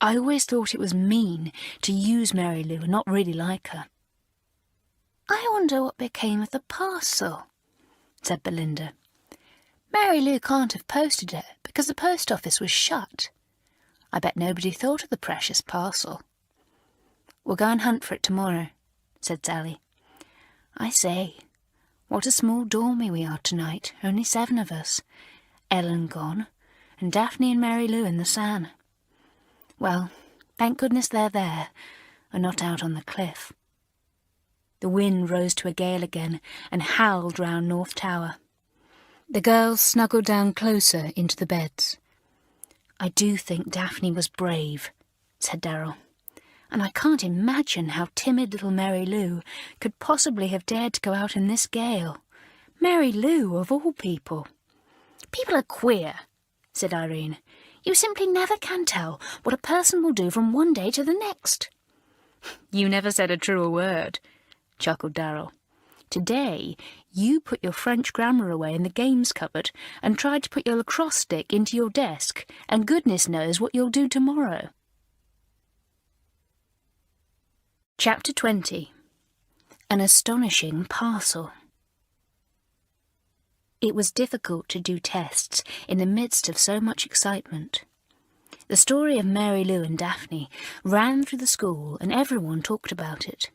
I always thought it was mean to use Mary Lou and not really like her. I wonder what became of the parcel, said Belinda. Mary Lou can't have posted it because the post office was shut. I bet nobody thought of the precious parcel. We'll go and hunt for it tomorrow, said Sally. I say, what a small dormy we are tonight, only 7 of us. Ellen gone, and Daphne and Mary Lou in the San. Well, thank goodness they're there, and not out on the cliff. The wind rose to a gale again and howled round North Tower. The girls snuggled down closer into the beds. I do think Daphne was brave, said Darrell, and I can't imagine how timid little Mary Lou could possibly have dared to go out in this gale. Mary Lou, of all people. People are queer, said Irene. You simply never can tell what a person will do from one day to the next. You never said a truer word, chuckled Darrell. Today you put your French grammar away in the games cupboard and tried to put your lacrosse stick into your desk, and goodness knows what you'll do tomorrow. Chapter 20. An Astonishing Parcel. It was difficult to do tests in the midst of so much excitement. The story of Mary Lou and Daphne ran through the school and everyone talked about it.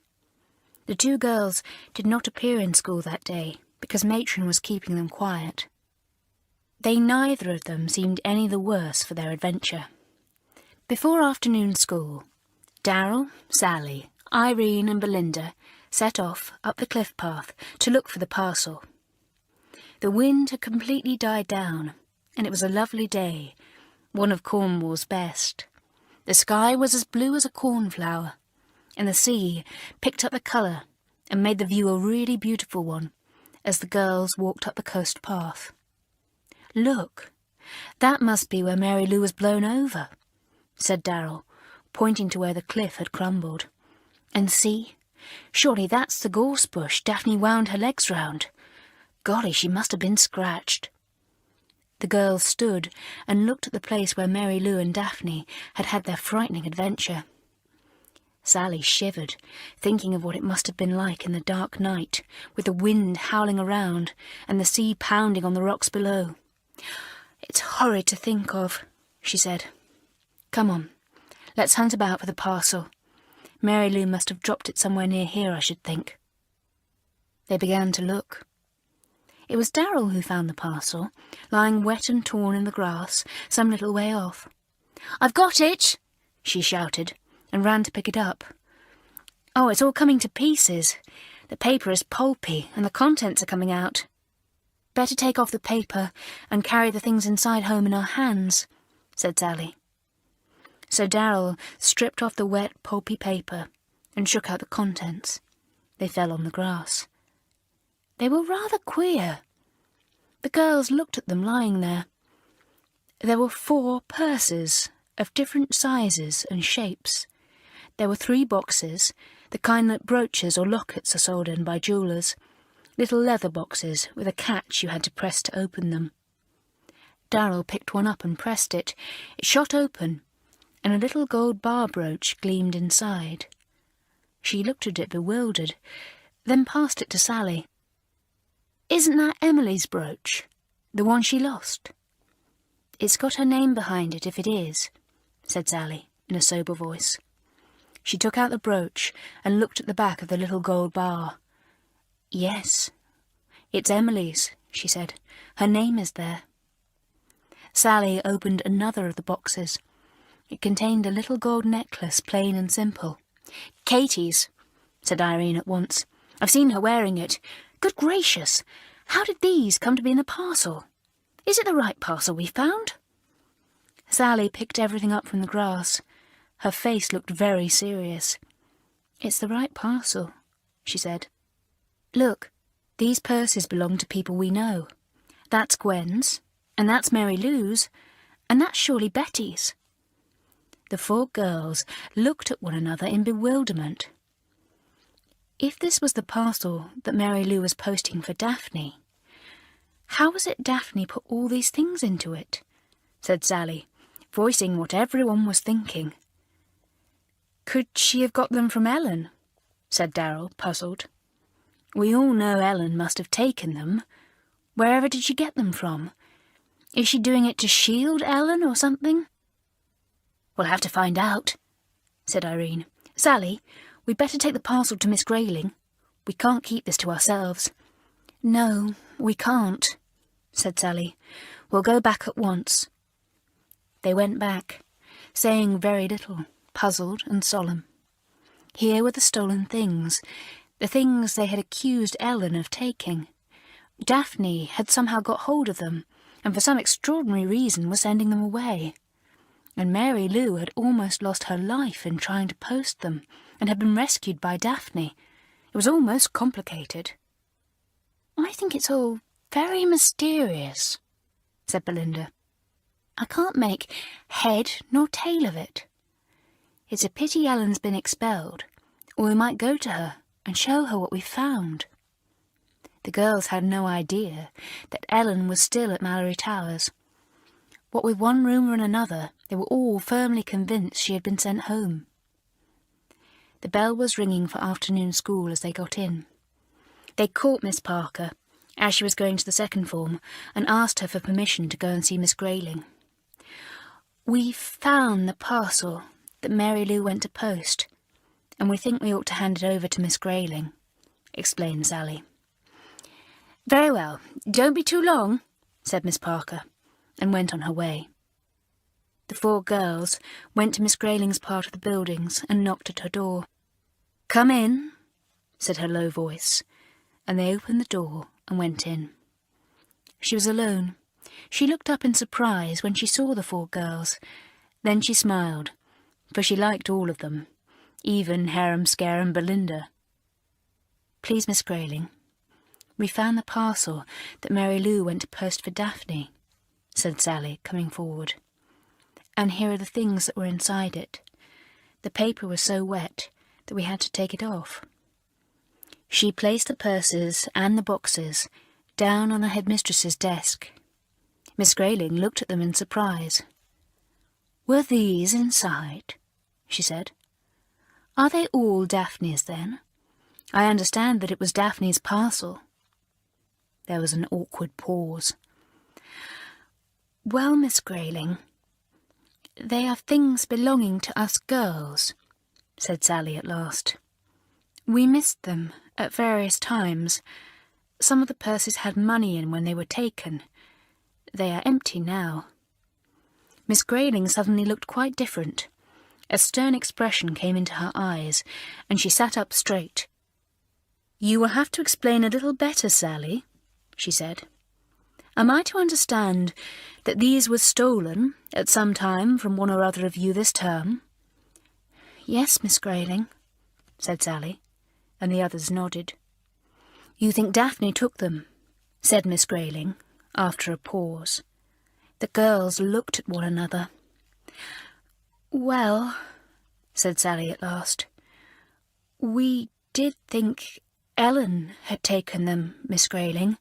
The 2 girls did not appear in school that day because Matron was keeping them quiet. They neither of them seemed any the worse for their adventure. Before afternoon school, Darrell, Sally, Irene and Belinda set off up the cliff path to look for the parcel. The wind had completely died down, and it was a lovely day, one of Cornwall's best. The sky was as blue as a cornflower, and the sea picked up the colour and made the view a really beautiful one as the girls walked up the coast path. Look, that must be where Mary Lou was blown over, said Darrell, pointing to where the cliff had crumbled. And see, surely that's the gorse bush Daphne wound her legs round. Golly, she must have been scratched. The girls stood and looked at the place where Mary Lou and Daphne had had their frightening adventure. Sally shivered, thinking of what it must have been like in the dark night, with the wind howling around and the sea pounding on the rocks below. It's horrid to think of, she said. Come on, let's hunt about for the parcel. Mary Lou must have dropped it somewhere near here, I should think. They began to look. It was Darrell who found the parcel, lying wet and torn in the grass some little way off. I've got it, she shouted, and ran to pick it up. Oh, it's all coming to pieces. The paper is pulpy, and the contents are coming out. Better take off the paper and carry the things inside home in our hands, said Sally. So Darrell stripped off the wet, pulpy paper and shook out the contents. They fell on the grass. They were rather queer. The girls looked at them lying there. There were 4 purses of different sizes and shapes. There were 3 boxes, the kind that brooches or lockets are sold in by jewellers, little leather boxes with a catch you had to press to open them. Darrell picked one up and pressed it. It shot open, and a little gold bar brooch gleamed inside. She looked at it bewildered, then passed it to Sally. Isn't that Emily's brooch, the one she lost? It's got her name behind it if it is, said Sally in a sober voice. She took out the brooch and looked at the back of the little gold bar. Yes, it's Emily's, she said. Her name is there. Sally opened another of the boxes. It contained a little gold necklace, plain and simple. Katie's, said Irene at once. I've seen her wearing it. Good gracious, how did these come to be in the parcel? Is it the right parcel we found? Sally picked everything up from the grass. Her face looked very serious. It's the right parcel, she said. Look, these purses belong to people we know. That's Gwen's, and that's Mary Lou's, and that's surely Betty's. The 4 girls looked at one another in bewilderment. If this was the parcel that Mary Lou was posting for Daphne, how was it Daphne put all these things into it? Said Sally, voicing what everyone was thinking. Could she have got them from Ellen? Said Darrell, puzzled. We all know Ellen must have taken them. Wherever did she get them from? Is she doing it to shield Ellen or something? We'll have to find out, said Irene. Sally, we'd better take the parcel to Miss Grayling. We can't keep this to ourselves. No, we can't, said Sally. We'll go back at once. They went back, saying very little, puzzled and solemn. Here were the stolen things, the things they had accused Ellen of taking. Daphne had somehow got hold of them, and for some extraordinary reason was sending them away. And Mary Lou had almost lost her life in trying to post them, and had been rescued by Daphne. It was all most complicated. I think it's all very mysterious, said Belinda. I can't make head nor tail of it. It's a pity Ellen's been expelled, or we might go to her and show her what we found. The girls had no idea that Ellen was still at Malory Towers. What with one rumour and another, they were all firmly convinced she had been sent home. The bell was ringing for afternoon school as they got in. They caught Miss Parker, as she was going to the second form, and asked her for permission to go and see Miss Grayling. We found the parcel that Mary Lou went to post, and we think we ought to hand it over to Miss Grayling, explained Sally. Very well, don't be too long, said Miss Parker, and went on her way. The four girls went to Miss Grayling's part of the buildings and knocked at her door. Come in, said her low voice, and they opened the door and went in. She was alone. She looked up in surprise when she saw the four girls. Then she smiled, for she liked all of them, even harum-scarum Belinda. Please, Miss Grayling, we found the parcel that Mary Lou went to post for Daphne, said Sally, coming forward. And here are the things that were inside it. The paper was so wet that we had to take it off. She placed the purses and the boxes down on the headmistress's desk. Miss Grayling looked at them in surprise. Were these inside? She said. Are they all Daphne's, then? I understand that it was Daphne's parcel. There was an awkward pause. Well, Miss Grayling, they are things belonging to us girls, said Sally at last. We missed them at various times. Some of the purses had money in when they were taken. They are empty now. Miss Grayling suddenly looked quite different. A stern expression came into her eyes, and she sat up straight. You will have to explain a little better, Sally, she said. Am I to understand that these were stolen at some time from one or other of you this term? Yes, Miss Grayling, said Sally, and the others nodded. You think Daphne took them, said Miss Grayling, after a pause. The girls looked at one another. Well, said Sally at last, we did think Ellen had taken them, Miss Grayling.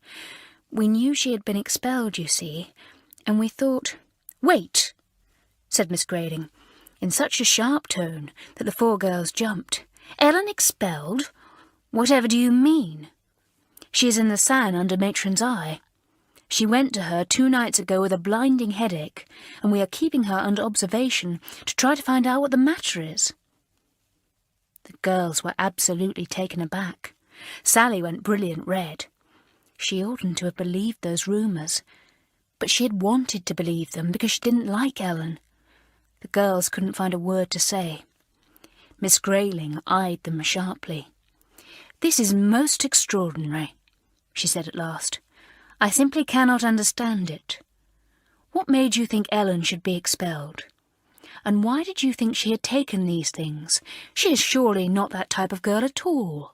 We knew she had been expelled, you see, and we thought— Wait, said Miss Grayling, in such a sharp tone that the four girls jumped. Ellen expelled? Whatever do you mean? She is in the San under matron's eye. She went to her 2 nights ago with a blinding headache, and we are keeping her under observation to try to find out what the matter is. The girls were absolutely taken aback. Sally went brilliant red. She oughtn't to have believed those rumours, but she had wanted to believe them because she didn't like Ellen. The girls couldn't find a word to say. Miss Grayling eyed them sharply. This is most extraordinary, she said at last. I simply cannot understand it. What made you think Ellen should be expelled? And why did you think she had taken these things? She is surely not that type of girl at all.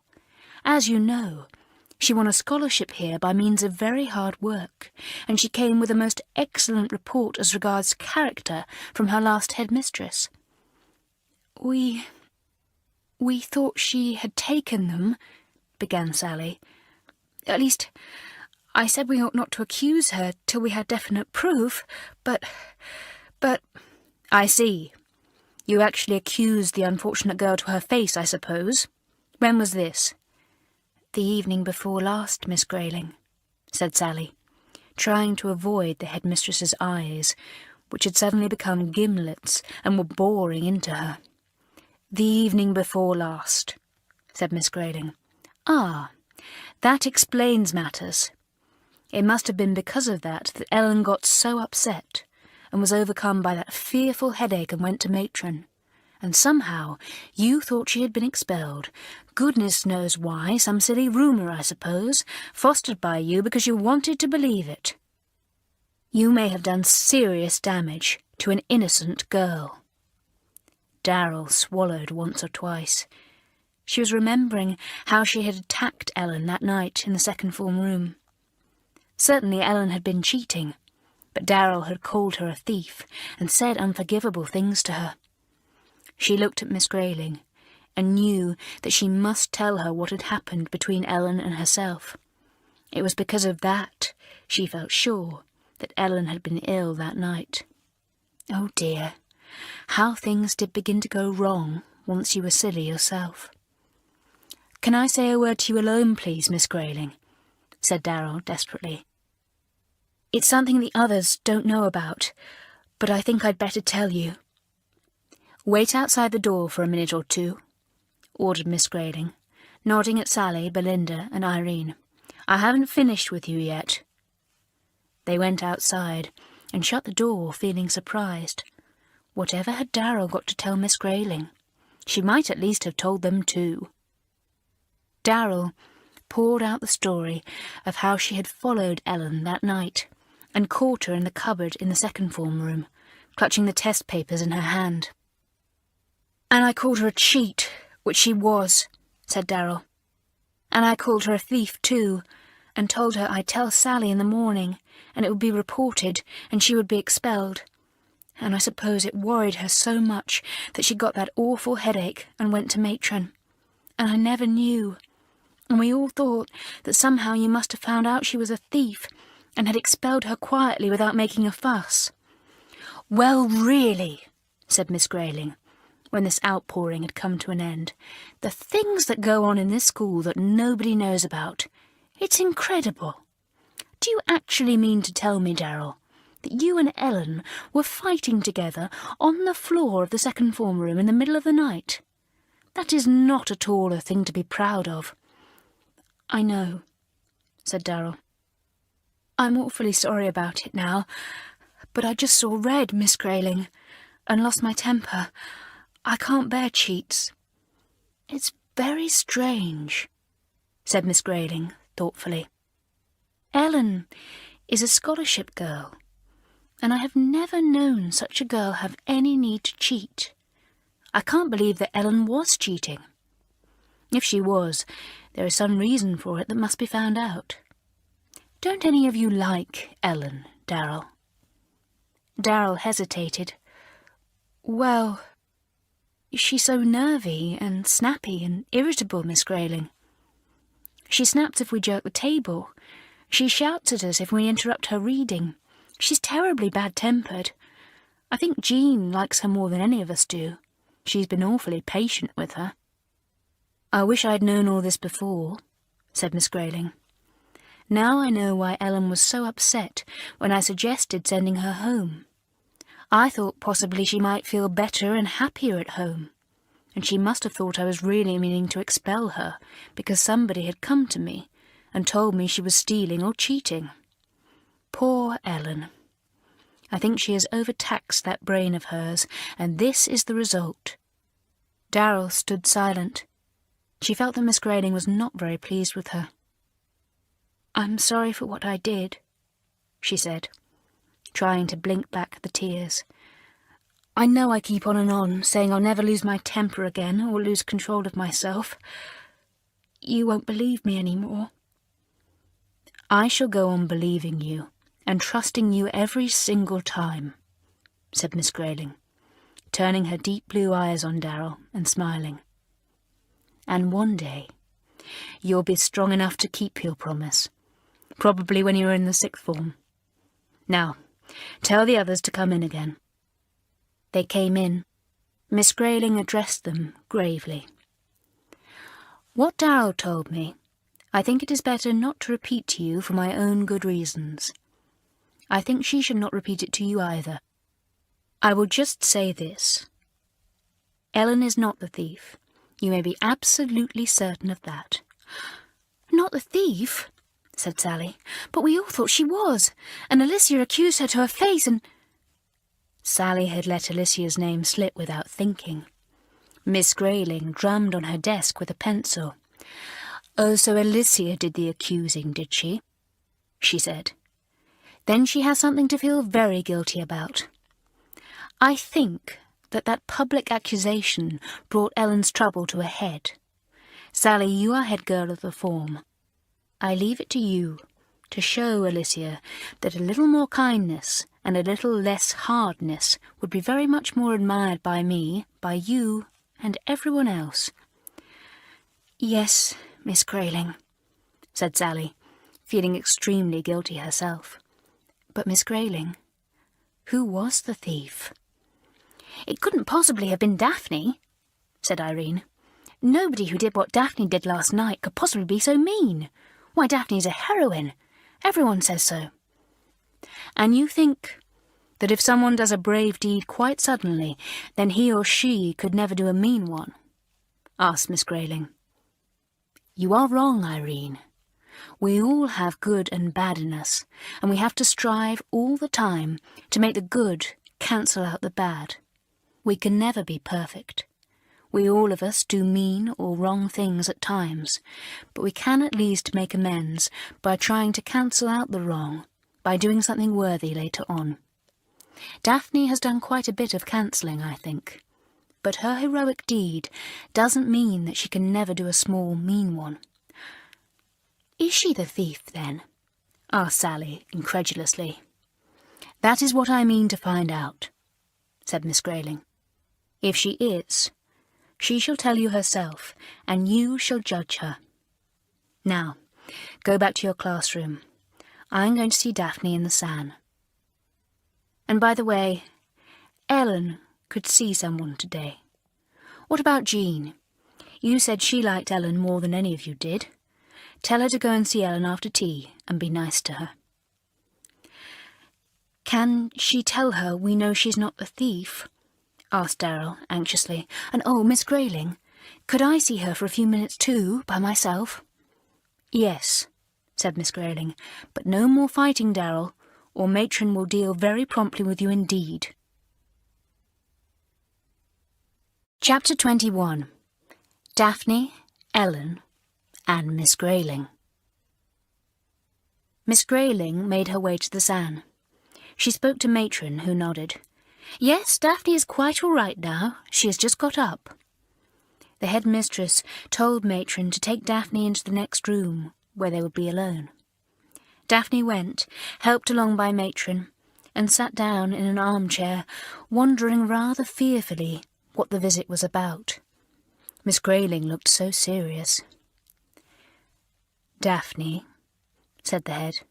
As you know, she won a scholarship here by means of very hard work, and she came with a most excellent report as regards character from her last headmistress. We thought she had taken them, began Sally. At least, I said we ought not to accuse her till we had definite proof, but— I see. You actually accused the unfortunate girl to her face, I suppose. When was this?" "The evening before last, Miss Grayling," said Sally, trying to avoid the headmistress's eyes, which had suddenly become gimlets and were boring into her. "The evening before last," said Miss Grayling. "Ah, that explains matters. It must have been because of that Ellen got so upset and was overcome by that fearful headache and went to matron. And somehow you thought she had been expelled. Goodness knows why, some silly rumour, I suppose, fostered by you because you wanted to believe it. You may have done serious damage to an innocent girl." Darrell swallowed once or twice. She was remembering how she had attacked Ellen that night in the second form room. Certainly Ellen had been cheating, but Darrell had called her a thief and said unforgivable things to her. She looked at Miss Grayling and knew that she must tell her what had happened between Ellen and herself. It was because of that, she felt sure, that Ellen had been ill that night. Oh dear, how things did begin to go wrong once you were silly yourself. "Can I say a word to you alone, please, Miss Grayling?" said Darrell desperately. "It's something the others don't know about, but I think I'd better tell you." "Wait outside the door for a minute or two," ordered Miss Grayling, nodding at Sally, Belinda, and Irene. "I haven't finished with you yet." They went outside and shut the door, feeling surprised. Whatever had Darrell got to tell Miss Grayling? She might at least have told them too. Darrell poured out the story of how she had followed Ellen that night and caught her in the cupboard in the second form room, clutching the test papers in her hand. "And I called her a cheat, which she was," said Darrell. "And I called her a thief too, and told her I'd tell Sally in the morning, and it would be reported, and she would be expelled. And I suppose it worried her so much that she got that awful headache and went to matron. And I never knew. And we all thought that somehow you must have found out she was a thief and had expelled her quietly without making a fuss." "Well, really," said Miss Grayling, when this outpouring had come to an end, "the things that go on in this school that nobody knows about. It's incredible. Do you actually mean to tell me, Darrell, that you and Ellen were fighting together on the floor of the second form room in the middle of the night? That is not at all a thing to be proud of." "I know," said Darrell. "I'm awfully sorry about it now, but I just saw red, Miss Grayling, and lost my temper. I can't bear cheats." "It's very strange," said Miss Grayling thoughtfully. "Ellen is a scholarship girl, and I have never known such a girl have any need to cheat. I can't believe that Ellen was cheating. If she was, there is some reason for it that must be found out. Don't any of you like Ellen, Darrell?" Darrell hesitated. "Well, she's so nervy and snappy and irritable, Miss Grayling. She snaps if we jerk the table. She shouts at us if we interrupt her reading. She's terribly bad-tempered. I think Jean likes her more than any of us do. She's been awfully patient with her." "I wish I'd known all this before," said Miss Grayling. "Now I know why Ellen was so upset when I suggested sending her home. I thought possibly she might feel better and happier at home, and she must have thought I was really meaning to expel her because somebody had come to me and told me she was stealing or cheating. Poor Ellen. I think she has overtaxed that brain of hers, and this is the result." Darrell stood silent. She felt that Miss Grayling was not very pleased with her. "I'm sorry for what I did," she said, trying to blink back the tears. "I know I keep on saying I'll never lose my temper again or lose control of myself. You won't believe me any more." "I shall go on believing you and trusting you every single time," said Miss Grayling, turning her deep blue eyes on Darrell and smiling. "And one day you'll be strong enough to keep your promise, probably when you're in the sixth form. Now, tell the others to come in again." They came in, Miss Grayling addressed them gravely. "What Darrell told me, I think it is better not to repeat to you for my own good reasons. I think she should not repeat it to you either. I will just say this. Ellen is not the thief. You may be absolutely certain of that." "Not the thief?" said Sally. "But we all thought she was, and Alicia accused her to her face and—" Sally had let Alicia's name slip without thinking. Miss Grayling drummed on her desk with a pencil. "Oh, so Alicia did the accusing, did she?" she said. "Then she has something to feel very guilty about. I think that public accusation brought Ellen's trouble to a head. Sally, you are head girl of the form. I leave it to you to show Alicia that a little more kindness and a little less hardness would be very much more admired by me, by you, and everyone else." "Yes, Miss Grayling," said Sally, feeling extremely guilty herself. "But, Miss Grayling, who was the thief?" "It couldn't possibly have been Daphne," said Irene. "Nobody who did what Daphne did last night could possibly be so mean. Why, Daphne's a heroine. Everyone says so." "And you think that if someone does a brave deed quite suddenly, then he or she could never do a mean one?" asked Miss Grayling. "You are wrong, Irene. We all have good and bad in us, and we have to strive all the time to make the good cancel out the bad. We can never be perfect. We all of us do mean or wrong things at times, but we can at least make amends by trying to cancel out the wrong, by doing something worthy later on. Daphne has done quite a bit of cancelling, I think, but her heroic deed doesn't mean that she can never do a small, mean one." "Is she the thief, then?" asked Sally incredulously. "That is what I mean to find out," said Miss Grayling. "If she is, she shall tell you herself, and you shall judge her. Now, go back to your classroom. I'm going to see Daphne in the SAN. And by the way, Ellen could see someone today. What about Jean? You said she liked Ellen more than any of you did. Tell her to go and see Ellen after tea and be nice to her." "Can she tell her we know she's not the thief?" asked Darrell anxiously. "And oh, Miss Grayling, could I see her for a few minutes too, by myself?" "Yes," said Miss Grayling, "but no more fighting, Darrell, or Matron will deal very promptly with you indeed." Chapter 21. Daphne, Ellen, and Miss Grayling. Miss Grayling made her way to the SAN. She spoke to Matron, who nodded. "Yes, Daphne is quite all right now. She has just got up." The headmistress told Matron to take Daphne into the next room, where they would be alone. Daphne went, helped along by Matron, and sat down in an armchair, wondering rather fearfully what the visit was about. Miss Grayling looked so serious. "Daphne," said the head,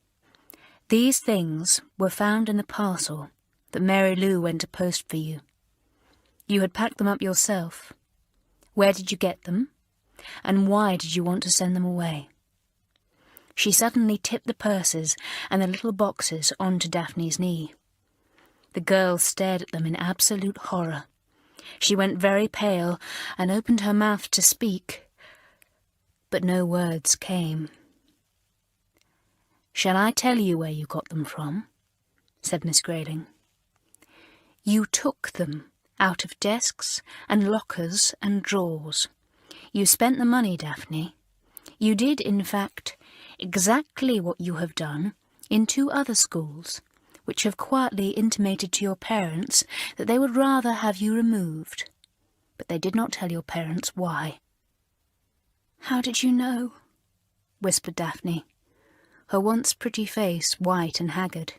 "these things were found in the parcel that Mary Lou went to post for you. You had packed them up yourself. Where did you get them? And why did you want to send them away?" She suddenly tipped the purses and the little boxes onto Daphne's knee. The girl stared at them in absolute horror. She went very pale and opened her mouth to speak, but no words came. "Shall I tell you where you got them from?" said Miss Grayling. "You took them out of desks and lockers and drawers. You spent the money, Daphne. You did, in fact, exactly what you have done in 2 other schools, which have quietly intimated to your parents that they would rather have you removed. But they did not tell your parents why." "How did you know?" whispered Daphne, her once pretty face white and haggard.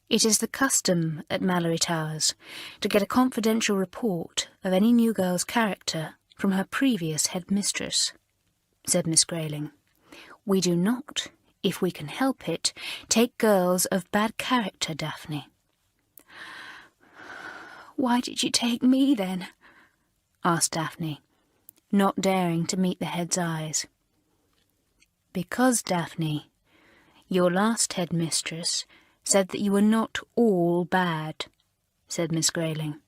"It is the custom at Malory Towers to get a confidential report of any new girl's character from her previous headmistress," said Miss Grayling. "We do not, if we can help it, take girls of bad character, Daphne." Why did you take me, then?" asked Daphne, not daring to meet the head's eyes. "Because, Daphne, your last headmistress said that you were not all bad," said Miss Grayling.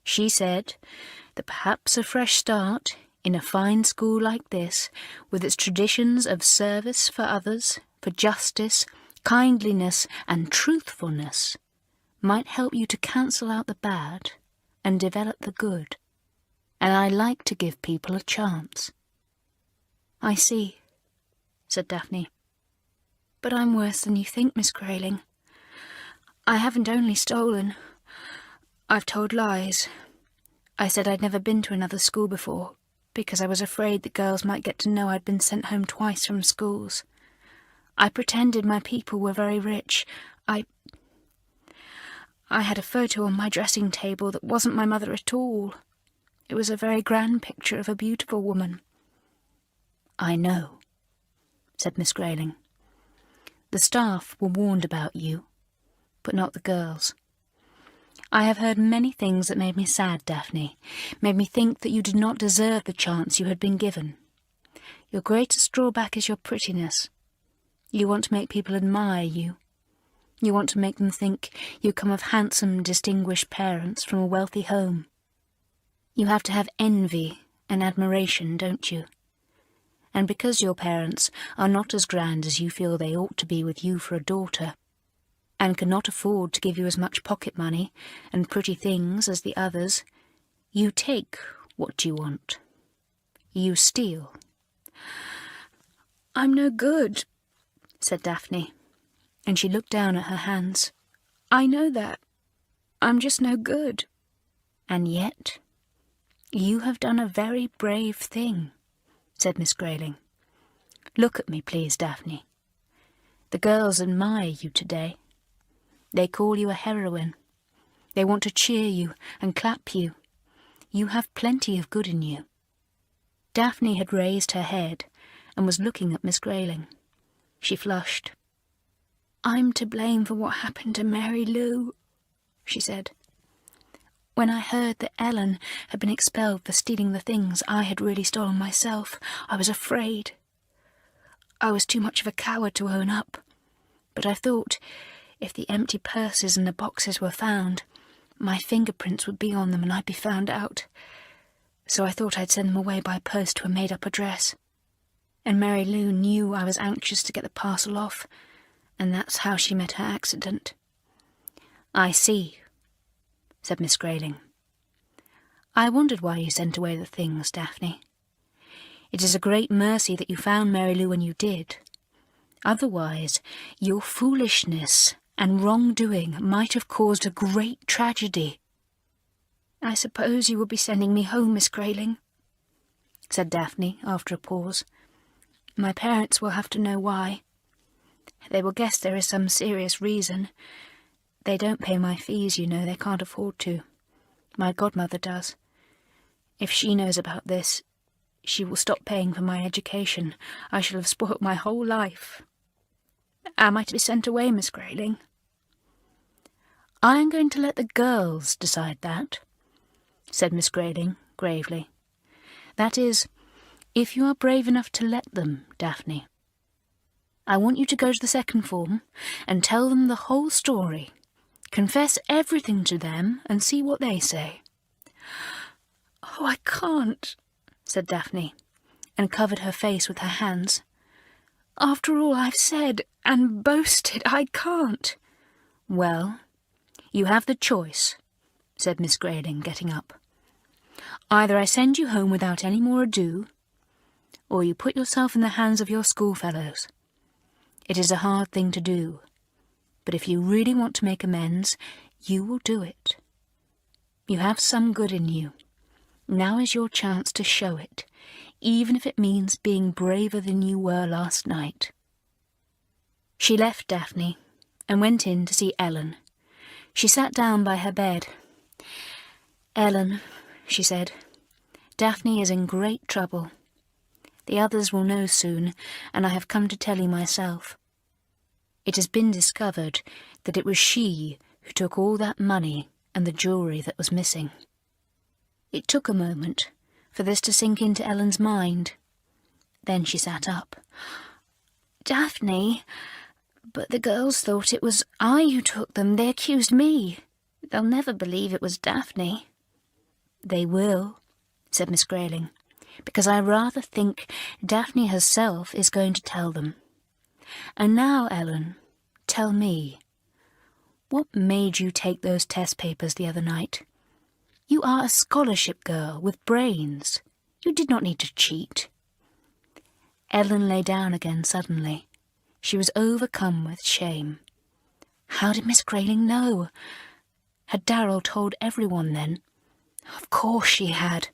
"She said that perhaps a fresh start in a fine school like this, with its traditions of service for others, for justice, kindliness and truthfulness, might help you to cancel out the bad and develop the good. And I like to give people a chance." "I see," said Daphne. "But I'm worse than you think, Miss Grayling. I haven't only stolen. I've told lies. I said I'd never been to another school before, because I was afraid the girls might get to know I'd been sent home twice from schools. I pretended my people were very rich. I had a photo on my dressing table that wasn't my mother at all. It was a very grand picture of a beautiful woman." "I know," said Miss Grayling. "The staff were warned about you, but not the girls. I have heard many things that made me sad, Daphne, made me think that you did not deserve the chance you had been given. Your greatest drawback is your prettiness. You want to make people admire you. You want to make them think you come of handsome, distinguished parents from a wealthy home. You have to have envy and admiration, don't you? And because your parents are not as grand as you feel they ought to be with you for a daughter, and cannot afford to give you as much pocket money and pretty things as the others, you take what you want. You steal." "I'm no good," said Daphne, and she looked down at her hands. "I know that. I'm just no good." "And yet you have done a very brave thing," said Miss Grayling. "Look at me, please, Daphne. The girls admire you today. They call you a heroine. They want to cheer you and clap you. You have plenty of good in you." Daphne had raised her head and was looking at Miss Grayling. She flushed. "I'm to blame for what happened to Mary Lou," she said. "When I heard that Ellen had been expelled for stealing the things I had really stolen myself, I was afraid. I was too much of a coward to own up, but I thought if the empty purses and the boxes were found, my fingerprints would be on them and I'd be found out. So I thought I'd send them away by post to a made-up address. And Mary Lou knew I was anxious to get the parcel off, and that's how she met her accident." "I see," said Miss Grayling. "I wondered why you sent away the things, Daphne. It is a great mercy that you found Mary Lou when you did. Otherwise, your foolishness and wrongdoing might have caused a great tragedy." "I suppose you will be sending me home, Miss Grayling," said Daphne after a pause. "My parents will have to know why. They will guess there is some serious reason. They don't pay my fees, you know, they can't afford to. My godmother does. If she knows about this, she will stop paying for my education. I shall have spoilt my whole life. Am I to be sent away, Miss Grayling?" "I am going to let the girls decide that," said Miss Grayling gravely. "That is, if you are brave enough to let them, Daphne. I want you to go to the second form and tell them the whole story. Confess everything to them and see what they say." "Oh, I can't," said Daphne, and covered her face with her hands. "After all I've said and boasted, I can't." "Well, you have the choice," said Miss Grayling, getting up. "Either I send you home without any more ado, or you put yourself in the hands of your schoolfellows. It is a hard thing to do, but if you really want to make amends, you will do it. You have some good in you. Now is your chance to show it, even if it means being braver than you were last night." She left Daphne and went in to see Ellen. She sat down by her bed. "Ellen," she said, "Daphne is in great trouble. The others will know soon, and I have come to tell you myself. It has been discovered that it was she who took all that money and the jewellery that was missing. It took a moment for this to sink into Ellen's mind. Then she sat up. "Daphne, but the girls thought it was I who took them. They accused me. They'll never believe it was Daphne." "They will," said Miss Grayling, "because I rather think Daphne herself is going to tell them. And now, Ellen, tell me, what made you take those test papers the other night? You are a scholarship girl with brains. You did not need to cheat." Ellen lay down again suddenly. She was overcome with shame. How did Miss Grayling know? Had Darrell told everyone then? Of course she had.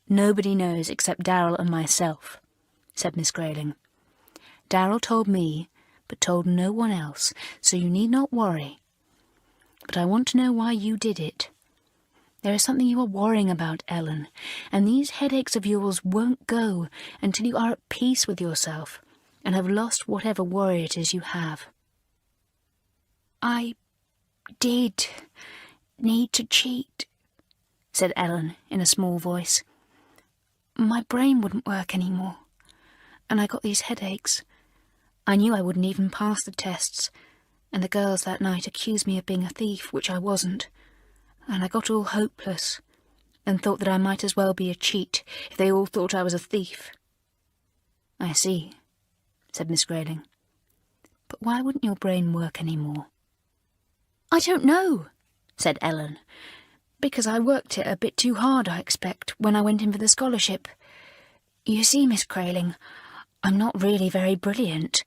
"Nobody knows except Darrell and myself," said Miss Grayling. "Darrell told me, but told no one else, so you need not worry. But I want to know why you did it. There is something you are worrying about, Ellen, and these headaches of yours won't go until you are at peace with yourself and have lost whatever worry it is you have." "I did need to cheat," said Ellen in a small voice. "My brain wouldn't work any more, and I got these headaches. I knew I wouldn't even pass the tests, and the girls that night accused me of being a thief, which I wasn't, and I got all hopeless, and thought that I might as well be a cheat if they all thought I was a thief." "I see," said Miss Grayling. "But why wouldn't your brain work any more?" "I don't know," said Ellen. "Because I worked it a bit too hard, I expect, when I went in for the scholarship. You see, Miss Grayling, I'm not really very brilliant.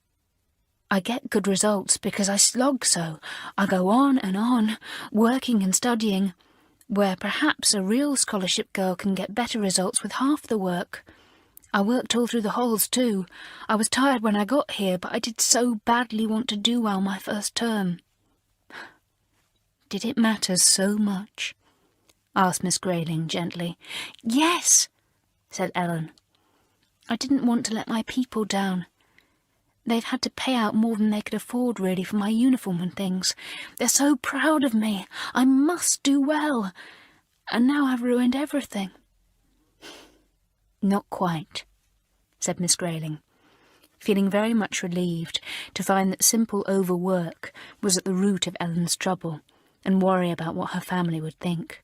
I get good results because I slog so. I go on, working and studying, where perhaps a real scholarship girl can get better results with half the work. I worked all through the halls too. I was tired when I got here, but I did so badly want to do well my first term." "Did it matter so much?" asked Miss Grayling gently. "Yes," said Ellen. "I didn't want to let my people down. They've had to pay out more than they could afford, really, for my uniform and things. They're so proud of me. I must do well. And now I've ruined everything." "Not quite," said Miss Grayling, feeling very much relieved to find that simple overwork was at the root of Ellen's trouble and worry about what her family would think.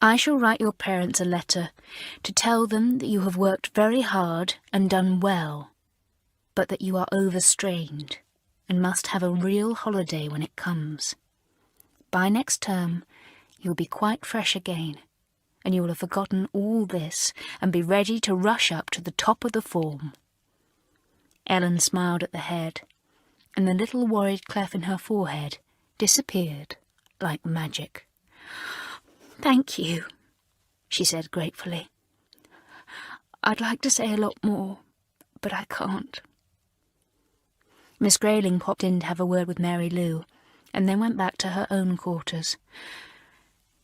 "I shall write your parents a letter to tell them that you have worked very hard and done well, but that you are overstrained and must have a real holiday when it comes. By next term, you'll be quite fresh again, and you will have forgotten all this and be ready to rush up to the top of the form." Ellen smiled at the head, and the little worried cleft in her forehead disappeared like magic. "Thank you," she said gratefully. "I'd like to say a lot more, but I can't." Miss Grayling popped in to have a word with Mary Lou, and then went back to her own quarters.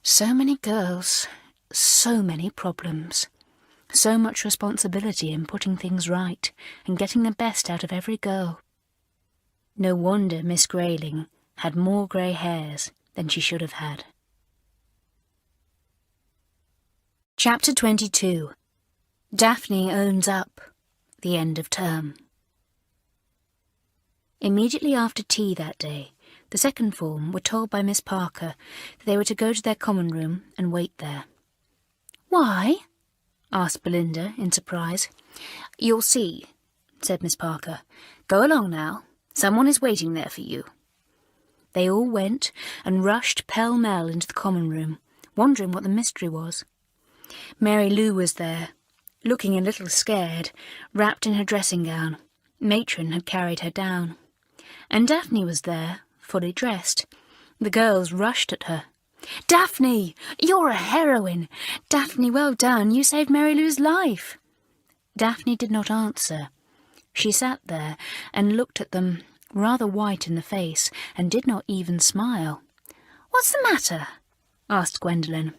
So many girls, so many problems, so much responsibility in putting things right and getting the best out of every girl. No wonder Miss Grayling had more grey hairs than she should have had. Chapter 22. Daphne Owns Up. The End of Term. Immediately after tea that day, the second form were told by Miss Parker that they were to go to their common room and wait there. "Why?" asked Belinda in surprise. "You'll see," said Miss Parker. "Go along now. Someone is waiting there for you." They all went and rushed pell-mell into the common room, wondering what the mystery was. Mary Lou was there, looking a little scared, wrapped in her dressing gown. Matron had carried her down. And Daphne was there, fully dressed. The girls rushed at her. "Daphne, you're a heroine! Daphne, well done, you saved Mary Lou's life!" Daphne did not answer. She sat there and looked at them, rather white in the face, and did not even smile. "What's the matter?" asked Gwendolen.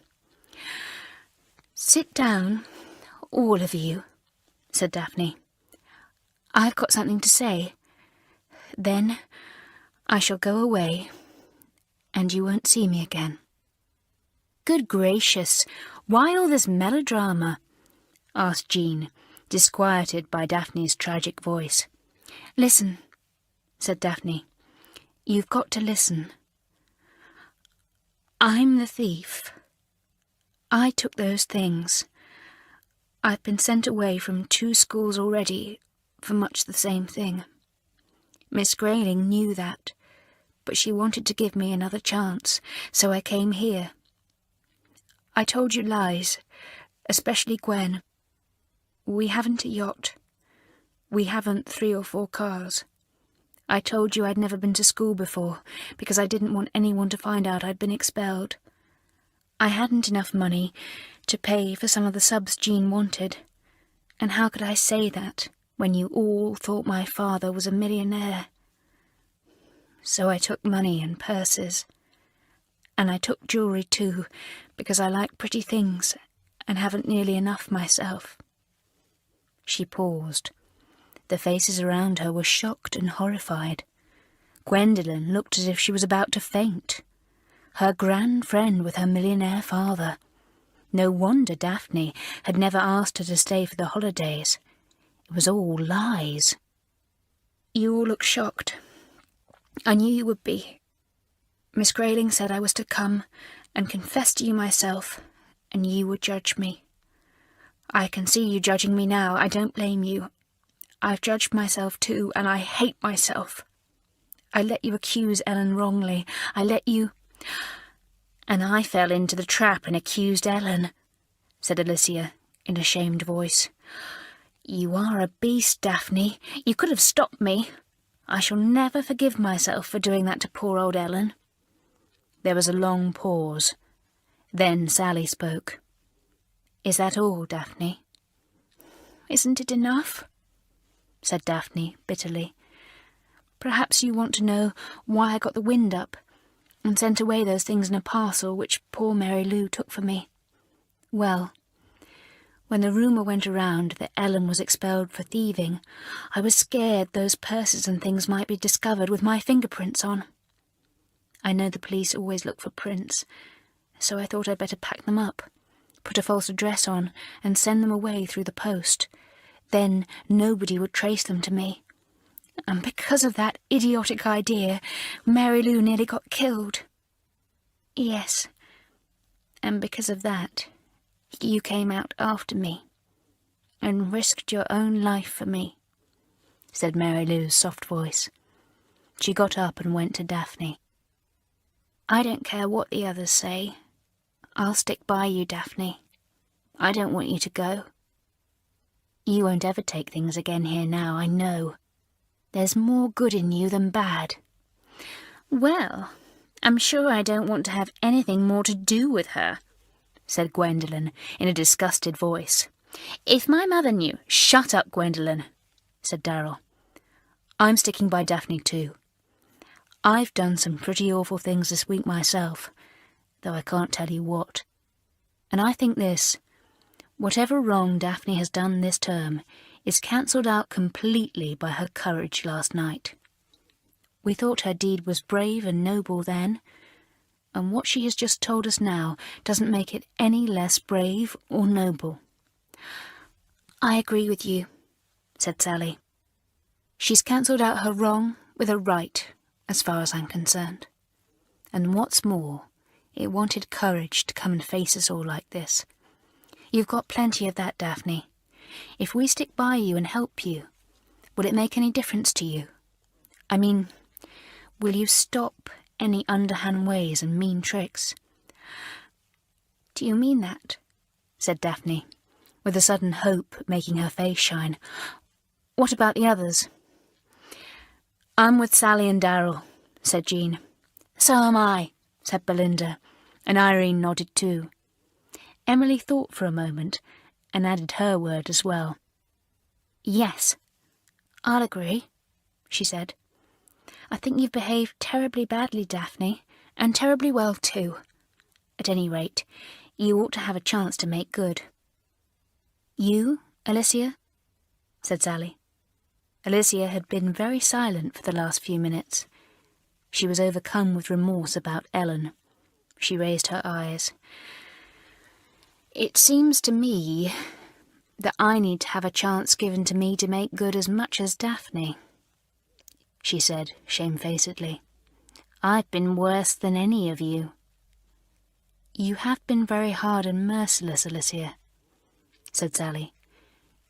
"Sit down, all of you," said Daphne. "I've got something to say. Then I shall go away, and you won't see me again." Good gracious, why all this melodrama? Asked Jean, disquieted by Daphne's tragic voice. Listen, said Daphne. You've got to listen. I'm the thief. I took those things. I've been sent away from 2 schools already for much the same thing. Miss Grayling knew that, but she wanted to give me another chance, so I came here. I told you lies, especially Gwen. We haven't a yacht. We haven't 3 or 4 cars. I told you I'd never been to school before, because I didn't want anyone to find out I'd been expelled. I hadn't enough money to pay for some of the subs Jean wanted, and how could I say that when you all thought my father was a millionaire? So I took money and purses, and I took jewellery too, because I like pretty things and haven't nearly enough myself. She paused. The faces around her were shocked and horrified. Gwendolen looked as if she was about to faint. Her grand friend with her millionaire father. No wonder Daphne had never asked her to stay for the holidays. It was all lies. You all look shocked. I knew you would be. Miss Grayling said I was to come and confess to you myself, and you would judge me. I can see you judging me now. I don't blame you. I've judged myself too, and I hate myself. I let you accuse Ellen wrongly. I let you... And I fell into the trap and accused Ellen, said Alicia in a shamed voice. You are a beast, Daphne. You could have stopped me. I shall never forgive myself for doing that to poor old Ellen. There was a long pause. Then Sally spoke. Is that all, Daphne? Isn't it enough? Said Daphne bitterly. Perhaps you want to know why I got the wind up and sent away those things in a parcel which poor Mary Lou took for me. Well, when the rumour went around that Ellen was expelled for thieving, I was scared those purses and things might be discovered with my fingerprints on. I know the police always look for prints, so I thought I'd better pack them up, put a false address on, and send them away through the post. Then nobody would trace them to me. And because of that idiotic idea, Mary Lou nearly got killed. Yes, and because of that, you came out after me and risked your own life for me, said Mary Lou's soft voice. She got up and went to Daphne. I don't care what the others say. I'll stick by you, Daphne. I don't want you to go. You won't ever take things again here now, I know. There's more good in you than bad. Well, I'm sure I don't want to have anything more to do with her, said Gwendolen in a disgusted voice. If my mother knew... Shut up, Gwendolen, said Darrell. I'm sticking by Daphne too. I've done some pretty awful things this week myself, though I can't tell you what. And I think this, whatever wrong Daphne has done this term, is cancelled out completely by her courage last night. We thought her deed was brave and noble then, and what she has just told us now doesn't make it any less brave or noble. I agree with you, said Sally. She's cancelled out her wrong with a right, as far as I'm concerned. And what's more, it wanted courage to come and face us all like this. You've got plenty of that, Daphne. If we stick by you and help you, will it make any difference to you? I mean, will you stop any underhand ways and mean tricks? Do you mean that? Said Daphne, with a sudden hope making her face shine. What about the others? I'm with Sally and Darrell, said Jean. So am I, said Belinda, and Irene nodded too. Emily thought for a moment and added her word as well. Yes, I'll agree, she said. I think you've behaved terribly badly, Daphne, and terribly well too. At any rate, you ought to have a chance to make good. You, Alicia? Said Sally. Alicia had been very silent for the last few minutes. She was overcome with remorse about Ellen. She raised her eyes. It seems to me that I need to have a chance given to me to make good as much as Daphne, she said shamefacedly. I've been worse than any of you. You have been very hard and merciless, Alicia, said Sally.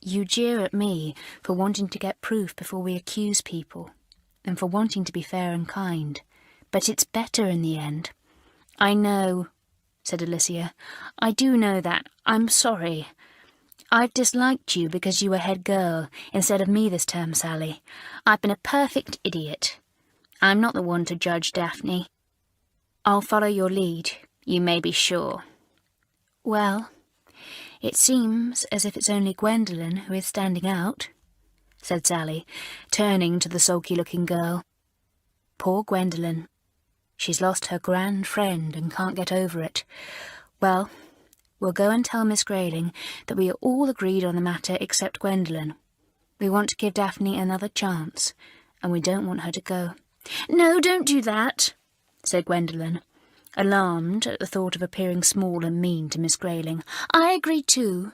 You jeer at me for wanting to get proof before we accuse people, and for wanting to be fair and kind, but it's better in the end. I know, said Alicia. I do know that. I'm sorry. I've disliked you because you were head girl instead of me this term, Sally. I've been a perfect idiot. I'm not the one to judge Daphne. I'll follow your lead, you may be sure. Well, it seems as if it's only Gwendolen who is standing out, said Sally, turning to the sulky-looking girl. Poor Gwendolen. She's lost her grand friend and can't get over it. Well, we'll go and tell Miss Grayling that we are all agreed on the matter except Gwendolen. We want to give Daphne another chance, and we don't want her to go. No, don't do that, said Gwendolen, alarmed at the thought of appearing small and mean to Miss Grayling. I agree too.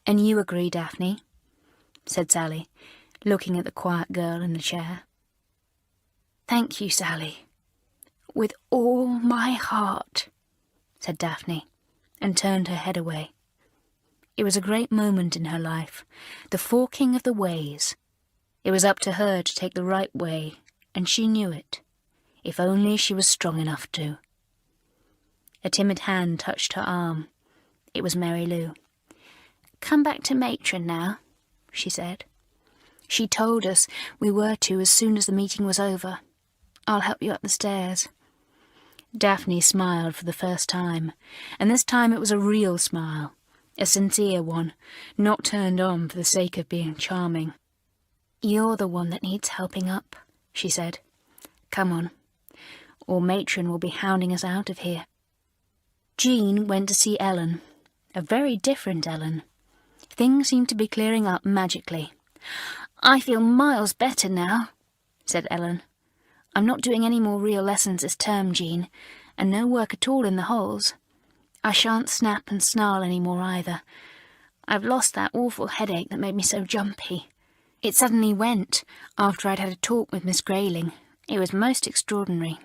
And you agree, Daphne, said Sally, looking at the quiet girl in the chair. Thank you, Sally. With all my heart, said Daphne, and turned her head away. It was a great moment in her life, the forking of the ways. It was up to her to take the right way, and she knew it, if only she was strong enough to. A timid hand touched her arm. It was Mary Lou. Come back to matron now, she said. She told us we were to as soon as the meeting was over. I'll help you up the stairs. Daphne smiled for the first time, and this time it was a real smile, a sincere one, not turned on for the sake of being charming. You're the one that needs helping up, she said. Come on, or matron will be hounding us out of here. Jean went to see Ellen, a very different Ellen. Things seemed to be clearing up magically. I feel miles better now, said Ellen. I'm not doing any more real lessons this term, Jean, and no work at all in the halls. I shan't snap and snarl any more either. I've lost that awful headache that made me so jumpy. It suddenly went after I'd had a talk with Miss Grayling. It was most extraordinary.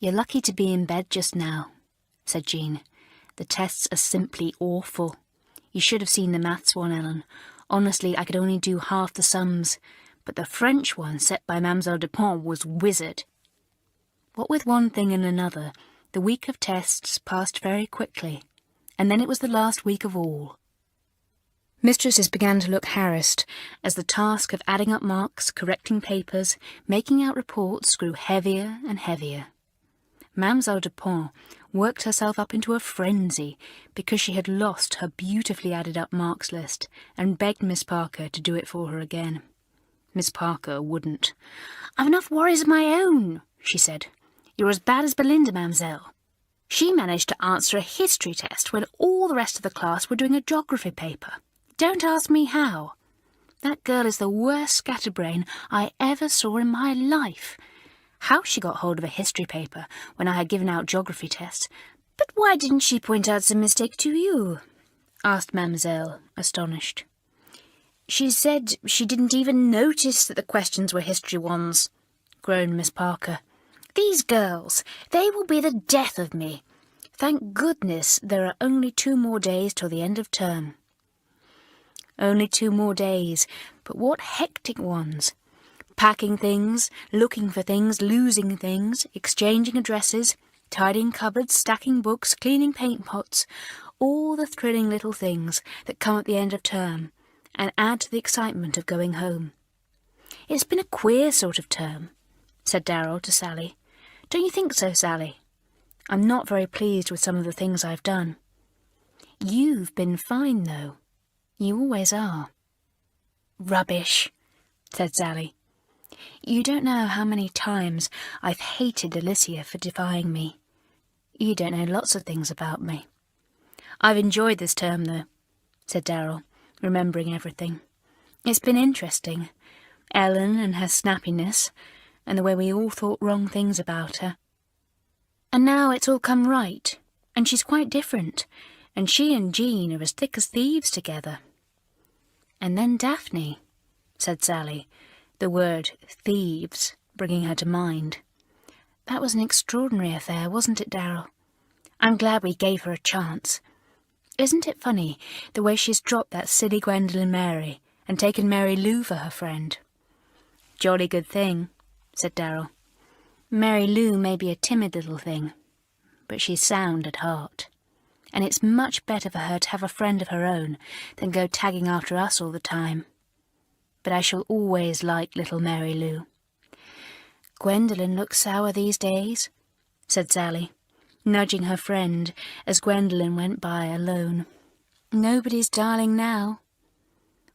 You're lucky to be in bed just now, said Jean. The tests are simply awful. You should have seen the maths one, Ellen. Honestly, I could only do half the sums, but the French one set by Mademoiselle Dupont was wizard. What with one thing and another, the week of tests passed very quickly, and then it was the last week of all. Mistresses began to look harassed as the task of adding up marks, correcting papers, making out reports grew heavier and heavier. Mademoiselle Dupont worked herself up into a frenzy because she had lost her beautifully added up marks list and begged Miss Parker to do it for her again. Miss Parker wouldn't. I've enough worries of my own, she said. You're as bad as Belinda, Mademoiselle. She managed to answer a history test when all the rest of the class were doing a geography paper. Don't ask me how. That girl is the worst scatterbrain I ever saw in my life. How she got hold of a history paper when I had given out geography tests. But why didn't she point out some mistake to you? Asked Mademoiselle, astonished. She said she didn't even notice that the questions were history ones, groaned Miss Parker. These girls, they will be the death of me. Thank goodness there are only 2 more days till the end of term. Only 2 more days, but what hectic ones. Packing things, looking for things, losing things, exchanging addresses, tidying cupboards, stacking books, cleaning paint pots, all the thrilling little things that come at the end of term and add to the excitement of going home. It's been a queer sort of term, said Darrell to Sally. Don't you think so, Sally? I'm not very pleased with some of the things I've done. You've been fine, though. You always are. Rubbish, said Sally. You don't know how many times I've hated Alicia for defying me. You don't know lots of things about me. I've enjoyed this term, though, said Darrell, remembering everything. It's been interesting. Ellen and her snappiness, and the way we all thought wrong things about her. And now it's all come right, and she's quite different, and she and Jean are as thick as thieves together." "And then Daphne," said Sally, the word thieves bringing her to mind. "That was an extraordinary affair, wasn't it, Darrell? I'm glad we gave her a chance. Isn't it funny, the way she's dropped that silly Gwendolen Mary and taken Mary Lou for her friend?" "Jolly good thing," said Darrell. "Mary Lou may be a timid little thing, but she's sound at heart, and it's much better for her to have a friend of her own than go tagging after us all the time. But I shall always like little Mary Lou." "Gwendolen looks sour these days," said Sally, nudging her friend as Gwendolen went by alone. "Nobody's darling now."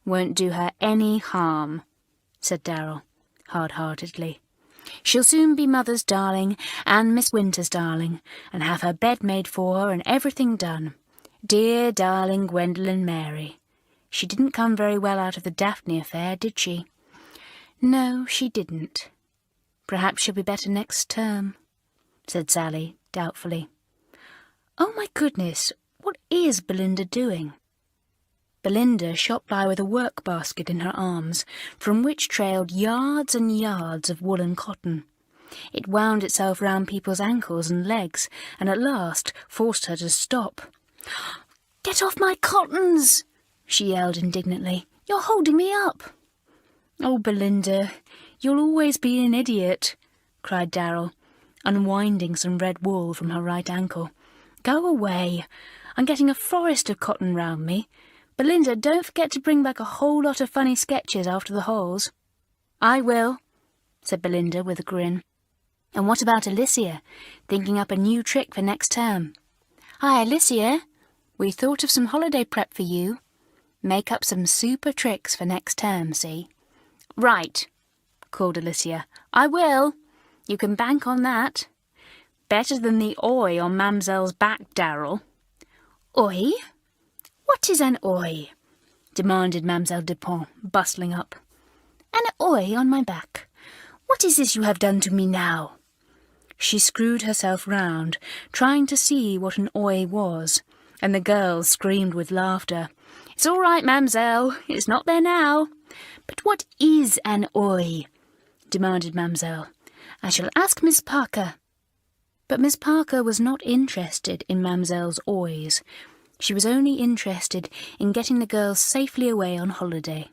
"Won't do her any harm," said Darrell, hard-heartedly. "She'll soon be Mother's darling and Miss Winter's darling, and have her bed made for her and everything done. Dear, darling Gwendolen Mary. She didn't come very well out of the Daphne affair, did she?" "No, she didn't. Perhaps she'll be better next term," said Sally doubtfully. "Oh, my goodness, what is Belinda doing?" Belinda shot by with a work-basket in her arms, from which trailed yards and yards of wool and cotton. It wound itself round people's ankles and legs, and at last forced her to stop. "Get off my cottons!" she yelled indignantly. "You're holding me up." "Oh, Belinda, you'll always be an idiot," cried Darrell, unwinding some red wool from her right ankle. "Go away. I'm getting a forest of cotton round me. Belinda, don't forget to bring back a whole lot of funny sketches after the halls." "I will," said Belinda with a grin. "And what about Alicia, thinking up a new trick for next term?" "Hi, Alicia, we thought of some holiday prep for you. Make up some super tricks for next term, see?" "Right," called Alicia. "I will. You can bank on that. Better than the oi on Mamselle's back, Darrell." "Oi? What is an oi?" demanded Mademoiselle Dupont, bustling up. "An oi on my back? What is this you have done to me now?" She screwed herself round, trying to see what an oi was, and the girls screamed with laughter. "It's all right, Mamselle, it's not there now." "But what is an oi?" demanded Mamselle. "I shall ask Miss Parker." But Miss Parker was not interested in Mamselle's ois. She was only interested in getting the girls safely away on holiday.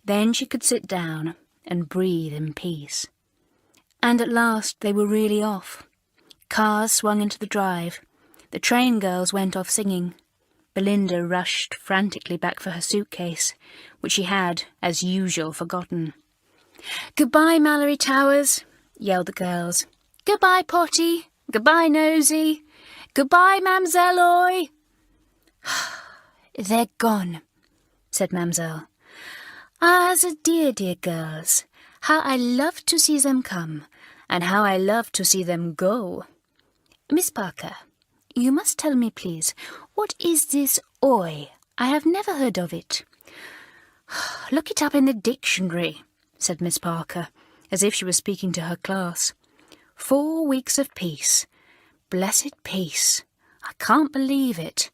Then she could sit down and breathe in peace. And at last they were really off. Cars swung into the drive. The train girls went off singing. Belinda rushed frantically back for her suitcase, which she had, as usual, forgotten. "Goodbye, Malory Towers," yelled the girls. "Goodbye, Potty. Goodbye, Nosy. Goodbye, Mamselle Oi." "They're gone," said Mamselle. "Ah, the dear, dear girls. How I love to see them come, and how I love to see them go. Miss Parker, you must tell me, please, what is this oi? I have never heard of it." "Look it up in the dictionary," said Miss Parker, as if she was speaking to her class. 4 weeks of peace. Blessed peace. I can't believe it."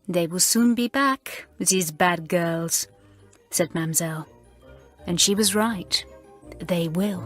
"They will soon be back, these bad girls," said Mamselle. And she was right. They will.